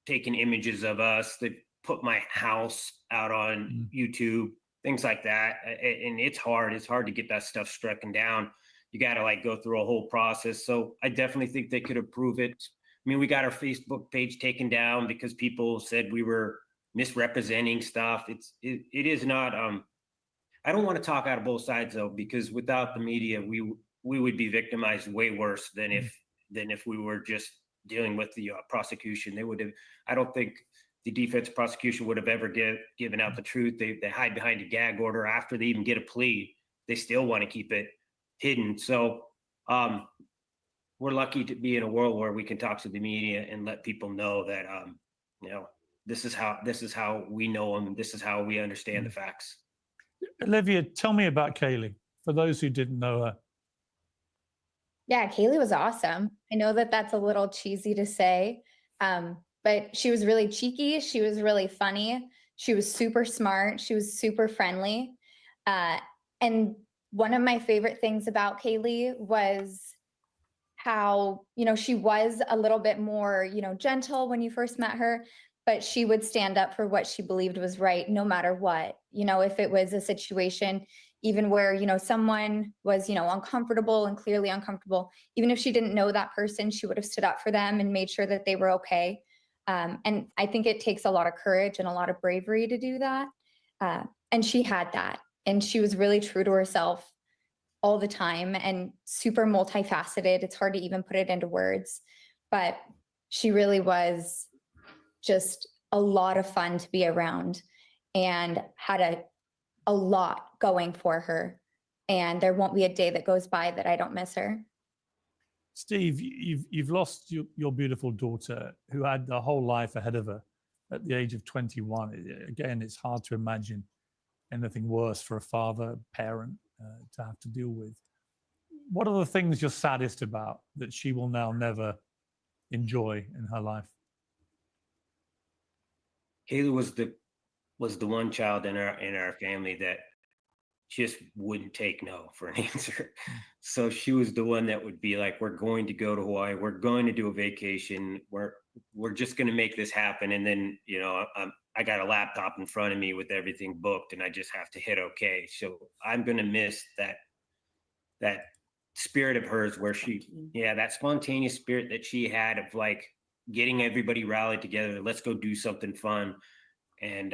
taking images of us, they put my house out on YouTube, things like that. And it's hard to get that stuff stricken down. You got to go through a whole process. So I definitely think they could improve it. I mean, we got our Facebook page taken down because people said we were misrepresenting stuff. It is not, I don't want to talk out of both sides though, because without the media, we would be victimized way worse than if we were just dealing with the prosecution. They would have, I don't think the defense prosecution would have ever given out the truth. They hide behind a gag order after they even get a plea. They still want to keep it hidden. So we're lucky to be in a world where we can talk to the media and let people know that, this is how we know them. This is how we understand the facts. Olivia, tell me about Kaylee, for those who didn't know her. Yeah, Kaylee was awesome. I know that that's a little cheesy to say, but she was really cheeky. She was really funny. She was super smart. She was super friendly. And one of my favorite things about Kaylee was how, she was a little bit more, gentle when you first met her, but she would stand up for what she believed was right, no matter what. If it was a situation, even where, someone was, uncomfortable and clearly uncomfortable, even if she didn't know that person, she would have stood up for them and made sure that they were okay. And I think it takes a lot of courage and a lot of bravery to do that. And she had that. And she was really true to herself all the time and super multifaceted. It's hard to even put it into words, but she really was just a lot of fun to be around and had a lot going for her. And there won't be a day that goes by that I don't miss her. Steve, you've lost your beautiful daughter who had the whole life ahead of her at the age of 21. Again, it's hard to imagine anything worse for a father, parent to have to deal with. What are the things you're saddest about that she will now never enjoy in her life? Kaylee was the one child in our family that just wouldn't take no for an answer. So she was the one that would be like, we're going to go to Hawaii. We're going to do a vacation. We're just going to make this happen. And then, I got a laptop in front of me with everything booked and I just have to hit okay. So I'm going to miss that spirit of hers where that spontaneous spirit that she had of getting everybody rallied together. Let's go do something fun. And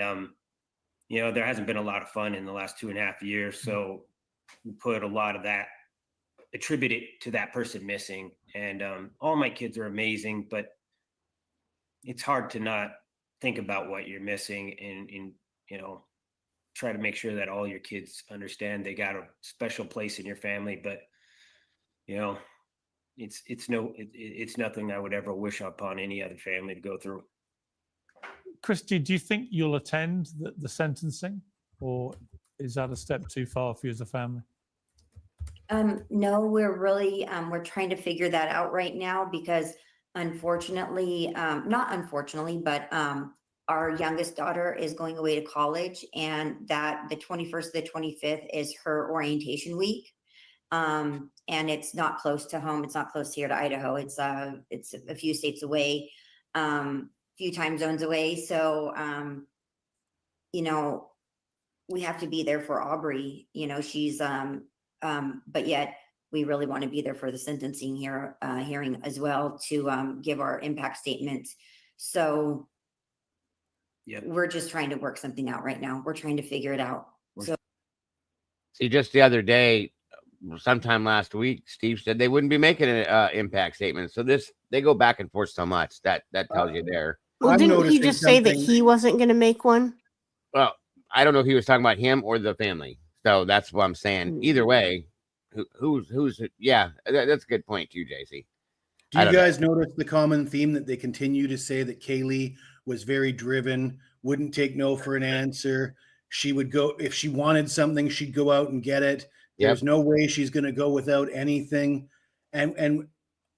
you know, there hasn't been a lot of fun in the last 2.5 years. So we put a lot of that, attribute it to that person missing. And all my kids are amazing, but it's hard to not think about what you're missing and you know, try to make sure that all your kids understand they got a special place in your family. But, you know, it's nothing I would ever wish upon any other family to go through. Christy, do you think you'll attend the sentencing, or is that a step too far for you as a family? No, we're really, we're trying to figure that out right now because unfortunately, not unfortunately, but our youngest daughter is going away to college, and that the 21st to the 25th is her orientation week. And it's not close to home. It's not close here to Idaho. It's a few states away, few time zones away. So, you know, we have to be there for Aubrey. You know, she's, but yet we really want to be there for the sentencing hearing as well to give our impact statements. So we're just trying to work something out right now. We're trying to figure it out. So See, just the other day, sometime last week, Steve said they wouldn't be making an impact statement. So they go back and forth so much that tells you there. Well, didn't he just say that he wasn't going to make one? Well, I don't know if he was talking about him or the family. So that's what I'm saying. Either way, who's yeah, that's a good point too, JC. Do you guys notice the common theme that they continue to say that Kaylee was very driven, wouldn't take no for an answer. She would go, if she wanted something, she'd go out and get it. There's no way she's going to go without anything. And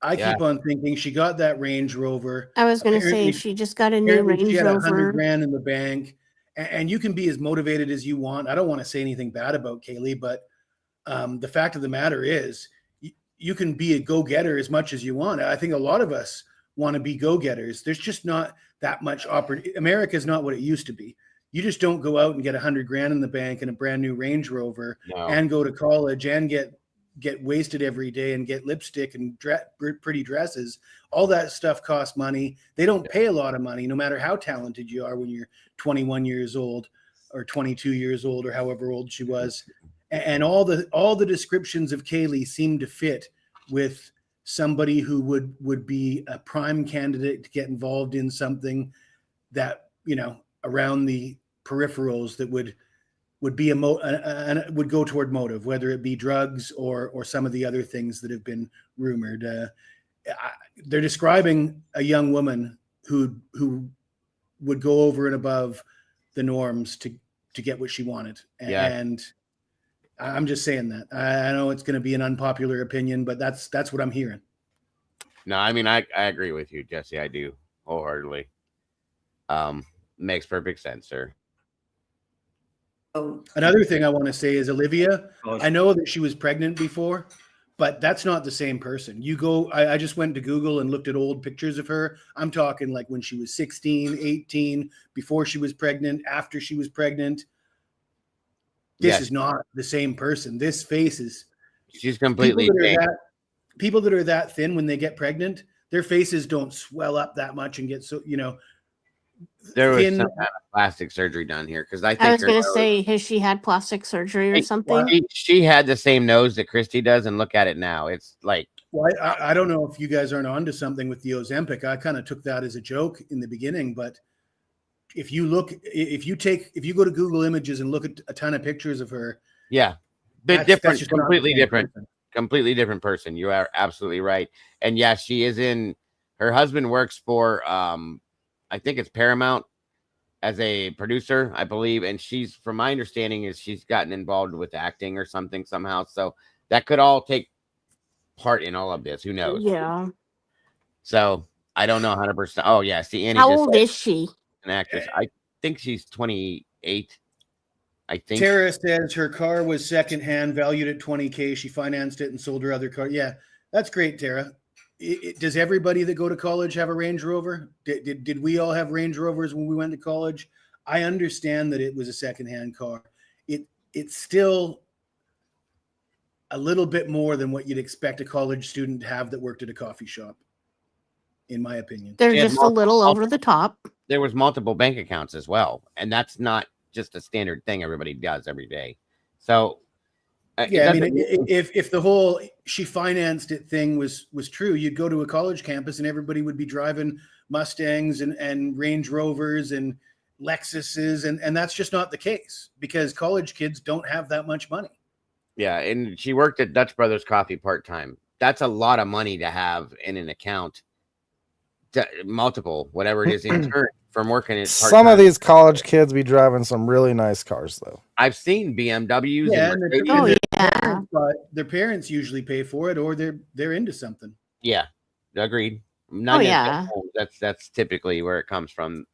I keep on thinking she got that Range Rover. I was going to say she just got a new Range she had Rover. $100,000 in the bank, and you can be as motivated as you want. I don't want to say anything bad about Kaylee, but the fact of the matter is you can be a go-getter as much as you want. I think a lot of us want to be go-getters. There's just not that much opportunity. America is not what it used to be. You just don't go out and get $100,000 in the bank and a brand new Range Rover and go to college and get wasted every day and get lipstick and pretty dresses. All that stuff costs money. They don't pay a lot of money, no matter how talented you are when you're 21 years old or 22 years old or however old she was. And all the descriptions of Kaylee seem to fit with somebody who would be a prime candidate to get involved in something that, you know, around the peripherals that would be would go toward motive, whether it be drugs or some of the other things that have been rumored. They're describing a young woman who would go over and above the norms to get what she wanted. And I'm just saying that. I know it's going to be an unpopular opinion, but that's what I'm hearing. No, I mean, I agree with you, Jesse. I do wholeheartedly. Makes perfect sense, sir. Another thing I want to say is Olivia, I know that she was pregnant before, but that's not the same person. I just went to Google and looked at old pictures of her. I'm talking like when she was 16, 18, before she was pregnant, after she was pregnant. This is not the same person. This face is. She's completely people that are that thin when they get pregnant, their faces don't swell up that much and get so, you know. There was some kind of plastic surgery done here because I think I was going to say, has she had plastic surgery or something? She had the same nose that Christy does, and look at it now. It's like. Well, I don't know if you guys aren't onto something with the Ozempic. I kind of took that as a joke in the beginning, but if you go to Google Images and look at a ton of pictures of her, different, completely different person. You are absolutely right. And yes, she is her husband works for I think it's Paramount as a producer, I believe, and from my understanding is she's gotten involved with acting or something somehow. So that could all take part in all of this. Who knows? Yeah. So I don't know 100%. Oh yeah, see, Annie. How old is she? An actress. I think she's 28. I think Tara says her car was secondhand, valued at $20,000. She financed it and sold her other car. Yeah, that's great, Tara. Does everybody that go to college have a Range Rover? Did we all have Range Rovers when we went to college? I understand that it was a secondhand car. It's still a little bit more than what you'd expect a college student to have that worked at a coffee shop, in my opinion. They're just a little over the top. There was multiple bank accounts as well, and that's not just a standard thing everybody does every day. So yeah, I mean, if the whole she financed it thing was true, you'd go to a college campus and everybody would be driving Mustangs and Range Rovers and Lexuses, and that's just not the case because college kids don't have that much money. Yeah, and she worked at Dutch Brothers Coffee part-time. That's a lot of money to have in an account. Multiple, whatever it is, in turn from working at part-time. Some of these college kids be driving some really nice cars, though. I've seen BMWs. Yeah, and their parents usually pay for it, or they're into something. Yeah, agreed. That's typically where it comes from.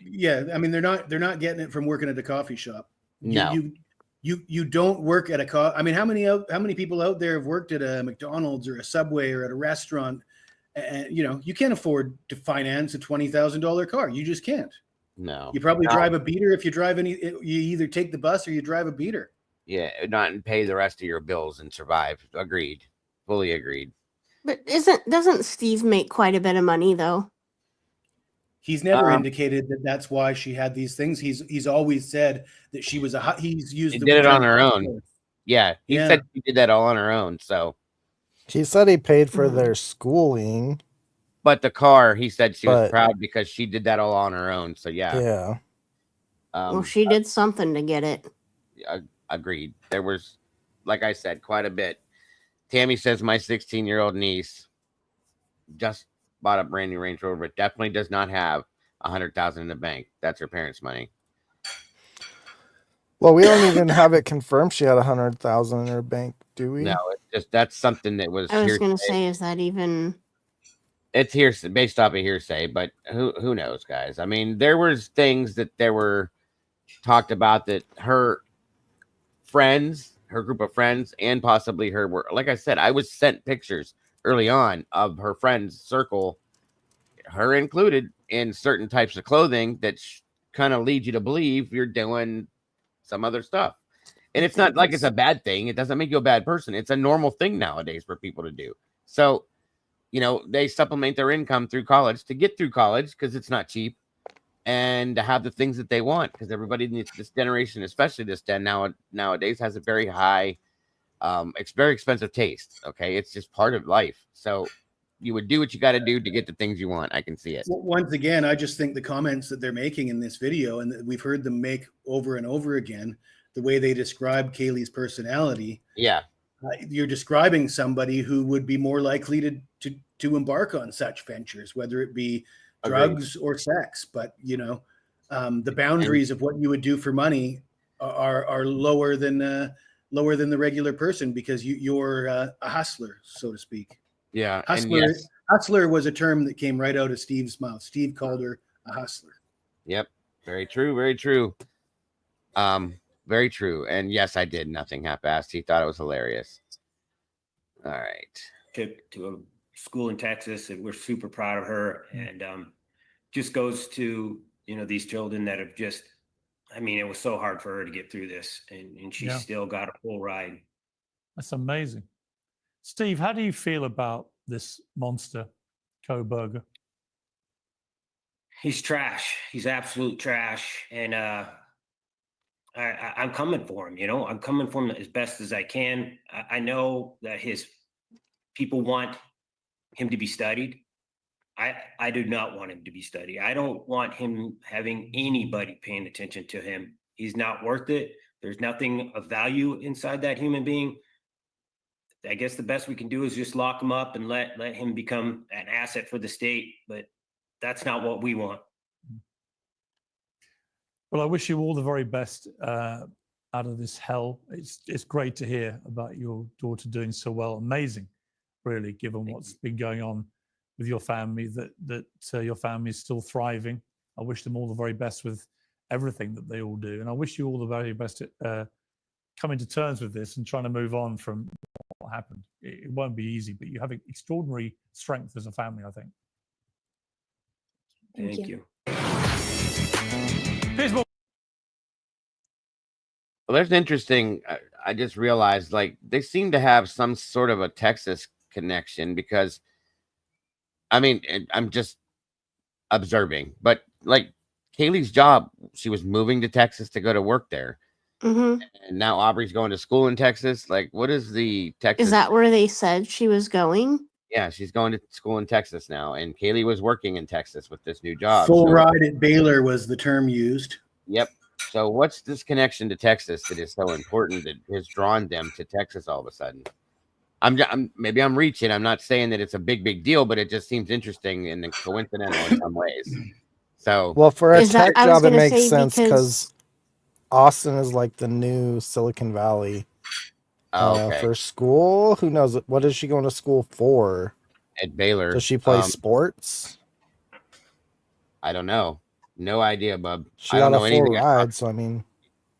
Yeah, I mean, they're not getting it from working at a coffee shop. No. You don't work at a I mean, how many people out there have worked at a McDonald's or a Subway or at a restaurant? And you can't afford to finance a $20,000 car. You just can't. No. You probably drive a beater. If you drive you either take the bus or you drive a beater. Yeah, not and pay the rest of your bills and survive. Agreed. Fully agreed. But doesn't Steve make quite a bit of money though? He's never indicated that that's why she had these things. He's always said that she was he's used. She did it on her own. Yeah, he said she did that all on her own. So he said he paid for their schooling, but the car, he said she was proud because she did that all on her own. So yeah. Well, she did something to get it. Agreed. There was, like I said, quite a bit. Tammy says my 16-year-old niece just bought a brand new Range Rover, but definitely does not have $100,000 in the bank. That's her parents' money. Well, we don't even have it confirmed she had $100,000 in her bank, do we? No, it's just that's something that was. I was going to say, is that even? It's hearsay, based off of hearsay, but who knows, guys? I mean, there was things that there were talked about that her friends, her group of friends, and possibly her were. Like I said, I was sent pictures early on of her friends' circle, her included, in certain types of clothing that kind of lead you to believe you're doing some other stuff. And it's not like it's a bad thing. It doesn't make you a bad person. It's a normal thing nowadays for people to do. So, they supplement their income through college to get through college because it's not cheap and to have the things that they want because everybody needs this generation, especially this gen nowadays, has a very high, it's very expensive taste. Okay. It's just part of life. So you would do what you got to do to get the things you want. I can see it. Once again, I just think the comments that they're making in this video and that we've heard them make over and over again, the way they describe Kaylee's personality. Yeah. You're describing somebody who would be more likely to embark on such ventures, whether it be drugs or sex. But, the boundaries of what you would do for money are lower than the regular person because you're a hustler, so to speak. Yeah. Hustler was a term that came right out of Steve's mouth. Steve called her a hustler. Yep. Very true. Very true. Very true. And yes, I did nothing half-assed. He thought it was hilarious. All right. To a school in Texas, and we're super proud of her. And just goes to, these children that have just, it was so hard for her to get through this. And she still got a full ride. That's amazing. Steve, how do you feel about this monster, Koberger? He's trash. He's absolute trash. And I'm coming for him, I'm coming for him as best as I can. I know that his people want him to be studied. I do not want him to be studied. I don't want him having anybody paying attention to him. He's not worth it. There's nothing of value inside that human being. I guess the best we can do is just lock him up and let him become an asset for the state. But that's not what we want. Well, I wish you all the very best out of this hell. It's great to hear about your daughter doing so well. Amazing, really, given what's been going on with your family, that your family is still thriving. I wish them all the very best with everything that they all do. And I wish you all the very best at coming to terms with this and trying to move on from what happened. It won't be easy, but you have extraordinary strength as a family, I think. Thank you. Well, there's an interesting. I just realized, they seem to have some sort of a Texas connection because, I'm just observing, but Kaylee's job. She was moving to Texas to go to work there, Mm-hmm. and now Aubrey's going to school in Texas. Like, what is the Texas? Is that where they said she was going? Yeah, she's going to school in Texas now, and Kaylee was working in Texas with this new job. Full So, ride at Baylor was the term used. yep. So what's this connection to Texas that is so important that has drawn them to Texas all of a sudden? Maybe I'm reaching. I'm not saying that it's a big deal, but it just seems interesting and coincidental in some ways. So, well, for a Is that- tech I was job, it gonna makes say sense because- because Austin is like the new Silicon Valley okay. for school. Who knows? What is she going to school for? At Baylor. Does she play sports? I don't know. No idea, bub. She I don't got know a full anything. ride, so I mean,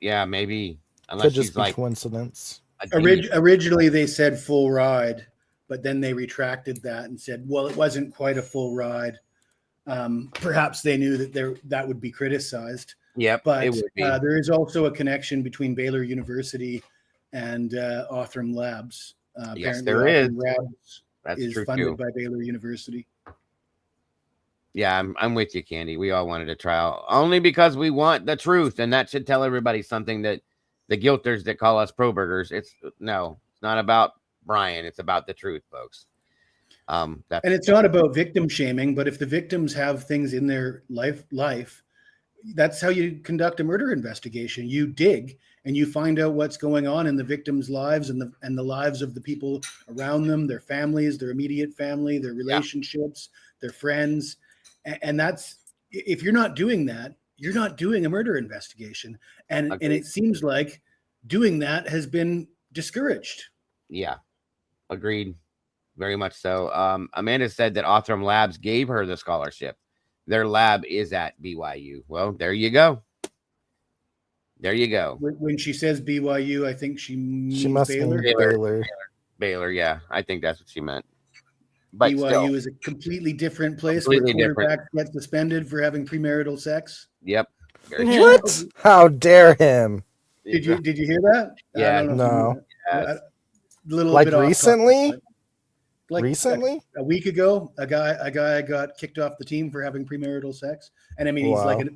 Yeah, maybe. could Unless just she's be like coincidence. Originally, they said full ride, but then they retracted that and said, well, it wasn't quite a full ride. Perhaps they knew that that would be criticized. Yep, but it would be. There is also a connection between Baylor University and Othram Labs. Yes, Apparently there is. Othram Labs That's is true, funded too. by Baylor University. Yeah, I'm with you, Candy. We all wanted a trial only because we want the truth, and that should tell everybody something that the guilters that call us pro burgers. It's not about Brian. It's about the truth, folks. And it's not about victim shaming, but if the victims have things in their life, that's how you conduct a murder investigation. You dig and you find out what's going on in the victims' lives and the lives of the people around them, their families, their immediate family, their relationships, their friends. And that's, if you're not doing that, you're not doing a murder investigation. And it seems like doing that has been discouraged. Yeah, agreed. Very much so. Amanda said that Othram Labs gave her the scholarship. Their lab is at BYU. Well, there you go. There you go. When she says BYU, I think she means must Baylor. mean Baylor. Baylor, yeah. I think that's what she meant. But BYU still, is a completely different place Completely where different. quarterbacks get suspended for having premarital sex. Yep. What? How dare him? Did you hear that? Yeah. I don't know if you No. knew that. A little Like bit off recently? topic, but Recently? a week ago, a guy got kicked off the team for having premarital sex, and I mean he's like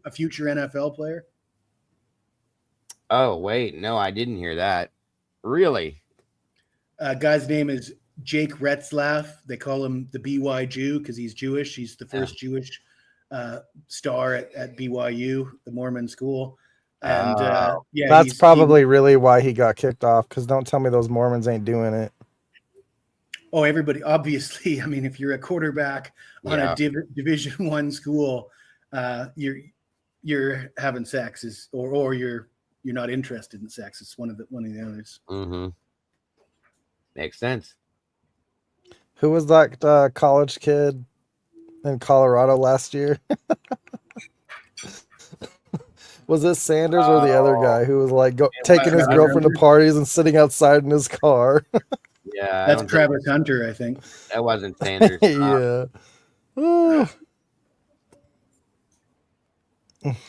a future NFL player. Oh, wait. No, I didn't hear that. Really? Guy's name is Jake Retzlaff. They call him the BY Jew because he's Jewish. He's the first Jewish star at BYU, the Mormon school. And yeah, that's probably really why he got kicked off. Because don't tell me those Mormons ain't doing it. Oh, everybody! Obviously, I mean, if you're a quarterback on a Division I school, you're having sex, or you're not interested in sex. It's one of the others. Mm-hmm. Makes sense. Who was that college kid in Colorado last year? Was it Sanders or the other guy who was like taking his girlfriend to parties and sitting outside in his car? Yeah, that's Travis Hunter, I think. That wasn't Sanders. Yeah.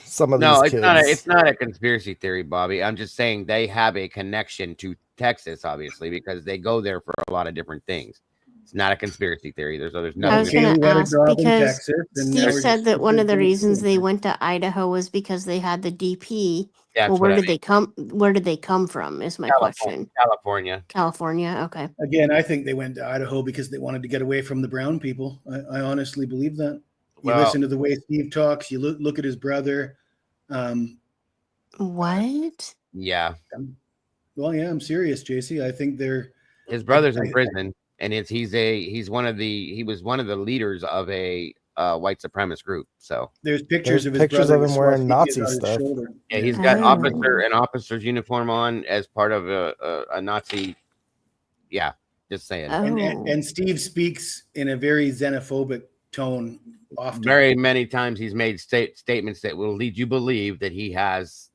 Some of these kids. It's not a conspiracy theory, Bobby. I'm just saying they have a connection to Texas, obviously, because they go there for a lot of different things. It's not a conspiracy theory. There's nothing. I was going to ask because Steve said that one of the reasons they went to Idaho was because they had the DP. That's well, where what I did mean. they come? Where did they come from? Is my question. California. California. Okay. Again, I think they went to Idaho because they wanted to get away from the brown people. I honestly believe that. You listen to the way Steve talks. You look at his brother. What? Yeah. Well, yeah, I'm serious, JC. I think his brother's in prison, and he was one of the leaders of a white supremacist group. So there's pictures of his brother him wearing Nazi stuff. Yeah, he's got an officer's uniform on as part of a Nazi. Yeah, just saying. And Steve speaks in a very xenophobic tone often. Very many times he's made statements that will lead you believe that he has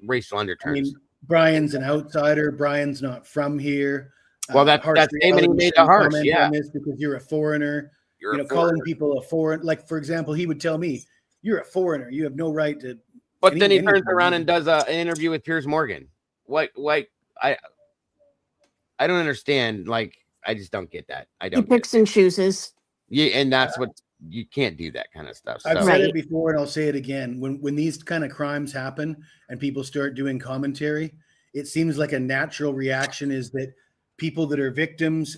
racial undertones. I mean, Brian's an outsider. Brian's not from here. Well, that statement he made to Harsh, yeah. Because you're a foreigner. Calling people a foreign, like for example, he would tell me, "You're a foreigner. You have no right to." But then he turns around and does an interview with Piers Morgan. What? I don't understand. Like, I just don't get that. I don't. He picks and chooses. Yeah, and that's you can't do that kind of stuff. I've So said it before and I'll say it again. When these kind of crimes happen and people start doing commentary, it seems like a natural reaction is that people that are victims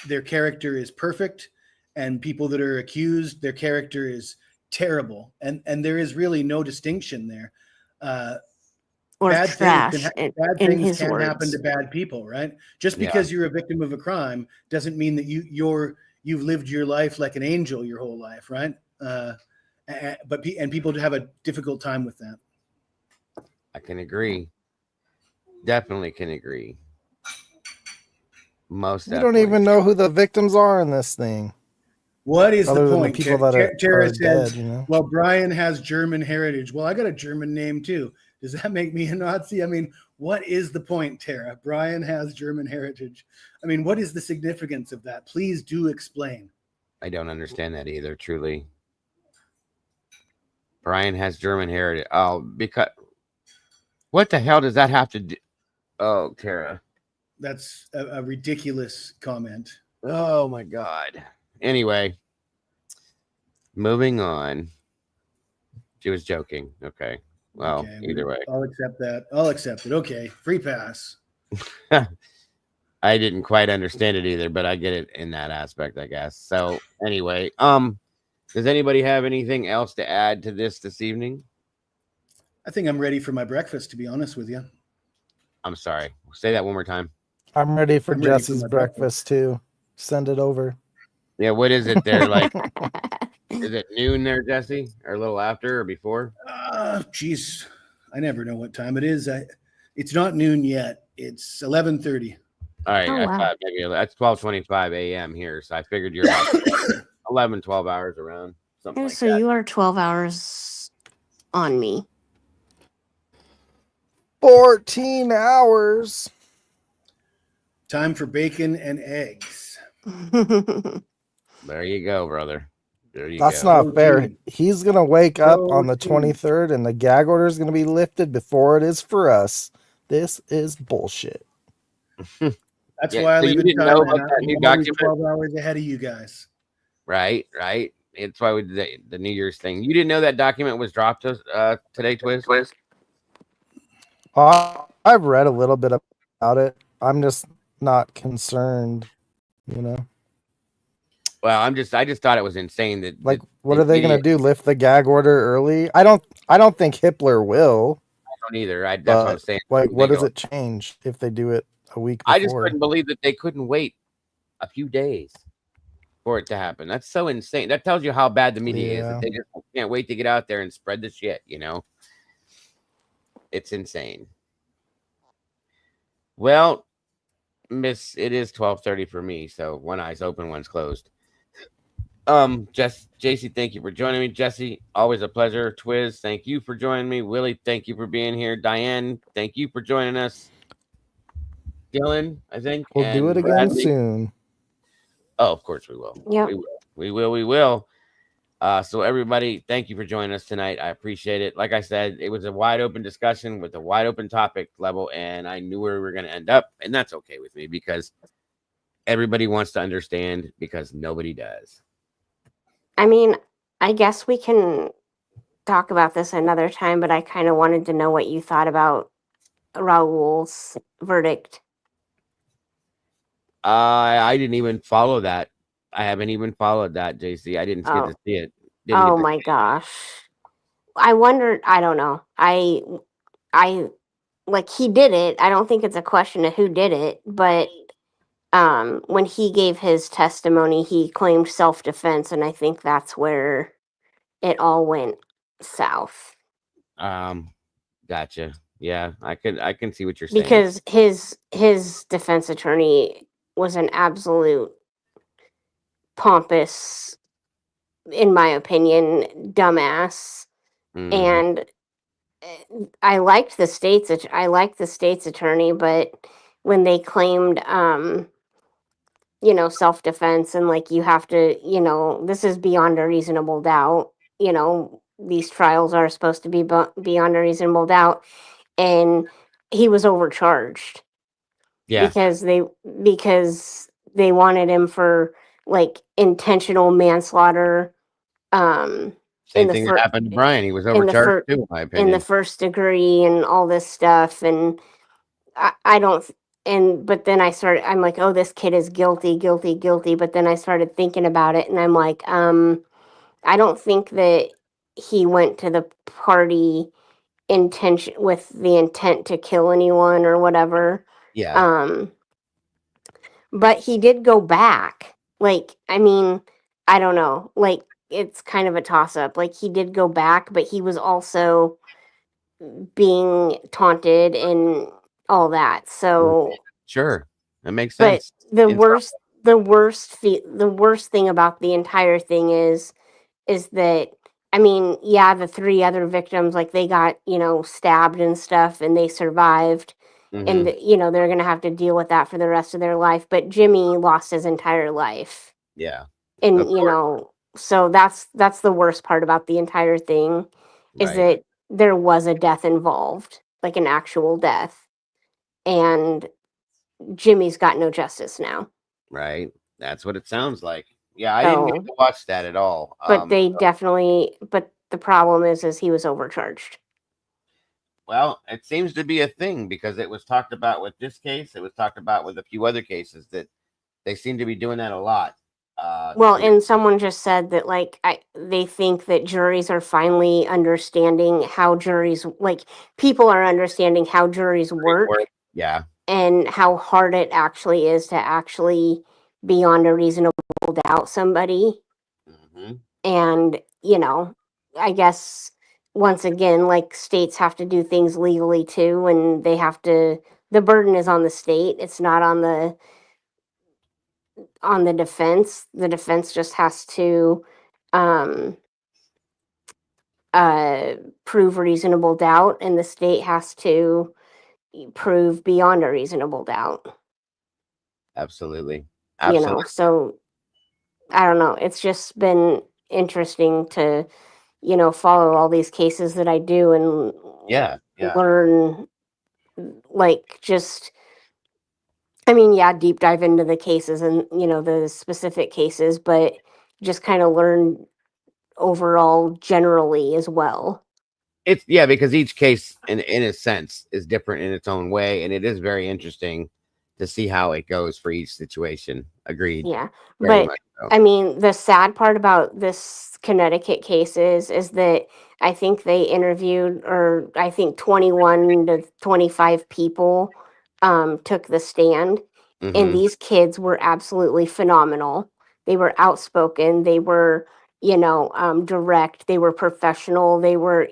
their character is perfect, and people that are accused, their character is terrible. And there is really no distinction there. Or Bad trash, things can happen to bad people, right? Just because you're a victim of a crime doesn't mean that you've lived your life like an angel your whole life, right? But people have a difficult time with that. I can agree. Definitely can agree. Most You don't even know who the victims are in this thing. What is other the than point? the people that Tara are says, dead, you know? well, Brian has German heritage. Well, I got a German name too. Does that make me a Nazi? I mean, what is the point, Tara? Brian has German heritage. I mean, what is the significance of that? Please do explain. I don't understand that either, truly. Brian has German heritage. Oh, because what the hell does that have to do? Oh, Tara. That's a ridiculous comment. Oh my God. Anyway, moving on. She was joking. Okay. Well, Okay, either way. I'll accept that. I'll accept it. Okay. Free pass. I didn't quite understand it either, but I get it in that aspect, I guess. So anyway, does anybody have anything else to add to this evening? I think I'm ready for my breakfast, to be honest with you. I'm sorry. Say that one more time. I'm ready for I'm ready for Jesse's my breakfast too. Send it over. Yeah, what is it there? Like, is it noon there, Jesse? Or a little after or before? Geez, I never know what time it is. It's not noon yet. It's 11:30. All right, Oh, I wow. thought maybe that's 12:25 a.m. here, so I figured you're about 11, 12 hours around, something like So that. you are 12 hours on me. 14 hours. Time for bacon and eggs. There you go, brother. There you That's go. not fair. He's going to wake up on the 23rd and the gag order is going to be lifted before it is for us. This is bullshit. That's Yeah, why I so live you in didn't know Thailand. about that new I'm always document? 12 hours ahead of you guys. Right. It's why we did the New Year's thing. You didn't know that document was dropped today, Twiz? I've read a little bit about it. I'm just not concerned, you know. Well, I just thought it was insane that Like, what are they going to do? Lift the gag order early? I don't think Hitler will. I don't either. That's what I'm saying. Like, They what does go- it change if they do it a week before? I just couldn't believe that they couldn't wait a few days for it to happen. That's so insane. That tells you how bad the media is. That they just can't wait to get out there and spread the shit, you know? It's insane. Well, Miss, it is 12:30 for me, so one eye's open, one's closed. JC, thank you for joining me. Jesse, always a pleasure. Twiz, thank you for joining me. Willie, thank you for being here. Diane, thank you for joining us. Dylan, I think. We'll do it again Bradley. soon. Oh, of course we will. Yep. We will. So everybody, thank you for joining us tonight. I appreciate it. Like I said, it was a wide open discussion with a wide open topic level, and I knew where we were going to end up, and that's okay with me because everybody wants to understand because nobody does. I mean, I guess we can talk about this another time, but I kind of wanted to know what you thought about Raul's verdict. I didn't even follow that. I haven't even followed that, JC. I didn't get to see it. Oh my gosh. I wondered, I don't know. I like he did it. I don't think it's a question of who did it, but when he gave his testimony, he claimed self-defense, and I think that's where it all went south. Gotcha. Yeah, I can see what you're saying. Because his defense attorney was an absolute pompous, in my opinion, dumbass. And I liked the state's attorney, but when they claimed self-defense and like you have to, this is beyond a reasonable doubt, these trials are supposed to be beyond a reasonable doubt, and he was overcharged. Yeah. Because they wanted him for like intentional manslaughter. Same thing that happened to Brian. He was overcharged too, in my opinion. In the first degree and all this stuff. And I don't, but then I'm like, oh, this kid is guilty. But then I started thinking about it and I'm like, I don't think that he went to the party with the intent to kill anyone or whatever. Yeah. But he did go back. Like, I mean, I don't know. Like, it's kind of a toss up. Like, he did go back, but he was also being taunted and all that. So sure, that makes but sense. the worst thing about the entire thing is that, I mean, yeah, the 3 other victims, like, they got, stabbed and stuff and they survived. And they're gonna have to deal with that for the rest of their life. But Jimmy lost his entire life. Yeah. And so that's the worst part about the entire thing, is that there was a death involved, like an actual death, and Jimmy's got no justice now. Right. That's what it sounds like. Yeah, I didn't get to watch that at all. But they definitely. But the problem is he was overcharged. Well, it seems to be a thing because it was talked about with this case. It was talked about with a few other cases that they seem to be doing that a lot. Well, and someone just said that, like, they think that juries are finally understanding how juries, like, people are understanding how juries work. Yeah. And how hard it actually is to actually beyond a reasonable doubt somebody. And, I guess once again, like, states have to do things legally too, and the burden is on the state. It's not on the defense. The defense just has to prove reasonable doubt, and the state has to prove beyond a reasonable doubt. Absolutely. So I don't know. It's just been interesting to, follow all these cases that I do and learn, like, just, I mean, yeah, deep dive into the cases and, the specific cases, but just kind of learn overall generally as well. It's because each case in a sense is different in its own way, and it is very interesting to see how it goes for each situation. Agreed. Yeah. Very But much so. I mean, the sad part about this Connecticut case is that I think they interviewed, or I think 21 to 25 people took the stand, and these kids were absolutely phenomenal. They were outspoken. They were, direct. They were professional. They were,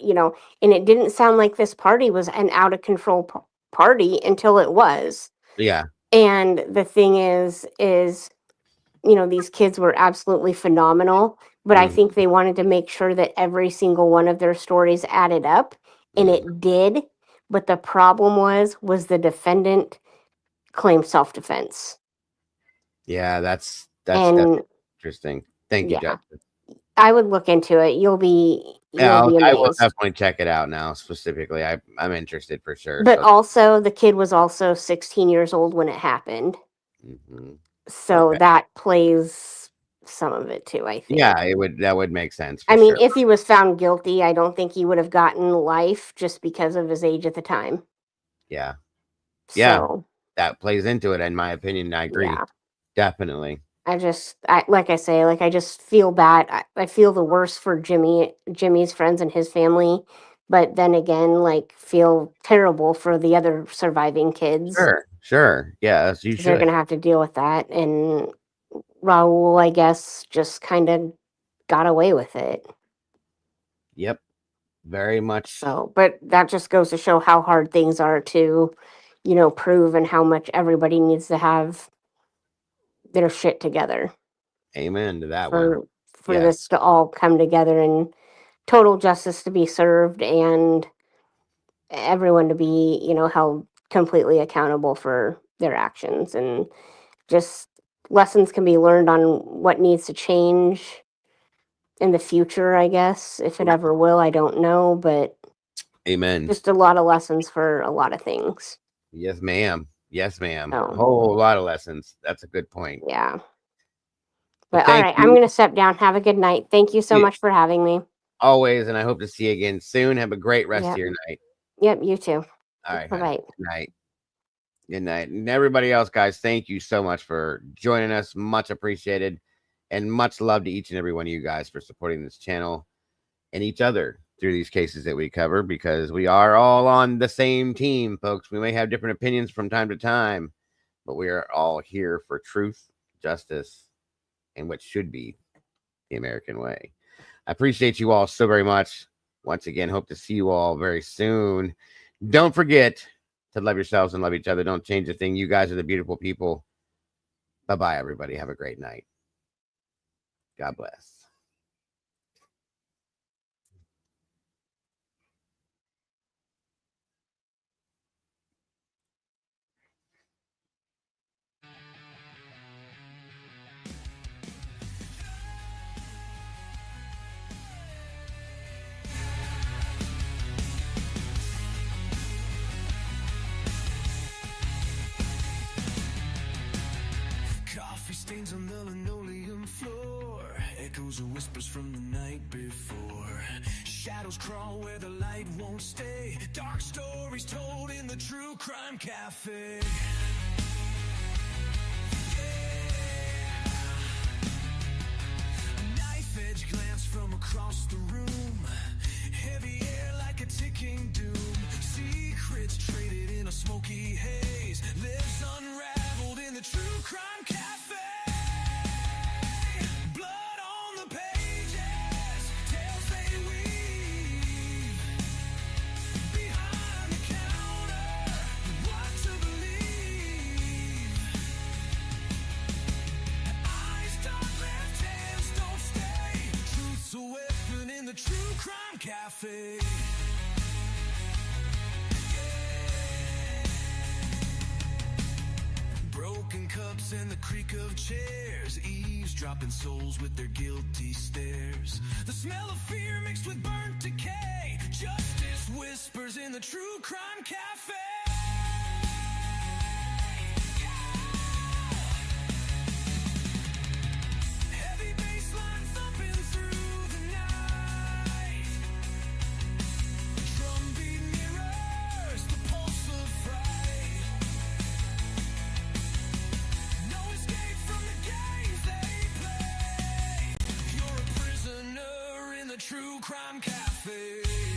and it didn't sound like this party was an out of control party until it was. Yeah. And the thing is, these kids were absolutely phenomenal, but I think they wanted to make sure that every single one of their stories added up, and it did. But the problem was the defendant claimed self-defense. Yeah, that's And interesting. Thank you, yeah, Justin. I would look into it. You'll be I will amazed. definitely check it out now. Specifically, I'm interested for sure. But also, the kid was also 16 years old when it happened. So that plays some of it too, I think. Yeah, that would make sense. I mean, if he was found guilty, I don't think he would have gotten life just because of his age at the time. Yeah. So that plays into it, in my opinion. I agree. Yeah. Definitely. I just feel bad. I feel the worst for Jimmy's friends and his family, but then again, like, feel terrible for the other surviving kids. Sure. Yes, you 'Cause they're should. gonna have to deal with that, and Raul, I guess, just kind of got away with it. Yep. Very much. So, but that just goes to show how hard things are to, prove, and how much everybody needs to have their shit together Amen to that one. for this to all come together and total justice to be served, and everyone to be, held completely accountable for their actions, and just lessons can be learned on what needs to change in the future, I guess. If it ever will, I don't know, but Amen. just a lot of lessons for a lot of things. Yes, ma'am. A Oh. whole lot of lessons. That's a good point. Yeah. But all right, I'm going to step down. Have a good night. Thank you so much for having me. Always, and I hope to see you again soon. Have a great rest of your night. Yep, you too. All right. Bye-bye. Good night. Good night. And everybody else, guys, thank you so much for joining us. Much appreciated. And much love to each and every one of you guys for supporting this channel and each other through these cases that we cover, because we are all on the same team, folks. We may have different opinions from time to time, but we are all here for truth, justice, and what should be the American way. I appreciate you all so very much. Once again, hope to see you all very soon. Don't forget to love yourselves and love each other. Don't change a thing. You guys are the beautiful people. Bye-bye, everybody. Have a great night. God bless. Coffee stains on the linoleum floor, echoes of whispers from the night before. Shadows crawl where the light won't stay, dark stories told in the True Crime Cafe. A knife edge glance from across the room, heavy air like a ticking doom. Secrets traded in a smoky haze, lives unraveled in the True Crime Cafe. Blood on the pages, tales they weave. Behind the counter, what to believe. Eyes dark, left hands don't stay. Truth's a weapon in the True Crime Cafe. Broken cups and the creak of chairs, eavesdropping souls with their guilty stares. The smell of fear mixed with burnt decay, justice whispers in the True Crime Cafe. Heavy bass line thumping through the night. Drumbeat mirrors the pulse of fright. No escape from the games they play. You're a prisoner in the True Crime Cafe.